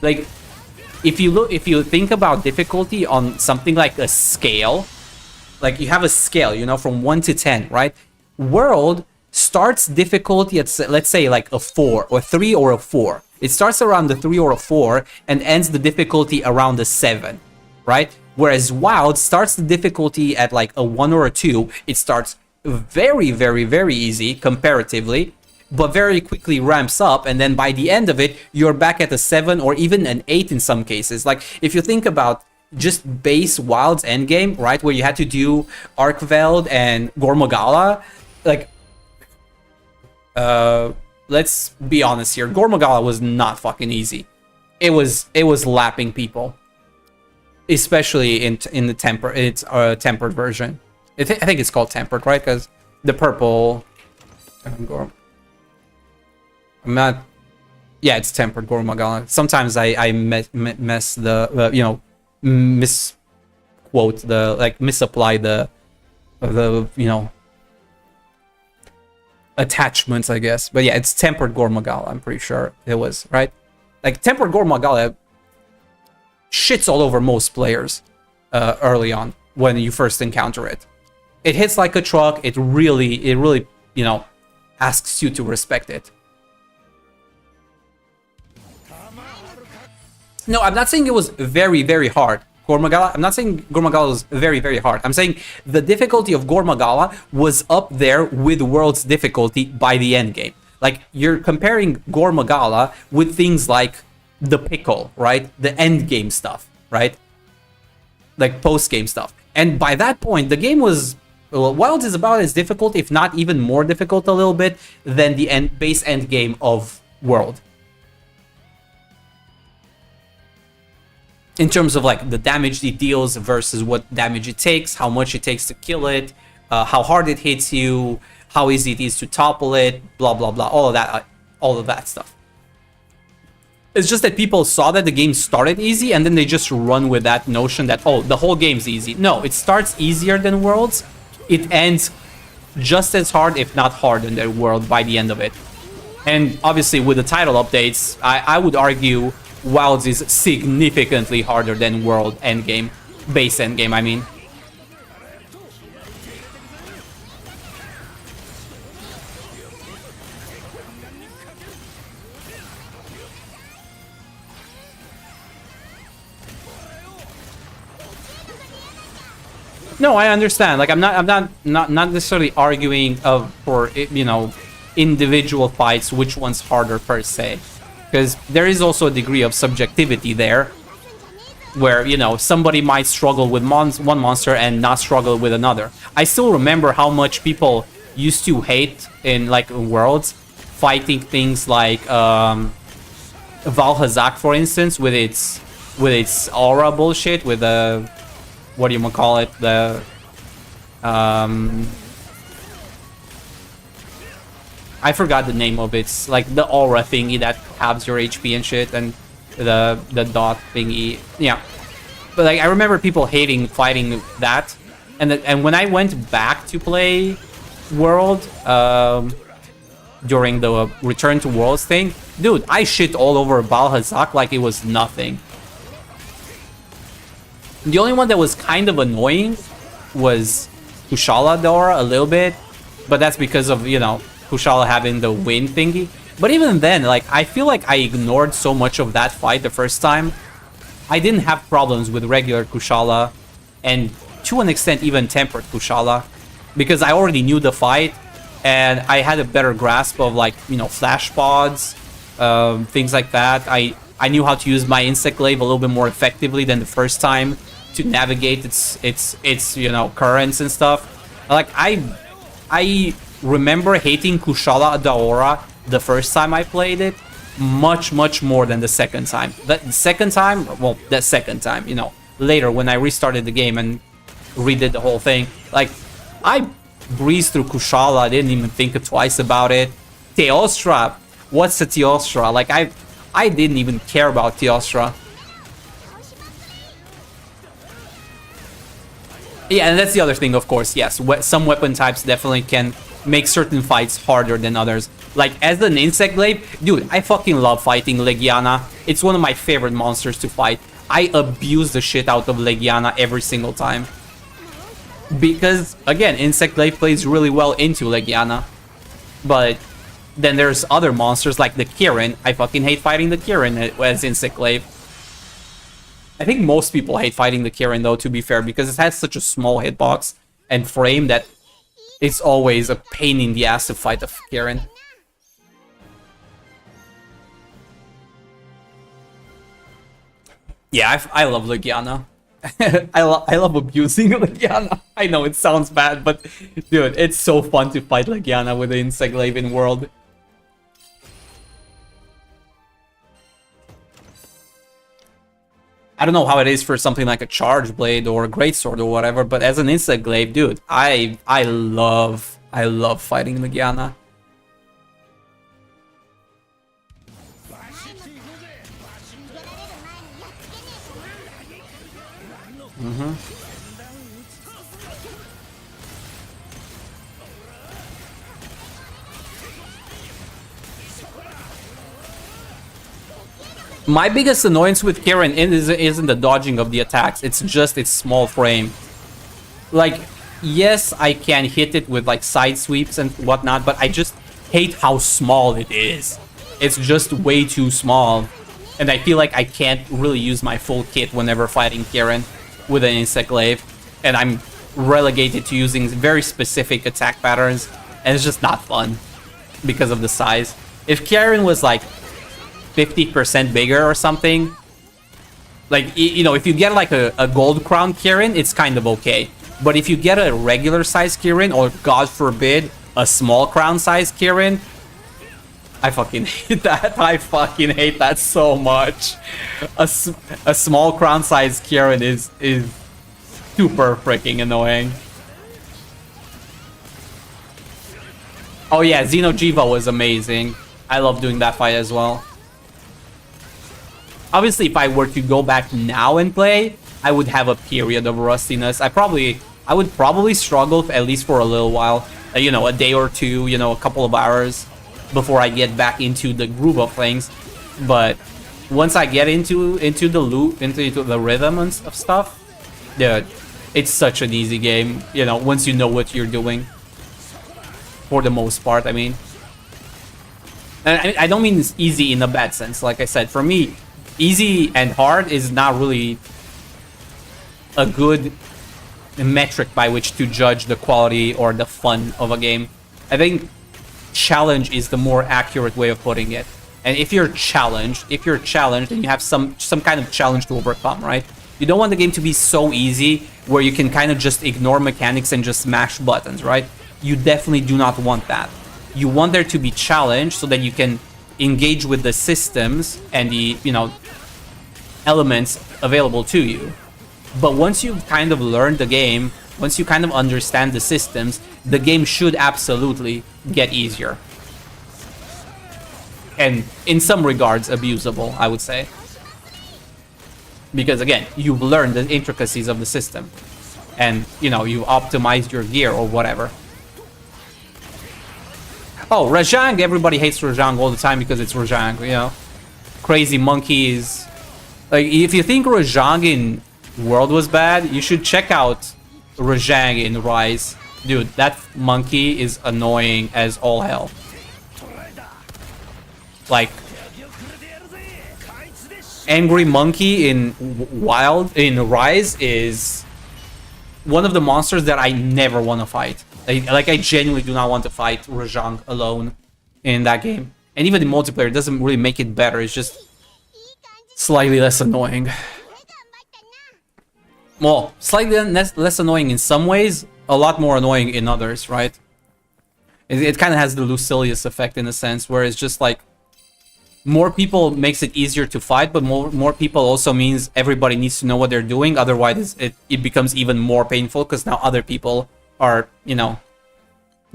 Like, if you think about difficulty on something like a scale, like you have a scale, you know, from 1 to 10, right? World starts difficulty at, let's say, like a 4 or 3 or a 4. It starts around the 3 or a 4 and ends the difficulty around the 7, right? Whereas Wild starts the difficulty at like a 1 or a 2. It starts very, very, very easy comparatively, but very quickly ramps up, and then by the end of it, you're back at a 7 or even an 8 in some cases. Like, if you think about just base Wild's endgame, right, where you had to do Arkveld and Gormagala, like, let's be honest here, Gormagala was not fucking easy. It was lapping people, especially in the tempered version. I think it's called tempered, right? Because the purple I'm not. Yeah, it's tempered Gormagala. Sometimes I mess the you know, misquote the, like, misapply the you know, attachments, I guess. But yeah, it's tempered Gormagala. I'm pretty sure it was, right? Like, tempered Gormagala shits all over most players early on when you first encounter it. It hits like a truck. It really, you know, asks you to respect it. No, I'm not saying it was very, very hard. Gormagala, I'm not saying Gormagala was very, very hard. I'm saying the difficulty of Gormagala was up there with World's difficulty by the end game. Like, you're comparing Gormagala with things like the pickle, right? The end game stuff, right? like post-game stuff. And by that point, the game was, well, Wilds is about as difficult, if not even more difficult a little bit, than the base end game of World. In terms of like the damage it deals versus what damage it takes, how much it takes to kill it, how hard it hits you, how easy it is to topple it, blah blah blah, all of that stuff. It's just that people saw that the game started easy and then they just run with that notion that, oh, the whole game's easy. No, it starts easier than Worlds. It ends just as hard, if not harder than World by the end of it. And obviously with the title updates, I would argue Wilds is significantly harder than World endgame. Base endgame, I mean. No, I understand. Like, I'm not necessarily arguing for, you know, individual fights, which one's harder per se, because there is also a degree of subjectivity there, where, you know, somebody might struggle with one monster and not struggle with another. I still remember how much people used to hate in like Worlds fighting things like Valhazak, for instance, with its aura bullshit, with the, what do you call it, the I forgot the name of it. It's like the aura thingy that halves your HP and shit, and the dot thingy. Yeah, but like I remember people hating fighting that, and when I went back to play World during the Return to Worlds thing, dude, I shit all over Balhazak like it was nothing. The only one that was kind of annoying was Kushala Dora a little bit, but that's because of, you know, Kushala having the wind thingy. But even then, like, I feel like I ignored so much of that fight the first time. I didn't have problems with regular Kushala, and to an extent even tempered Kushala, because I already knew the fight, and I had a better grasp of, like, you know, flash pods, things like that. I knew how to use my Insect Glaive a little bit more effectively than the first time to navigate its you know, currents and stuff. Like, I remember hating Kushala Daora the first time I played it much more than the second time. The second time, you know, later when I restarted the game and redid the whole thing, like, I breezed through Kushala. I didn't even think twice about it. Teostra, what's a Teostra? Like, I didn't even care about Teostra. Yeah, and that's the other thing, of course. Yes, some weapon types definitely can make certain fights harder than others. Like, as an Insect Glaive, dude, I fucking love fighting Legiana. It's one of my favorite monsters to fight. I abuse the shit out of Legiana every single time. Because, again, Insect Glaive plays really well into Legiana. But then there's other monsters like the Kirin. I fucking hate fighting the Kirin as Insect Glaive. I think most people hate fighting the Kirin, though, to be fair, because it has such a small hitbox and frame that it's always a pain in the ass to fight the Kirin. Yeah, I love Legiana. I love abusing Legiana. I know it sounds bad, but dude, it's so fun to fight Legiana with the Insect Glaive in World. I don't know how it is for something like a Charge Blade or a Greatsword or whatever, but as an Insect Glaive, dude, I love fighting Legiana. My biggest annoyance with Kirin isn't the dodging of the attacks, it's just its small frame. Like, yes, I can hit it with like side sweeps and whatnot, but I just hate how small it is. It's just way too small. And I feel like I can't really use my full kit whenever fighting Kirin with an Insect Glaive. And I'm relegated to using very specific attack patterns, and it's just not fun because of the size. If Kirin was like 50% bigger or something, Like, you know, if you get like a gold crown Kirin, it's kind of okay. But if you get a regular size Kirin, or God forbid, a small crown size Kirin, I fucking hate that. I fucking hate that so much. A small crown size Kirin is super freaking annoying. Oh yeah, Xeno'jiiva was amazing. I love doing that fight as well. Obviously, if I were to go back now and play, I would have a period of rustiness. I would probably struggle at least for a little while. You know, a day or two, you know, a couple of hours before I get back into the groove of things. But once I get into the loop, into the rhythm and of stuff, dude, it's such an easy game. You know, once you know what you're doing. For the most part, I mean. And I don't mean it's easy in a bad sense. Like I said, for me, easy and hard is not really a good metric by which to judge the quality or the fun of a game. I think challenge is the more accurate way of putting it. And if you're challenged, then you have some kind of challenge to overcome, right? You don't want the game to be so easy where you can kind of just ignore mechanics and just smash buttons, right? You definitely do not want that. You want there to be challenge so that you can engage with the systems and the, you know, elements available to you. But once you've kind of learned the game, once you kind of understand the systems, the game should absolutely get easier. And in some regards, abusable, I would say. Because again, you've learned the intricacies of the system. And, you know, you've optimized your gear or whatever. Oh, Rajang, everybody hates Rajang all the time because it's Rajang, you know. Crazy monkeys. Like, if you think Rajang in World was bad, you should check out Rajang in Rise. Dude, that monkey is annoying as all hell. Like, Angry Monkey in Rise is one of the monsters that I never want to fight. Like, I genuinely do not want to fight Rajang alone in that game. And even in multiplayer, it doesn't really make it better. It's just slightly less annoying. Well, slightly less annoying in some ways, a lot more annoying in others, right? It kind of has the Lucilius effect in a sense, where it's just like more people makes it easier to fight, but more people also means everybody needs to know what they're doing. Otherwise, it becomes even more painful because now other people are, you know,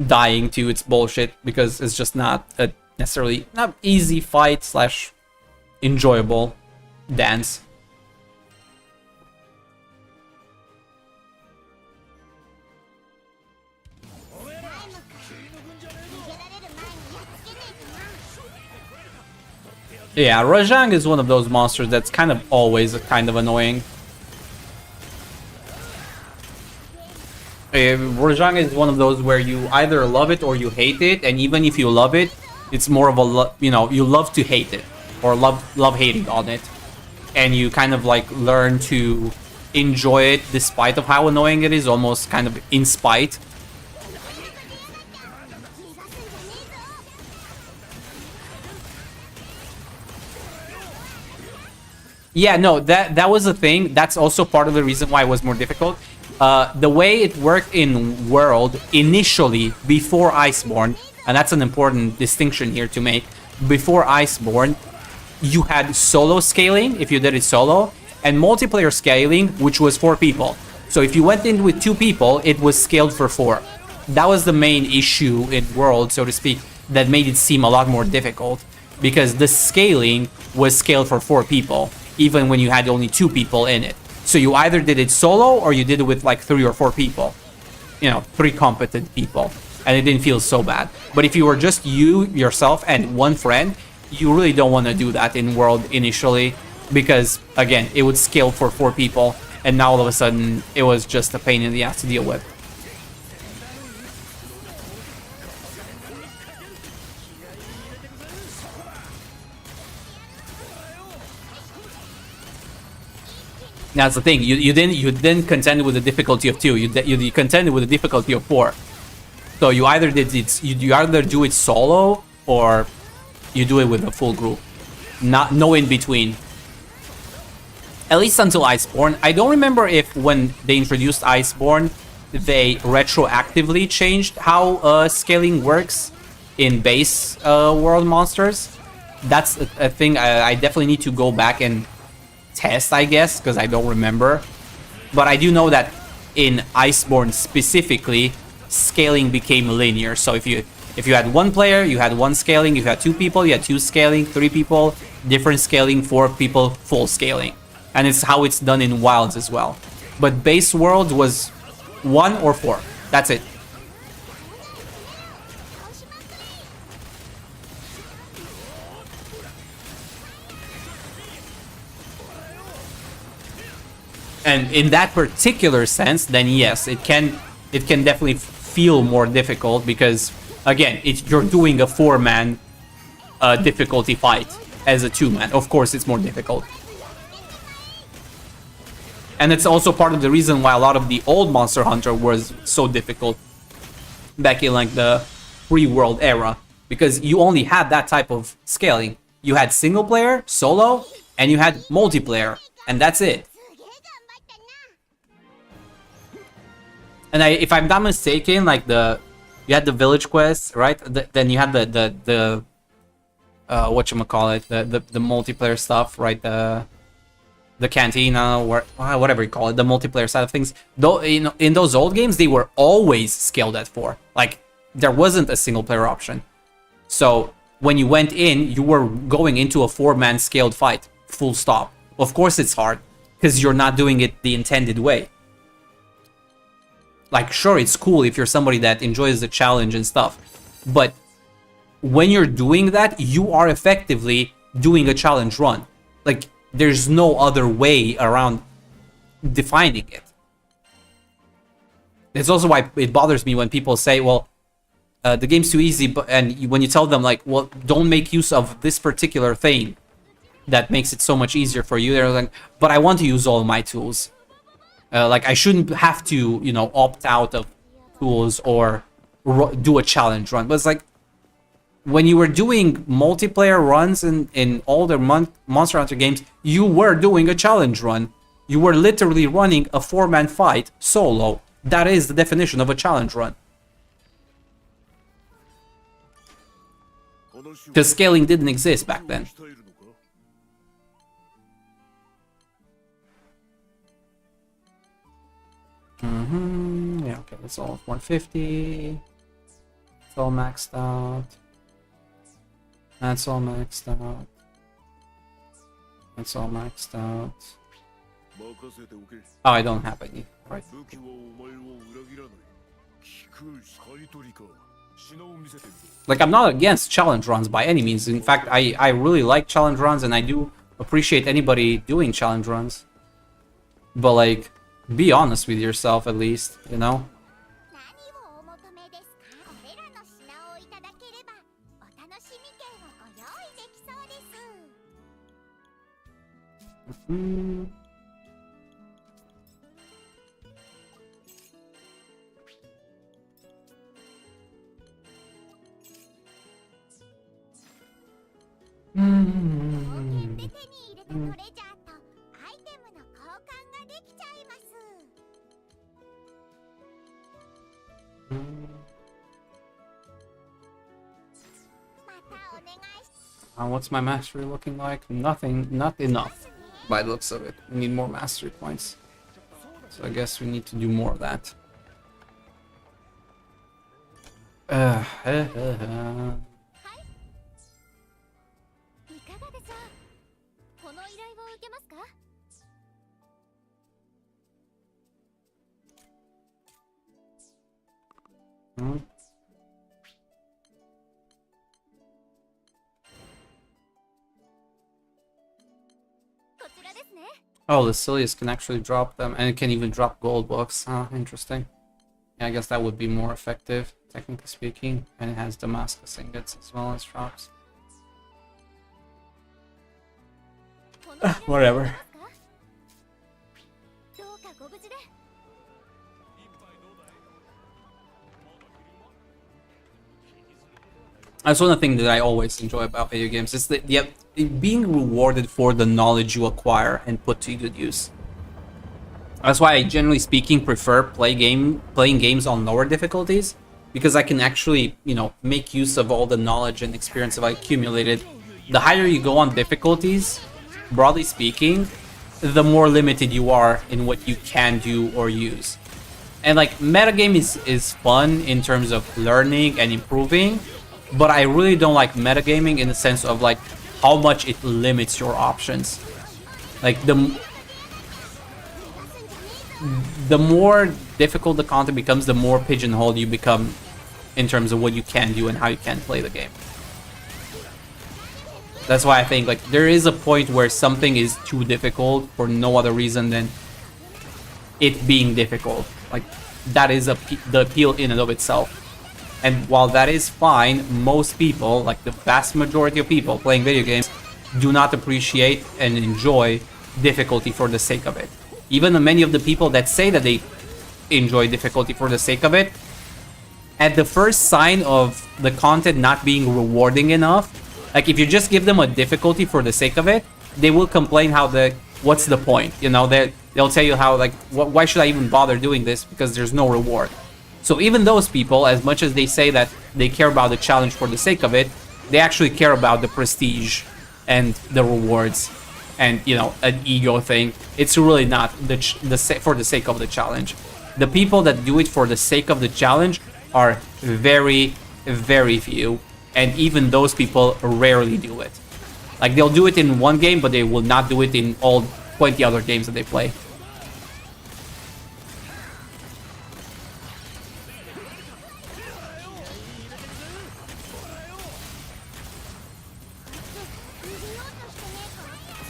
dying to its bullshit because it's just not a necessarily not easy fight / enjoyable dance. Yeah, Rajang is one of those monsters that's kind of always kind of annoying. Rajang is one of those where you either love it or you hate it, and even if you love it, it's more of a, you know, you love to hate it, or love hating on it, and you kind of like learn to enjoy it despite of how annoying it is, almost kind of in spite. Yeah, no, that was a thing. That's also part of the reason why it was more difficult. The way it worked in World initially, before Iceborne, and that's an important distinction here to make. Before Iceborne, you had solo scaling, if you did it solo, and multiplayer scaling, which was 4 people. So if you went in with 2 people, it was scaled for 4. That was the main issue in World, so to speak, that made it seem a lot more difficult, because the scaling was scaled for 4 people, even when you had only 2 people in it. So you either did it solo or you did it with like 3 or 4 people. You know, 3 competent people. And it didn't feel so bad. But if you were just you, yourself, and 1 friend, you really don't want to do that in World initially. Because, again, it would scale for 4 people. And now all of a sudden, it was just a pain in the ass to deal with. That's the thing. You didn't contend with the difficulty of 2. You contended with the difficulty of 4. So you either you either do it solo or you do it with a full group. No in between. At least until Iceborne. I don't remember if when they introduced Iceborne, they retroactively changed how scaling works in base world monsters. That's a thing I definitely need to go back and test, I guess, because I don't remember. But I do know that in Iceborne specifically, scaling became linear. So if you had one player, you had one scaling. If you had two people, you had two scaling. 3 people, different scaling. 4 people, full scaling. And it's how it's done in Wilds as well. But base world was 1 or 4. That's it. And in that particular sense, then yes, it can definitely feel more difficult because, again, you're doing a 4-man difficulty fight as a 2-man. Of course, it's more difficult. And it's also part of the reason why a lot of the old Monster Hunter was so difficult back in like the pre-world era, because you only had that type of scaling. You had single player, solo, and you had multiplayer, and that's it. And if I'm not mistaken, like you had the village quests, right? Then you had the whatchamacallit, the multiplayer stuff, right? The cantina, or whatever you call it, the multiplayer side of things. Though in those old games, they were always scaled at 4. Like there wasn't a single player option. So when you went in, you were going into a 4-man scaled fight, full stop. Of course it's hard because you're not doing it the intended way. Like, sure, it's cool if you're somebody that enjoys the challenge and stuff, but when you're doing that, you are effectively doing a challenge run. Like, there's no other way around defining it. It's also why it bothers me when people say, well, the game's too easy, and when you tell them, like, well, don't make use of this particular thing that makes it so much easier for you, they're like, but I want to use all my tools. Like, I shouldn't have to, you know, opt out of tools or do a challenge run. But it's like, when you were doing multiplayer runs in older Monster Hunter games, you were doing a challenge run. You were literally running a 4-man fight solo. That is the definition of a challenge run. Because scaling didn't exist back then. Yeah, okay, that's all 150. It's all maxed out. That's all maxed out. That's all maxed out. Oh, I don't have any. Right. Like, I'm not against challenge runs by any means. In fact, I really like challenge runs, and I do appreciate anybody doing challenge runs. But, like, be honest with yourself at least, you know? What's my mastery looking like? Nothing, not enough by the looks of it. We need more mastery points. So I guess we need to do more of that. Oh, the Silius can actually drop them, and it can even drop gold books. Oh, interesting. Yeah, I guess that would be more effective, technically speaking. And it has Damascus ingots as well as drops. Whatever. That's one of the things that I always enjoy about video games. It's that being rewarded for the knowledge you acquire and put to good use. That's why I, generally speaking, prefer playing games on lower difficulties, because I can actually, you know, make use of all the knowledge and experience that I accumulated. The higher you go on difficulties, broadly speaking, the more limited you are in what you can do or use. And like, metagame is fun in terms of learning and improving, but I really don't like metagaming in the sense of like how much it limits your options. Like the more difficult the content becomes, the more pigeonholed you become in terms of what you can do and how you can play the game. That's why I think like there is a point where something is too difficult for no other reason than it being difficult. Like that is the appeal in and of itself. And while that is fine, most people, like the vast majority of people playing video games, do not appreciate and enjoy difficulty for the sake of it. Even many of the people that say that they enjoy difficulty for the sake of it, at the first sign of the content not being rewarding enough, like if you just give them a difficulty for the sake of it, they will complain how what's the point? You know, they'll tell you how like why should I even bother doing this because there's no reward. So even those people, as much as they say that they care about the challenge for the sake of it, they actually care about the prestige and the rewards and, you know, an ego thing. It's really not for the sake of the challenge. The people that do it for the sake of the challenge are very, very few. And even those people rarely do it. Like, they'll do it in one game, but they will not do it in all 20 other games that they play.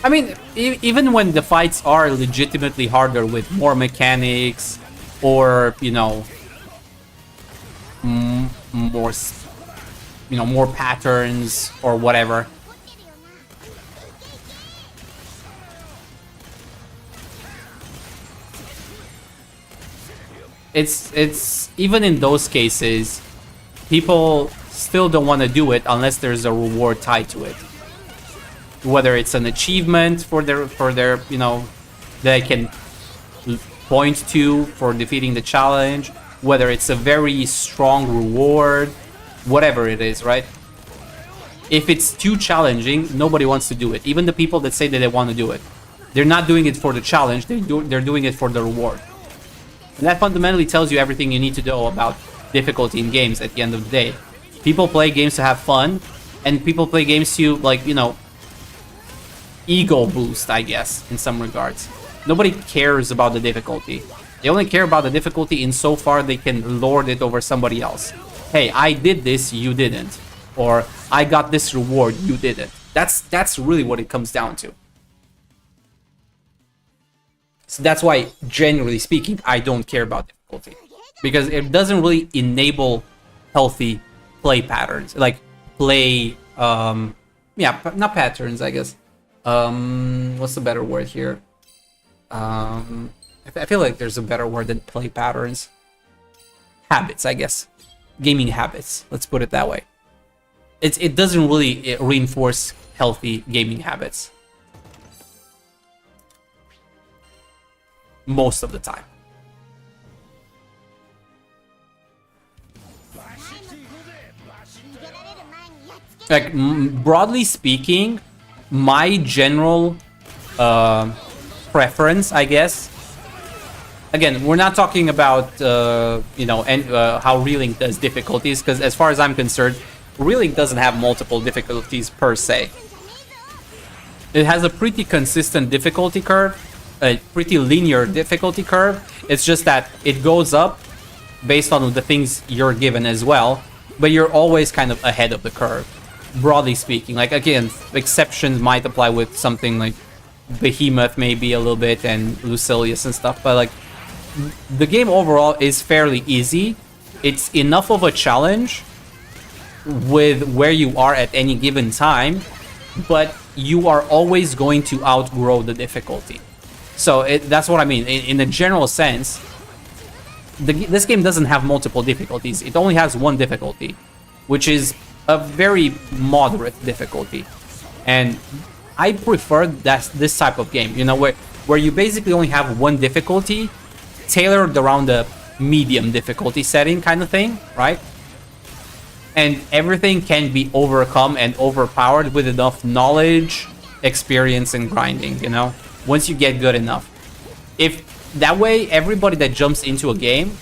I mean, even when the fights are legitimately harder with more mechanics or, you know, more, you know, more patterns or whatever. It's even in those cases, people still don't want to do it unless there's a reward tied to it. Whether it's an achievement for their you know, that I can point to for defeating the challenge, whether it's a very strong reward, whatever it is, right? If it's too challenging, nobody wants to do it. Even the people that say that they want to do it, they're not doing it for the challenge. They're doing it for the reward. And that fundamentally tells you everything you need to know about difficulty in games at the end of the day. People play games to have fun, and people play games to, like, you know, ego boost, I guess, in some regards. Nobody cares about the difficulty. They only care about the difficulty insofar they can lord it over somebody else. Hey, I did this, you didn't. Or, I got this reward, you didn't. That's really what it comes down to. So that's why, generally speaking, I don't care about difficulty. Because it doesn't really enable healthy play patterns. Like, play, yeah, not patterns, I guess. What's the better word here? I feel like there's a better word than play patterns. Habits, I guess. Gaming habits. Let's put it that way. It doesn't really reinforce healthy gaming habits. Most of the time. Like, broadly speaking, my general preference, I guess. Again, we're not talking about you know, and how Relink does difficulties, because as far as I'm concerned, Relink doesn't have multiple difficulties per se. It has a pretty consistent difficulty curve, a pretty linear difficulty curve. It's just that it goes up based on the things you're given as well, but you're always kind of ahead of the curve, broadly speaking. Like, again, exceptions might apply with something like Behemoth maybe a little bit and Lucilius and stuff, but like, the game overall is fairly easy. It's enough of a challenge with where you are at any given time, but you are always going to outgrow the difficulty. So that's what I mean. In a general sense, this game doesn't have multiple difficulties. It only has one difficulty, which is a very moderate difficulty. And I prefer this type of game, you know, where you basically only have one difficulty tailored around the medium difficulty setting kind of thing, right? And everything can be overcome and overpowered with enough knowledge, experience, and grinding, you know, once you get good enough. If that way, everybody that jumps into a game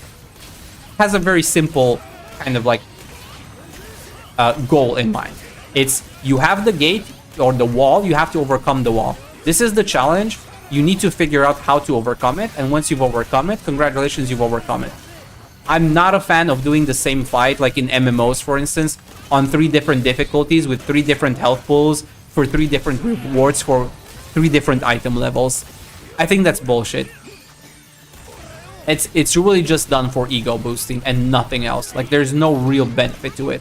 has a very simple kind of like goal in mind. It's you have the gate or the wall, you have to overcome the wall. This is the challenge. You need to figure out how to overcome it, and once you've overcome it, congratulations, you've overcome it. I'm not a fan of doing the same fight, like in MMOs, for instance, on 3 different difficulties with 3 different health pools for 3 different rewards for 3 different item levels. I think that's bullshit. It's really just done for ego boosting and nothing else. Like, there's no real benefit to it.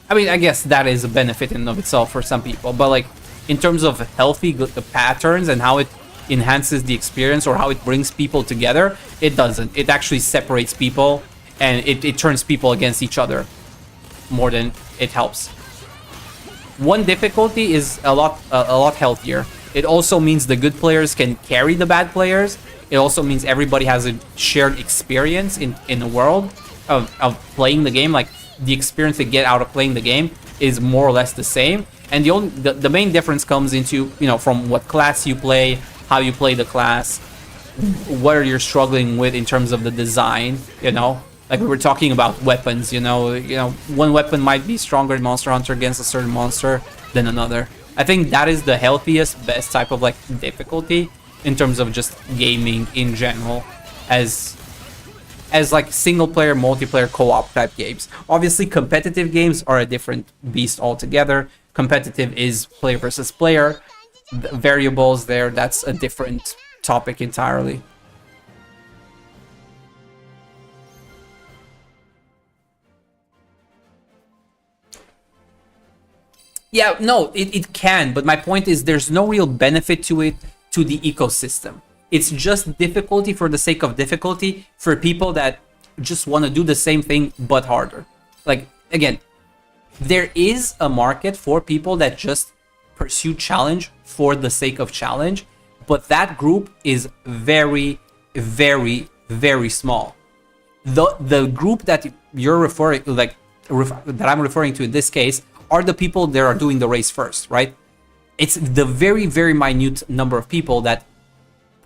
I mean, I guess that is a benefit in and of itself for some people, but like, in terms of healthy patterns and how it enhances the experience or how it brings people together, it doesn't. It actually separates people, and it turns people against each other more than it helps. One difficulty is a lot healthier. It also means the good players can carry the bad players. It also means everybody has a shared experience in the world of playing the game. Like, the experience they get out of playing the game is more or less the same. And the main difference comes into, you know, from what class you play, how you play the class, what you're struggling with in terms of the design, you know. Like, we were talking about weapons, you know, one weapon might be stronger in Monster Hunter against a certain monster than another. I think that is the healthiest, best type of like difficulty in terms of just gaming in general, as like single player, multiplayer, co-op type games. Obviously, competitive games are a different beast altogether. Competitive is player versus player. The variables there, that's a different topic entirely. Yeah, no, it can, but my point is there's no real benefit to it, to the ecosystem. It's just difficulty for the sake of difficulty for people that just want to do the same thing but harder. Like, again, there is a market for people that just pursue challenge for the sake of challenge, but that group is very, very, very small. The group that you're referring, like, that I'm referring to in this case, are the people that are doing the race first, right? It's the very, very minute number of people that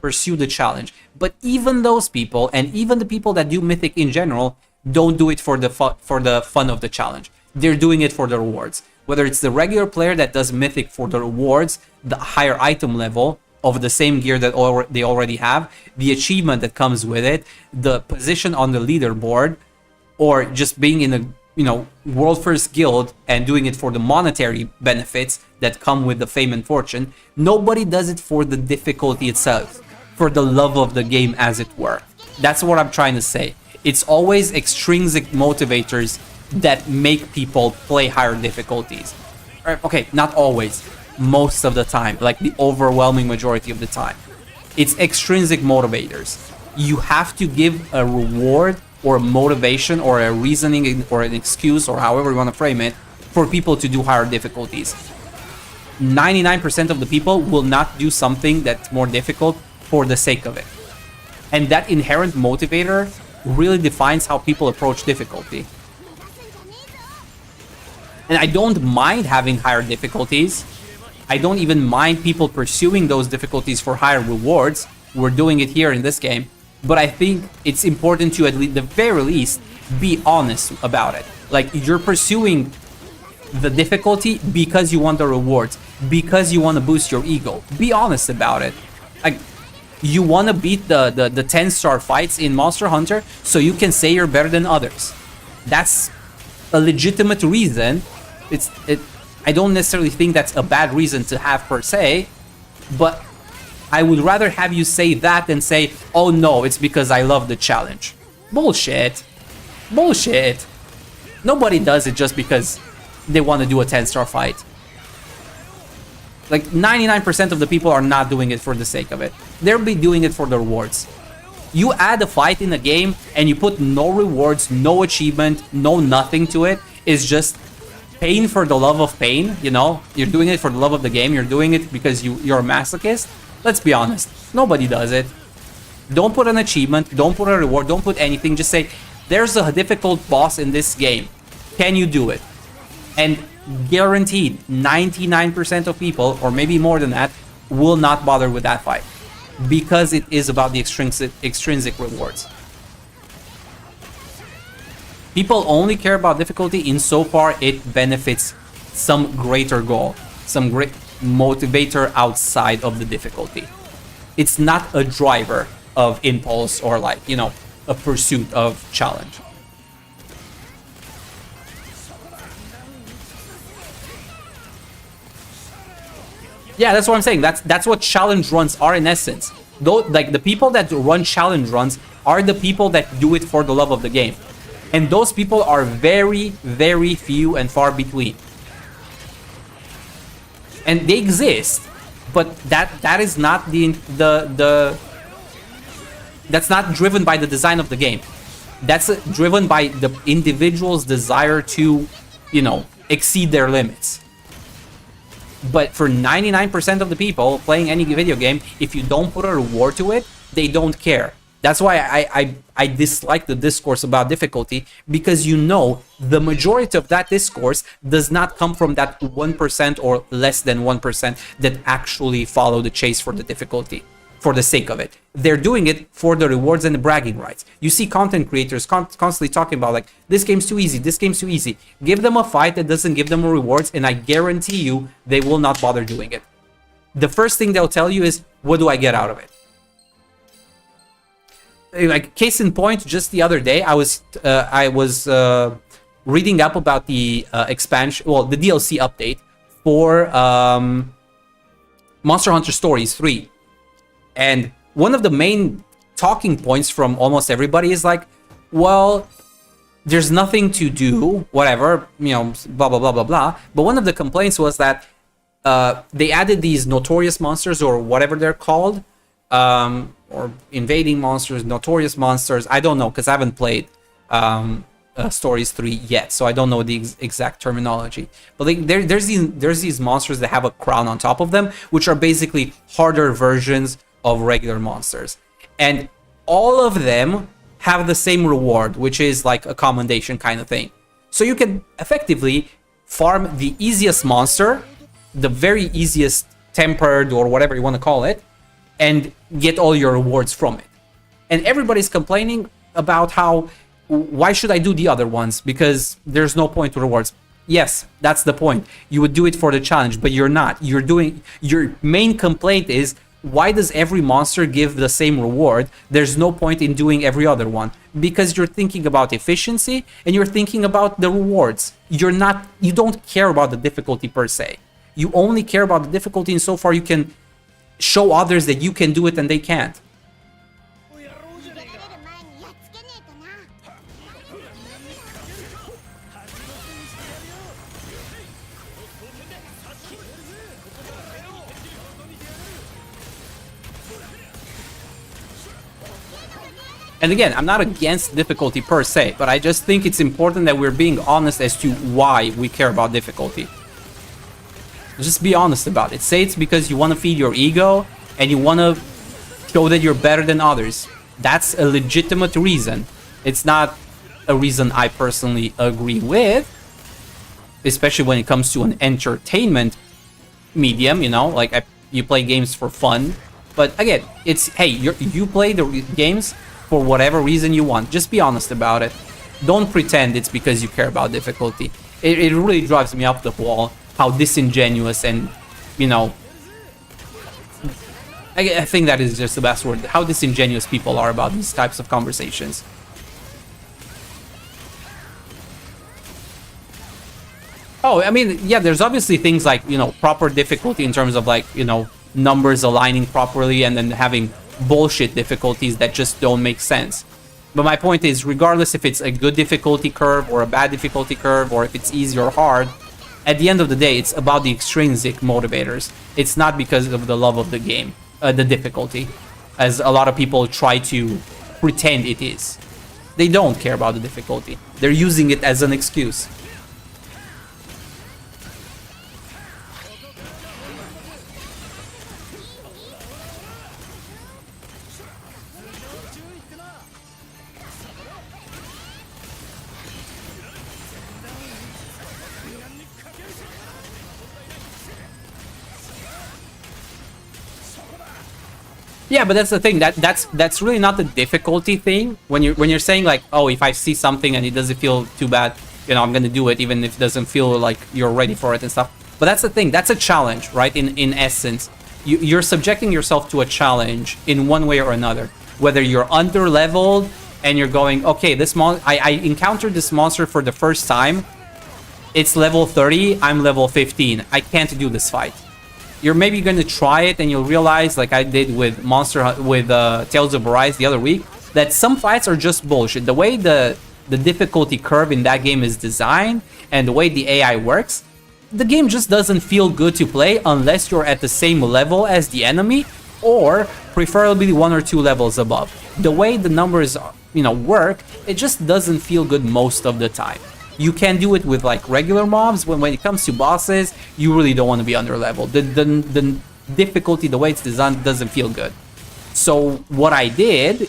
pursue the challenge. But even those people, and even the people that do Mythic in general, don't do it for the fun of the challenge. They're doing it for the rewards. Whether it's the regular player that does Mythic for the rewards, the higher item level of the same gear that they already have, the achievement that comes with it, the position on the leaderboard, or just being in a, you know, world first guild and doing it for the monetary benefits that come with the fame and fortune. Nobody does it for the difficulty itself, for the love of the game, as it were. That's what I'm trying to say. It's always extrinsic motivators that make people play higher difficulties. Okay, not always, most of the time, like the overwhelming majority of the time. It's extrinsic motivators. You have to give a reward or a motivation or a reasoning or an excuse, or however you want to frame it, for people to do higher difficulties. 99% of the people will not do something that's more difficult for the sake of it. And that inherent motivator really defines how people approach difficulty. And I don't mind having higher difficulties. I don't even mind people pursuing those difficulties for higher rewards. We're doing it here in this game. But I think it's important to, at the very least, be honest about it. Like, you're pursuing the difficulty because you want the rewards, because you want to boost your ego. Be honest about it. Like, you want to beat the 10-star fights in Monster Hunter so you can say you're better than others. That's a legitimate reason. I don't necessarily think that's a bad reason to have per se, but I would rather have you say that than say, oh no, it's because I love the challenge. Bullshit. Bullshit. Nobody does it just because they want to do a 10-star fight. Like, 99% of the people are not doing it for the sake of it. They'll be doing it for the rewards. You add a fight in a game and you put no rewards, no achievement, no nothing to it, it's just pain for the love of pain, you know? You're doing it for the love of the game. You're doing it because you're a masochist. Let's be honest. Nobody does it. Don't put an achievement. Don't put a reward. Don't put anything. Just say, there's a difficult boss in this game. Can you do it? And guaranteed, 99% of people, or maybe more than that, will not bother with that fight. Because it is about the extrinsic rewards. People only care about difficulty insofar it benefits some greater goal, some great motivator outside of the difficulty. It's not a driver of impulse or like, you know, a pursuit of challenge. Yeah, that's what I'm saying. That's what challenge runs are in essence. Though, like the people that run challenge runs are the people that do it for the love of the game. And those people are very, very few and far between. And they exist, but that is not that's not driven by the design of the game. That's driven by the individual's desire to, you know, exceed their limits. But for 99% of the people playing any video game, if you don't put a reward to it, they don't care. That's why I dislike the discourse about difficulty, because you know the majority of that discourse does not come from that 1% or less than 1% that actually follow the chase for the difficulty, for the sake of it. They're doing it for the rewards and the bragging rights. You see content creators constantly talking about like, this game's too easy, this game's too easy. Give them a fight that doesn't give them rewards and I guarantee you they will not bother doing it. The first thing they'll tell you is, what do I get out of it? Like, case in point, just the other day I was reading up about the expansion, well, the DLC update for Monster Hunter Stories 3. And one of the main talking points from almost everybody is like, well, there's nothing to do, whatever, you know, blah, blah, blah, blah, blah. But one of the complaints was that they added these notorious monsters, or whatever they're called, or invading monsters, notorious monsters. I don't know, because I haven't played Stories 3 yet, so I don't know the exact terminology. But like, there's these monsters that have a crown on top of them, which are basically harder versions of regular monsters. And all of them have the same reward, which is like a commendation kind of thing. So you can effectively farm the easiest monster, the very easiest tempered, or whatever you want to call it, and get all your rewards from it. And everybody's complaining about how, why should I do the other ones? Because there's no point to rewards. Yes, that's the point. You would do it for the challenge, but you're not. You're doing, your main complaint is, why does every monster give the same reward? There's no point in doing every other one. Because you're thinking about efficiency and you're thinking about the rewards. You don't care about the difficulty per se. You only care about the difficulty insofar you can show others that you can do it and they can't. And again, I'm not against difficulty per se, but I just think it's important that we're being honest as to why we care about difficulty. Just be honest about it. Say it's because you want to feed your ego and you want to show that you're better than others. That's a legitimate reason. It's not a reason I personally agree with, especially when it comes to an entertainment medium, you know, like you play games for fun. But again, it's, hey, you play the games for whatever reason you want. Just be honest about it. Don't pretend it's because you care about difficulty. It really drives me up the wall how disingenuous and, you know, I think that is just the best word, how disingenuous people are about these types of conversations. Oh, I mean, yeah, there's obviously things like, you know, proper difficulty in terms of like, you know, numbers aligning properly, and then having bullshit difficulties that just don't make sense. But my point is, regardless if it's a good difficulty curve or a bad difficulty curve, or if it's easy or hard, at the end of the day, it's about the extrinsic motivators. It's not because of the love of the game, the difficulty, as a lot of people try to pretend it is. They don't care about the difficulty. They're using it as an excuse. Yeah, but that's the thing. That's really not the difficulty thing. When you're saying like, oh, if I see something and it doesn't feel too bad, you know, I'm gonna do it even if it doesn't feel like you're ready for it and stuff. But that's the thing. That's a challenge, right? In essence, you're subjecting yourself to a challenge in one way or another. Whether you're under leveled and you're going, okay, I encountered this monster for the first time. It's level 30. I'm level 15. I can't do this fight. You're maybe going to try it and you'll realize, like I did with Tales of Arise the other week, that some fights are just bullshit. The way the difficulty curve in that game is designed and the way the AI works, the game just doesn't feel good to play unless you're at the same level as the enemy, or preferably 1 or 2 levels above. The way the numbers, you know, work, it just doesn't feel good most of the time. You can do it with like regular mobs. When it comes to bosses, you really don't want to be under level. The difficulty, the way it's designed, doesn't feel good. So what I did,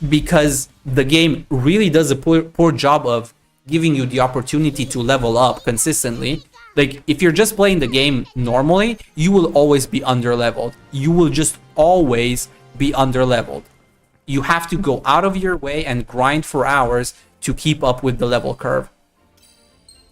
because the game really does a poor job of giving you the opportunity to level up consistently. Like, if you're just playing the game normally, you will always be under leveled. You will just always be under leveled. You have to go out of your way and grind for hours to keep up with the level curve.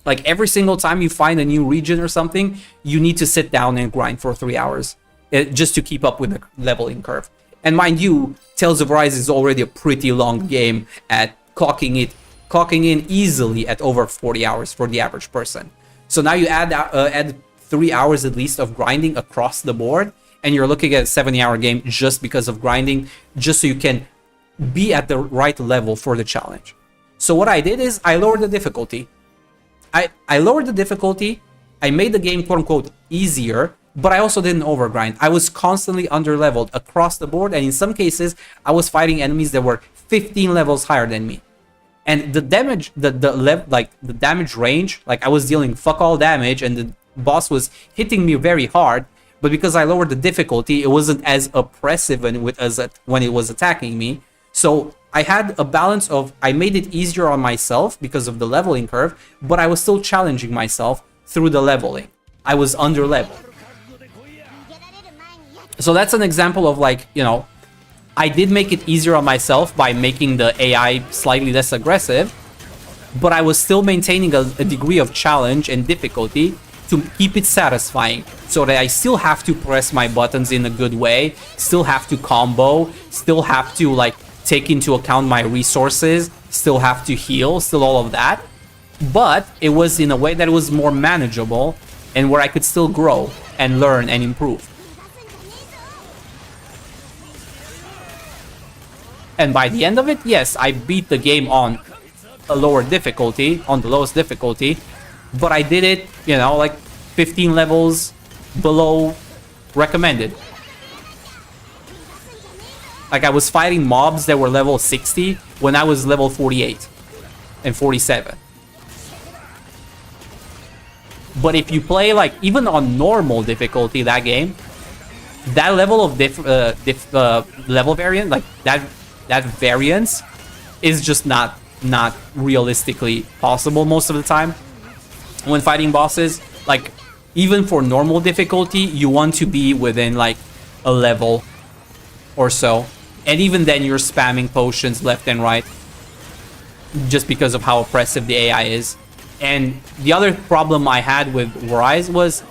Like, every single time you find a new region or something, you need to sit down and grind for 3 hours just to keep up with the leveling curve. And mind you, Tales of Arise is already a pretty long game at clocking in easily at over 40 hours for the average person. So now you add 3 hours at least of grinding across the board, and you're looking at a 70-hour game just because of grinding, just so you can be at the right level for the challenge. So what I did is I lowered the difficulty. I lowered the difficulty, I made the game quote-unquote easier, but I also didn't overgrind. I was constantly under-leveled across the board, and in some cases, I was fighting enemies that were 15 levels higher than me. And the damage, the damage range, like I was dealing fuck all damage, and the boss was hitting me very hard, but because I lowered the difficulty, it wasn't as oppressive when it was attacking me. So I had a balance of, I made it easier on myself because of the leveling curve, but I was still challenging myself through the leveling. I was under leveled. So that's an example of, like, you know, I did make it easier on myself by making the AI slightly less aggressive, but I was still maintaining a degree of challenge and difficulty to keep it satisfying, so that I still have to press my buttons in a good way, still have to combo, still have to, like, take into account my resources, still have to heal, still all of that. But it was in a way that it was more manageable and where I could still grow and learn and improve. And by the end of it, yes, I beat the game on a lower difficulty, on the lowest difficulty, but I did it, you know, like 15 levels below recommended. Like, I was fighting mobs that were level 60 when I was level 48 and 47. But if you play, like, even on normal difficulty, that game, that level of level variant, like that variance is just not realistically possible most of the time when fighting bosses. Like, even for normal difficulty, you want to be within like a level or so, and even then you're spamming potions left and right just because of how oppressive the AI is. And the other problem I had with Rise was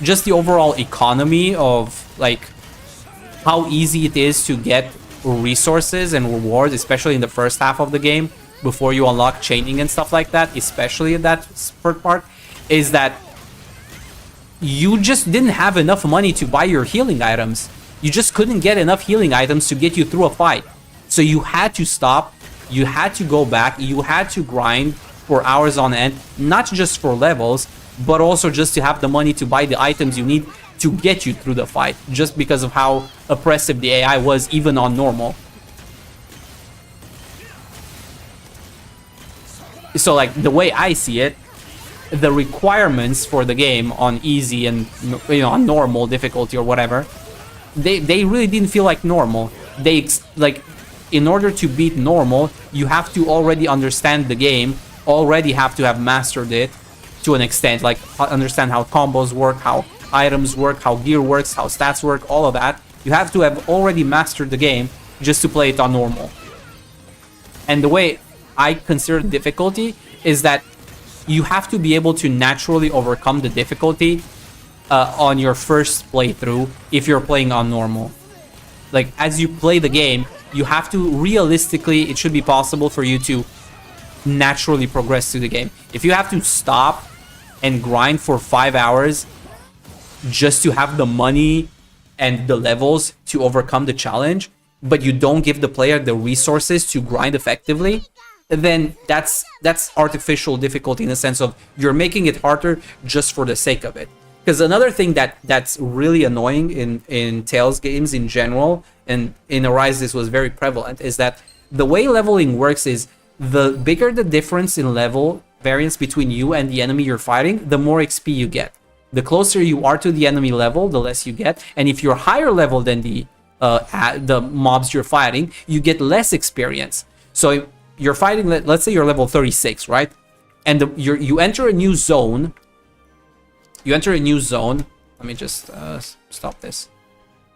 just the overall economy of, like, how easy it is to get resources and rewards, especially in the first half of the game before you unlock chaining and stuff like that, especially in that first part, is that you just didn't have enough money to buy your healing items. You just couldn't get enough healing items to get you through a fight. So you had to stop, you had to go back, you had to grind for hours on end, not just for levels, but also just to have the money to buy the items you need to get you through the fight, just because of how oppressive the AI was even on normal. So, like, the way I see it, the requirements for the game on easy and, you know, on normal difficulty or whatever, they really didn't feel like normal. Like, in order to beat normal, you have to already understand the game, already have to have mastered it to an extent, like understand how combos work, how items work, how gear works, how stats work, all of that. You have to have already mastered the game just to play it on normal. And the way I consider difficulty is that you have to be able to naturally overcome the difficulty on your first playthrough if you're playing on normal. Like, as you play the game, you have to realistically, it should be possible for you to naturally progress through the game. If you have to stop and grind for 5 hours just to have the money and the levels to overcome the challenge, but you don't give the player the resources to grind effectively, then that's artificial difficulty in the sense of you're making it harder just for the sake of it. Because another thing that's really annoying in Tales games in general, and in Arise this was very prevalent, is that the way leveling works is the bigger the difference in level variance between you and the enemy you're fighting, the more XP you get. The closer you are to the enemy level, the less you get. And if you're higher level than the mobs you're fighting, you get less experience. So you're fighting, let's say you're level 36, right? And you enter a new zone. You enter a new zone. Let me just stop this.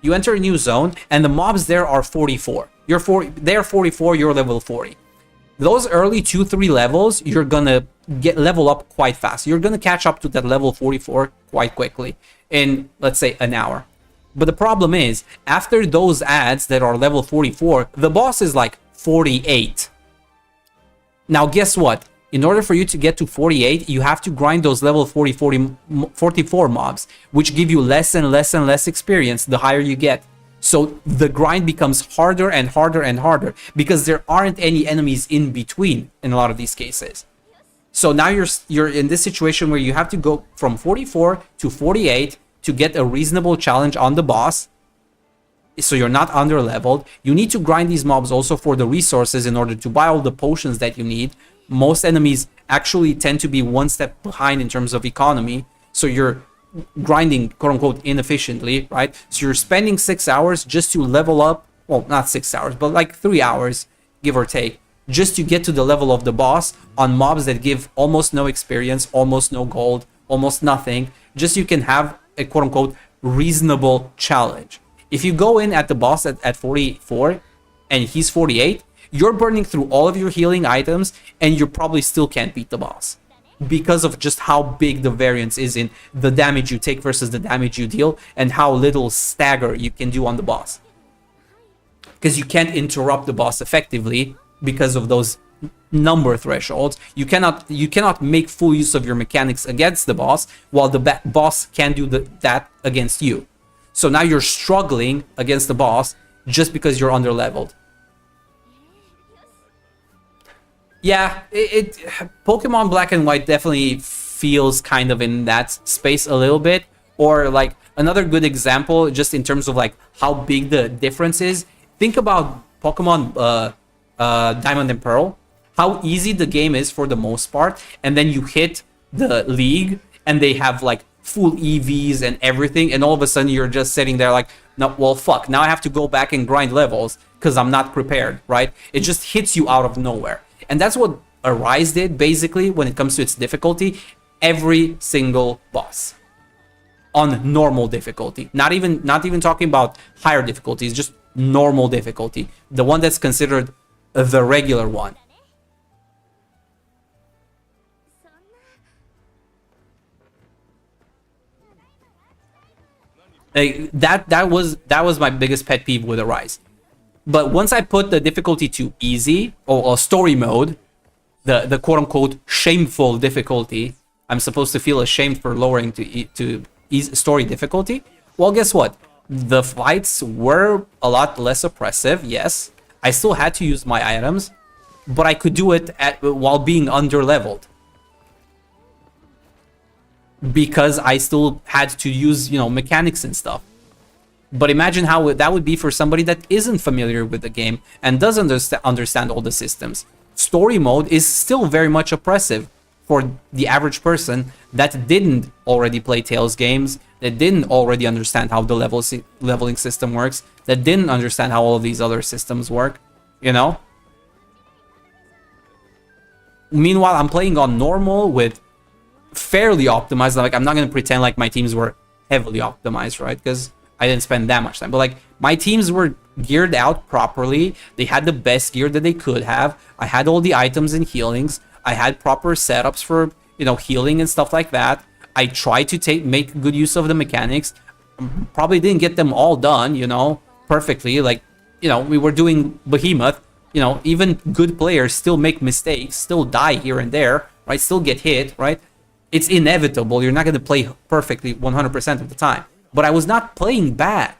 You enter a new zone, and the mobs there are 44. They're 44, you're level 40. Those early 2-3 levels, you're gonna level up quite fast. You're gonna catch up to that level 44 quite quickly in, let's say, an hour. But the problem is, after those ads that are level 44, the boss is like 48. Now, guess what? In order for you to get to 48, you have to grind those level 44 mobs, which give you less and less and less experience the higher you get. So the grind becomes harder and harder and harder because there aren't any enemies in between in a lot of these cases. So now you're in this situation where you have to go from 44 to 48 to get a reasonable challenge on the boss. So you're not under leveled. You need to grind these mobs also for the resources in order to buy all the potions that you need. Most enemies actually tend to be one step behind in terms of economy. So you're grinding, quote unquote, inefficiently, right? So you're spending 6 hours just to level up. Well, not 6 hours, but like 3 hours, give or take, just to get to the level of the boss on mobs that give almost no experience, almost no gold, almost nothing. Just so you can have a quote unquote reasonable challenge. If you go in at the boss at 44 and he's 48, you're burning through all of your healing items and you probably still can't beat the boss because of just how big the variance is in the damage you take versus the damage you deal and how little stagger you can do on the boss. Because you can't interrupt the boss effectively because of those number thresholds. You cannot make full use of your mechanics against the boss while the boss can do that against you. So now you're struggling against the boss just because you're under-leveled. Yeah, Pokemon Black and White definitely feels kind of in that space a little bit. Or like another good example, just in terms of like how big the difference is. Think about Pokemon Diamond and Pearl. How easy the game is for the most part. And then you hit the League and they have like full EVs and everything. And all of a sudden you're just sitting there like, no, well, fuck. Now I have to go back and grind levels because I'm not prepared, right? It just hits you out of nowhere. And that's what Arise did, basically, when it comes to its difficulty. Every single boss on normal difficulty. Not even talking about higher difficulties, just normal difficulty. The one that's considered the regular one. That was my biggest pet peeve with Arise. But once I put the difficulty to easy or story mode, the quote-unquote shameful difficulty, I'm supposed to feel ashamed for lowering to easy story difficulty. Well, guess what? The fights were a lot less oppressive. Yes, I still had to use my items, but I could do it while being under-leveled. Because I still had to use, mechanics and stuff. But imagine how that would be for somebody that isn't familiar with the game and doesn't understand all the systems. Story mode is still very much oppressive for the average person that didn't already play Tales games, that didn't already understand how the leveling system works, that didn't understand how all of these other systems work, Meanwhile, I'm playing on normal with fairly optimized. Like, I'm not going to pretend like my teams were heavily optimized, right? Because I didn't spend that much time. But like my teams were geared out properly. They had the best gear that they could have. I had all the items and healings. I had proper setups for, you know, healing and stuff like that. I tried to make good use of the mechanics. Probably didn't get them all done, you know, perfectly. Like, you know, we were doing Behemoth. You know, even good players still make mistakes, still die here and there, right? Still get hit, right? It's inevitable. You're not going to play perfectly 100% of the time. But I was not playing bad.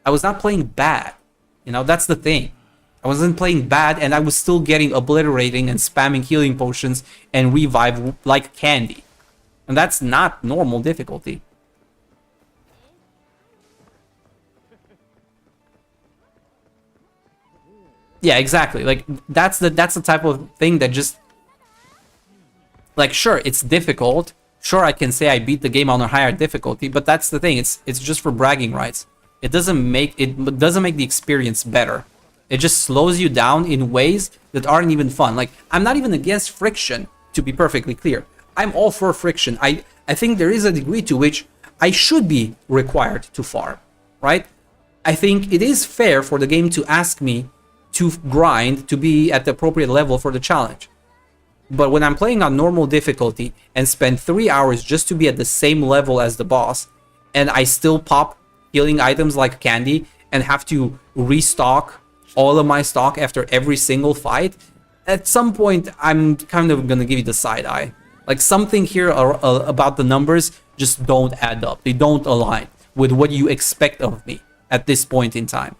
I was not playing bad. You know, that's the thing. I wasn't playing bad, and I was still getting obliterating and spamming healing potions and revive like candy. And that's not normal difficulty. Yeah, exactly. Like that's the type of thing that just, like, sure, it's difficult. Sure, I can say I beat the game on a higher difficulty, but that's the thing. It's just for bragging rights. It doesn't make the experience better. It just slows you down in ways that aren't even fun. Like, I'm not even against friction, to be perfectly clear. I'm all for friction. I think there is a degree to which I should be required to farm, right? I think it is fair for the game to ask me to grind to be at the appropriate level for the challenge. But when I'm playing on normal difficulty and spend 3 hours just to be at the same level as the boss, and I still pop healing items like candy and have to restock all of my stock after every single fight, at some point I'm kind of gonna give you the side eye. Like, something here about the numbers just don't add up. They don't align with what you expect of me at this point in time.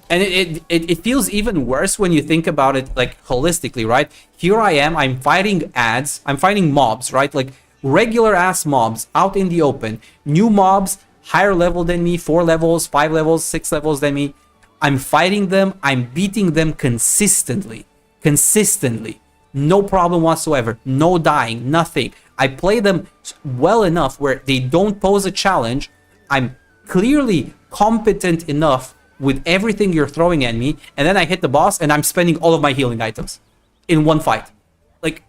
And it feels even worse when you think about it, like, holistically, right? Here I am, I'm fighting ads, I'm fighting mobs, right? Like, regular ass mobs out in the open. New mobs, higher level than me, 4 levels, 5 levels, 6 levels than me. I'm fighting them, I'm beating them consistently. Consistently. No problem whatsoever. No dying, nothing. I play them well enough where they don't pose a challenge. I'm clearly competent enough with everything you're throwing at me, and then I hit the boss and I'm spending all of my healing items in one fight. Like,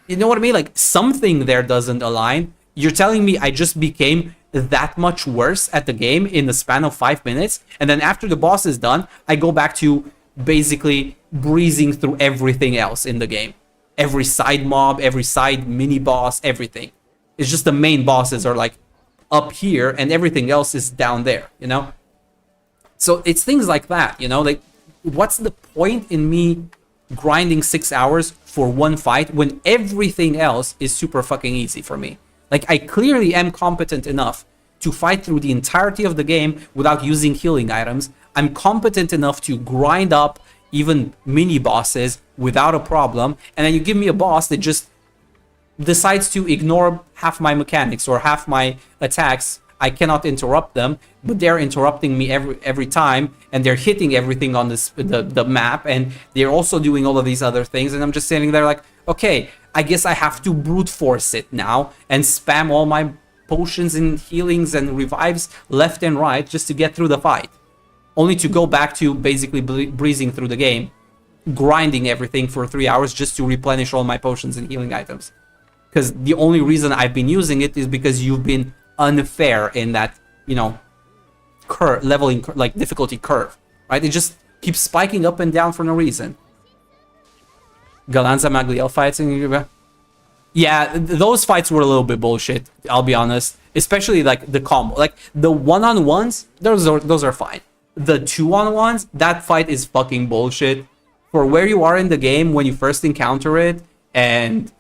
you know what I mean? Like, something there doesn't align. You're telling me I just became that much worse at the game in the span of 5 minutes, and then after the boss is done, I go back to basically breezing through everything else in the game. Every side mob, every side mini boss, everything. It's just the main bosses are like up here and everything else is down there, you know? So it's things like that, you know? Like, what's the point in me grinding 6 hours for one fight when everything else is super fucking easy for me? Like, I clearly am competent enough to fight through the entirety of the game without using healing items. I'm competent enough to grind up even mini bosses without a problem. And then you give me a boss that just decides to ignore half my mechanics or half my attacks. I cannot interrupt them, but they're interrupting me every time, and they're hitting everything on the map, and they're also doing all of these other things, and I'm just sitting there like, okay, I guess I have to brute force it now and spam all my potions and healings and revives left and right just to get through the fight, only to go back to basically breezing through the game, grinding everything for 3 hours just to replenish all my potions and healing items. Because the only reason I've been using it is because you've been unfair in that, you know, leveling, like, difficulty curve, right? It just keeps spiking up and down for no reason. Galanza Magliel fights in... Yeah, those fights were a little bit bullshit, I'll be honest. Especially, like, the combo. Like, the one-on-ones, those are fine. The two-on-ones, that fight is fucking bullshit. For where you are in the game when you first encounter it, and...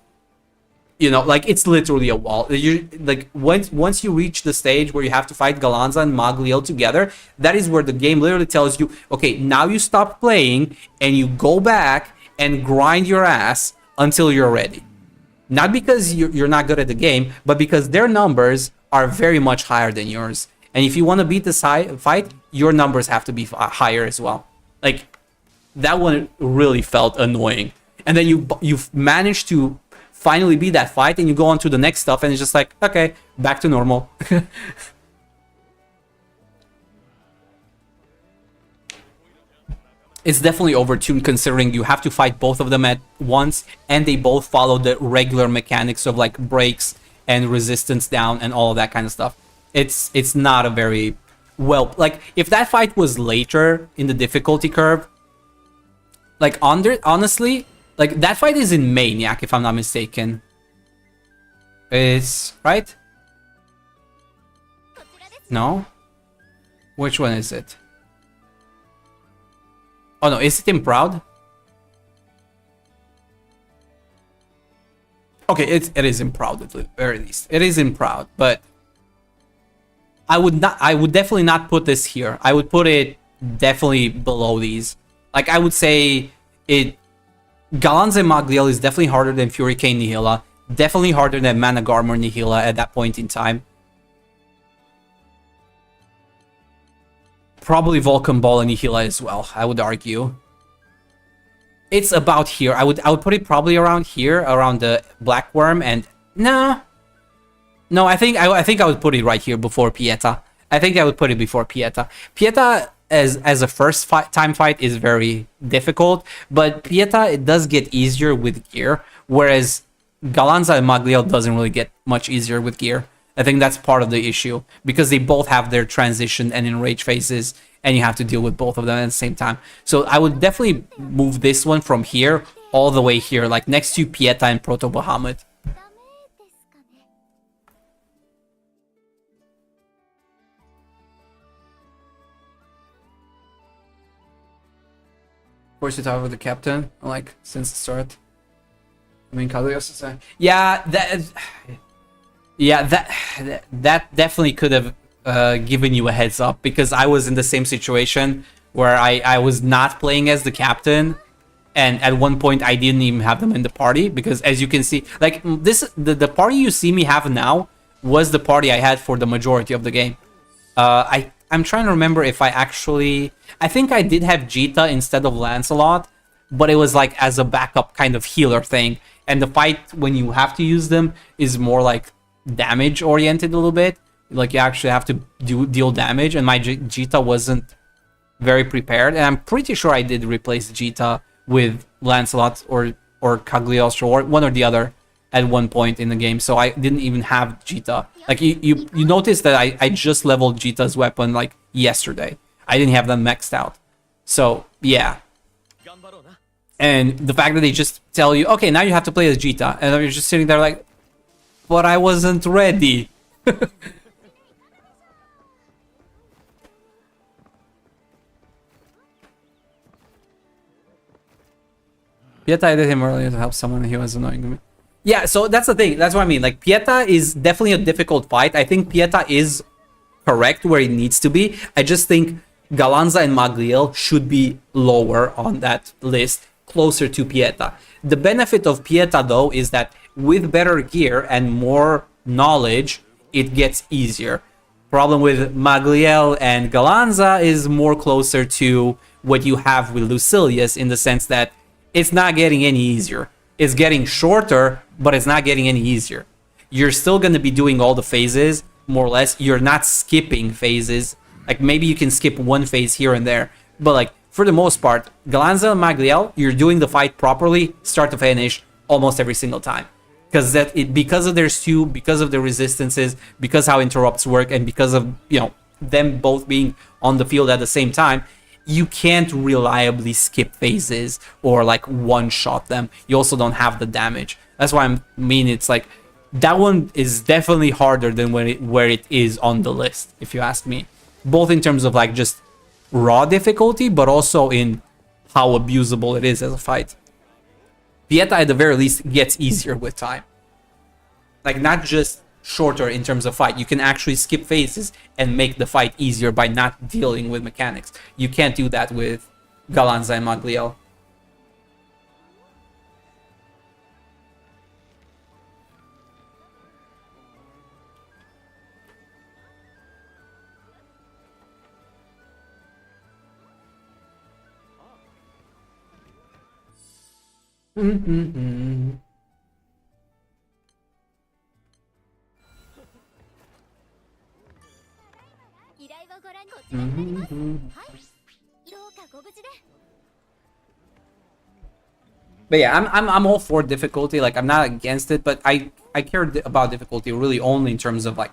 you know, like, it's literally a wall. You, like, once you reach the stage where you have to fight Galanza and Magliel together, that is where the game literally tells you, okay, now you stop playing and you go back and grind your ass until you're ready. Not because you're not good at the game, but because their numbers are very much higher than yours. And if you want to beat this fight, your numbers have to be higher as well. Like, that one really felt annoying. And then you've managed to finally beat that fight, and you go on to the next stuff, and it's just like, okay, back to normal. it's definitely overtuned considering you have to fight both of them at once, and they both follow the regular mechanics of like breaks and resistance down and all of that kind of stuff. It's not a very well, like if that fight was later in the difficulty curve, like honestly, like that fight is in Maniac if I'm not mistaken. It's right? No? Which one is it? Oh no, is it in Proud? Okay, it is in Proud at the very least. It is in Proud, but I would definitely not put this here. I would put it definitely below these. Like I would say it Galanza and Magliel is definitely harder than Furicane Nihila. Definitely harder than Mana Garmor Nihila at that point in time. Probably Vulcan Ball and Nihila as well, I would argue. It's about here. I would put it probably around here, around the Black Worm, and no, I think I would put it right here before Pieta. I think I would put it before Pieta. Pieta as a first time fight is very difficult, but Pieta, it does get easier with gear, whereas Galanza and Magliel doesn't really get much easier with gear. I think that's part of the issue, because they both have their transition and enrage phases, and you have to deal with both of them at the same time. So I would definitely move this one from here all the way here, like next to Pieta and Proto Bahamut. Force it out with the captain, like since the start. I mean, Kazuya. Yeah, that definitely could have given you a heads up, because I was in the same situation where I was not playing as the captain, and at one point I didn't even have them in the party, because as you can see, like the party you see me have now was the party I had for the majority of the game. I'm trying to remember if I think I did have Jita instead of Lancelot, but it was like as a backup kind of healer thing, and the fight when you have to use them is more like damage oriented a little bit, like you actually have to deal damage, and my Jita wasn't very prepared, and I'm pretty sure I did replace Jita with Lancelot or Cagliostro, or one or the other at one point in the game, so I didn't even have Jita. Like you notice that I just leveled Jita's weapon like yesterday. I didn't have them maxed out. So yeah. And the fact that they just tell you, okay, now you have to play as Jita, and you're just sitting there like, but I wasn't ready. Pieta, I did him earlier to help someone, and he was annoying me. Yeah, so that's the thing. That's what I mean. Like, Pieta is definitely a difficult fight. I think Pieta is correct where it needs to be. I just think Galanza and Magliel should be lower on that list, closer to Pieta. The benefit of Pieta, though, is that with better gear and more knowledge, it gets easier. Problem with Magliel and Galanza is more closer to what you have with Lucilius, in the sense that it's not getting any easier. It's getting shorter, but it's not getting any easier. You're still going to be doing all the phases, more or less. You're not skipping phases. Like, maybe you can skip one phase here and there, but like, for the most part, Galanza and Magliel, you're doing the fight properly, start to finish, almost every single time. Because of their stew, because of the resistances, because how interrupts work, and because of, you know, them both being on the field at the same time, you can't reliably skip phases or like one-shot them. You also don't have the damage. That's why I mean, it's like, that one is definitely harder than where it is on the list, if you ask me. Both in terms of like just raw difficulty, but also in how abusable it is as a fight. Pieta at the very least gets easier with time. Like, not just shorter in terms of fight. You can actually skip phases and make the fight easier by not dealing with mechanics. You can't do that with Galanza and Magliel. Mm-hmm. But yeah, I'm all for difficulty. Like, I'm not against it, but I care about difficulty really only in terms of like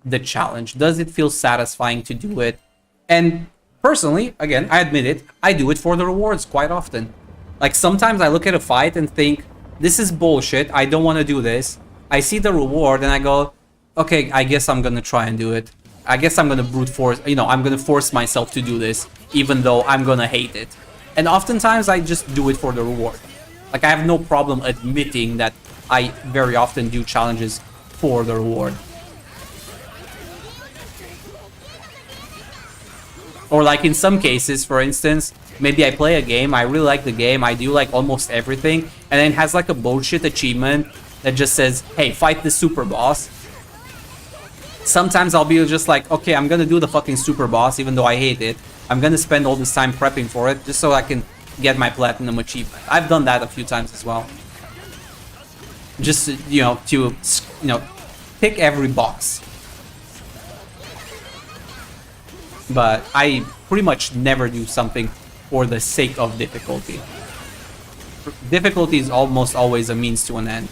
the challenge. Does it feel satisfying to do it? And personally, again, I admit it, I do it for the rewards quite often. Like, sometimes I look at a fight and think, this is bullshit, I don't want to do this. I see the reward and I go, okay, I guess I'm gonna try and do it. I guess I'm gonna brute force, you know, I'm gonna force myself to do this, even though I'm gonna hate it. And oftentimes I just do it for the reward. Like, I have no problem admitting that I very often do challenges for the reward. Or like in some cases, for instance, maybe I play a game, I really like the game, I do like almost everything, and then it has like a bullshit achievement that just says, hey, fight the super boss. Sometimes I'll be just like, okay, I'm gonna do the fucking super boss, even though I hate it. I'm gonna spend all this time prepping for it, just so I can get my platinum achievement. I've done that a few times as well. Just, you know, to, you know, pick every box. But I pretty much never do something for the sake of difficulty. Difficulty is almost always a means to an end.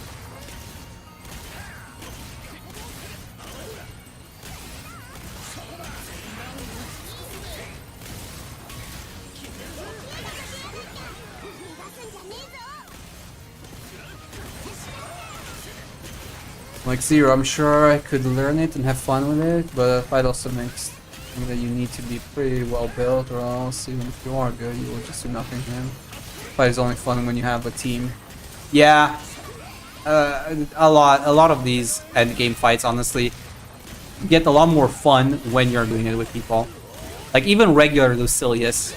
Like Zero, I'm sure I could learn it and have fun with it, but fight also makes that you need to be pretty well built, or else even if you are good, you will just do nothing to him. Fight is only fun when you have a team. Yeah, a lot of these endgame fights, honestly, get a lot more fun when you're doing it with people. Like, even regular Lucilius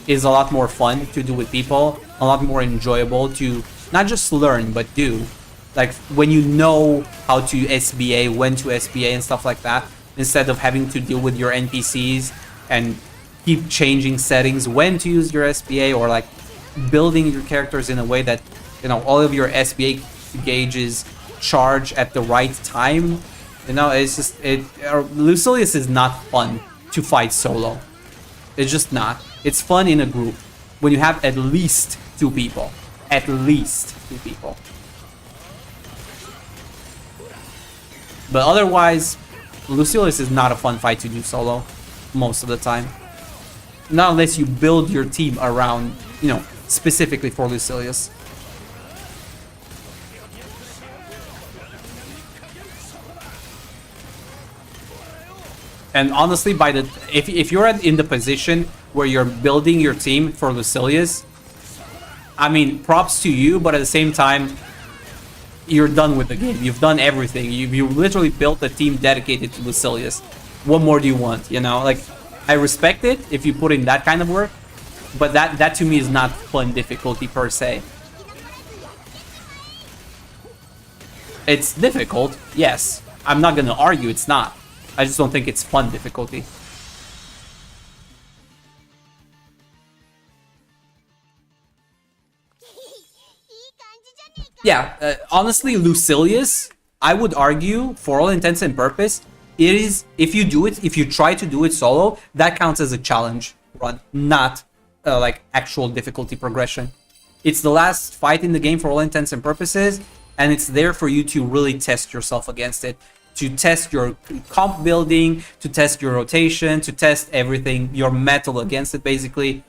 is a lot more fun to do with people, a lot more enjoyable to not just learn, but do. Like, when you know how to SBA, when to SBA and stuff like that, instead of having to deal with your NPCs and keep changing settings when to use your SBA, or like building your characters in a way that, you know, all of your SBA gauges charge at the right time. You know, it's just, Lucilius is not fun to fight solo. It's just not. It's fun in a group when you have at least 2 people. At least 2 people. But otherwise, Lucilius is not a fun fight to do solo most of the time. Not unless you build your team around, you know, specifically for Lucilius. And honestly, by the if you're in the position where you're building your team for Lucilius, I mean, props to you, but at the same time, you're done with the game. You've done everything. You literally built a team dedicated to Lucilius. What more do you want, you know? Like, I respect it if you put in that kind of work, but that to me is not fun difficulty per se. It's difficult, yes. I'm not gonna argue it's not. I just don't think it's fun difficulty. Yeah, honestly, Lucilius, I would argue, for all intents and purpose, it is, if you try to do it solo, that counts as a challenge run, not like actual difficulty progression. It's the last fight in the game for all intents and purposes, and it's there for you to really test yourself against it, to test your comp building, to test your rotation, to test everything, your metal against it, basically.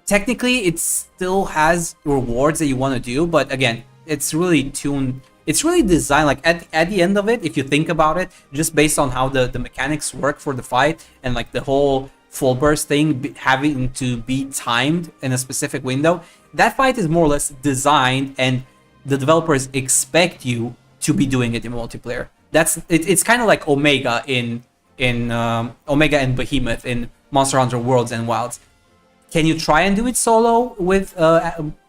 Technically, it still has rewards that you want to do, but again, it's really tuned, it's really designed, like at the end of it, if you think about it, just based on how the mechanics work for the fight, and like the whole full burst thing having to be timed in a specific window, that fight is more or less designed, and the developers expect you to be doing it in multiplayer. It's kind of like Omega in Omega and Behemoth in Monster Hunter Worlds and Wilds. Can you try and do it solo with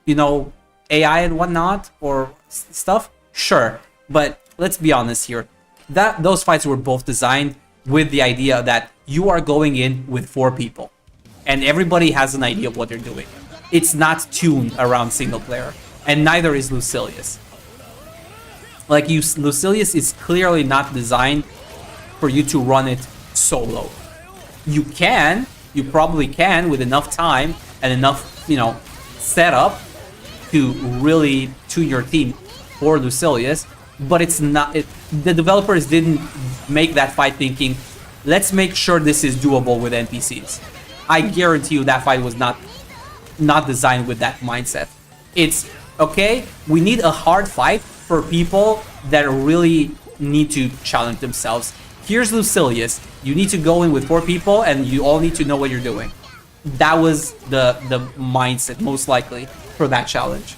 you know, AI and whatnot, or stuff? Sure, but let's be honest here. Those fights were both designed with the idea that you are going in with 4 people, and everybody has an idea of what they're doing. It's not tuned around single player, and neither is Lucilius. Like, Lucilius is clearly not designed for you to run it solo. You probably can with enough time and enough, you know, setup, to really tune your team for Lucilius, but it's not. The developers didn't make that fight thinking, let's make sure this is doable with NPCs. I guarantee you that fight was not designed with that mindset. It's okay, we need a hard fight for people that really need to challenge themselves. Here's Lucilius. You need to go in with 4 people and you all need to know what you're doing. That was the mindset, most likely, for that challenge.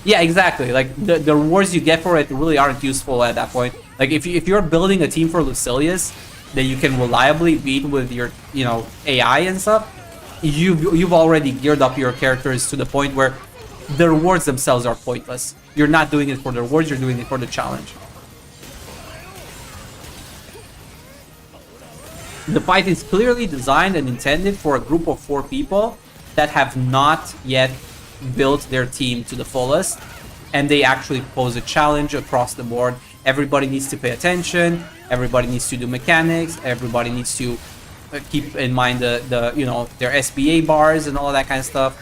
Yeah, exactly. Like, the rewards you get for it really aren't useful at that point. Like, if you're building a team for Lucilius that you can reliably beat with your, you know, AI and stuff, you've already geared up your characters to the point where the rewards themselves are pointless. You're not doing it for the rewards, you're doing it for the challenge. The fight is clearly designed and intended for a group of 4 people that have not yet built their team to the fullest, and they actually pose a challenge across the board. Everybody needs to pay attention, everybody needs to do mechanics, everybody needs to keep in mind the you know, their SBA bars and all that kind of stuff,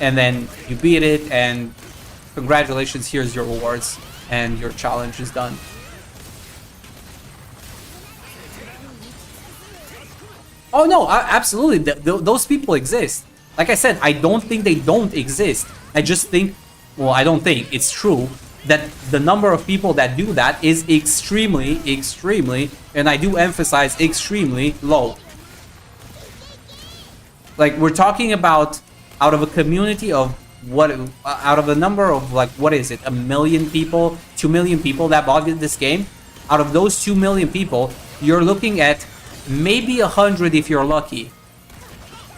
and then you beat it and congratulations, here's your rewards and your challenge is done. Oh no, absolutely, those people exist. Like I said, I don't think they don't exist. I just think, well, I don't think, it's true that the number of people that do that is extremely, and I do emphasize extremely low. Like, we're talking about out of a community of what, out of a number of, like, what is it, 1 million people, 2 million people that bought this game. Out of those 2 million people, you're looking at maybe 100 if you're lucky.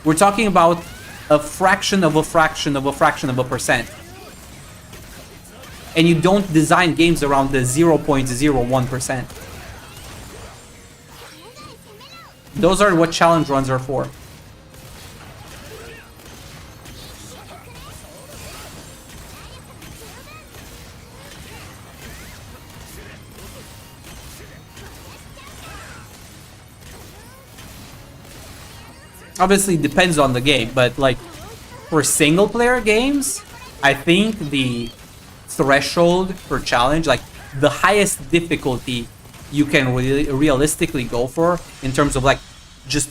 We're talking about a fraction of a fraction of a fraction of a percent. And you don't design games around the 0.01%. Those are what challenge runs are for. Obviously, it depends on the game, but like for single player games, I think the threshold for challenge, like the highest difficulty you can realistically go for in terms of like just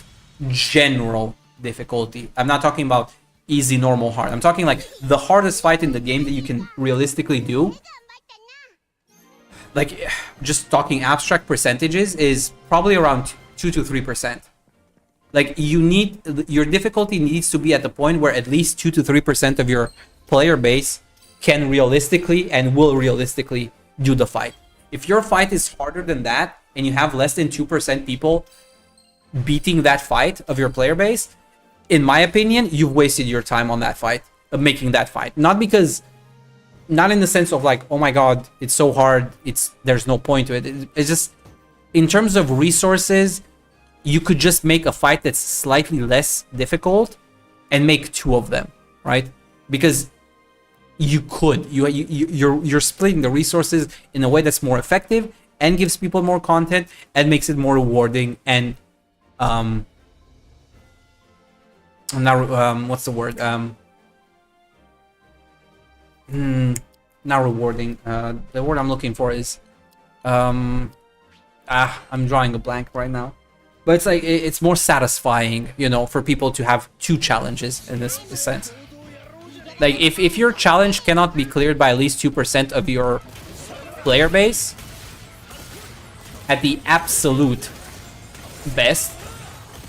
general difficulty. I'm not talking about easy, normal, hard. I'm talking like the hardest fight in the game that you can realistically do. Like, just talking abstract percentages is probably around 2 to 3%. Like, you need, your difficulty needs to be at the point where at least 2 to 3% of your player base can realistically and will realistically do the fight. If your fight is harder than that and you have less than 2% people beating that fight of your player base, in my opinion, you've wasted your time on that fight, of making that fight. Not because, not in the sense of like, oh my god, it's so hard, there's no point to it. It's just, in terms of resources, you could just make a fight that's slightly less difficult and make 2 of them, right? Because you could, you're splitting the resources in a way that's more effective and gives people more content and makes it more rewarding and what's the word? Not rewarding. The word I'm looking for is I'm drawing a blank right now. But it's like, it's more satisfying, you know, for people to have 2 challenges in this sense. Like, if your challenge cannot be cleared by at least 2% of your player base, at the absolute best,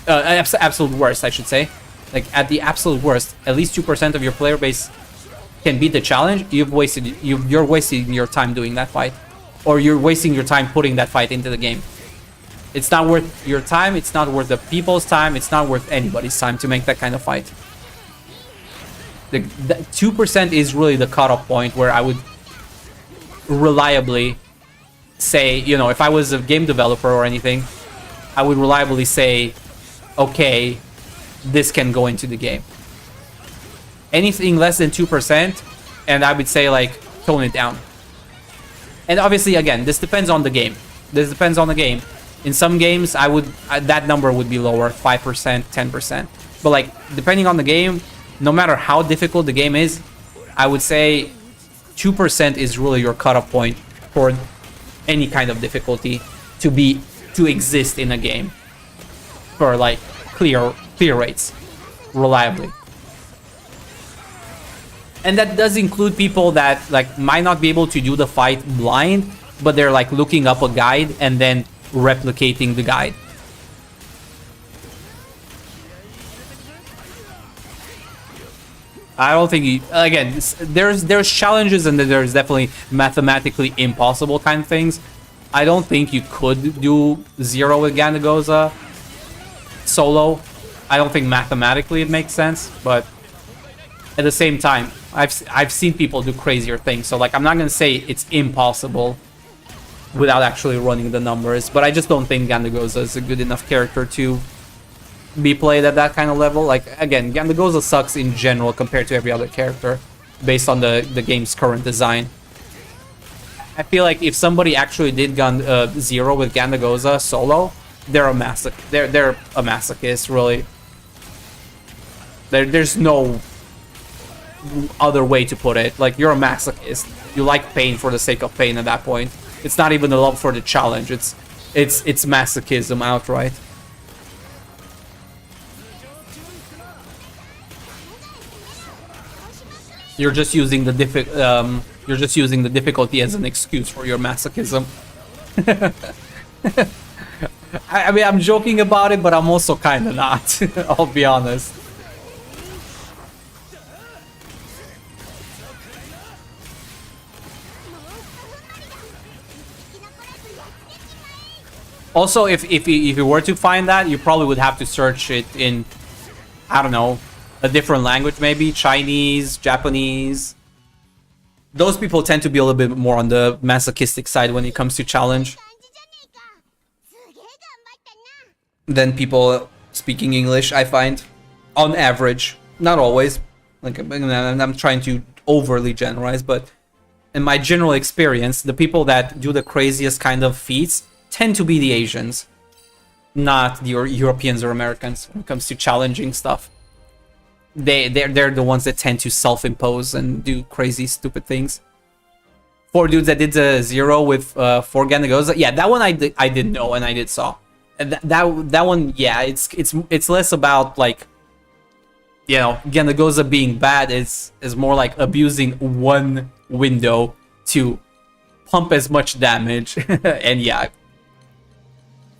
absolute worst, I should say. Like, at the absolute worst, at least 2% of your player base can beat the challenge, you're wasting your time doing that fight. Or you're wasting your time putting that fight into the game. It's not worth your time, it's not worth the people's time, it's not worth anybody's time to make that kind of fight. The 2% is really the cutoff point where I would reliably say, you know, if I was a game developer or anything, I would reliably say, okay, this can go into the game. Anything less than 2%, and I would say, like, tone it down. And obviously, again, this depends on the game. This depends on the game. In some games, that number would be lower, 5%, 10%. But like, depending on the game, no matter how difficult the game is, I would say 2% is really your cutoff point for any kind of difficulty to exist in a game for like clear rates reliably. And that does include people that like might not be able to do the fight blind, but they're like looking up a guide and then replicating the guide. I don't think again, there's challenges and there's definitely mathematically impossible kind of things. I don't think you could do 0 with Gandagoza solo. I don't think mathematically it makes sense, but at the same time, I've seen people do crazier things. So like, I'm not gonna say it's impossible without actually running the numbers, but I just don't think Gandagoza is a good enough character to be played at that kind of level. Like, again, Gandagoza sucks in general compared to every other character based on the game's current design. I feel like if somebody actually did 0 with Gandagoza solo, they're a masochist, really. There's no other way to put it. Like, you're a masochist. You like pain for the sake of pain at that point. It's not even a love for the challenge. It's masochism outright. You're just using the difficulty as an excuse for your masochism. I mean, I'm joking about it, but I'm also kind of not. I'll be honest. Also, if you were to find that, you probably would have to search it in, I don't know, a different language, maybe Chinese, Japanese. Those people tend to be a little bit more on the masochistic side when it comes to challenge than people speaking English, I find, on average. Not always. Like, I'm trying to overly generalize, but in my general experience, the people that do the craziest kind of feats tend to be the Asians, not the Europeans or Americans when it comes to challenging stuff. They're the ones that tend to self-impose and do crazy, stupid things. 4 dudes that did the 0 with 4 Gandagoza. Yeah, that one I did know and I did saw. And that one, yeah, it's less about like, you know, Gandagoza being bad. Is more like abusing one window to pump as much damage. And yeah,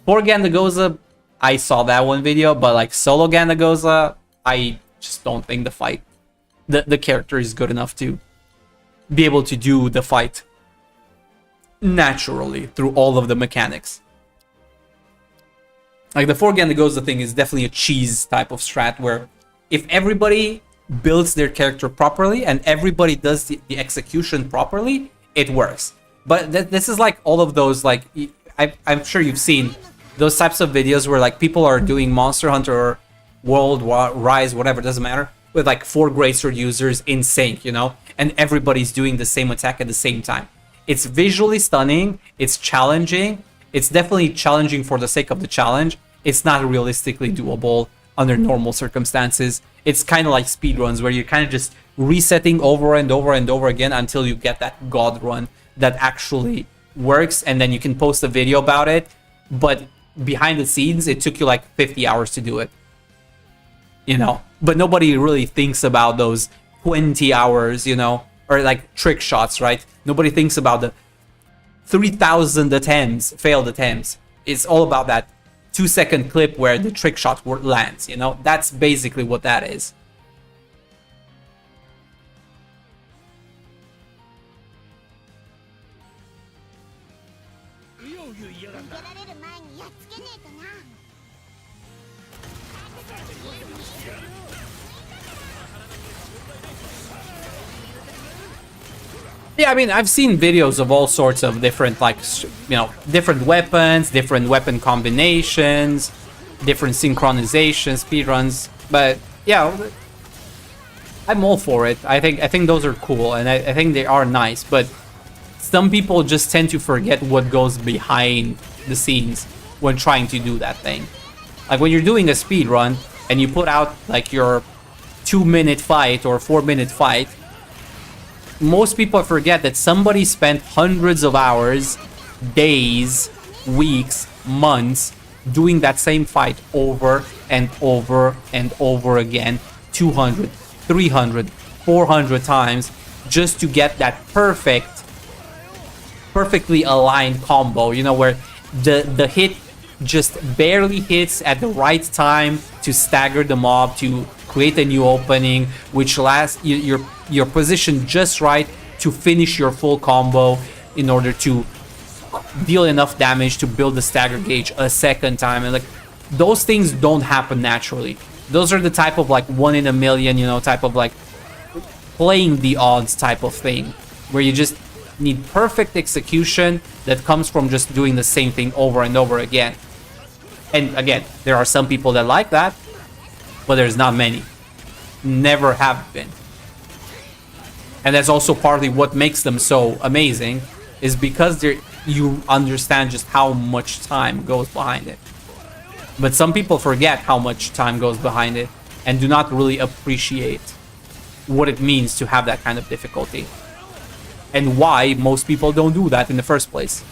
4 Gandagoza, I saw that one video, but like solo Gandagoza, I just don't think the character is good enough to be able to do the fight naturally through all of the mechanics. Like, the 4 Gandagoza thing is definitely a cheese type of strat where if everybody builds their character properly and everybody does the execution properly, it works. But this is like all of those, like, I'm sure you've seen those types of videos where like people are doing Monster Hunter or World Rise, whatever, doesn't matter, with like 4 Greatsword users in sync, you know, and everybody's doing the same attack at the same time. It's visually stunning, it's challenging, it's definitely challenging for the sake of the challenge. It's not realistically doable under normal circumstances. It's kind of like speedruns where you're kind of just resetting over and over and over again until you get that god run that actually works, and then you can post a video about it, but behind the scenes it took you like 50 hours to do it, you know. But nobody really thinks about those 20 hours, you know, or like trick shots, right? Nobody thinks about the 3,000 attempts, failed attempts. It's all about that 2-second clip where the trick shot lands, you know. That's basically what that is. Yeah, I mean, I've seen videos of all sorts of different, like, you know, different weapons, different weapon combinations, different synchronization, speedruns. But yeah, I'm all for it. I think those are cool, and I think they are nice. But some people just tend to forget what goes behind the scenes when trying to do that thing. Like, when you're doing a speedrun, and you put out like your 2-minute fight or 4-minute fight, most people forget that somebody spent hundreds of hours, days, weeks, months doing that same fight over and over and over again, 200, 300, 400 times, just to get that perfectly aligned combo, you know, where the hit just barely hits at the right time to stagger the mob, to create a new opening, which lasts your position just right to finish your full combo in order to deal enough damage to build the stagger gauge a second time. And like, those things don't happen naturally. Those are the type of like 1 in a million, you know, type of like playing the odds type of thing, where you just need perfect execution that comes from just doing the same thing over and over again. And again, there are some people that like that, but there's not many. Never have been. And that's also partly what makes them so amazing, is because you understand just how much time goes behind it. But some people forget how much time goes behind it and do not really appreciate what it means to have that kind of difficulty. And why most people don't do that in the first place.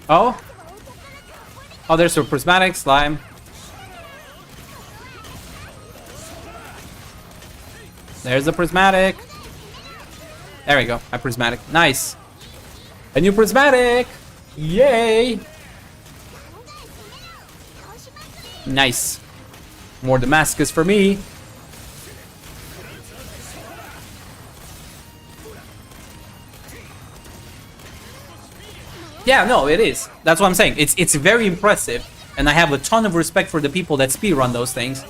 Oh? Oh, there's a prismatic slime. There's a prismatic. There we go. A prismatic. Nice. A new prismatic. Yay. Nice. More Damascus for me. Yeah, no, it is. That's what I'm saying. It's very impressive, and I have a ton of respect for the people that speedrun those things.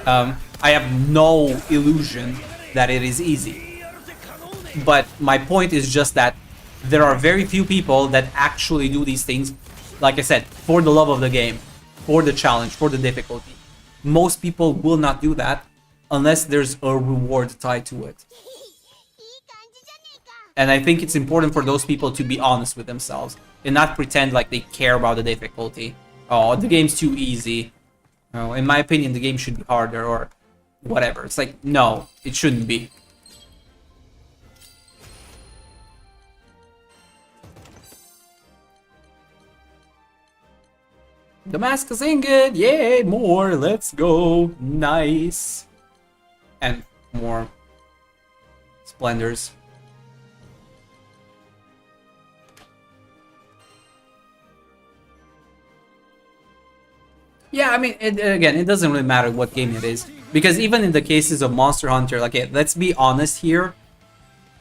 I have no illusion that it is easy. But my point is just that there are very few people that actually do these things, like I said, for the love of the game, for the challenge, for the difficulty. Most people will not do that unless there's a reward tied to it. And I think it's important for those people to be honest with themselves and not pretend like they care about the difficulty. Oh, the game's too easy. Oh, in my opinion, the game should be harder or whatever. It's like, no, it shouldn't be. Damascus ingot! Yay! More! Let's go! Nice! And more splendors. Yeah, I mean, again, it doesn't really matter what game it is. Because even in the cases of Monster Hunter, like, let's be honest here,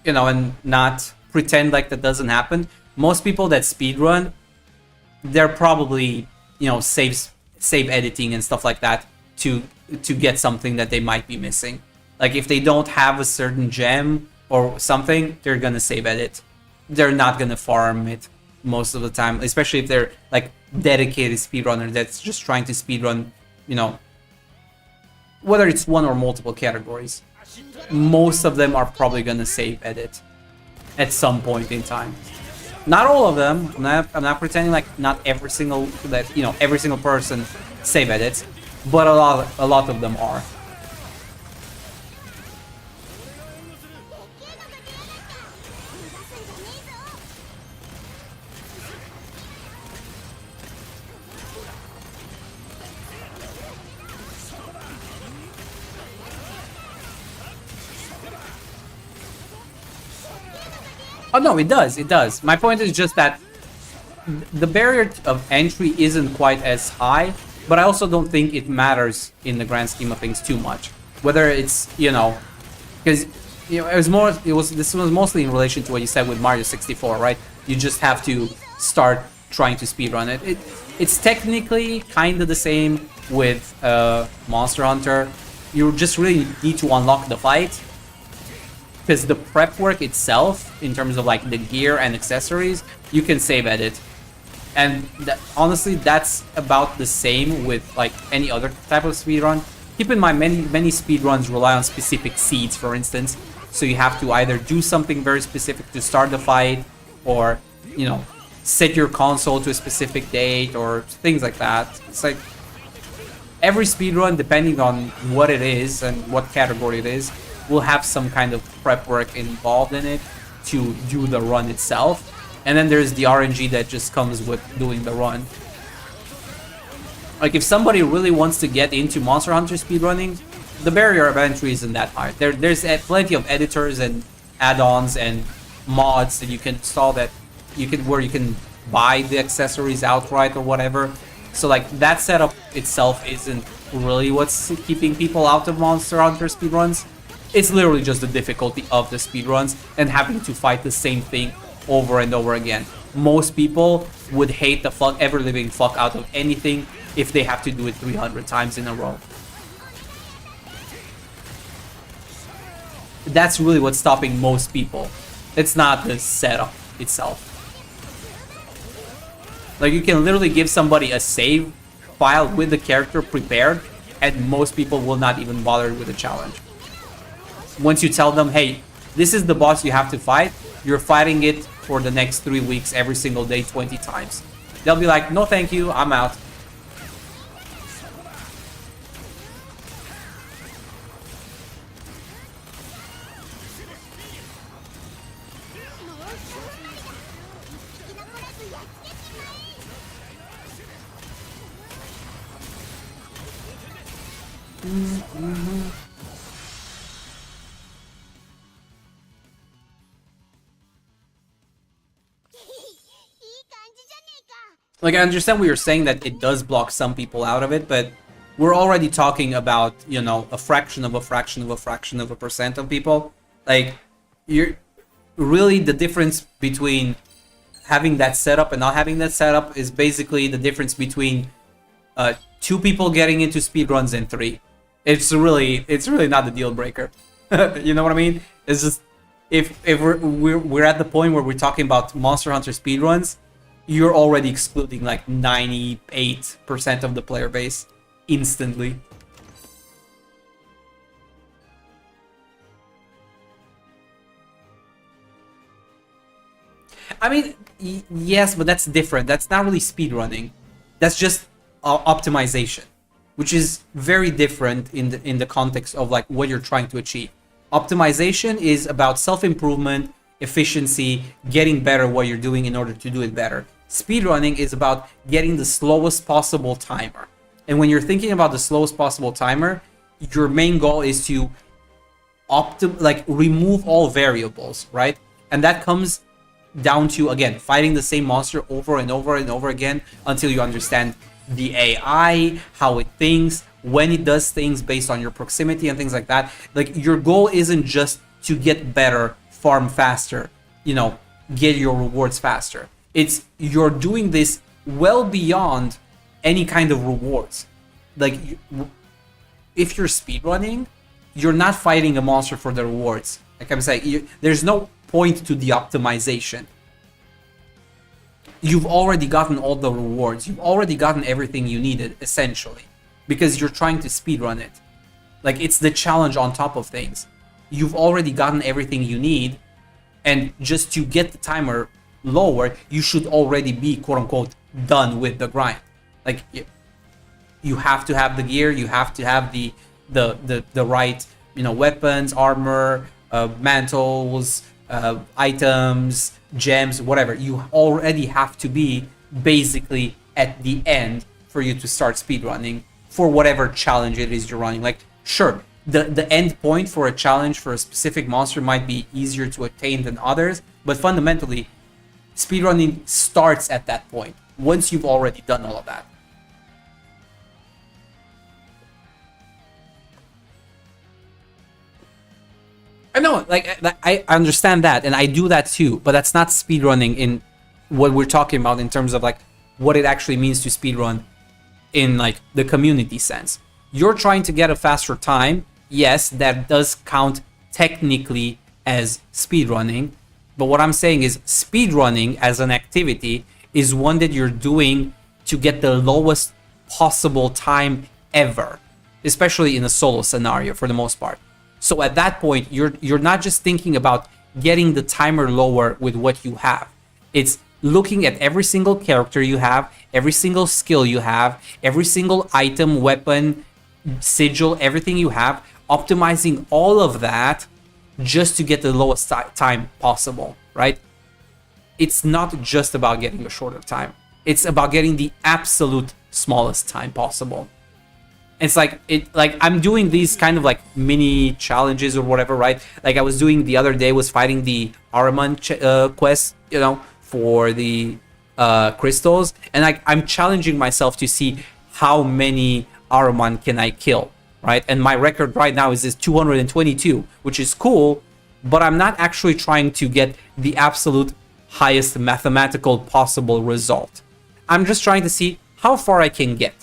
you know, and not pretend like that doesn't happen. Most people that speedrun, they're probably, you know, save editing and stuff like that to get something that they might be missing. Like, if they don't have a certain gem or something, they're gonna save edit. They're not gonna farm it most of the time, especially if they're like dedicated speedrunner that's just trying to speedrun, you know, whether it's one or multiple categories. Most of them are probably gonna save edit at some point in time. Not all of them. I'm not pretending like not every single every single person save edits, but a lot of them are. Oh no, it does, it does. My point is just that the barrier of entry isn't quite as high, but I also don't think it matters in the grand scheme of things too much. Whether it's, you know, because, you know, this was mostly in relation to what you said with Mario 64, right? You just have to start trying to speedrun it. It's technically kind of the same with Monster Hunter. You just really need to unlock the fight, because the prep work itself, in terms of like the gear and accessories, you can save edit. And honestly, that's about the same with like any other type of speedrun. Keep in mind, many speedruns rely on specific seeds, for instance. So you have to either do something very specific to start the fight, or, you know, set your console to a specific date, or things like that. It's like every speedrun, depending on what it is and what category it is, will have some kind of prep work involved in it to do the run itself. And then there's the RNG that just comes with doing the run. Like, if somebody really wants to get into Monster Hunter speedrunning, the barrier of entry isn't that high. There's plenty of editors and add-ons and mods that you can install that where you can buy the accessories outright or whatever. So like, that setup itself isn't really what's keeping people out of Monster Hunter speedruns. It's literally just the difficulty of the speedruns and having to fight the same thing over and over again. Most people would hate the ever living fuck out of anything if they have to do it 300 times in a row. That's really what's stopping most people. It's not the setup itself. Like, you can literally give somebody a save file with the character prepared, and most people will not even bother with the challenge. Once you tell them, hey, this is the boss you have to fight, you're fighting it for the next 3 weeks, every single day, 20 times. They'll be like, no thank you, I'm out. Like, I understand what you're saying, that it does block some people out of it, but we're already talking about, you know, a fraction of a fraction of a fraction of a percent of people. Like, you're really, the difference between having that setup and not having that setup is basically the difference between 2 people getting into speedruns and 3. It's really not the deal breaker. You know what I mean? It's just, if we're at the point where we're talking about Monster Hunter speedruns, you're already excluding like 98% of the player base instantly. I mean, yes, but that's different. That's not really speedrunning. That's just optimization, which is very different in the context of like what you're trying to achieve. Optimization is about self-improvement, efficiency, getting better what you're doing in order to do it better. Speedrunning is about getting the slowest possible timer. And when you're thinking about the slowest possible timer, your main goal is to remove all variables, right? And that comes down to, again, fighting the same monster over and over and over again until you understand the AI, how it thinks, when it does things based on your proximity and things like that. Like, your goal isn't just to get better, farm faster, you know, get your rewards faster. It's, you're doing this well beyond any kind of rewards. Like, if you're speedrunning, you're not fighting a monster for the rewards. Like I'm saying, there's no point to the optimization. You've already gotten all the rewards. You've already gotten everything you needed, essentially, because you're trying to speedrun it. Like, it's the challenge on top of things. You've already gotten everything you need, and just to get the timer lower, you should already be, quote-unquote, done with the grind. Like, you have to have the gear, you have to have the right, you know, weapons, armor, mantles, items, gems, whatever. You already have to be basically at the end for you to start speedrunning for whatever challenge it is you're running. Like, sure, the end point for a challenge for a specific monster might be easier to attain than others, but fundamentally, speedrunning starts at that point, once you've already done all of that. I know, like, I understand that, and I do that too, but that's not speedrunning in what we're talking about in terms of, like, what it actually means to speedrun in, like, the community sense. You're trying to get a faster time. Yes, that does count technically as speedrunning, but what I'm saying is speedrunning as an activity is one that you're doing to get the lowest possible time ever, especially in a solo scenario for the most part. So at that point, you're not just thinking about getting the timer lower with what you have. It's looking at every single character you have, every single skill you have, every single item, weapon, sigil, everything you have, optimizing all of that just to get the lowest time possible, right? It's not just about getting a shorter time. It's about getting the absolute smallest time possible. It's like I'm doing these kind of like mini challenges or whatever, right? Like I was doing the other day was fighting the Ahriman quest, you know, for the crystals, and like I'm challenging myself to see how many Ahriman can I kill, right? And my record right now is 222, which is cool, but I'm not actually trying to get the absolute highest mathematical possible result. I'm just trying to see how far I can get,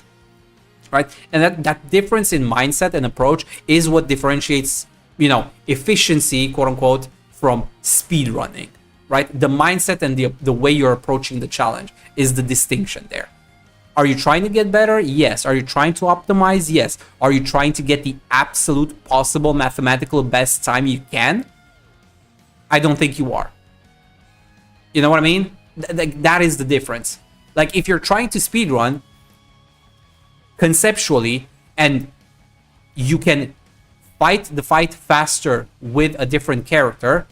right? And that difference in mindset and approach is what differentiates, you know, efficiency, quote unquote, from speed running, right? The mindset and the way you're approaching the challenge is the distinction there. Are you trying to get better? Yes. Are you trying to optimize? Yes. Are you trying to get the absolute possible mathematical best time you can? I don't think you are. You know what I mean? That is the difference. Like if you're trying to speedrun conceptually and you can fight the fight faster with a different character,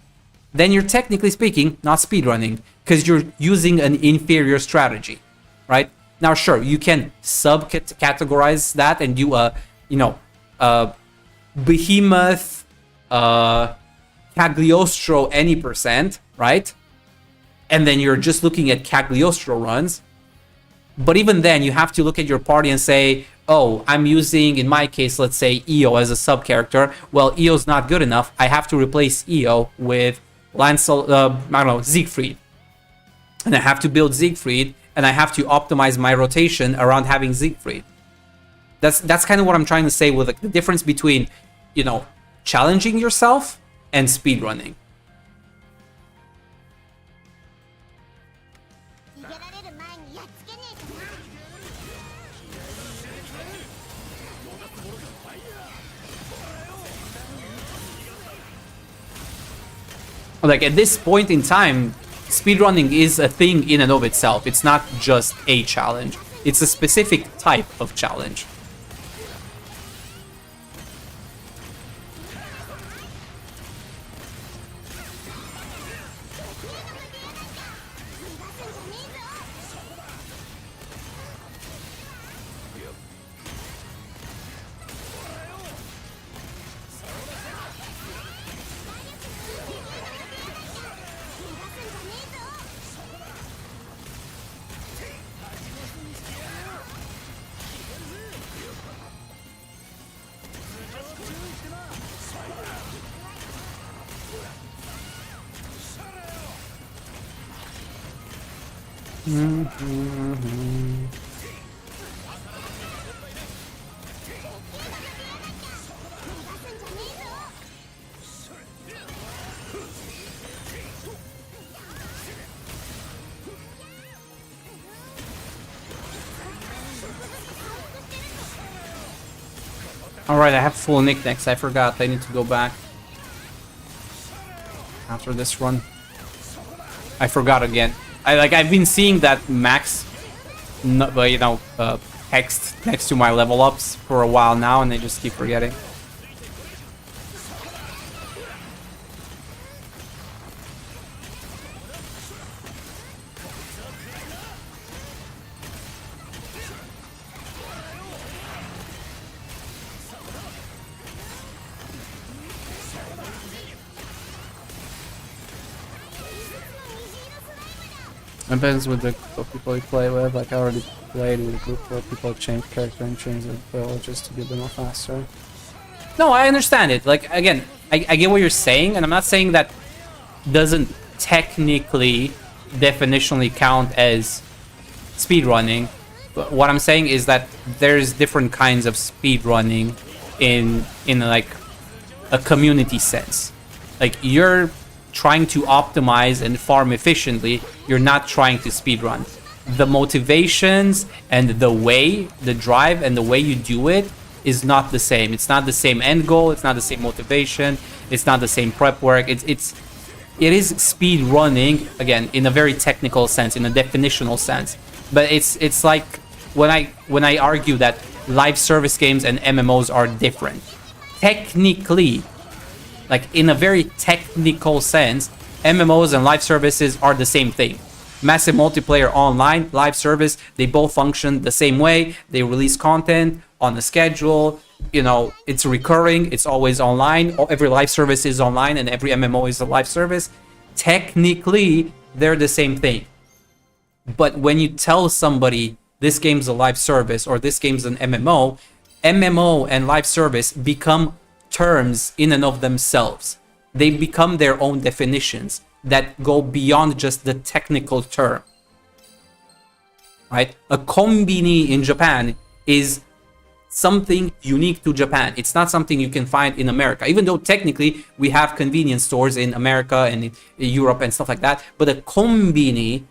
then you're technically speaking not speedrunning because you're using an inferior strategy, right? Now, sure, you can sub-categorize that and do a, you know, behemoth, Cagliostro any percent, right? And then you're just looking at Cagliostro runs. But even then, you have to look at your party and say, oh, I'm using, in my case, let's say EO as a sub-character. Well, EO's not good enough. I have to replace EO with Siegfried. And I have to build Siegfried, and I have to optimize my rotation around having Siegfried. That's kind of what I'm trying to say with the difference between, you know, challenging yourself and speedrunning. Like at this point in time, speedrunning is a thing in and of itself. It's not just a challenge. It's a specific type of challenge. Alright, I have full Nick next. I forgot. I need to go back after this run. I forgot again. I've been seeing that max, you know, text next to my level ups for a while now, and I just keep forgetting. Depends with the group of people you play with. Like I already played with a group where people change character and change their build just to get them more faster. No, I understand it. Like again, I get what you're saying, and I'm not saying that doesn't technically, definitionally count as speedrunning. But what I'm saying is that there's different kinds of speedrunning in like a community sense. Like you're trying to optimize and farm efficiently, you're not trying to speedrun. the motivations and the drive and the way you do it is not the same. It's not the same end goal. It's not the same motivation. It's not the same prep work. It is speed running, again, in a very technical sense, in a definitional sense. But it's like when I argue that live service games and MMOs are different. Technically, like in a very technical sense, MMOs and live services are the same thing. Massive multiplayer online, live service, they both function the same way. They release content on a schedule. You know, it's recurring, it's always online. Every live service is online and every MMO is a live service. Technically, they're the same thing. But when you tell somebody this game's a live service or this game's an MMO, MMO and live service become terms in and of themselves. They become their own definitions that go beyond just the technical term. Right? A kombini in Japan is something unique to Japan. It's not something you can find in America, even though technically we have convenience stores in America and in Europe and stuff like that. But a kombini,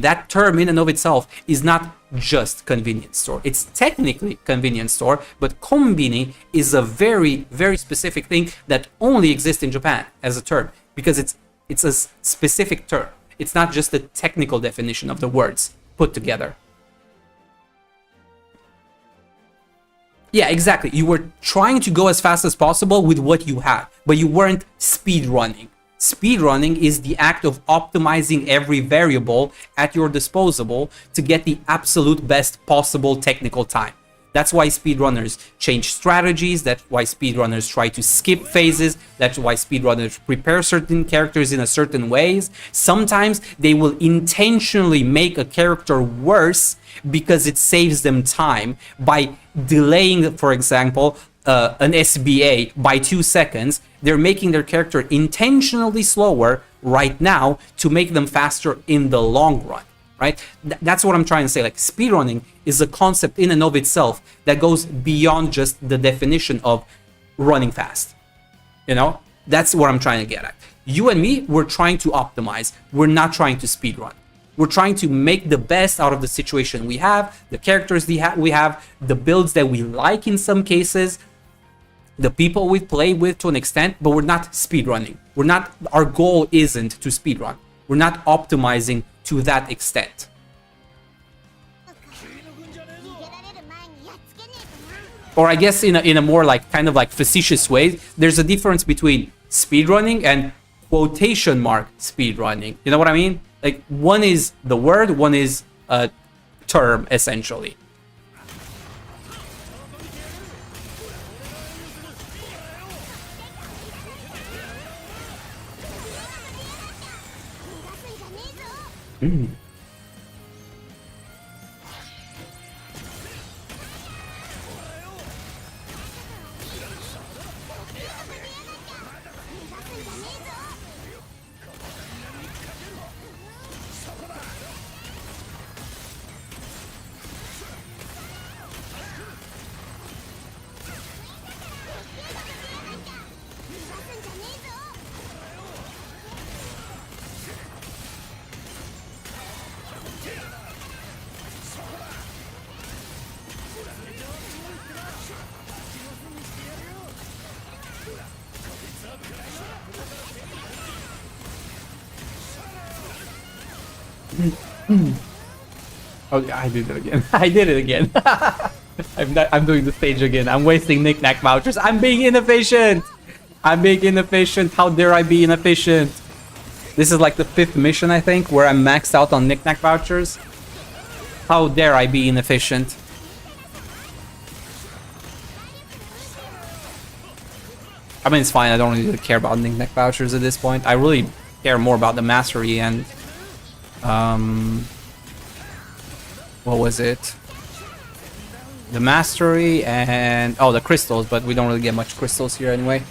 that term in and of itself is not just convenience store. It's technically convenience store, but kombini is a very, very specific thing that only exists in Japan as a term, because it's a specific term. It's not just the technical definition of the words put together. Yeah, exactly. You were trying to go as fast as possible with what you had, but you weren't speed running. Speed running is the act of optimizing every variable at your disposal to get the absolute best possible technical time. That's why speedrunners change strategies. That's why speedrunners try to skip phases. That's why speedrunners prepare certain characters in a certain ways. Sometimes they will intentionally make a character worse because it saves them time by delaying, for example, an SBA by 2 seconds. They're making their character intentionally slower right now to make them faster in the long run. Right? That's what I'm trying to say. Like, speedrunning is a concept in and of itself that goes beyond just the definition of running fast. You know? That's what I'm trying to get at. You and me, we're trying to optimize. We're not trying to speedrun. We're trying to make the best out of the situation we have, the characters we have, the builds that we like in some cases, the people we play with to an extent, but we're not speedrunning. Our goal isn't to speedrun. We're not optimizing to that extent. Or I guess in a more like kind of like facetious way, there's a difference between speedrunning and quotation mark speedrunning. You know what I mean? Like, one is the word, one is a term, essentially. Oh, yeah, I did it again. I did it again. I'm doing the stage again. I'm wasting knick-knack vouchers. I'm being inefficient. How dare I be inefficient? This is like the 5th mission, I think, where I'm maxed out on knick-knack vouchers. How dare I be inefficient? I mean, it's fine. I don't really care about knick-knack vouchers at this point. I really care more about the mastery and what was it? The mastery and the crystals, but we don't really get much crystals here anyway.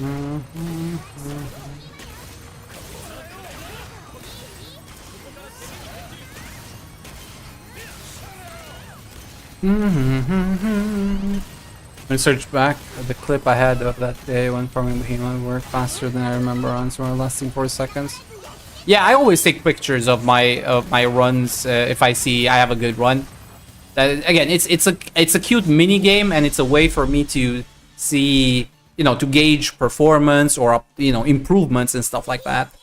Let me search back at the clip I had of that day when farming Behemoth worked faster than I remember runs were lasting 4 seconds. Yeah, I always take pictures of my runs if I see I have a good run. Again, it's a cute mini game, and it's a way for me to see, you know, to gauge performance or, you know, improvements and stuff like that.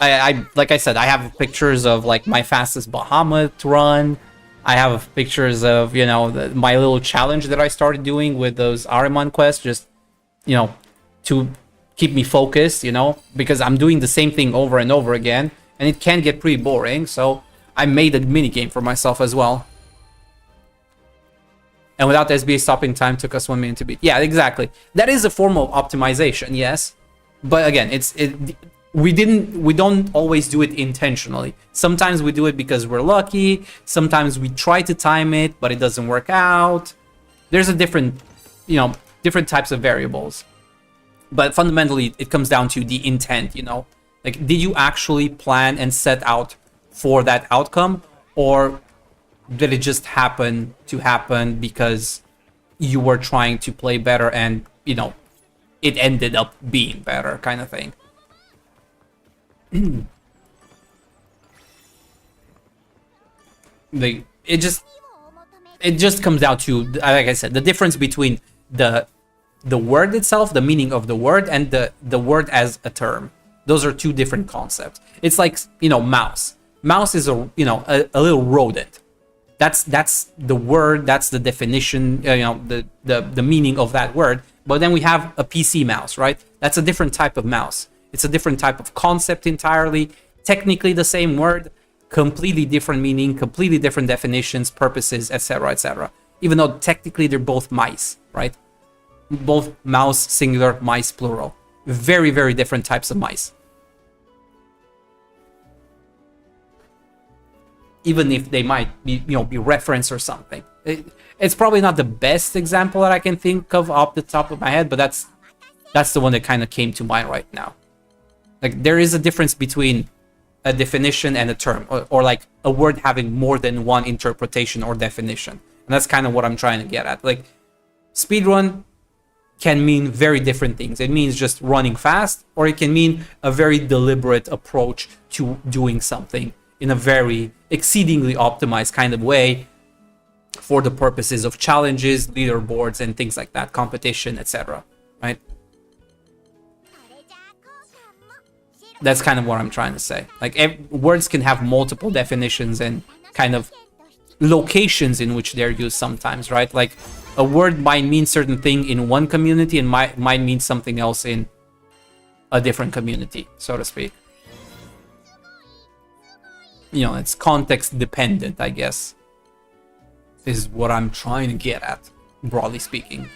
I like I said, I have pictures of like my fastest Bahamut run. I have pictures of, you know, my little challenge that I started doing with those Ahriman quests, just, you know, to keep me focused, you know, because I'm doing the same thing over and over again, and it can get pretty boring. So I made a mini game for myself as well. And without SBA stopping time, took us 1 minute to beat. Yeah, exactly. That is a form of optimization, yes. But again, we don't always do it intentionally. Sometimes we do it because we're lucky. Sometimes we try to time it, but it doesn't work out. There's a different, you know, different types of variables. But fundamentally, it comes down to the intent, you know. Like, did you actually plan and set out for that outcome? Or did it just happen to happen because you were trying to play better and, you know, it ended up being better, kind of thing? It just comes down to, like I said, the difference between the word itself, the meaning of the word, and the word as a term. Those are two different concepts. It's like, you know, mouse. Mouse is a, you know, a little rodent. That's the word, that's the definition, you know, the meaning of that word. But then we have a PC mouse, right? That's a different type of mouse. It's a different type of concept entirely. Technically the same word, completely different meaning, completely different definitions, purposes, etc., etc. Even though technically they're both mice, right? Both mouse singular, mice plural. Very, very different types of mice. Even if they might be, you know, be referenced or something. It's probably not the best example that I can think of off the top of my head, but that's the one that kind of came to mind right now. Like, there is a difference between a definition and a term, or like a word having more than one interpretation or definition. And that's kind of what I'm trying to get at. Like, speedrun can mean very different things. It means just running fast, or it can mean a very deliberate approach to doing something in a very exceedingly optimized kind of way for the purposes of challenges, leaderboards, and things like that, competition, etc. Right? That's kind of what I'm trying to say. Like, words can have multiple definitions and kind of locations in which they're used sometimes, right? Like, a word might mean certain thing in one community and might mean something else in a different community, so to speak. You know, it's context dependent, I guess, is what I'm trying to get at, broadly speaking.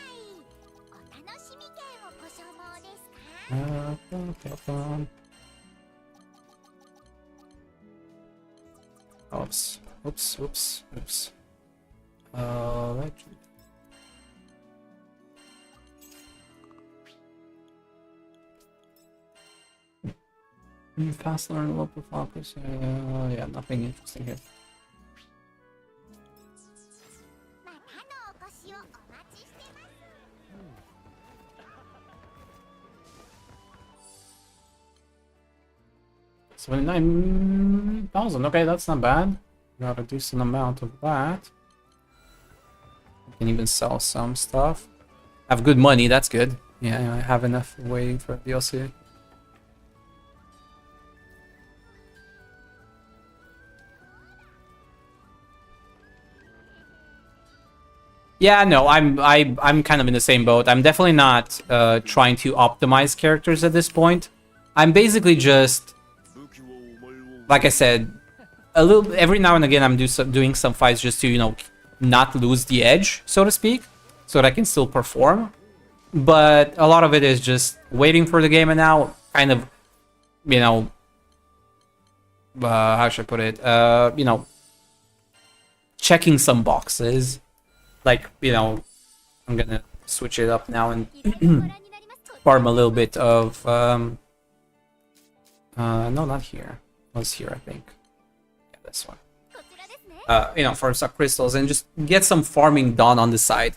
Oops. Fast learn, low focus. Yeah, nothing interesting here. $29,000. Okay, that's not bad. Got a decent amount of that. I can even sell some stuff. Have good money. That's good. Yeah, I have enough waiting for DLC. Yeah, no, I'm kind of in the same boat. I'm definitely not trying to optimize characters at this point. I'm basically just, like I said, a little every now and again I'm doing some fights just to, you know, not lose the edge, so to speak, so that I can still perform. But a lot of it is just waiting for the game and now kind of, you know, how should I put it? You know, checking some boxes. Like, you know, I'm gonna switch it up now and farm a little bit of no, not here. It was here, I think. Yeah, this one. You know, farm some crystals and just get some farming done on the side.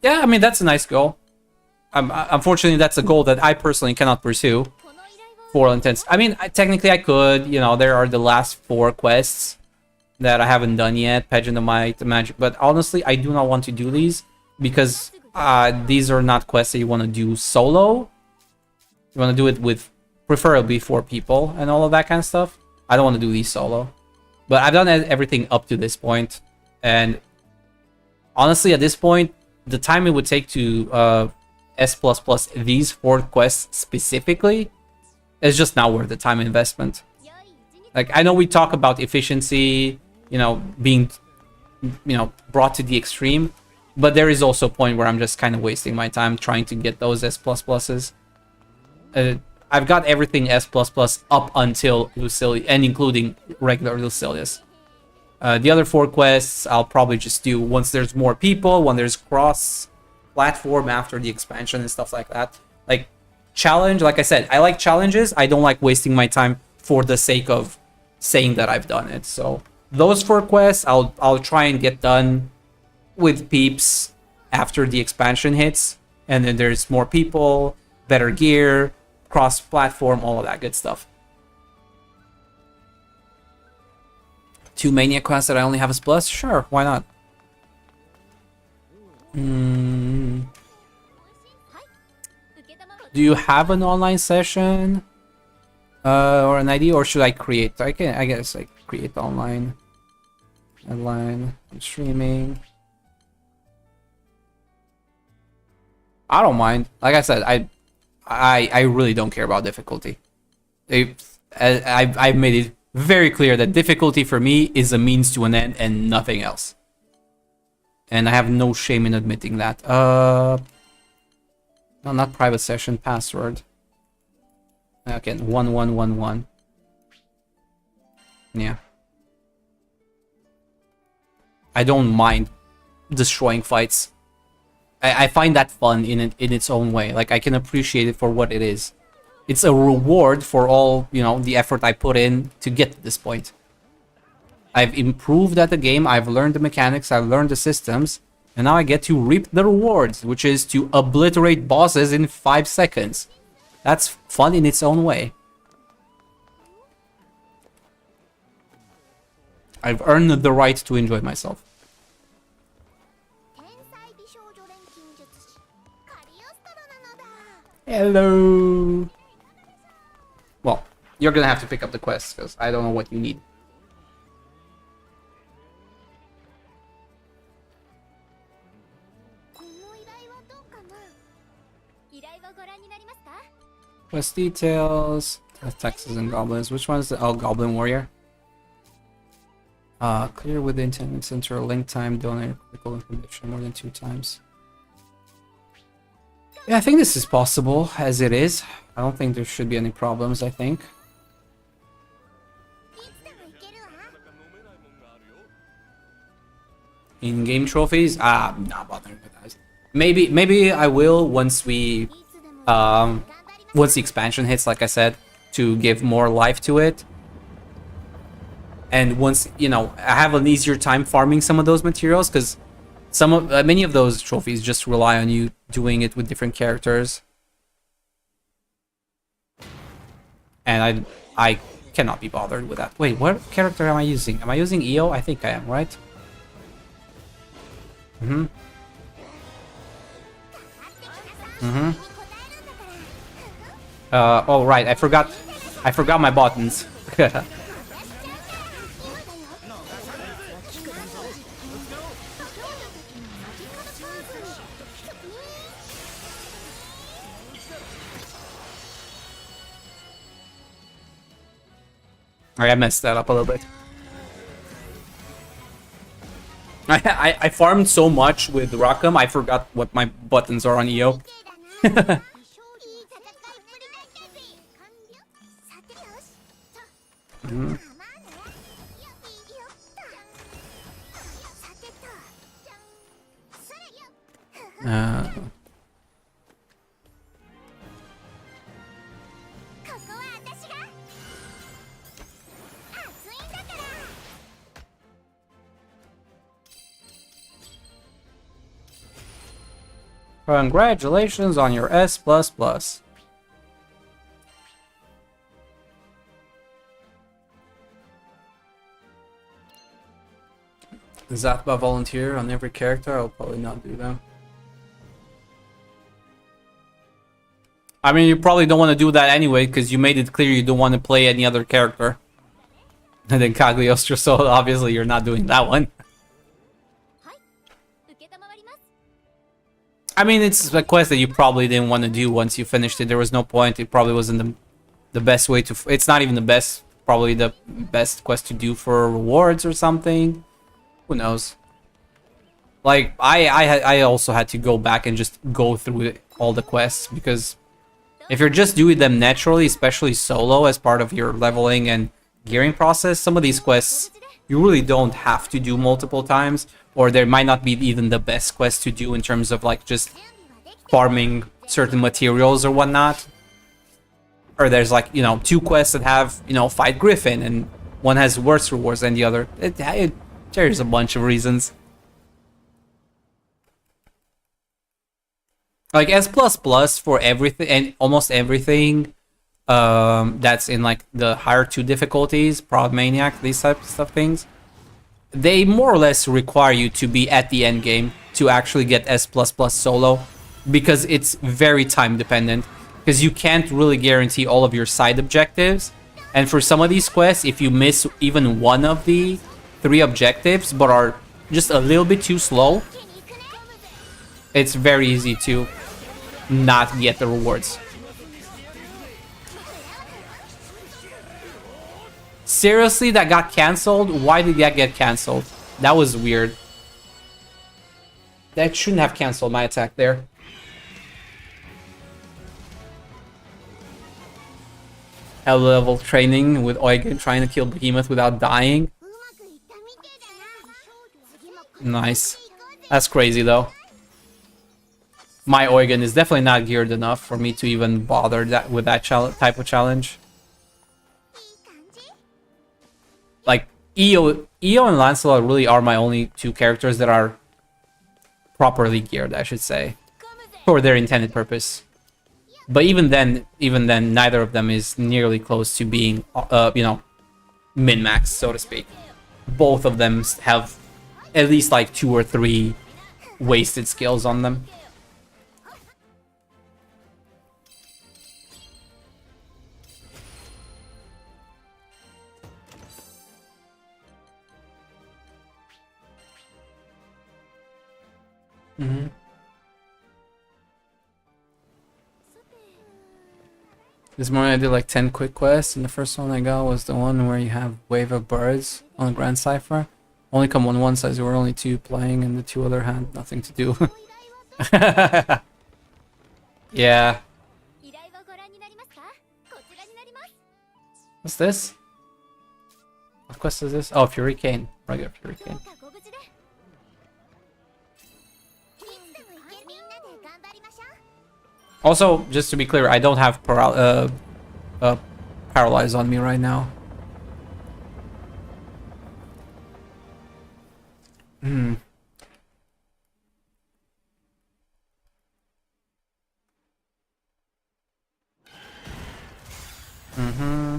Yeah, I mean, that's a nice goal. Unfortunately, that's a goal that I personally cannot pursue. For all intents. I mean, technically I could. You know, there are the last 4 quests that I haven't done yet. Pageant of Might, the Magic. But honestly, I do not want to do these. Because these are not quests that you want to do solo. You want to do it with preferably 4 people and all of that kind of stuff. I don't want to do these solo. But I've done everything up to this point. And honestly, at this point, the time it would take to S++ these 4 quests specifically is just not worth the time investment. Like, I know we talk about efficiency, you know, being, you know, brought to the extreme, but there is also a point where I'm just kind of wasting my time trying to get those S++s. I've got everything S++ up until Lucilius, and including regular Lucilius. The other 4 quests I'll probably just do once there's more people, when there's cross-platform after the expansion and stuff like that. Like, challenge, like I said, I like challenges. I don't like wasting my time for the sake of saying that I've done it. So those 4 quests I'll try and get done with peeps after the expansion hits. And then there's more people, better gear, cross-platform, all of that good stuff. 2 Mania quests that I only have as plus? Sure, why not? Do you have an online session? Or an ID, or should I create? I guess I create online. Online, streaming. I don't mind. Like I said, I really don't care about difficulty. I've made it very clear that difficulty for me is a means to an end and nothing else. And I have no shame in admitting that. No, not private session, password. Okay, 1111. Yeah. I don't mind destroying fights. I find that fun in its own way. Like, I can appreciate it for what it is. It's a reward for all, you know, the effort I put in to get to this point. I've improved at the game, I've learned the mechanics, I've learned the systems, and now I get to reap the rewards, which is to obliterate bosses in 5 seconds. That's fun in its own way. I've earned the right to enjoy myself. Hello. Well, you're gonna have to pick up the quest because I don't know what you need. Quest details, Texas and goblins. Which one is the Goblin Warrior? Clear with the intended center link time, donate critical information more than 2 times. Yeah, I think this is possible as it is. I don't think there should be any problems, I think. In-game trophies? I'm not bothering with that. Maybe I will once we once the expansion hits, like I said, to give more life to it. And once, you know, I have an easier time farming some of those materials, because many of those trophies just rely on you doing it with different characters. And I cannot be bothered with that. Wait, what character am I using? Am I using EO? I think I am, right? Oh right, I forgot my buttons. I messed that up a little bit. I farmed so much with Rackham, I forgot what my buttons are on EO. Uh, Congratulations on your S++. Is that about volunteer on every character? I'll probably not do that. I mean, you probably don't want to do that anyway, because you made it clear you don't want to play any other character. And then Cagliostro, so obviously you're not doing that one. I mean, it's a quest that you probably didn't want to do once you finished it. There was no point. It probably wasn't the best way to... It's not even the best, probably the best quest to do for rewards or something. Who knows? Like, I also had to go back and just go through all the quests, because if you're just doing them naturally, especially solo as part of your leveling and gearing process, some of these quests you really don't have to do multiple times, or there might not be even the best quest to do in terms of like just farming certain materials or whatnot. Or there's like, you know, 2 quests that have, you know, fight Griffin, and one has worse rewards than the other. There's a bunch of reasons. Like S++ for everything, and almost everything that's in like the higher 2 difficulties, Proud Maniac, these types of things, they more or less require you to be at the end game to actually get S++ solo, because it's very time dependent, because you can't really guarantee all of your side objectives. And for some of these quests, if you miss even one of the 3 objectives but are just a little bit too slow, it's very easy to not get the rewards. Seriously, that got cancelled? Why did that get cancelled? That was weird. That shouldn't have cancelled my attack there. Hell level training with Eugen trying to kill Behemoth without dying. Nice. That's crazy though. My Eugen is definitely not geared enough for me to even bother that with that type of challenge. Like, Io and Lancelot really are my only 2 characters that are properly geared, I should say, for their intended purpose. But even then, neither of them is nearly close to being, you know, min-max, so to speak. Both of them have at least like 2 or 3 wasted skills on them. Mm-hmm. This morning I did like 10 quick quests, and the first one I got was the one where you have Wave of Birds on the Grand Cipher. Only come on one side, there were only 2 playing, and the 2 other had nothing to do. Yeah. What's this? What quest is this? Oh, Fury Cane. Regular Fury Cane. Also, just to be clear, I don't have Paralyze on me right now. Hmm. Mm-hmm.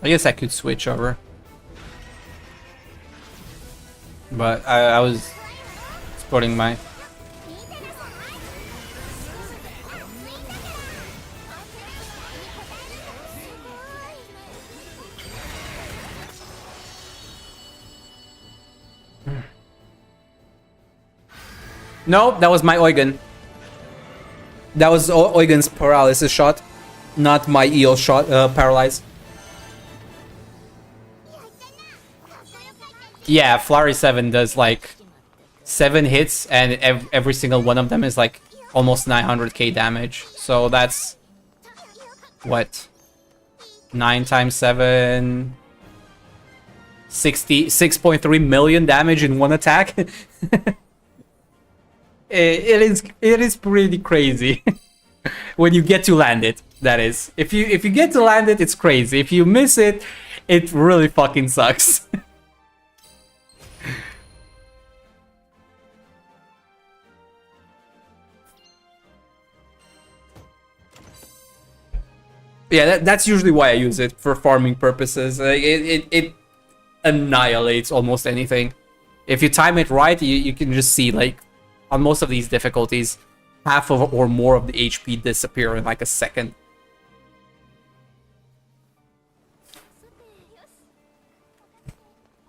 I guess I could switch over. But I was supporting my... No, that was my Eugen. That was Eugen's paralysis shot, not my EO shot, paralyze. Yeah, Flurry 7 does like 7 hits, and every single one of them is like almost 900k damage. So that's what, 9 times 7, 6.3 million damage in one attack. It is pretty crazy. When you get to land it, that is. If you get to land it, it's crazy. If you miss it, it really fucking sucks. Yeah, that's usually why I use it for farming purposes. It annihilates almost anything. If you time it right, you can just see, like, on most of these difficulties, half of or more of the HP disappear in like a second.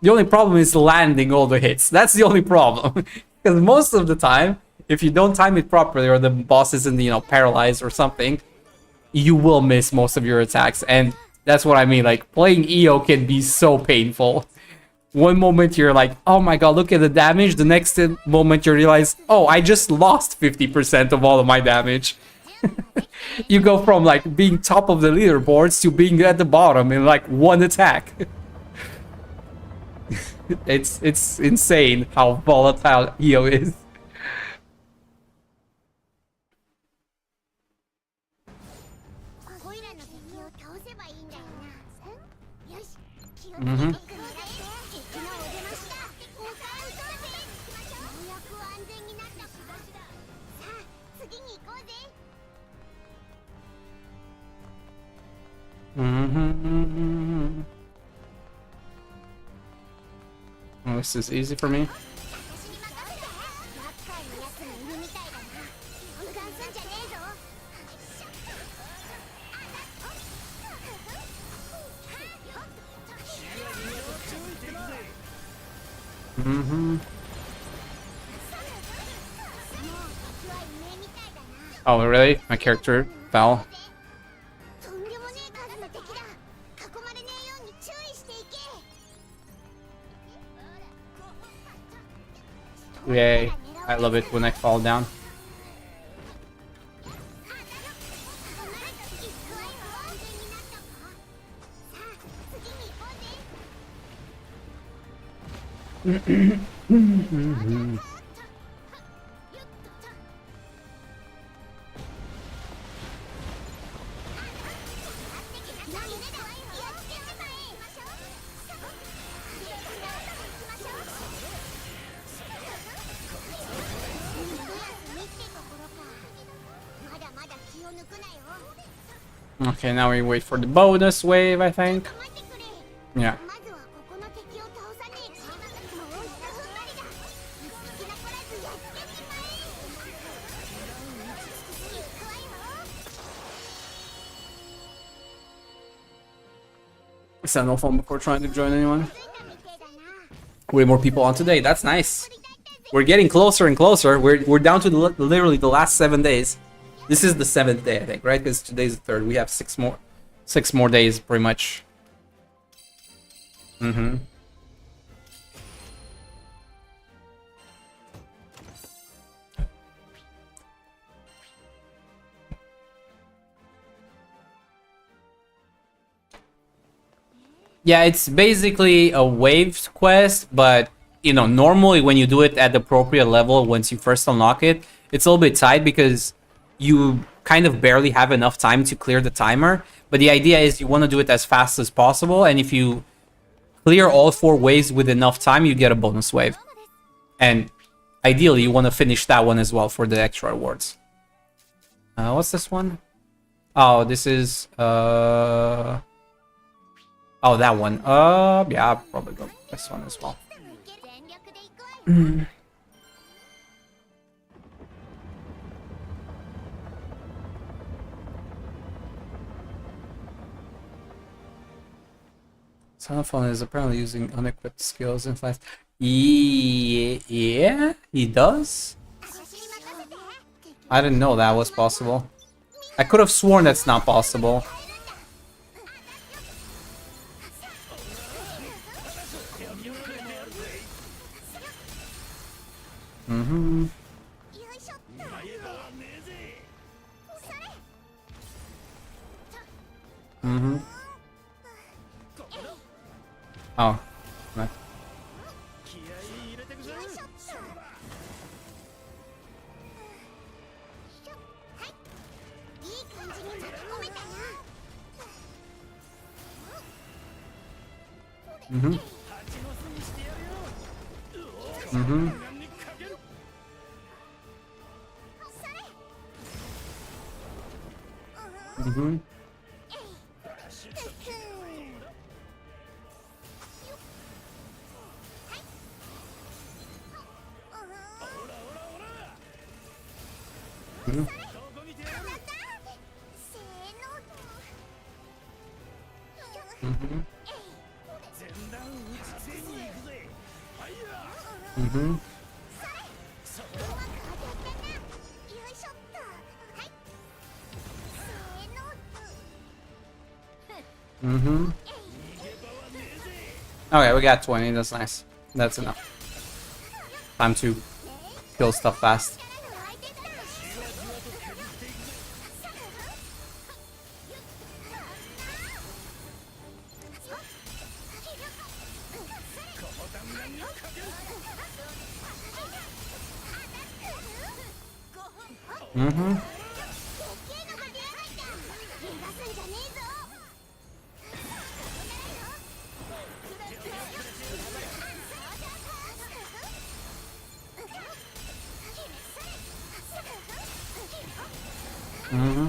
The only problem is landing all the hits. That's the only problem. Because most of the time, if you don't time it properly or the boss isn't, you know, paralyzed or something, you will miss most of your attacks. And that's what I mean. Like, playing EO can be so painful. One moment you're like, oh my god, look at the damage. The next moment you realize, oh, I just lost 50% of all of my damage. You go from like being top of the leaderboards to being at the bottom in like one attack. It's insane how volatile EO is. Mm-hmm. Mm-hmm. Oh, this is easy for me. Mm-hmm. Oh, really? My character fell. Yay. I love it when I fall down. Okay, now we wait for the bonus wave, I think. Yeah. Send no phone before trying to join anyone. Way more people on today. That's nice. We're getting closer and closer. We're down to literally the last 7 days. This is the 7th day, I think, right? Because today's the 3rd. We have 6 more days, pretty much. Mm-hmm. Yeah, it's basically a wave quest, but, you know, normally when you do it at the appropriate level, once you first unlock it, it's a little bit tight because you kind of barely have enough time to clear the timer. But the idea is you want to do it as fast as possible, and if you clear all 4 waves with enough time, you get a bonus wave. And ideally, you want to finish that one as well for the extra rewards. What's this one? Oh, this is... Oh, that one. Yeah, I'll probably go with this one as well. Telephone is apparently using unequipped skills in flash. Yeah, he does? I didn't know that was possible. I could have sworn that's not possible. Mm-hmm. Mm-hmm. Oh. Right. Mm-hmm. Mm-hmm. Mm-hmm. Mm-hmm. Mm-hmm. Mm-hmm. Mm-hmm. Okay, we got 20. That's nice. That's enough. Time to kill stuff fast. Mm-hmm. Mm-hmm.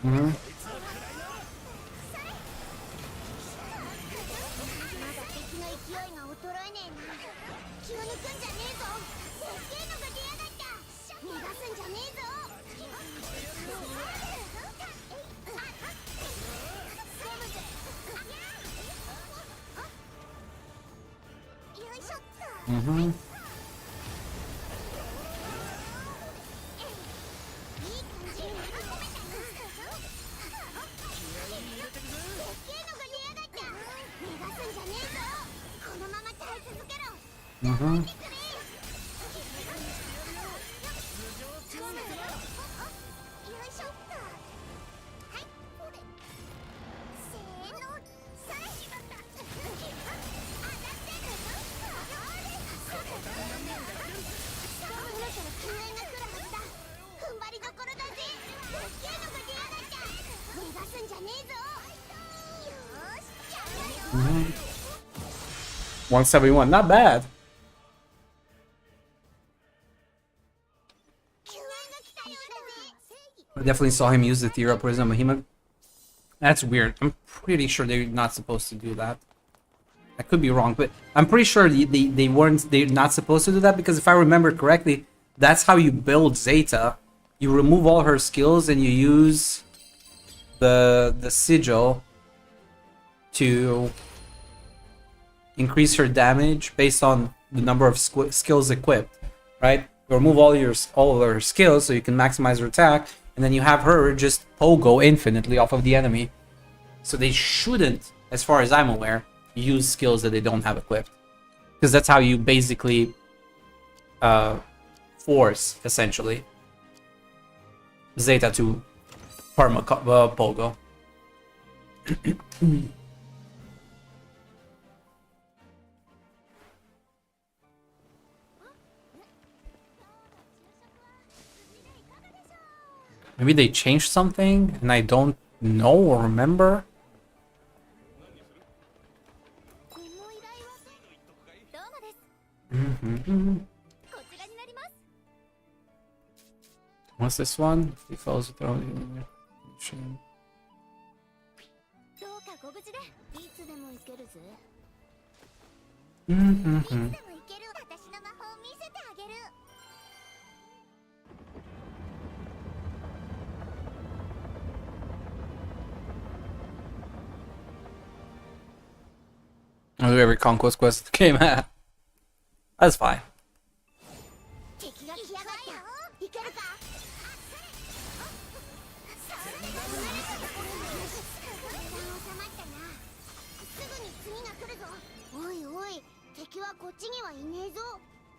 Mm-hmm. Mm-hmm. Mm-hmm. Mm-hmm. 171, not bad. I definitely saw him use the Thera Prism Behemoth. That's weird. I'm pretty sure they're not supposed to do that. I could be wrong, but I'm pretty sure they're not supposed to do that, because if I remember correctly, that's how you build Zeta. You remove all her skills and you use the sigil to increase her damage based on the number of skills equipped, right? You remove all of her skills so you can maximize her attack, and then you have her just pogo infinitely off of the enemy. So they shouldn't, as far as I'm aware, use skills that they don't have equipped, because that's how you basically force, essentially, Zeta to perma pogo. Maybe they changed something and I don't know or remember. What's this one? He falls with machine. どうかご無事でいつでも行けるぜ。 Mm-hmm. いつでも行ける。私の魔法を見せてあげる。 I'll do every conquest quest game. That's fine. 敵が来やがった。いけるか。すぐに次が来るぞ。おいおい、敵はこっちにはいねえぞ。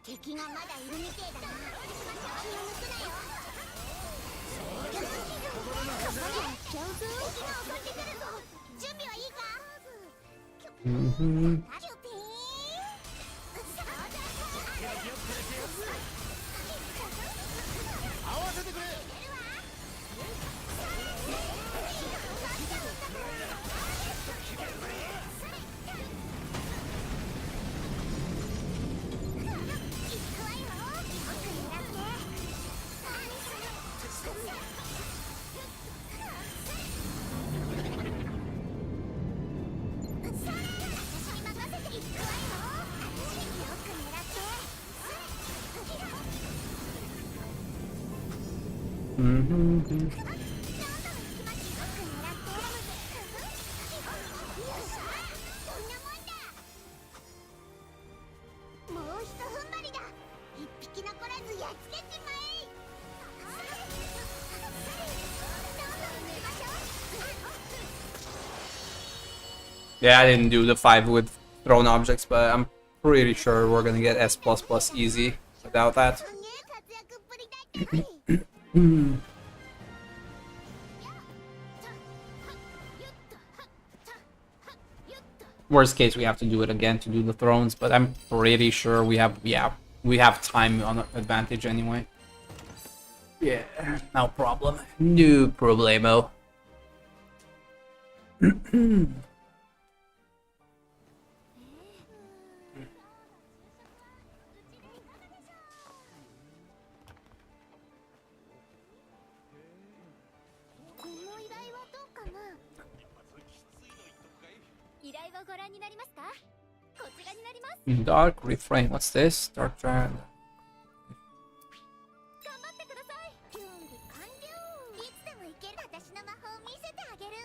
敵がまだいるみてえだな。気を抜くなよ。敵が襲ってくるぞ。準備はいいか。 Mm-hmm. Yeah, I didn't do the 5 with thrown objects, but I'm pretty sure we're gonna get S++ easy without that. Worst case, we have to do it again to do the thrones, but I'm pretty sure we have time on advantage anyway. Yeah, no problem. No problemo. 依頼をご覧になりますか。こちらになります。 Dark refrain. What's this? Dark Dragon. 頑張ってください。準備完了。いつでも行ける。私の魔法を見せてあげる。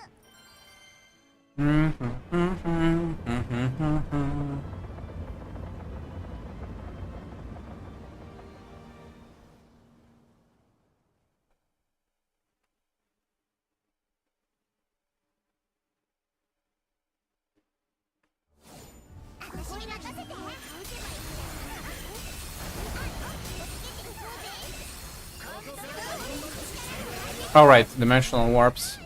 Alright, dimensional warps.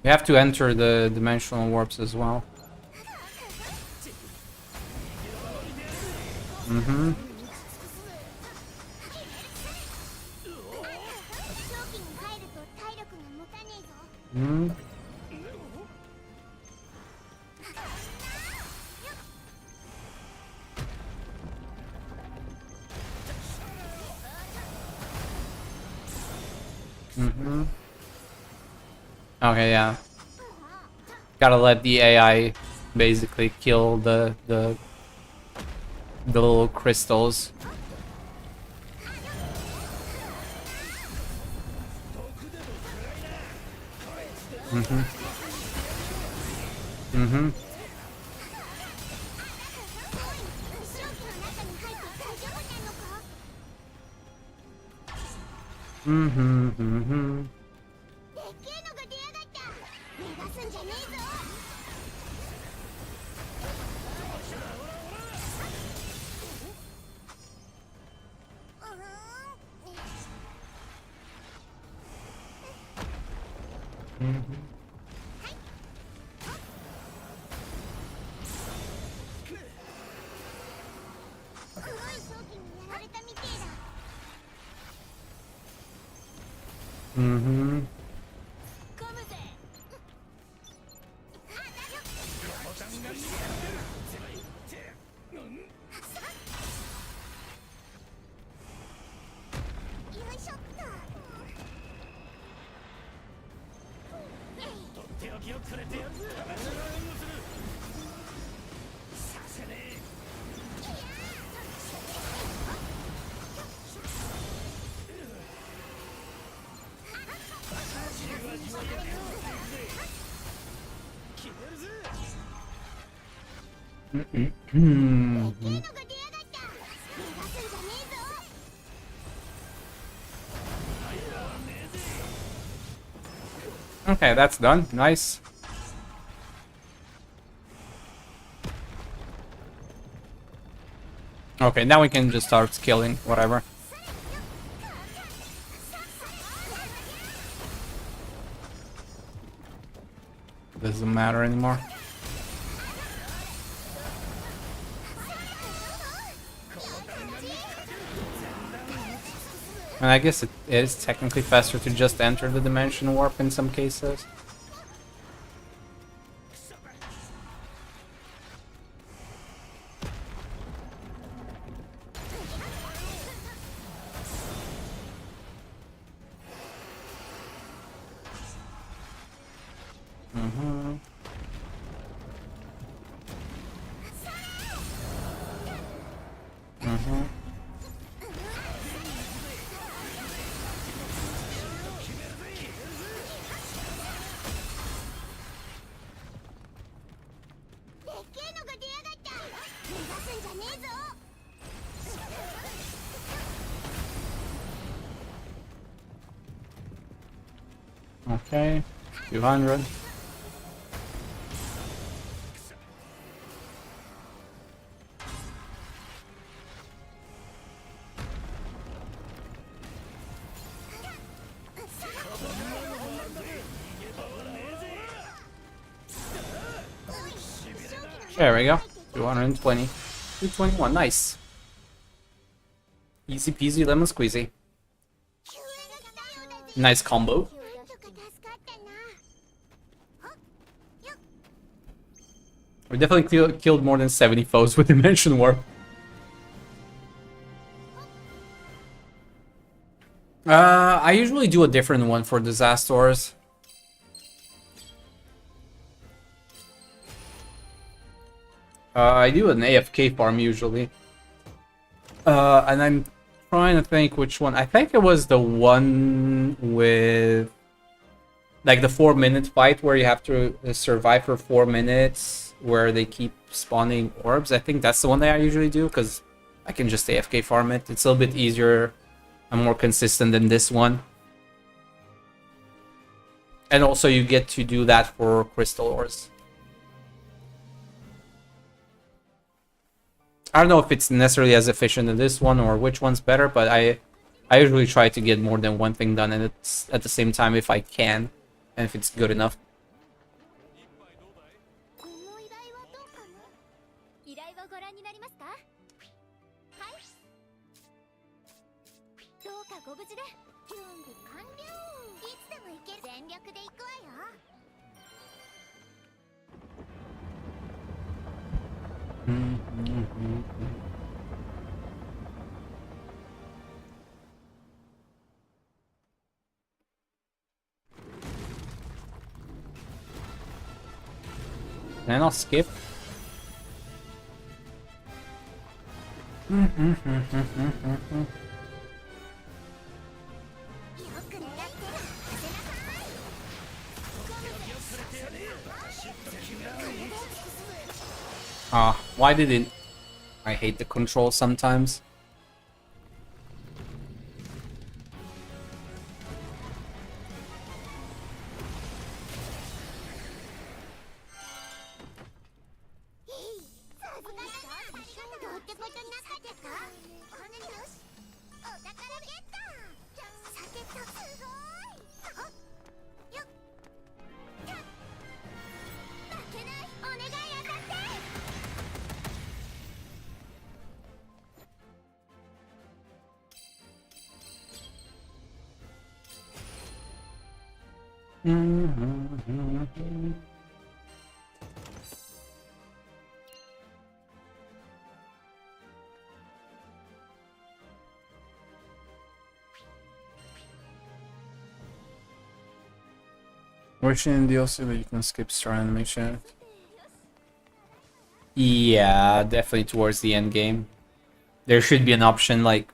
We have to enter the dimensional warps as well. Mm-hmm. Mm-hmm. Mm-hmm. Okay, yeah. Gotta let the AI basically kill the little crystals. Mm-hmm. Mm-hmm. Mm-hmm. Mm-hmm. Mm-hmm. Mm-hmm. Okay, that's done. Nice. Okay, now we can just start killing whatever. Doesn't matter anymore. And I guess it is technically faster to just enter the dimension warp in some cases. Okay, 200. There we go. 220. 221, nice. Easy peasy lemon squeezy. Nice combo. We definitely killed more than 70 foes with Dimension Warp. I usually do a different one for Disastors. I do an AFK farm usually. And I'm trying to think which one. I think it was the one with like the 4-minute fight where you have to survive for 4 minutes where they keep spawning orbs. I think that's the one that I usually do because I can just AFK farm it. It's a little bit easier and more consistent than this one. And also you get to do that for crystal ores. I don't know if it's necessarily as efficient as this one or which one's better, but I usually try to get more than one thing done, and it's at the same time if I can, and if it's good enough. And I'll skip. Why did it... I hate the control sometimes. We're in the DLC that you can skip star animation. Yeah, definitely towards the end game. There should be an option like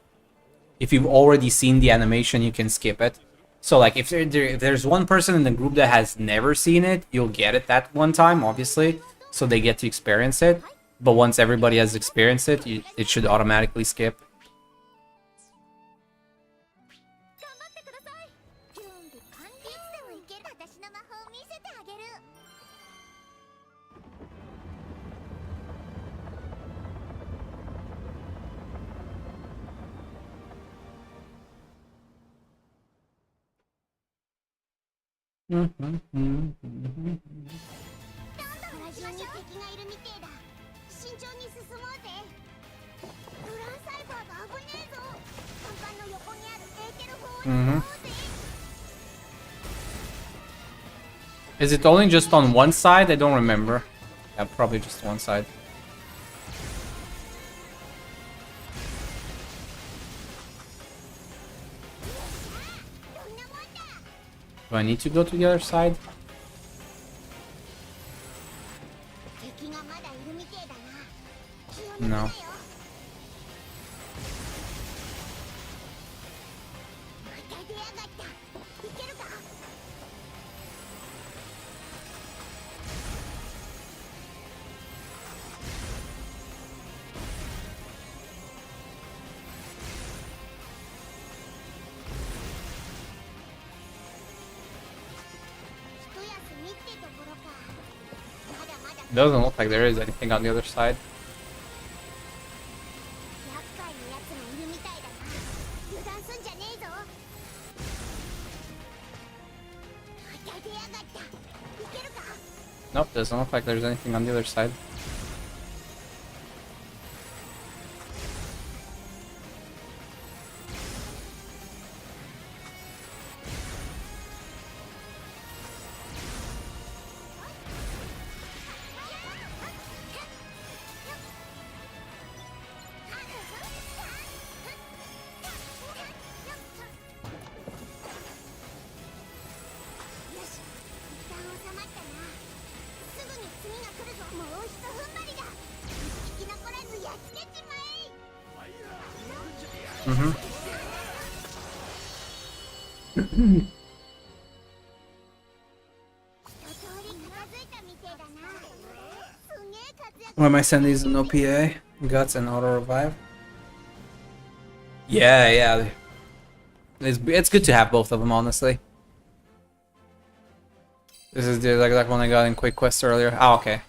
if you've already seen the animation, you can skip it. So like if there's one person in the group that has never seen it, you'll get it that one time, obviously, so they get to experience it. But once everybody has experienced it, it should automatically skip. Is it only just on one side? I don't remember. Yeah, probably just one side. Do I need to go to the other side? No. Doesn't look like there is anything on the other side. Nope, doesn't look like there's anything on the other side. Why am I sending these no PA? Guts and auto revive? Yeah. It's good to have both of them, honestly. This is the exact one I got in Quick Quest earlier. Oh, okay.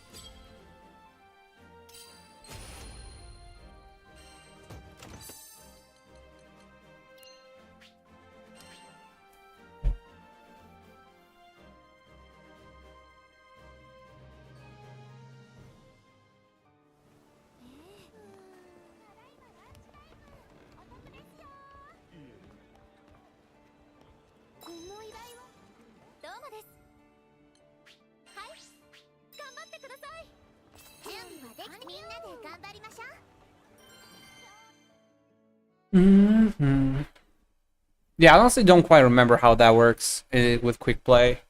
Yeah, I honestly don't quite remember how that works with quick play.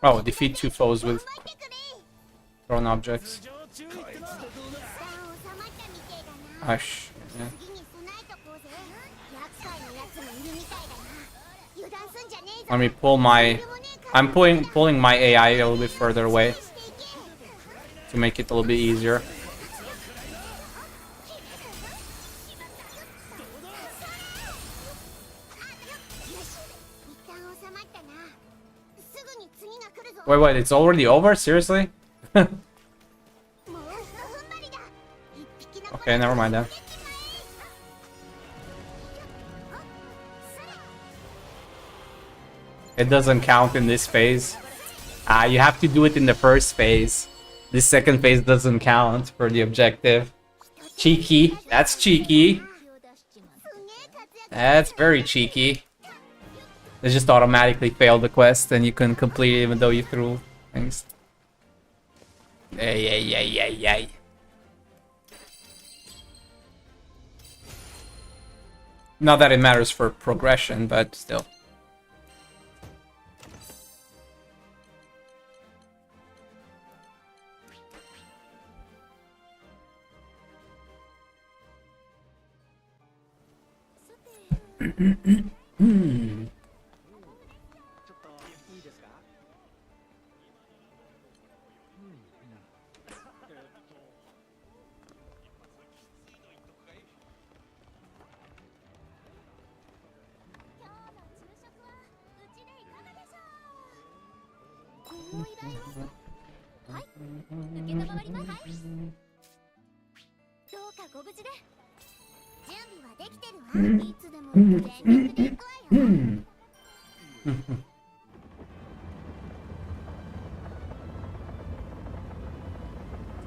Oh, defeat 2 foes with thrown objects. Ash. Yeah. Let me pull my... I'm pulling my AI a little bit further away to make it a little bit easier. Wait, it's already over? Seriously? Okay, never mind then. It doesn't count in this phase. You have to do it in the first phase. This second phase doesn't count for the objective. Cheeky. That's cheeky. That's very cheeky. They just automatically failed the quest and you couldn't complete it even though you threw things. Yay. Not that it matters for progression, but still.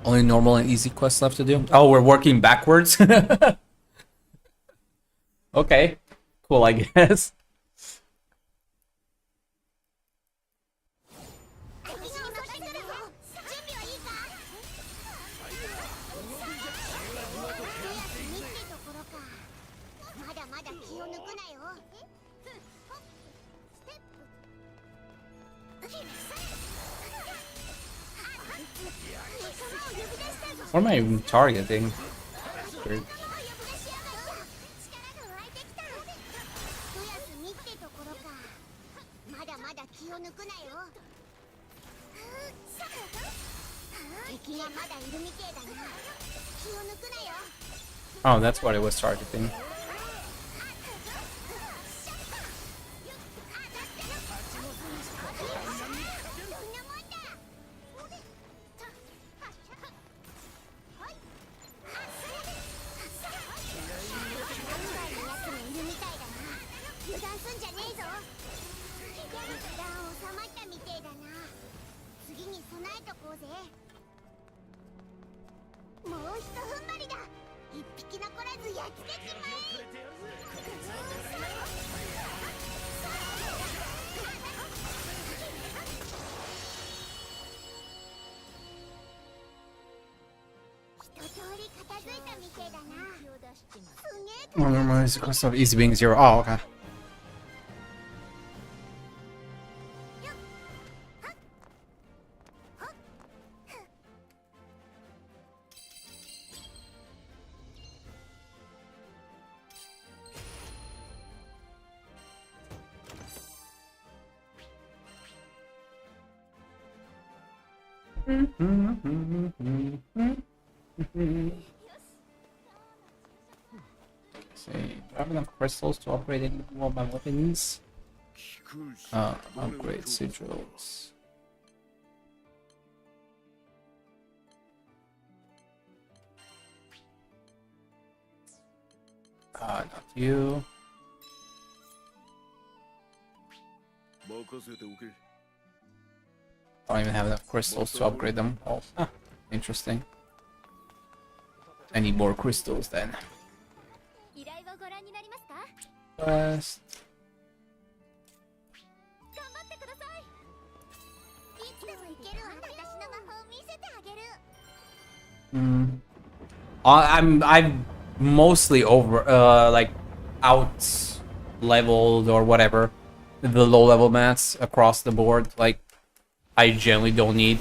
Only normal and easy quests left to do. Oh, we're working backwards? Okay. Cool, I guess. What am I even targeting? Weird. Oh, that's what it was targeting. Oh, normal is the cost of easy being 0. Oh, okay. See, do I have enough crystals to upgrade any more of my weapons? Upgrade sigils. Not you. Don't even have enough crystals to upgrade them all. Ah, interesting. I need more crystals then. Quest. I'm mostly over like out leveled or whatever the low level mats across the board. Like I generally don't need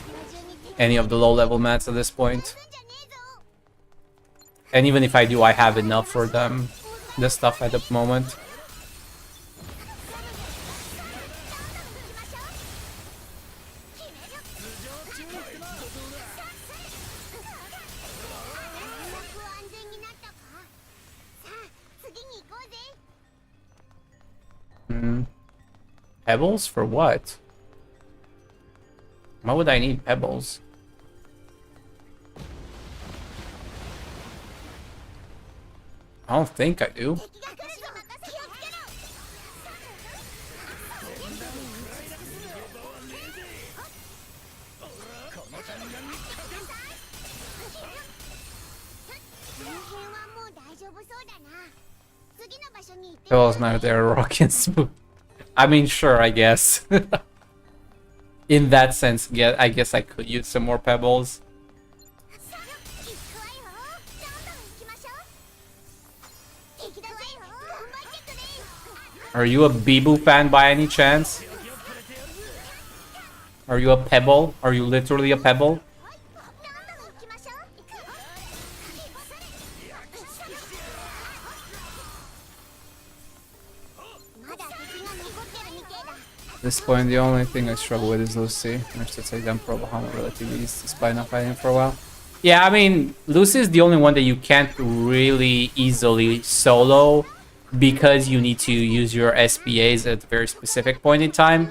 any of the low level mats at this point. And even if I do, I have enough for them, the stuff at the moment. Pebbles? For what? Why would I need pebbles? I don't think I do. Pebbles matter, they're rock and smooth. I mean, sure, I guess. in that sense, yeah, I guess I could use some more pebbles. Are you a Bibu fan by any chance? Are you a pebble? Are you literally a pebble? At this point, the only thing I struggle with is Lucy. I should say them pro Bahamut relatively easy despite not fighting for a while. Yeah, I mean, Lucy is the only one that you can't really easily solo because you need to use your SPAs at a very specific point in time.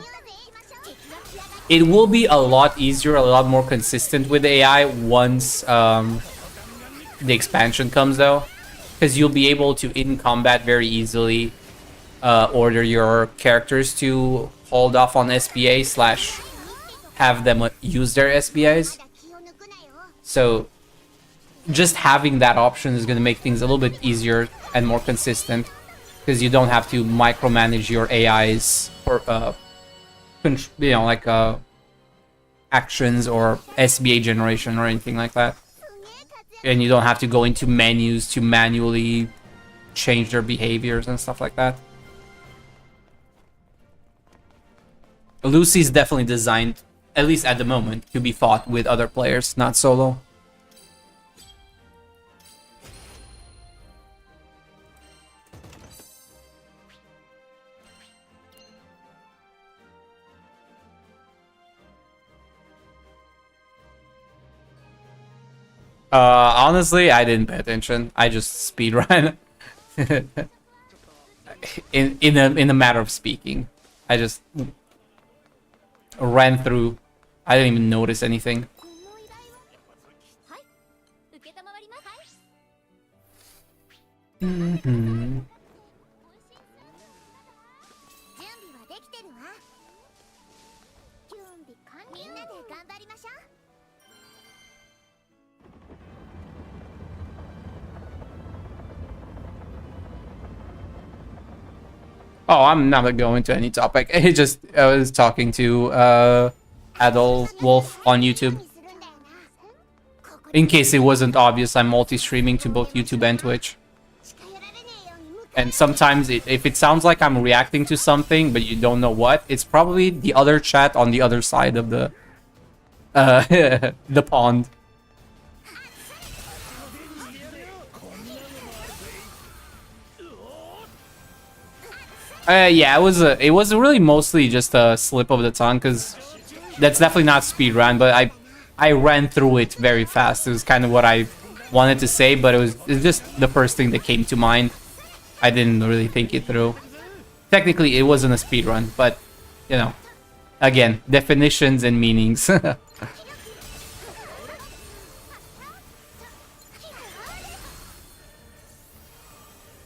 It will be a lot easier, a lot more consistent with AI once the expansion comes, though. Because you'll be able to, in combat, very easily order your characters to hold off on SPA / have them use their SPAs. So just having that option is going to make things a little bit easier and more consistent. Because you don't have to micromanage your AIs for, you know, like actions or SBA generation or anything like that. And you don't have to go into menus to manually change their behaviors and stuff like that. Lucy's definitely designed, at least at the moment, to be fought with other players, not solo. Honestly, I didn't pay attention. I just speedrun. in a matter of speaking, I just ran through. I didn't even notice anything. Mm-hmm. Oh, I'm not going to any topic. I was talking to Adol Wolf on YouTube. In case it wasn't obvious, I'm multi-streaming to both YouTube and Twitch. And sometimes, if it sounds like I'm reacting to something, but you don't know what, it's probably the other chat on the other side of the the pond. Yeah, it was really mostly just a slip of the tongue, because that's definitely not speedrun, but I ran through it very fast. It was kind of what I wanted to say, but it's just the first thing that came to mind. I didn't really think it through. Technically, it wasn't a speedrun, but, you know, again, definitions and meanings.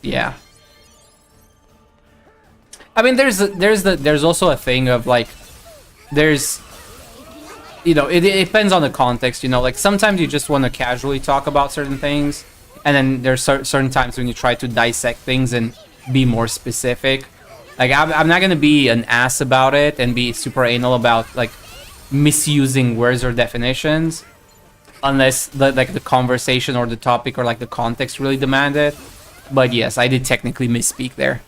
Yeah. I mean, there's also a thing of like, you know, it depends on the context, you know, like sometimes you just want to casually talk about certain things, and then there's certain times when you try to dissect things and be more specific. Like I'm not gonna be an ass about it and be super anal about like misusing words or definitions, unless the conversation or the topic or like the context really demand it. But yes, I did technically misspeak there.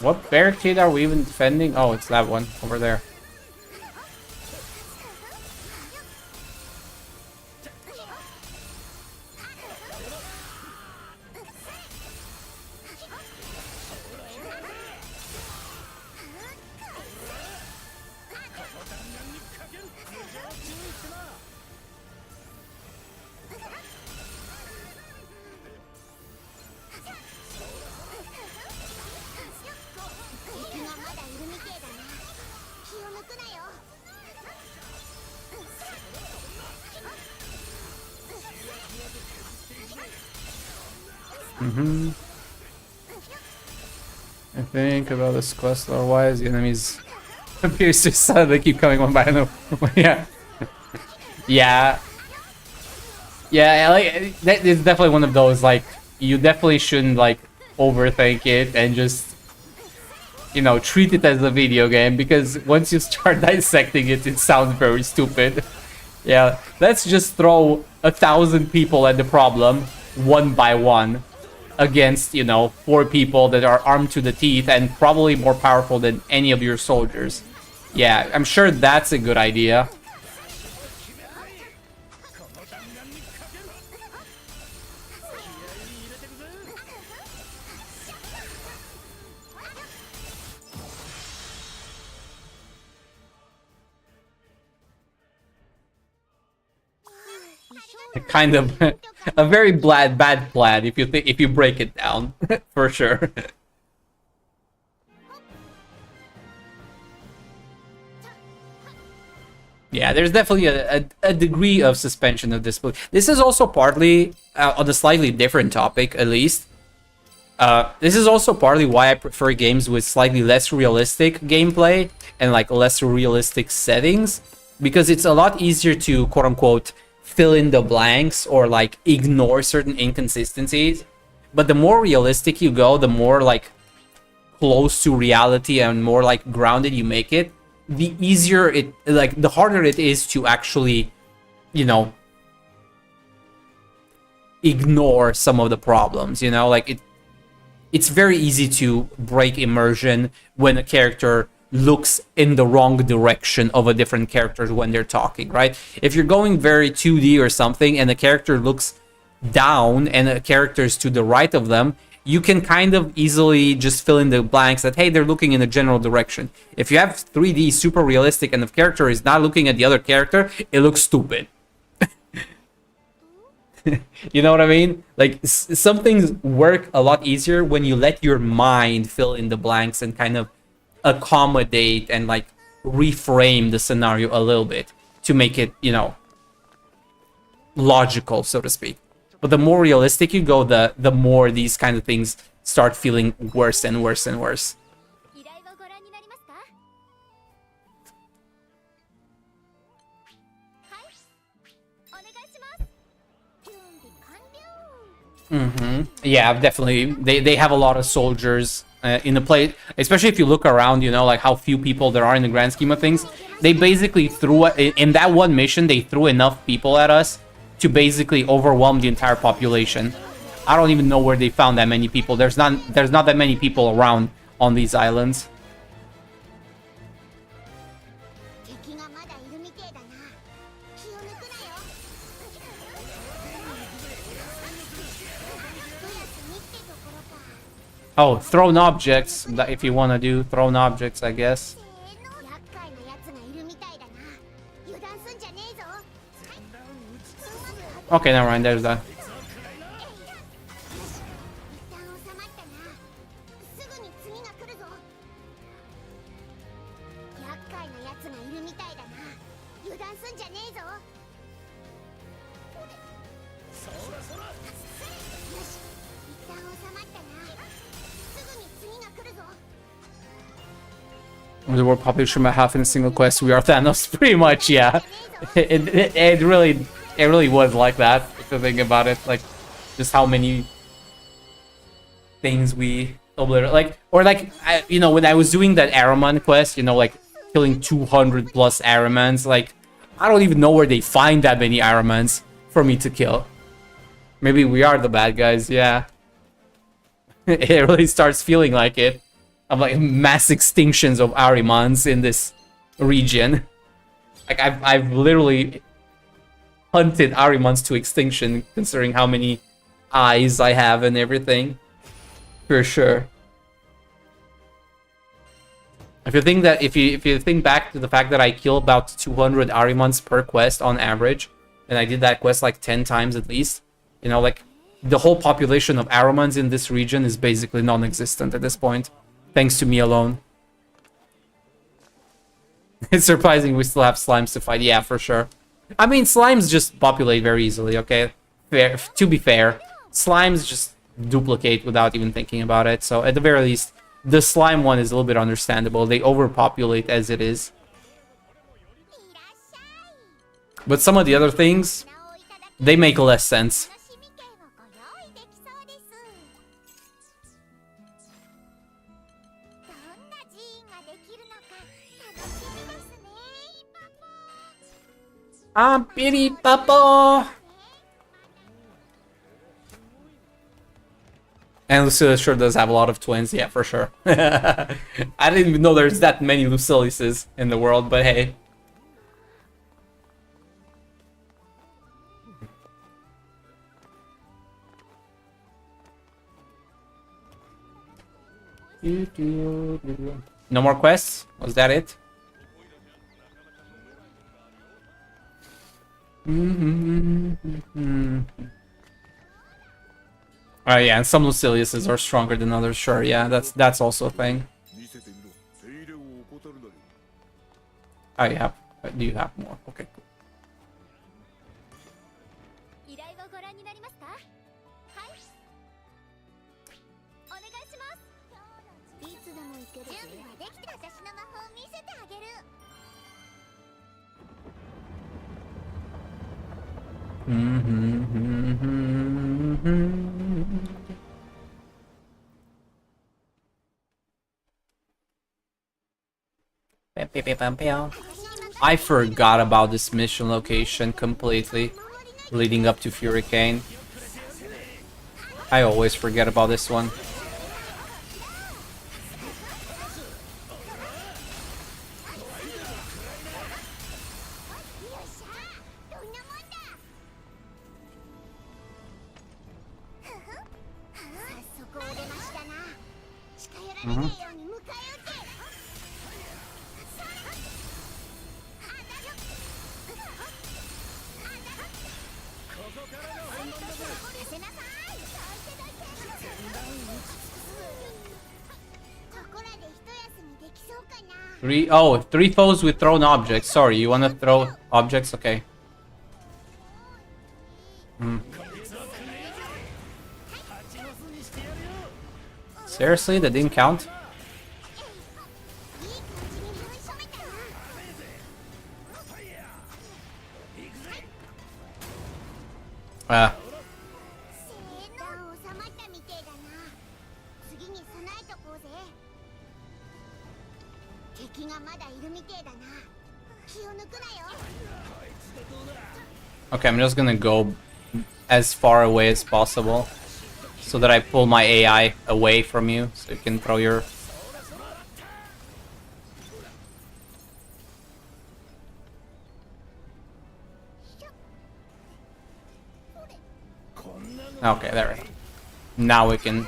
What barricade are we even defending? Oh, it's that one over there. I think about this quest lore wise, the enemies appears to suddenly keep coming one by one. Yeah. Yeah. Yeah, like that is definitely one of those, like, you definitely shouldn't like overthink it and just, you know, treat it as a video game, because once you start dissecting it, it sounds very stupid. Yeah, let's just throw 1,000 people at the problem one by one against, you know, 4 people that are armed to the teeth and probably more powerful than any of your soldiers. Yeah, I'm sure that's a good idea. Kind of a very bad plan if you break it down, for sure. Yeah, there's definitely a degree of suspension of disbelief. This is also partly on a slightly different topic, at least. This is also partly why I prefer games with slightly less realistic gameplay and like less realistic settings, because it's a lot easier to quote unquote fill in the blanks or like ignore certain inconsistencies. But the more realistic you go, the more like close to reality and more like grounded you make it, the easier it, like the harder it is to actually, you know, ignore some of the problems, you know, like it's very easy to break immersion when a character looks in the wrong direction of a different character when they're talking, right? If you're going very 2D or something and the character looks down and a character's to the right of them, you can kind of easily just fill in the blanks that, hey, they're looking in a general direction. If you have 3D super realistic and the character is not looking at the other character, it looks stupid. You know what I mean? Like, some things work a lot easier when you let your mind fill in the blanks and kind of accommodate and like reframe the scenario a little bit to make it, you know, logical, so to speak. But the more realistic you go, the more these kind of things start feeling worse and worse and worse. Yeah, definitely. They have a lot of soldiers in the play, especially if you look around, you know, like how few people there are in the grand scheme of things. They basically threw, in that one mission, they threw enough people at us to basically overwhelm the entire population. I don't even know where they found that many people. There's not that many people around on these islands. Oh, thrown objects, if you want to do thrown objects, I guess. Okay, never mind, there's that. The world population by half in a single quest. We are Thanos, pretty much. Yeah, it really was like that. If you think about it, like just how many things we obliterate, like, or like you know, when I was doing that Araman quest, you know, like killing 200 plus Aramans, like I don't even know where they find that many Aramans for me to kill. Maybe we are the bad guys. Yeah, it really starts feeling like it. of like mass extinctions of Arimans in this region. Like I've literally hunted Arimans to extinction, considering how many eyes I have and everything. For sure. If you think that if you think back to the fact that I kill about 200 Arimans per quest on average, and I did that quest like 10 times at least, you know, like the whole population of Arimans in this region is basically non-existent at this point, thanks to me alone. It's surprising we still have slimes to fight. Yeah, for sure. I mean, slimes just populate very easily, okay? Fair, to be fair, slimes just duplicate without even thinking about it. So at the very least, the slime one is a little bit understandable. They overpopulate as it is. But some of the other things, they make less sense. Pity Papa. And Lucilla sure does have a lot of twins, yeah, for sure. I didn't even know there's that many Luciliuses in the world, but hey. No more quests? Was that it? Oh yeah, and some Luciliuses are stronger than others, sure, yeah, that's also a thing. Oh, you have, do you have more? Okay, cool. I forgot about this mission location completely, leading up to Furicane. I always forget about this one. Three foes with thrown objects. Sorry, you wanna throw objects? Okay. Seriously, that didn't count? Okay, I'm just gonna go as far away as possible so that I pull my AI away from you so you can throw your... Okay, there we go. Now we can...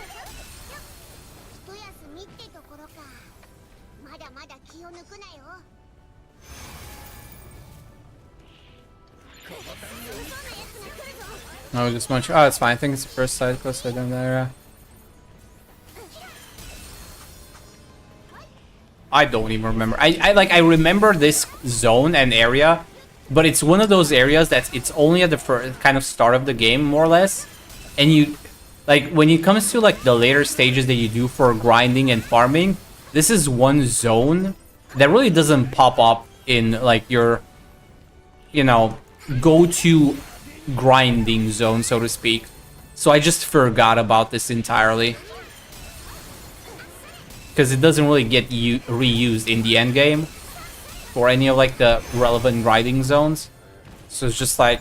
No, just much. Oh, it's fine. I think it's the first side quest I done there. I don't even remember. I remember this zone and area, but it's one of those areas that it's only at the first kind of start of the game, more or less. And you, like, when it comes to like the later stages that you do for grinding and farming, this is one zone that really doesn't pop up in like your, you know, go-to grinding zone, so to speak. So I just forgot about this entirely, because it doesn't really get reused in the end game for any of like the relevant grinding zones. So it's just like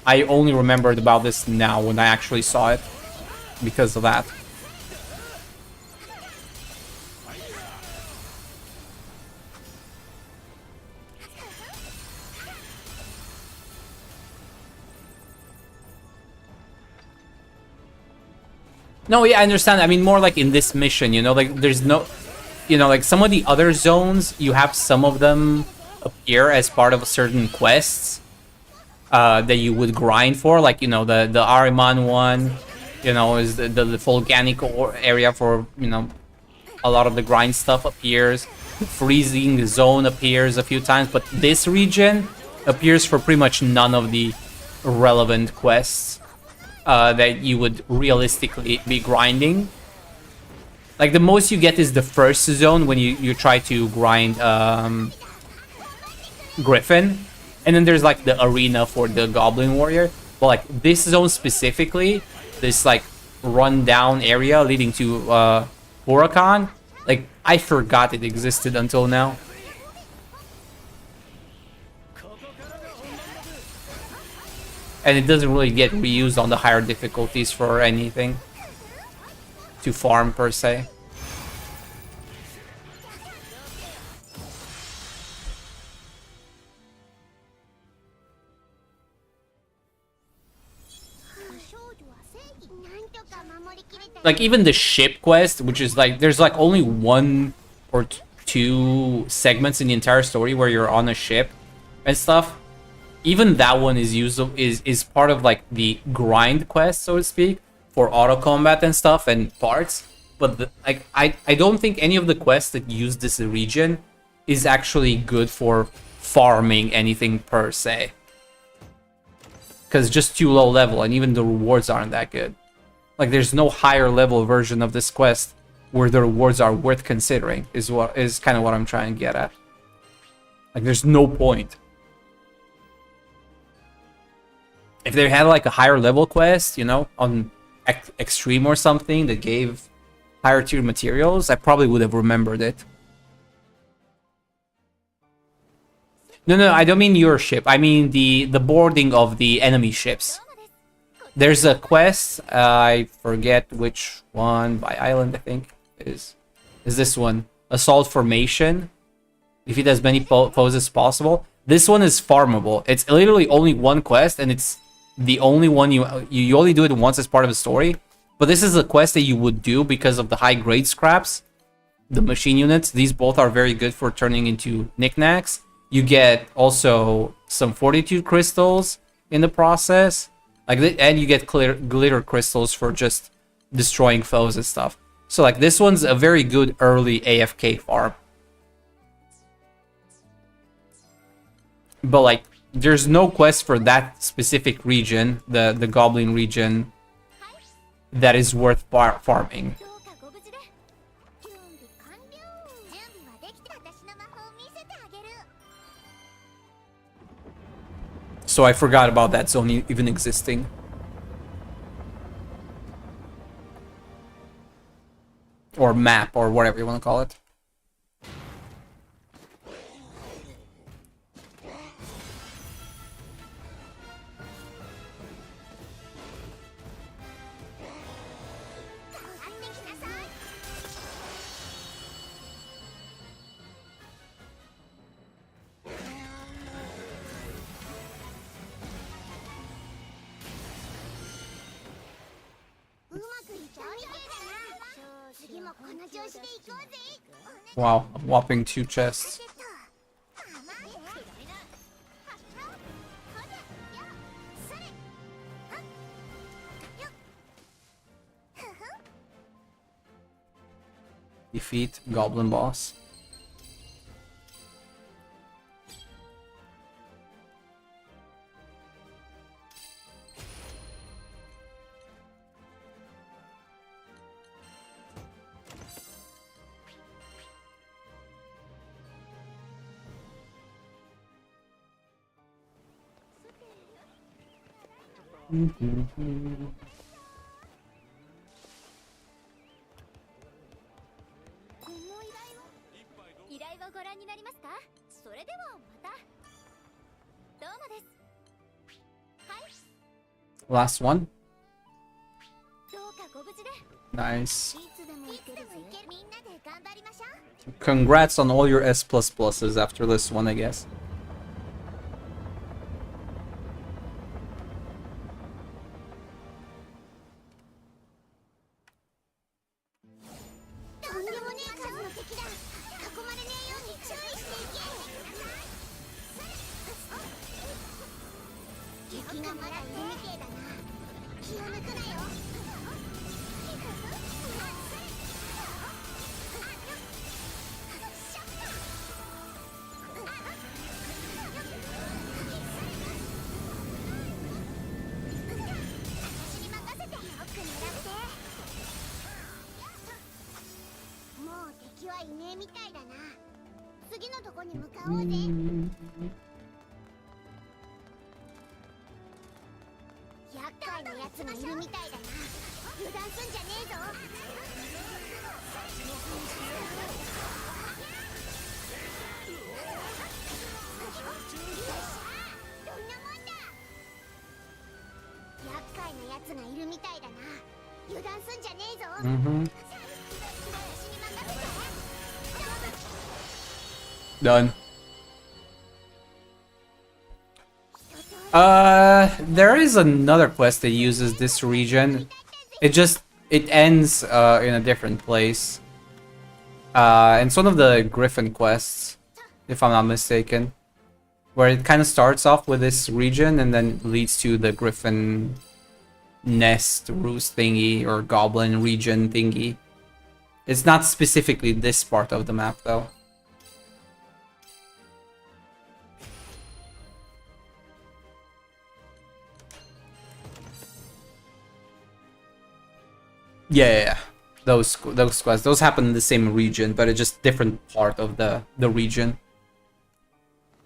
I only remembered about this now when I actually saw it because of that. No, yeah, I understand. I mean, more like in this mission, you know, like there's no, you know, like some of the other zones, you have some of them appear as part of certain quests that you would grind for, like, you know, the Ariman one, you know, is the volcanic area for, you know, a lot of the grind stuff appears. Freezing zone appears a few times, but this region appears for pretty much none of the relevant quests that you would realistically be grinding. Like, the most you get is the first zone when you try to grind Griffin. And then there's, like, the arena for the Goblin Warrior. But, like, this zone specifically, this, like, run-down area leading to Huracan, like, I forgot it existed until now. And it doesn't really get reused on the higher difficulties for anything to farm, per se. Like, even the ship quest, which is like, there's like only one or two segments in the entire story where you're on a ship and stuff. Even that one is is part of like the grind quest, so to speak, for auto combat and stuff and parts. But like, I don't think any of the quests that use this region is actually good for farming anything per se, because just too low level, and even the rewards aren't that good. Like, there's no higher level version of this quest where the rewards are worth considering, is kind of what I'm trying to get at. Like, there's no point. If they had like a higher level quest, you know, on Extreme or something that gave higher tier materials, I probably would have remembered it. No, I don't mean your ship. I mean the boarding of the enemy ships. There's a quest, I forget which one, by island, I think, is this one. Assault Formation. Defeat as many foes as possible. This one is farmable. It's literally only one quest, and it's the only one you only do it once as part of the story. But this is a quest that you would do because of the high grade scraps. The machine units, these both are very good for turning into knickknacks. You get also some fortitude crystals in the process. Like, and you get glitter crystals for just destroying foes and stuff. So like, this one's a very good early AFK farm. But like, there's no quest for that specific region, the Goblin region, that is worth farming. So I forgot about that zone even existing. Or map, or whatever you want to call it. Wow, a whopping 2 chests. Defeat Goblin Boss. Last one. Nice. Congrats on all your S++s after this one, I guess. まだいるみてえだな。気を抜くなよ。私に任せてよく狙って。もう敵はいねえみたいだな。次のとこに向かおうぜ。厄介なやつがいるみたいだな。油断すんじゃねえぞ。どんなもんだ。厄介なやつがいるみたいだな。油断すんじゃねえぞ。私に任せて。Done. There is another quest that uses this region. It ends in a different place. And it's one of the Griffin quests, if I'm not mistaken, where it kind of starts off with this region and then leads to the Griffin nest roost thingy or goblin region thingy. It's not specifically this part of the map though. Yeah, those quests, those happen in the same region, but it's just different part of the region,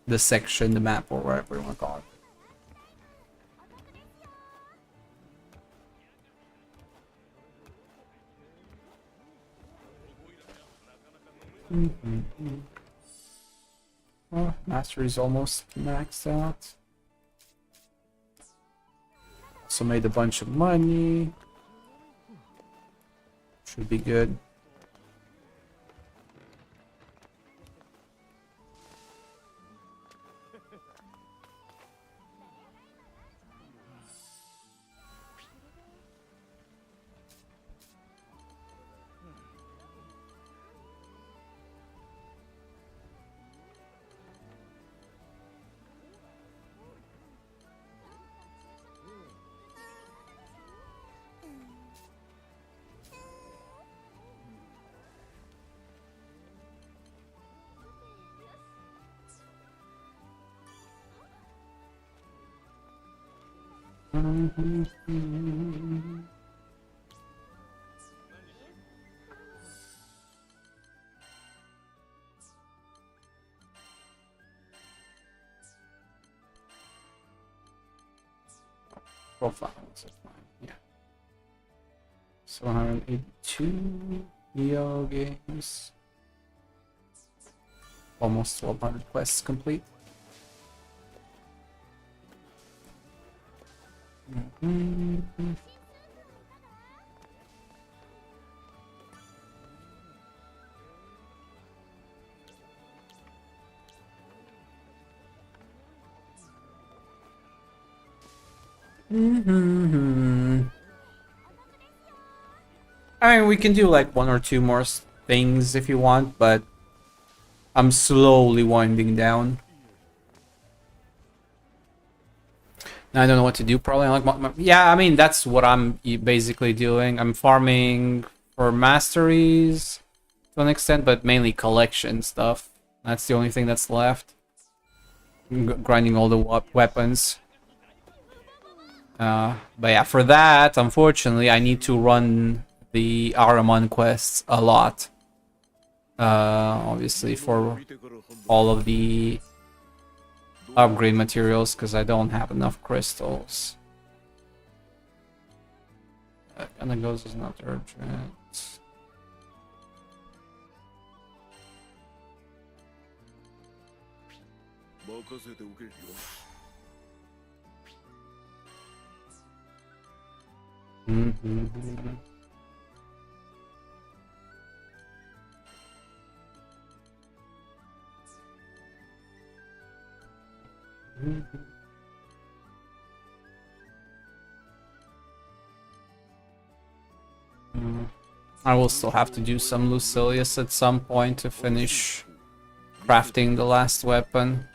the section, the map, or whatever you want to call it. Oh, mastery's almost maxed out. Also made a bunch of money. Should be good. Profiles, yeah. 782 EO games. Almost 1200 quests complete. I mean, we can do like one or two more things if you want, but I'm slowly winding down. I don't know what to do. Probably like yeah. I mean, that's what I'm basically doing. I'm farming for masteries to an extent, but mainly collection stuff. That's the only thing that's left. Grinding all the weapons. But yeah, for that, unfortunately, I need to run the Ahriman quests a lot. Obviously, for all of the upgrade materials, because I don't have enough crystals. And the ghost is not urgent. I will still have to do some Lucilius at some point to finish crafting the last weapon.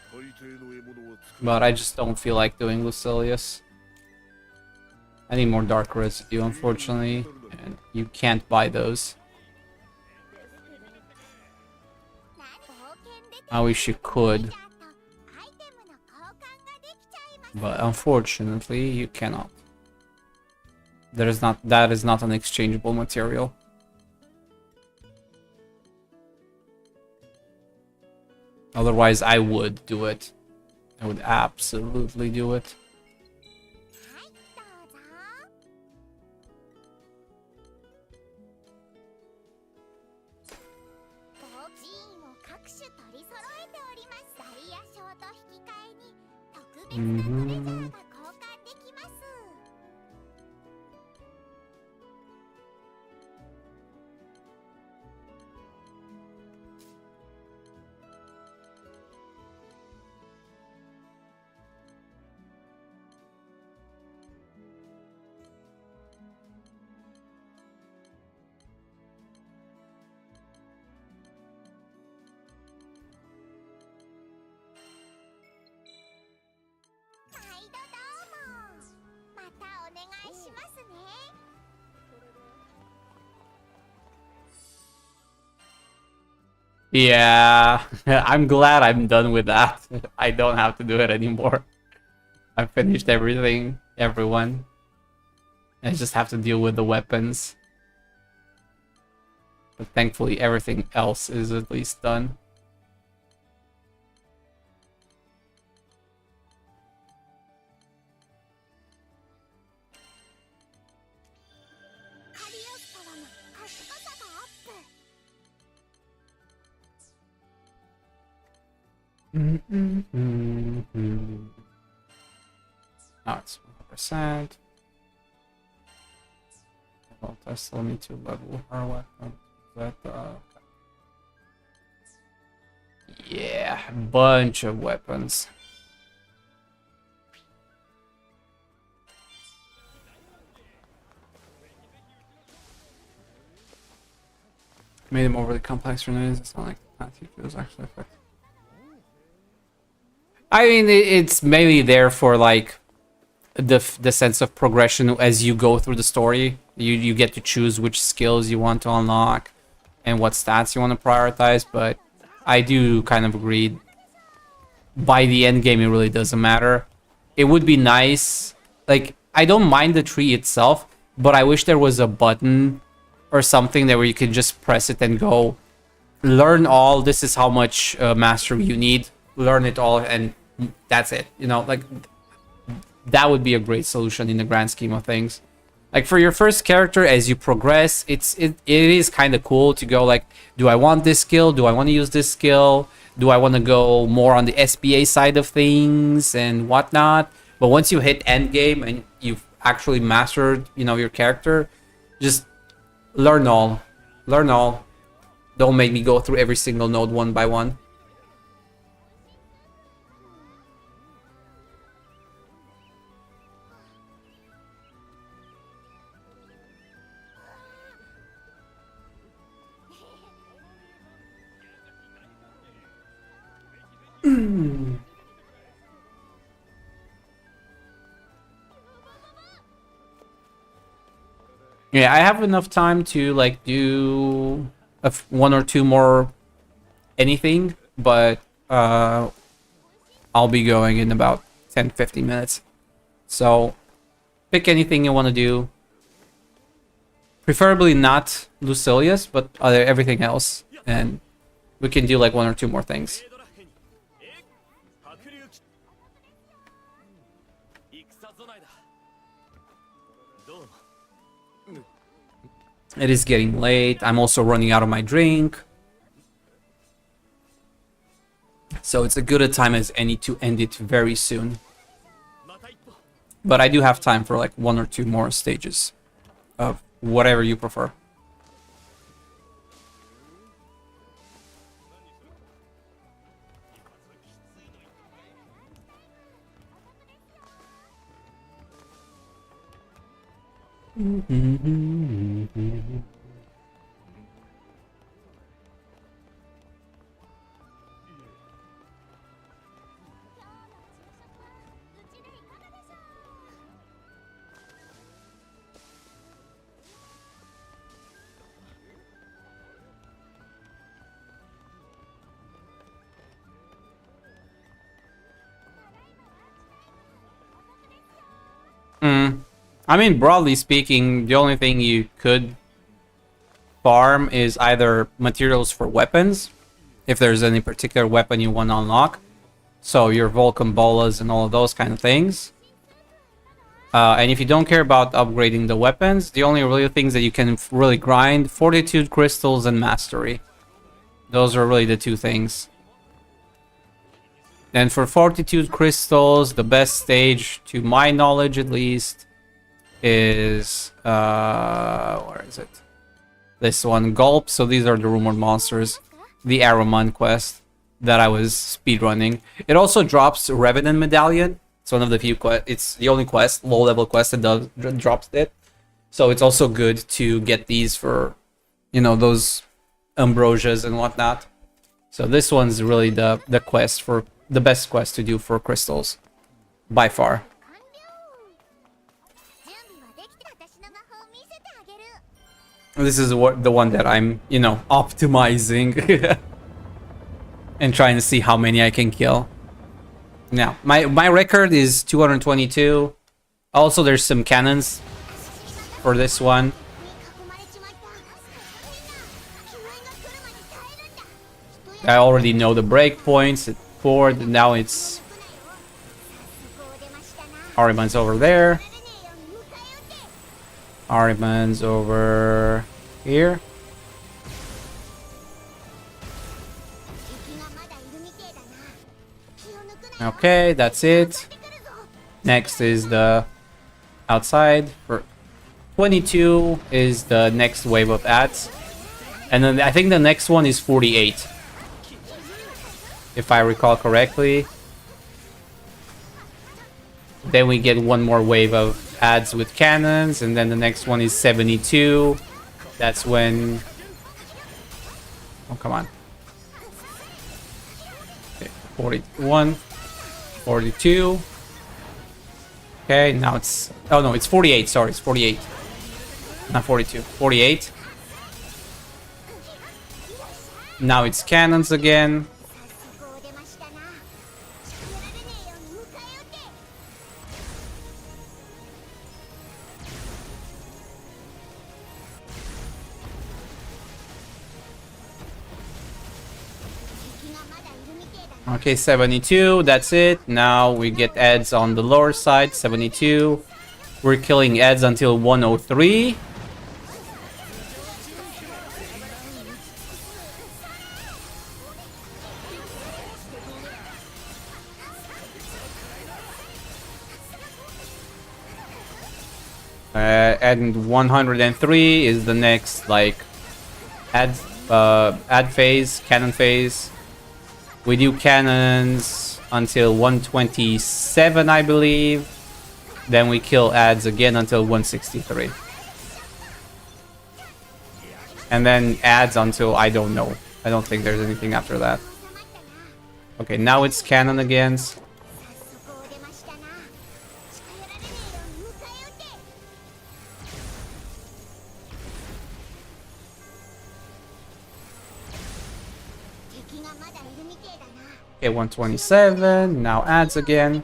But I just don't feel like doing Lucilius. I need more dark residue, unfortunately, and you can't buy those. I wish you could, but unfortunately you cannot. That is not an exchangeable material. Otherwise I would do it. I would absolutely do it. Mm-hmm. Yeah, I'm glad I'm done with that. I don't have to do it anymore. I finished everything, everyone. I just have to deal with the weapons. But thankfully everything else is at least done. Now it's 100%. Well, I still need to level her weapon. But, yeah, bunch of weapons. Made them overly complex for noise. It's not like Matthew feels actually effective. I mean, it's mainly there for like the sense of progression as you go through the story. You get to choose which skills you want to unlock and what stats you want to prioritize. But I do kind of agree. By the end game, it really doesn't matter. It would be nice. Like, I don't mind the tree itself, but I wish there was a button or something there where you can just press it and go learn all. This is how much mastery you need. Learn it all, and that's it. You know, like that would be a great solution in the grand scheme of things. Like for your first character, as you progress, it is kind of cool to go like, do I want this skill? Do I want to use this skill? Do I want to go more on the SBA side of things and whatnot? But once you hit end game and you've actually mastered, you know, your character, just learn all. Learn all. Don't make me go through every single node one by one. Yeah, I have enough time to like do one or two more anything, but I'll be going in about 10-15 minutes. So pick anything you want to do. Preferably not Lucilius, but everything else, and we can do like one or two more things. It is getting late. I'm also running out of my drink. So it's a good a time as any to end it very soon. But I do have time for like one or two more stages of whatever you prefer. I mean, broadly speaking, the only thing you could farm is either materials for weapons, if there's any particular weapon you want to unlock. So your Vulcan bolas and all of those kind of things. And if you don't care about upgrading the weapons, the only really things that you can really grind, Fortitude Crystals and Mastery. Those are really the two things. And for Fortitude Crystals, the best stage, to my knowledge at least, is... where is it? This one, Gulp. So these are the rumored monsters. The Araman quest that I was speedrunning. It also drops Revenant Medallion. It's one of the few quests. It's the only quest, low-level quest that drops it. So it's also good to get these for, you know, those ambrosias and whatnot. So this one's really the quest for the best quest to do for crystals, by far. This is the one that I'm, you know, optimizing and trying to see how many I can kill. Now, my record is 222. Also, there's some cannons for this one. I already know the breakpoints at 4. Now it's Ahriman's over there. Ahriman's over here. Okay, that's it. Next is the outside. For 22 is the next wave of ads. And then I think the next one is 48. If I recall correctly. Then we get one more wave of ads with cannons, and then the next one is 72. That's when... Oh, come on. Okay, 41, 42. Okay, now it's... Oh no, it's 48, sorry, it's 48. Not 42, 48. Now it's cannons again. Okay, 72, that's it. Now we get ads on the lower side, 72. We're killing ads until 103. And 103 is the next, like, ad phase, cannon phase. We do cannons until 127, I believe. Then we kill ads again until 163. And then ads until I don't know. I don't think there's anything after that. Okay, now it's cannon again. Okay, 127. Now ads again.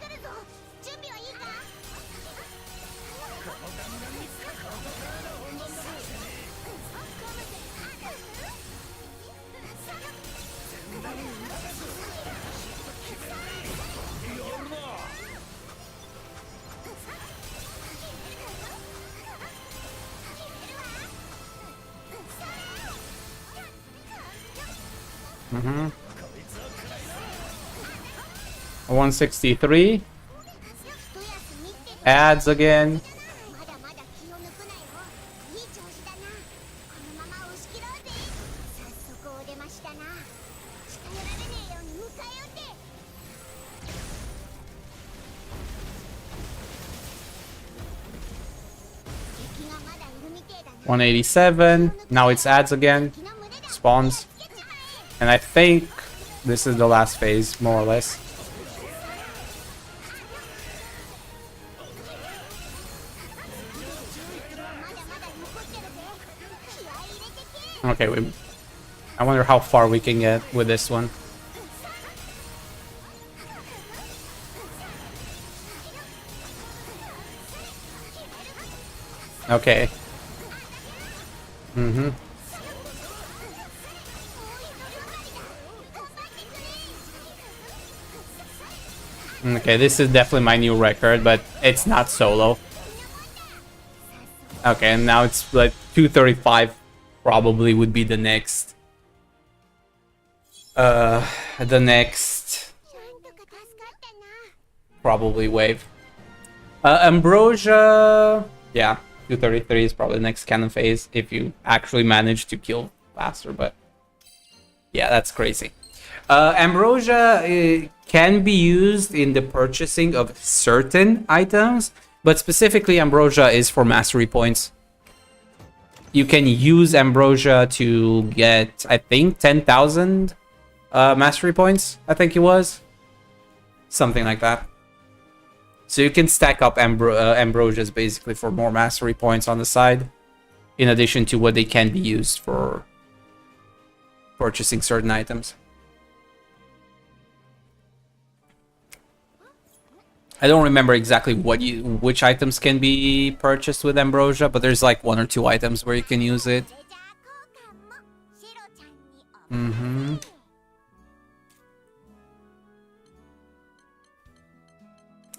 Mm-hmm. 163. Ads again. $187. Now it's ads again. Spawns. And I think this is the last phase, more or less. Okay, I wonder how far we can get with this one. Okay. Mm-hmm. Okay, this is definitely my new record, but it's not solo. Okay, and now it's like 235 probably would be the next probably wave. Ambrosia, yeah, 233 is probably the next cannon phase if you actually manage to kill faster, but yeah, that's crazy. Ambrosia can be used in the purchasing of certain items, but specifically Ambrosia is for mastery points. You can use Ambrosia to get, I think, 10,000 mastery points, I think it was. Something like that. So you can stack up Ambrosias basically for more mastery points on the side, in addition to what they can be used for purchasing certain items. I don't remember exactly which items can be purchased with Ambrosia, but there's like 1 or 2 items where you can use it. Mm-hmm.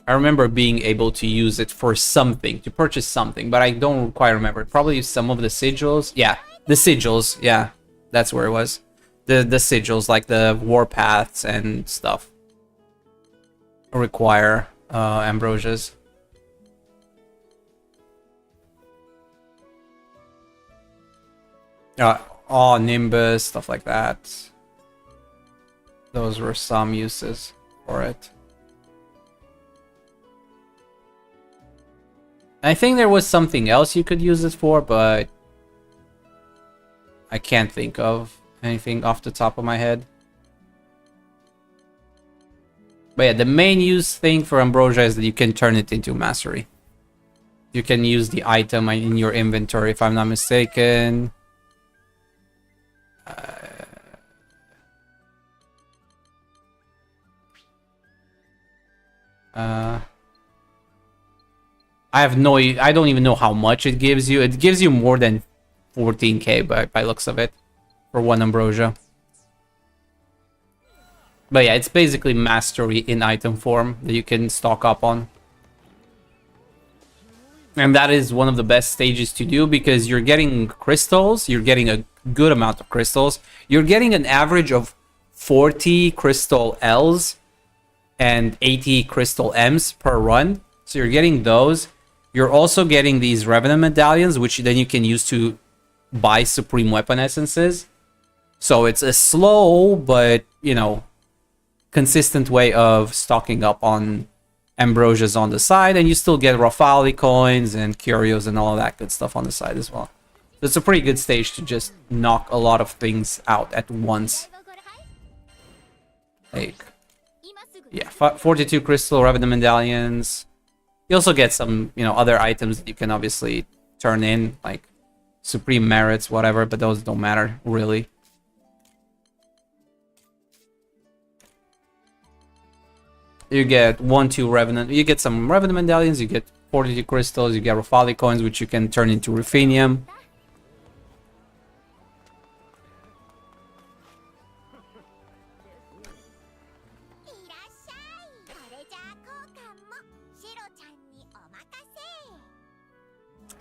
I remember being able to use it for something, to purchase something, but I don't quite remember. Probably some of the sigils. Yeah, the sigils. Yeah, that's where it was. The sigils, like the warpaths and stuff, require Ambrosias. Oh, Nimbus, stuff like that. Those were some uses for it. I think there was something else you could use it for, but I can't think of anything off the top of my head. But yeah, the main use thing for Ambrosia is that you can turn it into mastery. You can use the item in your inventory, if I'm not mistaken. I don't even know how much it gives you. It gives you more than 14k by looks of it for one Ambrosia. But yeah, it's basically mastery in item form that you can stock up on. And that is one of the best stages to do because you're getting crystals, you're getting a good amount of crystals. You're getting an average of 40 crystal Ls and 80 crystal Ms per run. So you're getting those. You're also getting these Revenant medallions, which then you can use to buy Supreme Weapon Essences. So it's a slow, but, you know, consistent way of stocking up on Ambrosias on the side. And you still get Rafali coins and Curios and all of that good stuff on the side as well. So it's a pretty good stage to just knock a lot of things out at once. Like, yeah, 42 crystal Revenant medallions. You also get some, you know, other items that you can obviously turn in, like Supreme Merits, whatever, but those don't matter, really. You get 1-2 Revenant, you get some Revenant medallions, you get 42 crystals, you get Rafali coins, which you can turn into Ruthenium.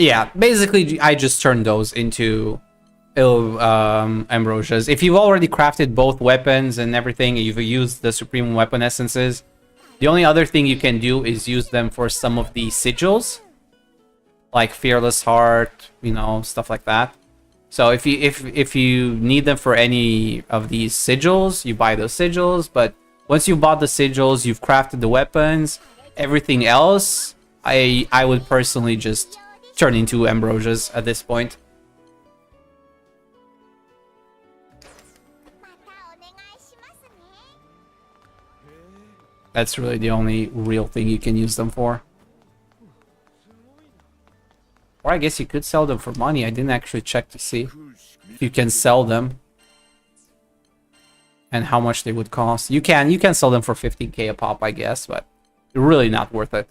Yeah, basically I just turned those into Ambrosias. If you've already crafted both weapons and everything, you've used the Supreme Weapon Essences, the only other thing you can do is use them for some of the sigils, like Fearless Heart, you know, stuff like that. So if you need them for any of these sigils, you buy those sigils, but once you've bought the sigils, you've crafted the weapons, everything else, I would personally just turn into Ambrosias at this point. That's really the only real thing you can use them for. Or I guess you could sell them for money. I didn't actually check to see if you can sell them and how much they would cost. You can sell them for 15k a pop, I guess, but really not worth it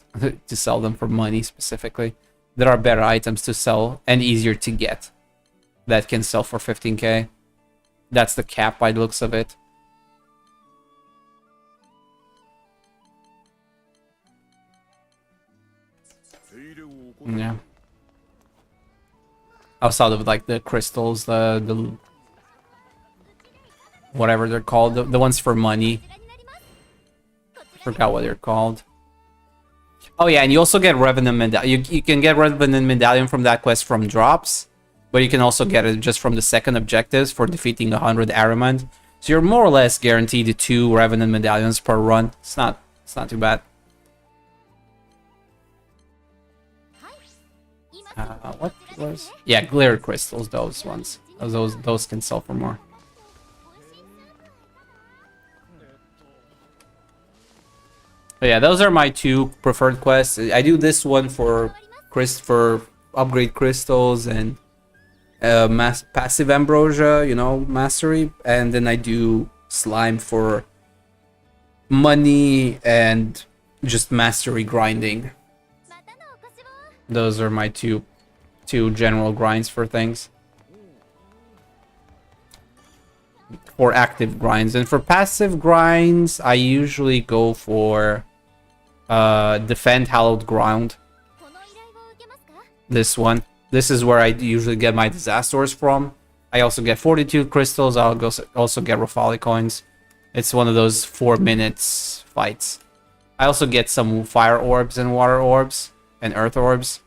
to sell them for money specifically. there are better items to sell and easier to get that can sell for 15k. That's the cap by the looks of it. Yeah. Outside of like the crystals, the whatever they're called, the ones for money. Forgot what they're called. Oh yeah, and you also get Revenant Medallion. You can get Revenant Medallion from that quest from drops, but you can also get it just from the second objectives for defeating 100 Aramand. So you're more or less guaranteed 2 Revenant Medallions per run. It's not too bad. What was? Yeah, glitter crystals. Those ones. Those can sell for more. But yeah, those are my 2 preferred quests. I do this one for upgrade crystals and passive ambrosia, you know, mastery, and then I do slime for money and just mastery grinding. Those are my two general grinds for things. For active grinds. And for passive grinds, I usually go for Defend Hallowed Ground. This one. This is where I usually get my disasters from. I also get 42 crystals. I'll also get Rafali coins. It's one of those 4 minutes fights. I also get some fire orbs and water orbs and earth orbs.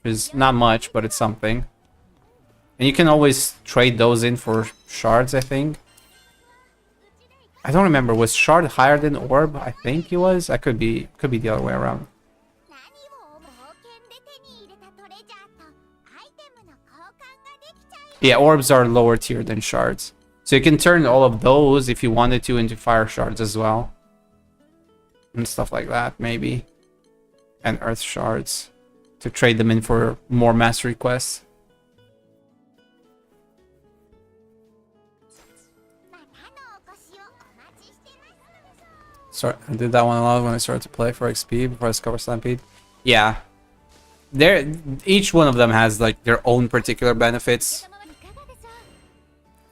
It's not much, but it's something. And you can always trade those in for shards, I think. I don't remember. Was shard higher than orb? I think he was. I could be the other way around. Yeah, orbs are lower tier than shards. So you can turn all of those, if you wanted to, into fire shards as well. And stuff like that, maybe. And earth shards. To trade them in for more mastery quests. Sorry, I did that one a lot when I started to play for XP before I discovered Stampede. Yeah. Each one of them has like their own particular benefits.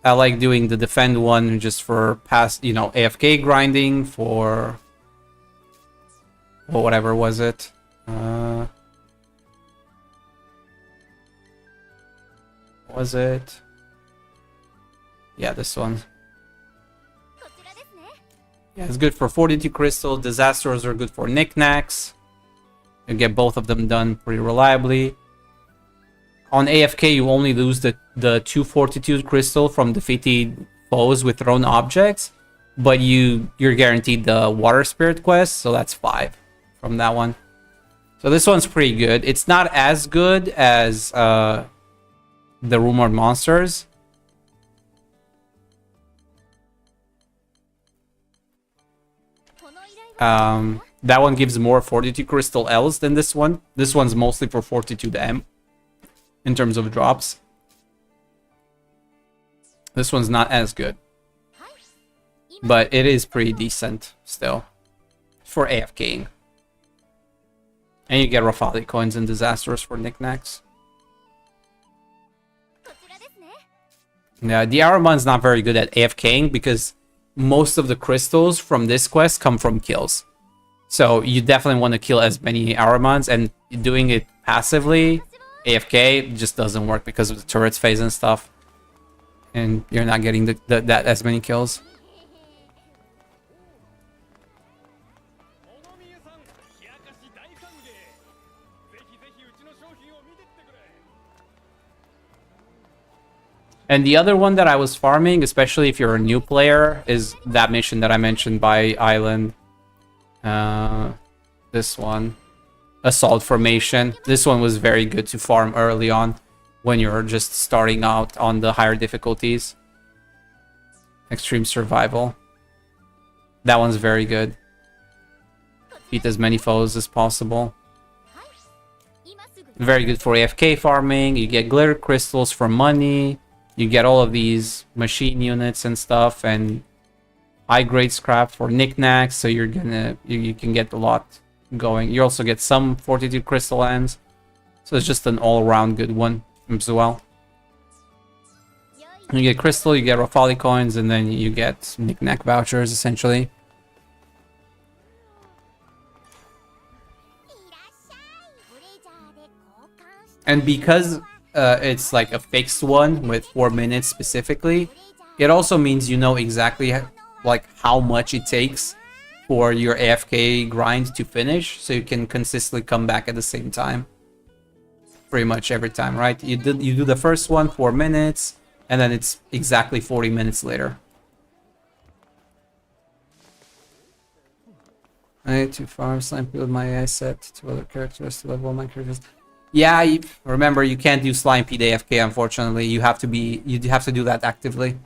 I like doing the defend one just for past, you know, AFK grinding for... Well, whatever was it? Was it? Yeah, this one. Yeah, it's good for 42 crystals. Disasters are good for knickknacks. You get both of them done pretty reliably. On AFK, you only lose the 242 crystal from defeating foes with thrown objects, but you're guaranteed the water spirit quest, so that's 5 from that one. So this one's pretty good. It's not as good as the rumored monsters. That one gives more 42 crystal L's than this one. This one's mostly for 42 M in terms of drops. This one's not as good, but it is pretty decent still for AFKing. And you get Rafali coins and disasters for knickknacks. Yeah, the Araman's not very good at AFKing because most of the crystals from this quest come from kills. So you definitely want to kill as many Aramans, and doing it passively, AFK, just doesn't work because of the turrets phase and stuff. And you're not getting that as many kills. And the other one that I was farming, especially if you're a new player, is that mission that I mentioned by Island. This one. Assault Formation. This one was very good to farm early on when you're just starting out on the higher difficulties. Extreme Survival. That one's very good. Beat as many foes as possible. Very good for AFK farming. You get glitter crystals for money. You get all of these machine units and stuff, and high grade scrap for knickknacks, so you're gonna you can get a lot going. You also get some Fortitude Crystal lands. So it's just an all-around good one as well. You get Crystal, you get Rafali coins, and then you get knick-knack vouchers, essentially. And because it's like a fixed one with 4 minutes specifically, it also means you know exactly like how much it takes for your AFK grind to finish, so you can consistently come back at the same time. Pretty much every time, right? You do the first one, 4 minutes, and then it's exactly 40 minutes later. I need to farm slime build my AI set to other characters to level my characters. Yeah, remember you can't do slime P AFK, unfortunately. You have to do that actively.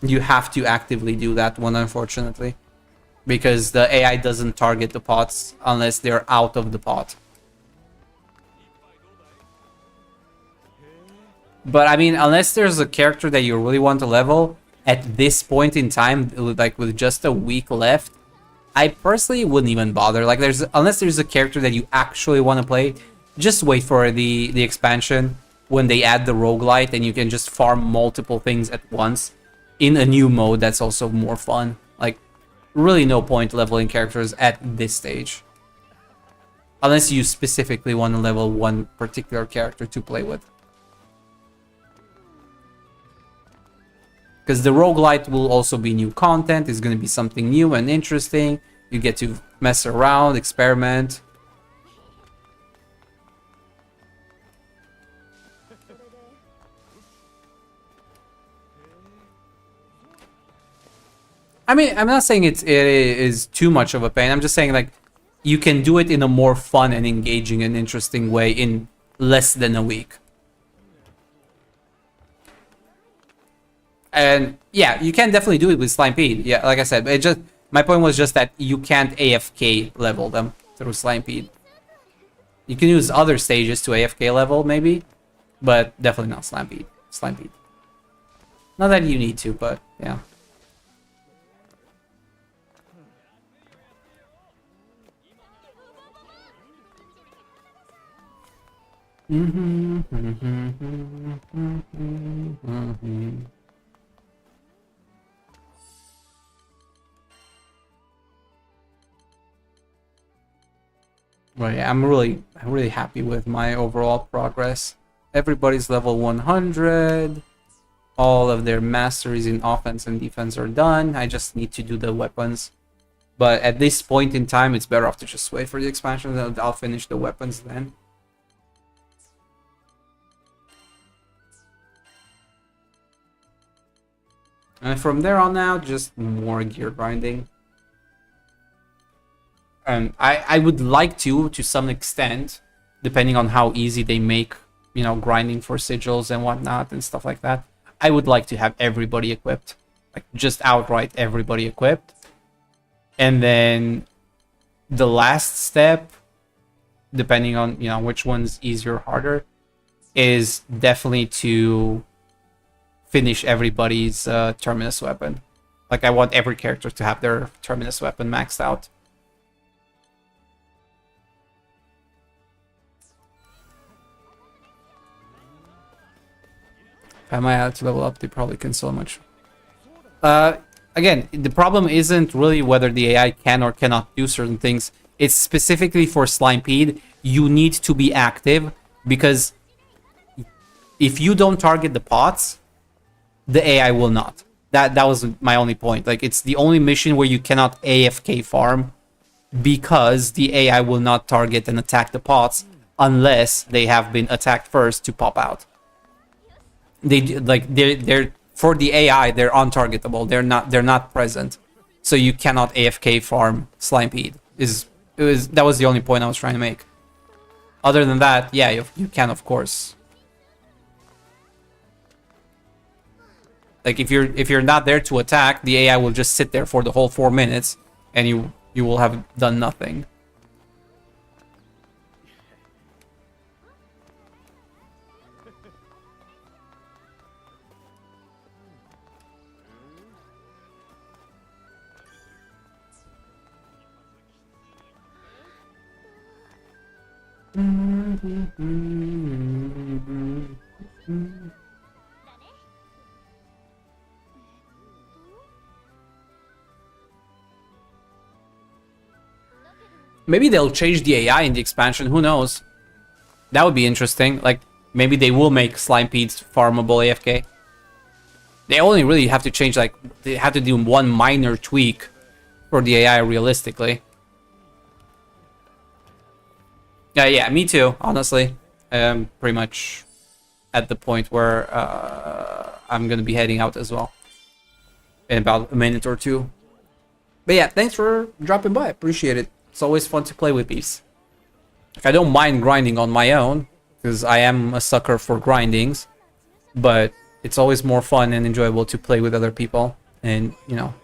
You have to actively do that one, unfortunately. Because the AI doesn't target the pots unless they're out of the pot. But I mean, unless there's a character that you really want to level, at this point in time, like with just a week left, I personally wouldn't even bother. Like, unless there's a character that you actually want to play, just wait for the expansion when they add the roguelite and you can just farm multiple things at once in a new mode that's also more fun. Like, really no point leveling characters at this stage. Unless you specifically want to level one particular character to play with. Because the roguelite will also be new content. It's going to be something new and interesting. You get to mess around, experiment. I mean, I'm not saying it is too much of a pain. I'm just saying, like, you can do it in a more fun and engaging and interesting way in less than a week. And yeah, you can definitely do it with Slimepeed. Yeah, like I said, my point was just that you can't AFK level them through Slimepeed. You can use other stages to AFK level, maybe, but definitely not Slimepeed. Not that you need to, but yeah. Well, yeah, I'm really happy with my overall progress. Everybody's level 100. All of their masteries in offense and defense are done. I just need to do the weapons. But at this point in time, it's better off to just wait for the expansion, and I'll finish the weapons then. And from there on out, just more gear grinding. And I would like to some extent, depending on how easy they make, you know, grinding for sigils and whatnot and stuff like that. I would like to have everybody equipped, like just outright everybody equipped. And then the last step, depending on, you know, which one's easier or harder, is definitely to finish everybody's terminus weapon. Like, I want every character to have their terminus weapon maxed out. If I might have to level up, they probably can so much. Again, the problem isn't really whether the AI can or cannot do certain things. It's specifically for Slimepeed. You need to be active, because if you don't target the pots, the AI will not. That was my only point. Like, it's the only mission where you cannot AFK farm, because the AI will not target and attack the pots unless they have been attacked first to pop out. They're for the AI, they're untargetable. They're not present, so you cannot AFK farm Slimepeed. That was the only point I was trying to make. Other than that, yeah, you can, of course. Like, if you're not there to attack, the AI will just sit there for the whole 4 minutes, and you will have done nothing. Maybe they'll change the AI in the expansion, who knows? That would be interesting. Like, maybe they will make Slimepedes farmable AFK. They only really have to change, like, they have to do one minor tweak for the AI realistically. Yeah, me too, honestly. Pretty much at the point where I'm gonna be heading out as well. In about a minute or two. But yeah, thanks for dropping by. Appreciate it. It's always fun to play with these. I don't mind grinding on my own, because I am a sucker for grindings. But it's always more fun and enjoyable to play with other people and, you know,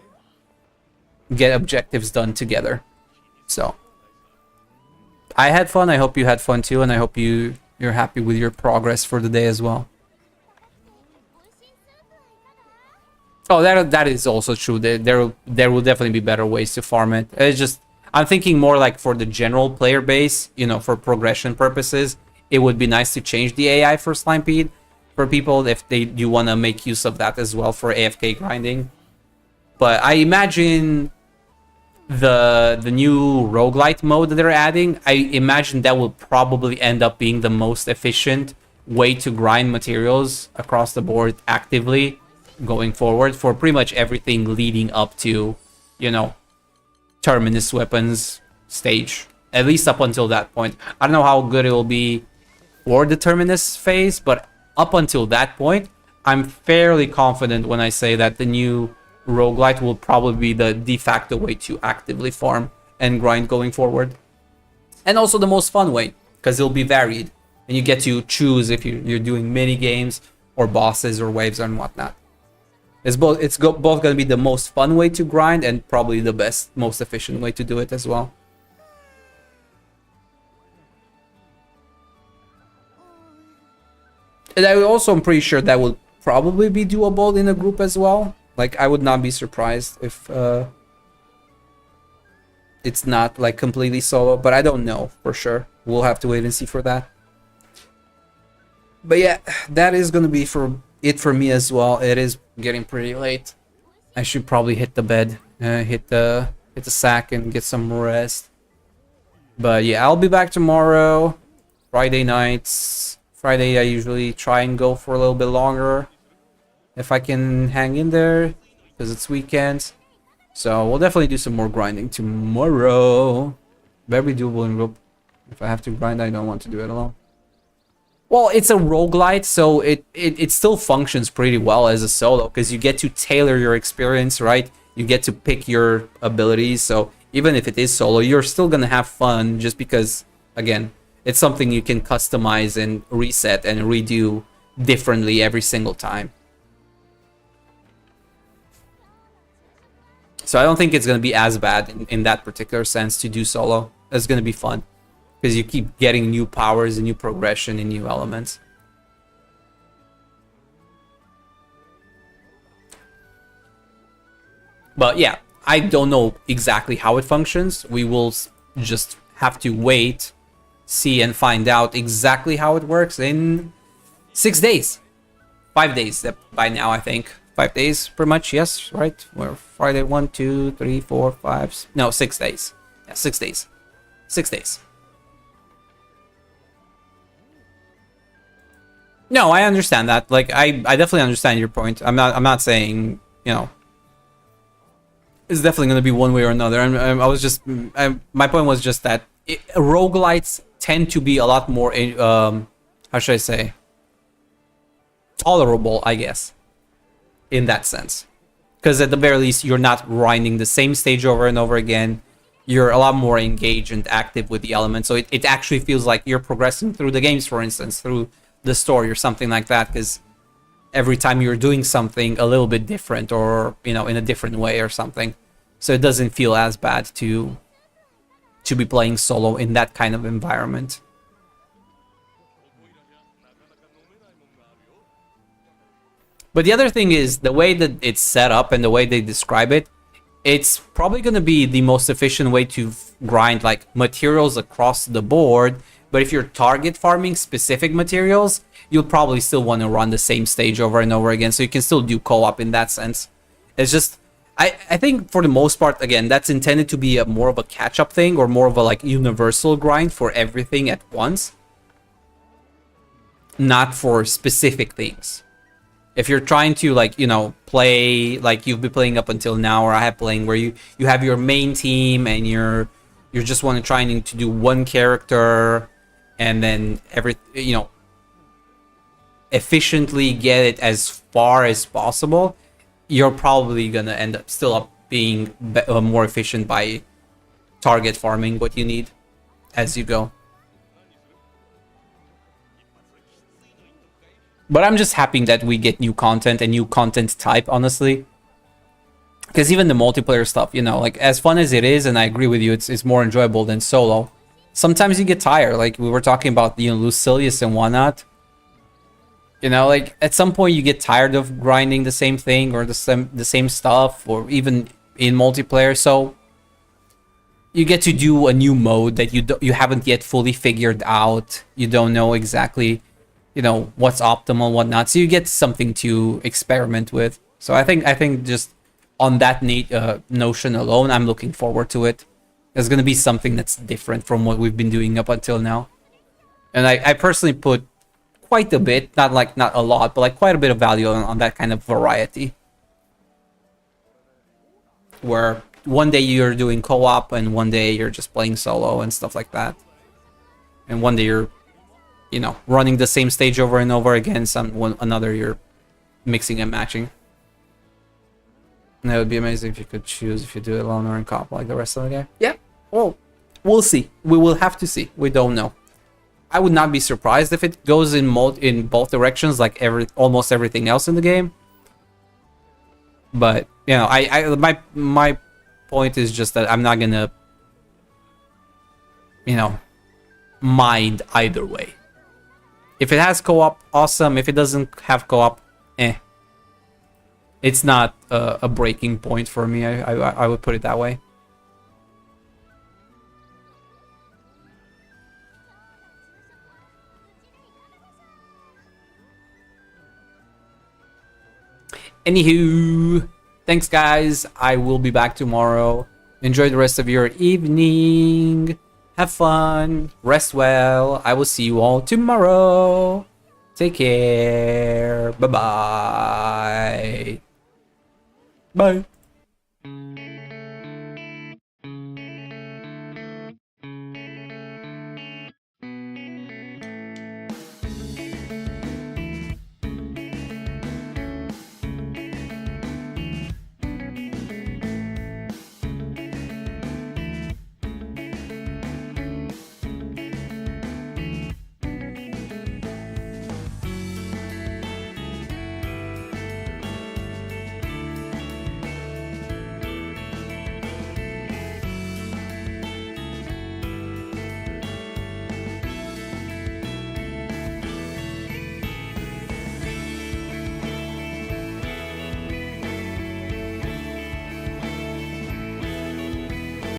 get objectives done together. So, I had fun. I hope you had fun too, and I hope you're happy with your progress for the day as well. Oh, that is also true. There will definitely be better ways to farm it. It's just, I'm thinking more like for the general player base, you know, for progression purposes, it would be nice to change the AI for Slimepede for people if they do want to make use of that as well for AFK grinding. But I imagine the new roguelite mode that they're adding, I imagine that will probably end up being the most efficient way to grind materials across the board actively going forward for pretty much everything leading up to, you know, Terminus weapons stage. At least up until that point. I don't know how good it will be for the Terminus phase, but up until that point, I'm fairly confident when I say that the new roguelite will probably be the de facto way to actively farm and grind going forward. And also the most fun way, because it'll be varied. And you get to choose if you're doing mini games or bosses or waves and whatnot. It's both going to be the most fun way to grind and probably the best, most efficient way to do it as well. And I also am pretty sure that will probably be doable in a group as well. Like, I would not be surprised if it's not like completely solo, but I don't know for sure. We'll have to wait and see for that. But yeah, that is going to be it for me as well. It is getting pretty late. I should probably hit the bed, hit the sack and get some rest. But yeah, I'll be back tomorrow, Friday nights. Friday I usually try and go for a little bit longer if I can hang in there, because it's weekends. So we'll definitely do some more grinding tomorrow. Very doable in group. If I have to grind, I don't want to do it alone. Well, it's a roguelite, so it still functions pretty well as a solo, because you get to tailor your experience, right? You get to pick your abilities, so even if it is solo, you're still gonna have fun, just because, again, it's something you can customize and reset and redo differently every single time. So I don't think it's going to be as bad in that particular sense to do solo. It's going to be fun, because you keep getting new powers and new progression and new elements. But yeah, I don't know exactly how it functions. We will just have to wait, see and find out exactly how it works in 6 days. 5 days by now, I think. 5 days, pretty much, yes, right? We're Friday, 1, 2, 3, 4, 5... No, 6 days. Yeah, 6 days. 6 days. No, I understand that. Like, I definitely understand your point. I'm not saying, you know, it's definitely going to be one way or another. My point was just that roguelites tend to be a lot more, how should I say, tolerable, I guess, in that sense. Because at the very least, you're not grinding the same stage over and over again. You're a lot more engaged and active with the elements. So it actually feels like you're progressing through the games, for instance, through the story or something like that. Because every time you're doing something a little bit different, or, you know, in a different way or something. So it doesn't feel as bad to be playing solo in that kind of environment. But the other thing is, the way that it's set up and the way they describe it, it's probably going to be the most efficient way to grind like materials across the board But if you're target farming specific materials, you'll probably still want to run the same stage over and over again. So you can still do co-op in that sense. It's just, I think for the most part, again, that's intended to be a more of a catch-up thing or more of a like universal grind for everything at once. Not for specific things. If you're trying to like, you know, play like you've been playing up until now, or I have playing where you have your main team and you're just want to trying to do one character and then you know, efficiently get it as far as possible, you're probably gonna end up still up being more efficient by target farming what you need as you go. But I'm just happy that we get new content and new content type, honestly. Because even the multiplayer stuff, you know, like as fun as it is, and I agree with you, it's more enjoyable than solo. Sometimes you get tired, like we were talking about, you know, Lucilius and whatnot. You know, like at some point you get tired of grinding the same thing or the same stuff, or even in multiplayer. So you get to do a new mode that you haven't yet fully figured out. You don't know exactly, you know, what's optimal, whatnot. So you get something to experiment with. So I think just on that notion alone, I'm looking forward to it. There's gonna be something that's different from what we've been doing up until now. And I personally put quite a bit, not a lot, but like quite a bit of value on that kind of variety. Where one day you're doing co-op and one day you're just playing solo and stuff like that. And one day you're, you know, running the same stage over and over again. Another you're mixing and matching. And that would be amazing if you could choose if you do it alone or in co-op like the rest of the game. Yeah, well, we'll see. We will have to see. We don't know. I would not be surprised if it goes in both directions, like almost everything else in the game. But you know, my point is just that I'm not gonna, you know, mind either way. If it has co-op, awesome. If it doesn't have co-op, it's not a breaking point for me. I would put it that way. Anywho, thanks guys. I will be back tomorrow. Enjoy the rest of your evening. Have fun. Rest well. I will see you all tomorrow. Take care. Bye-bye. Bye.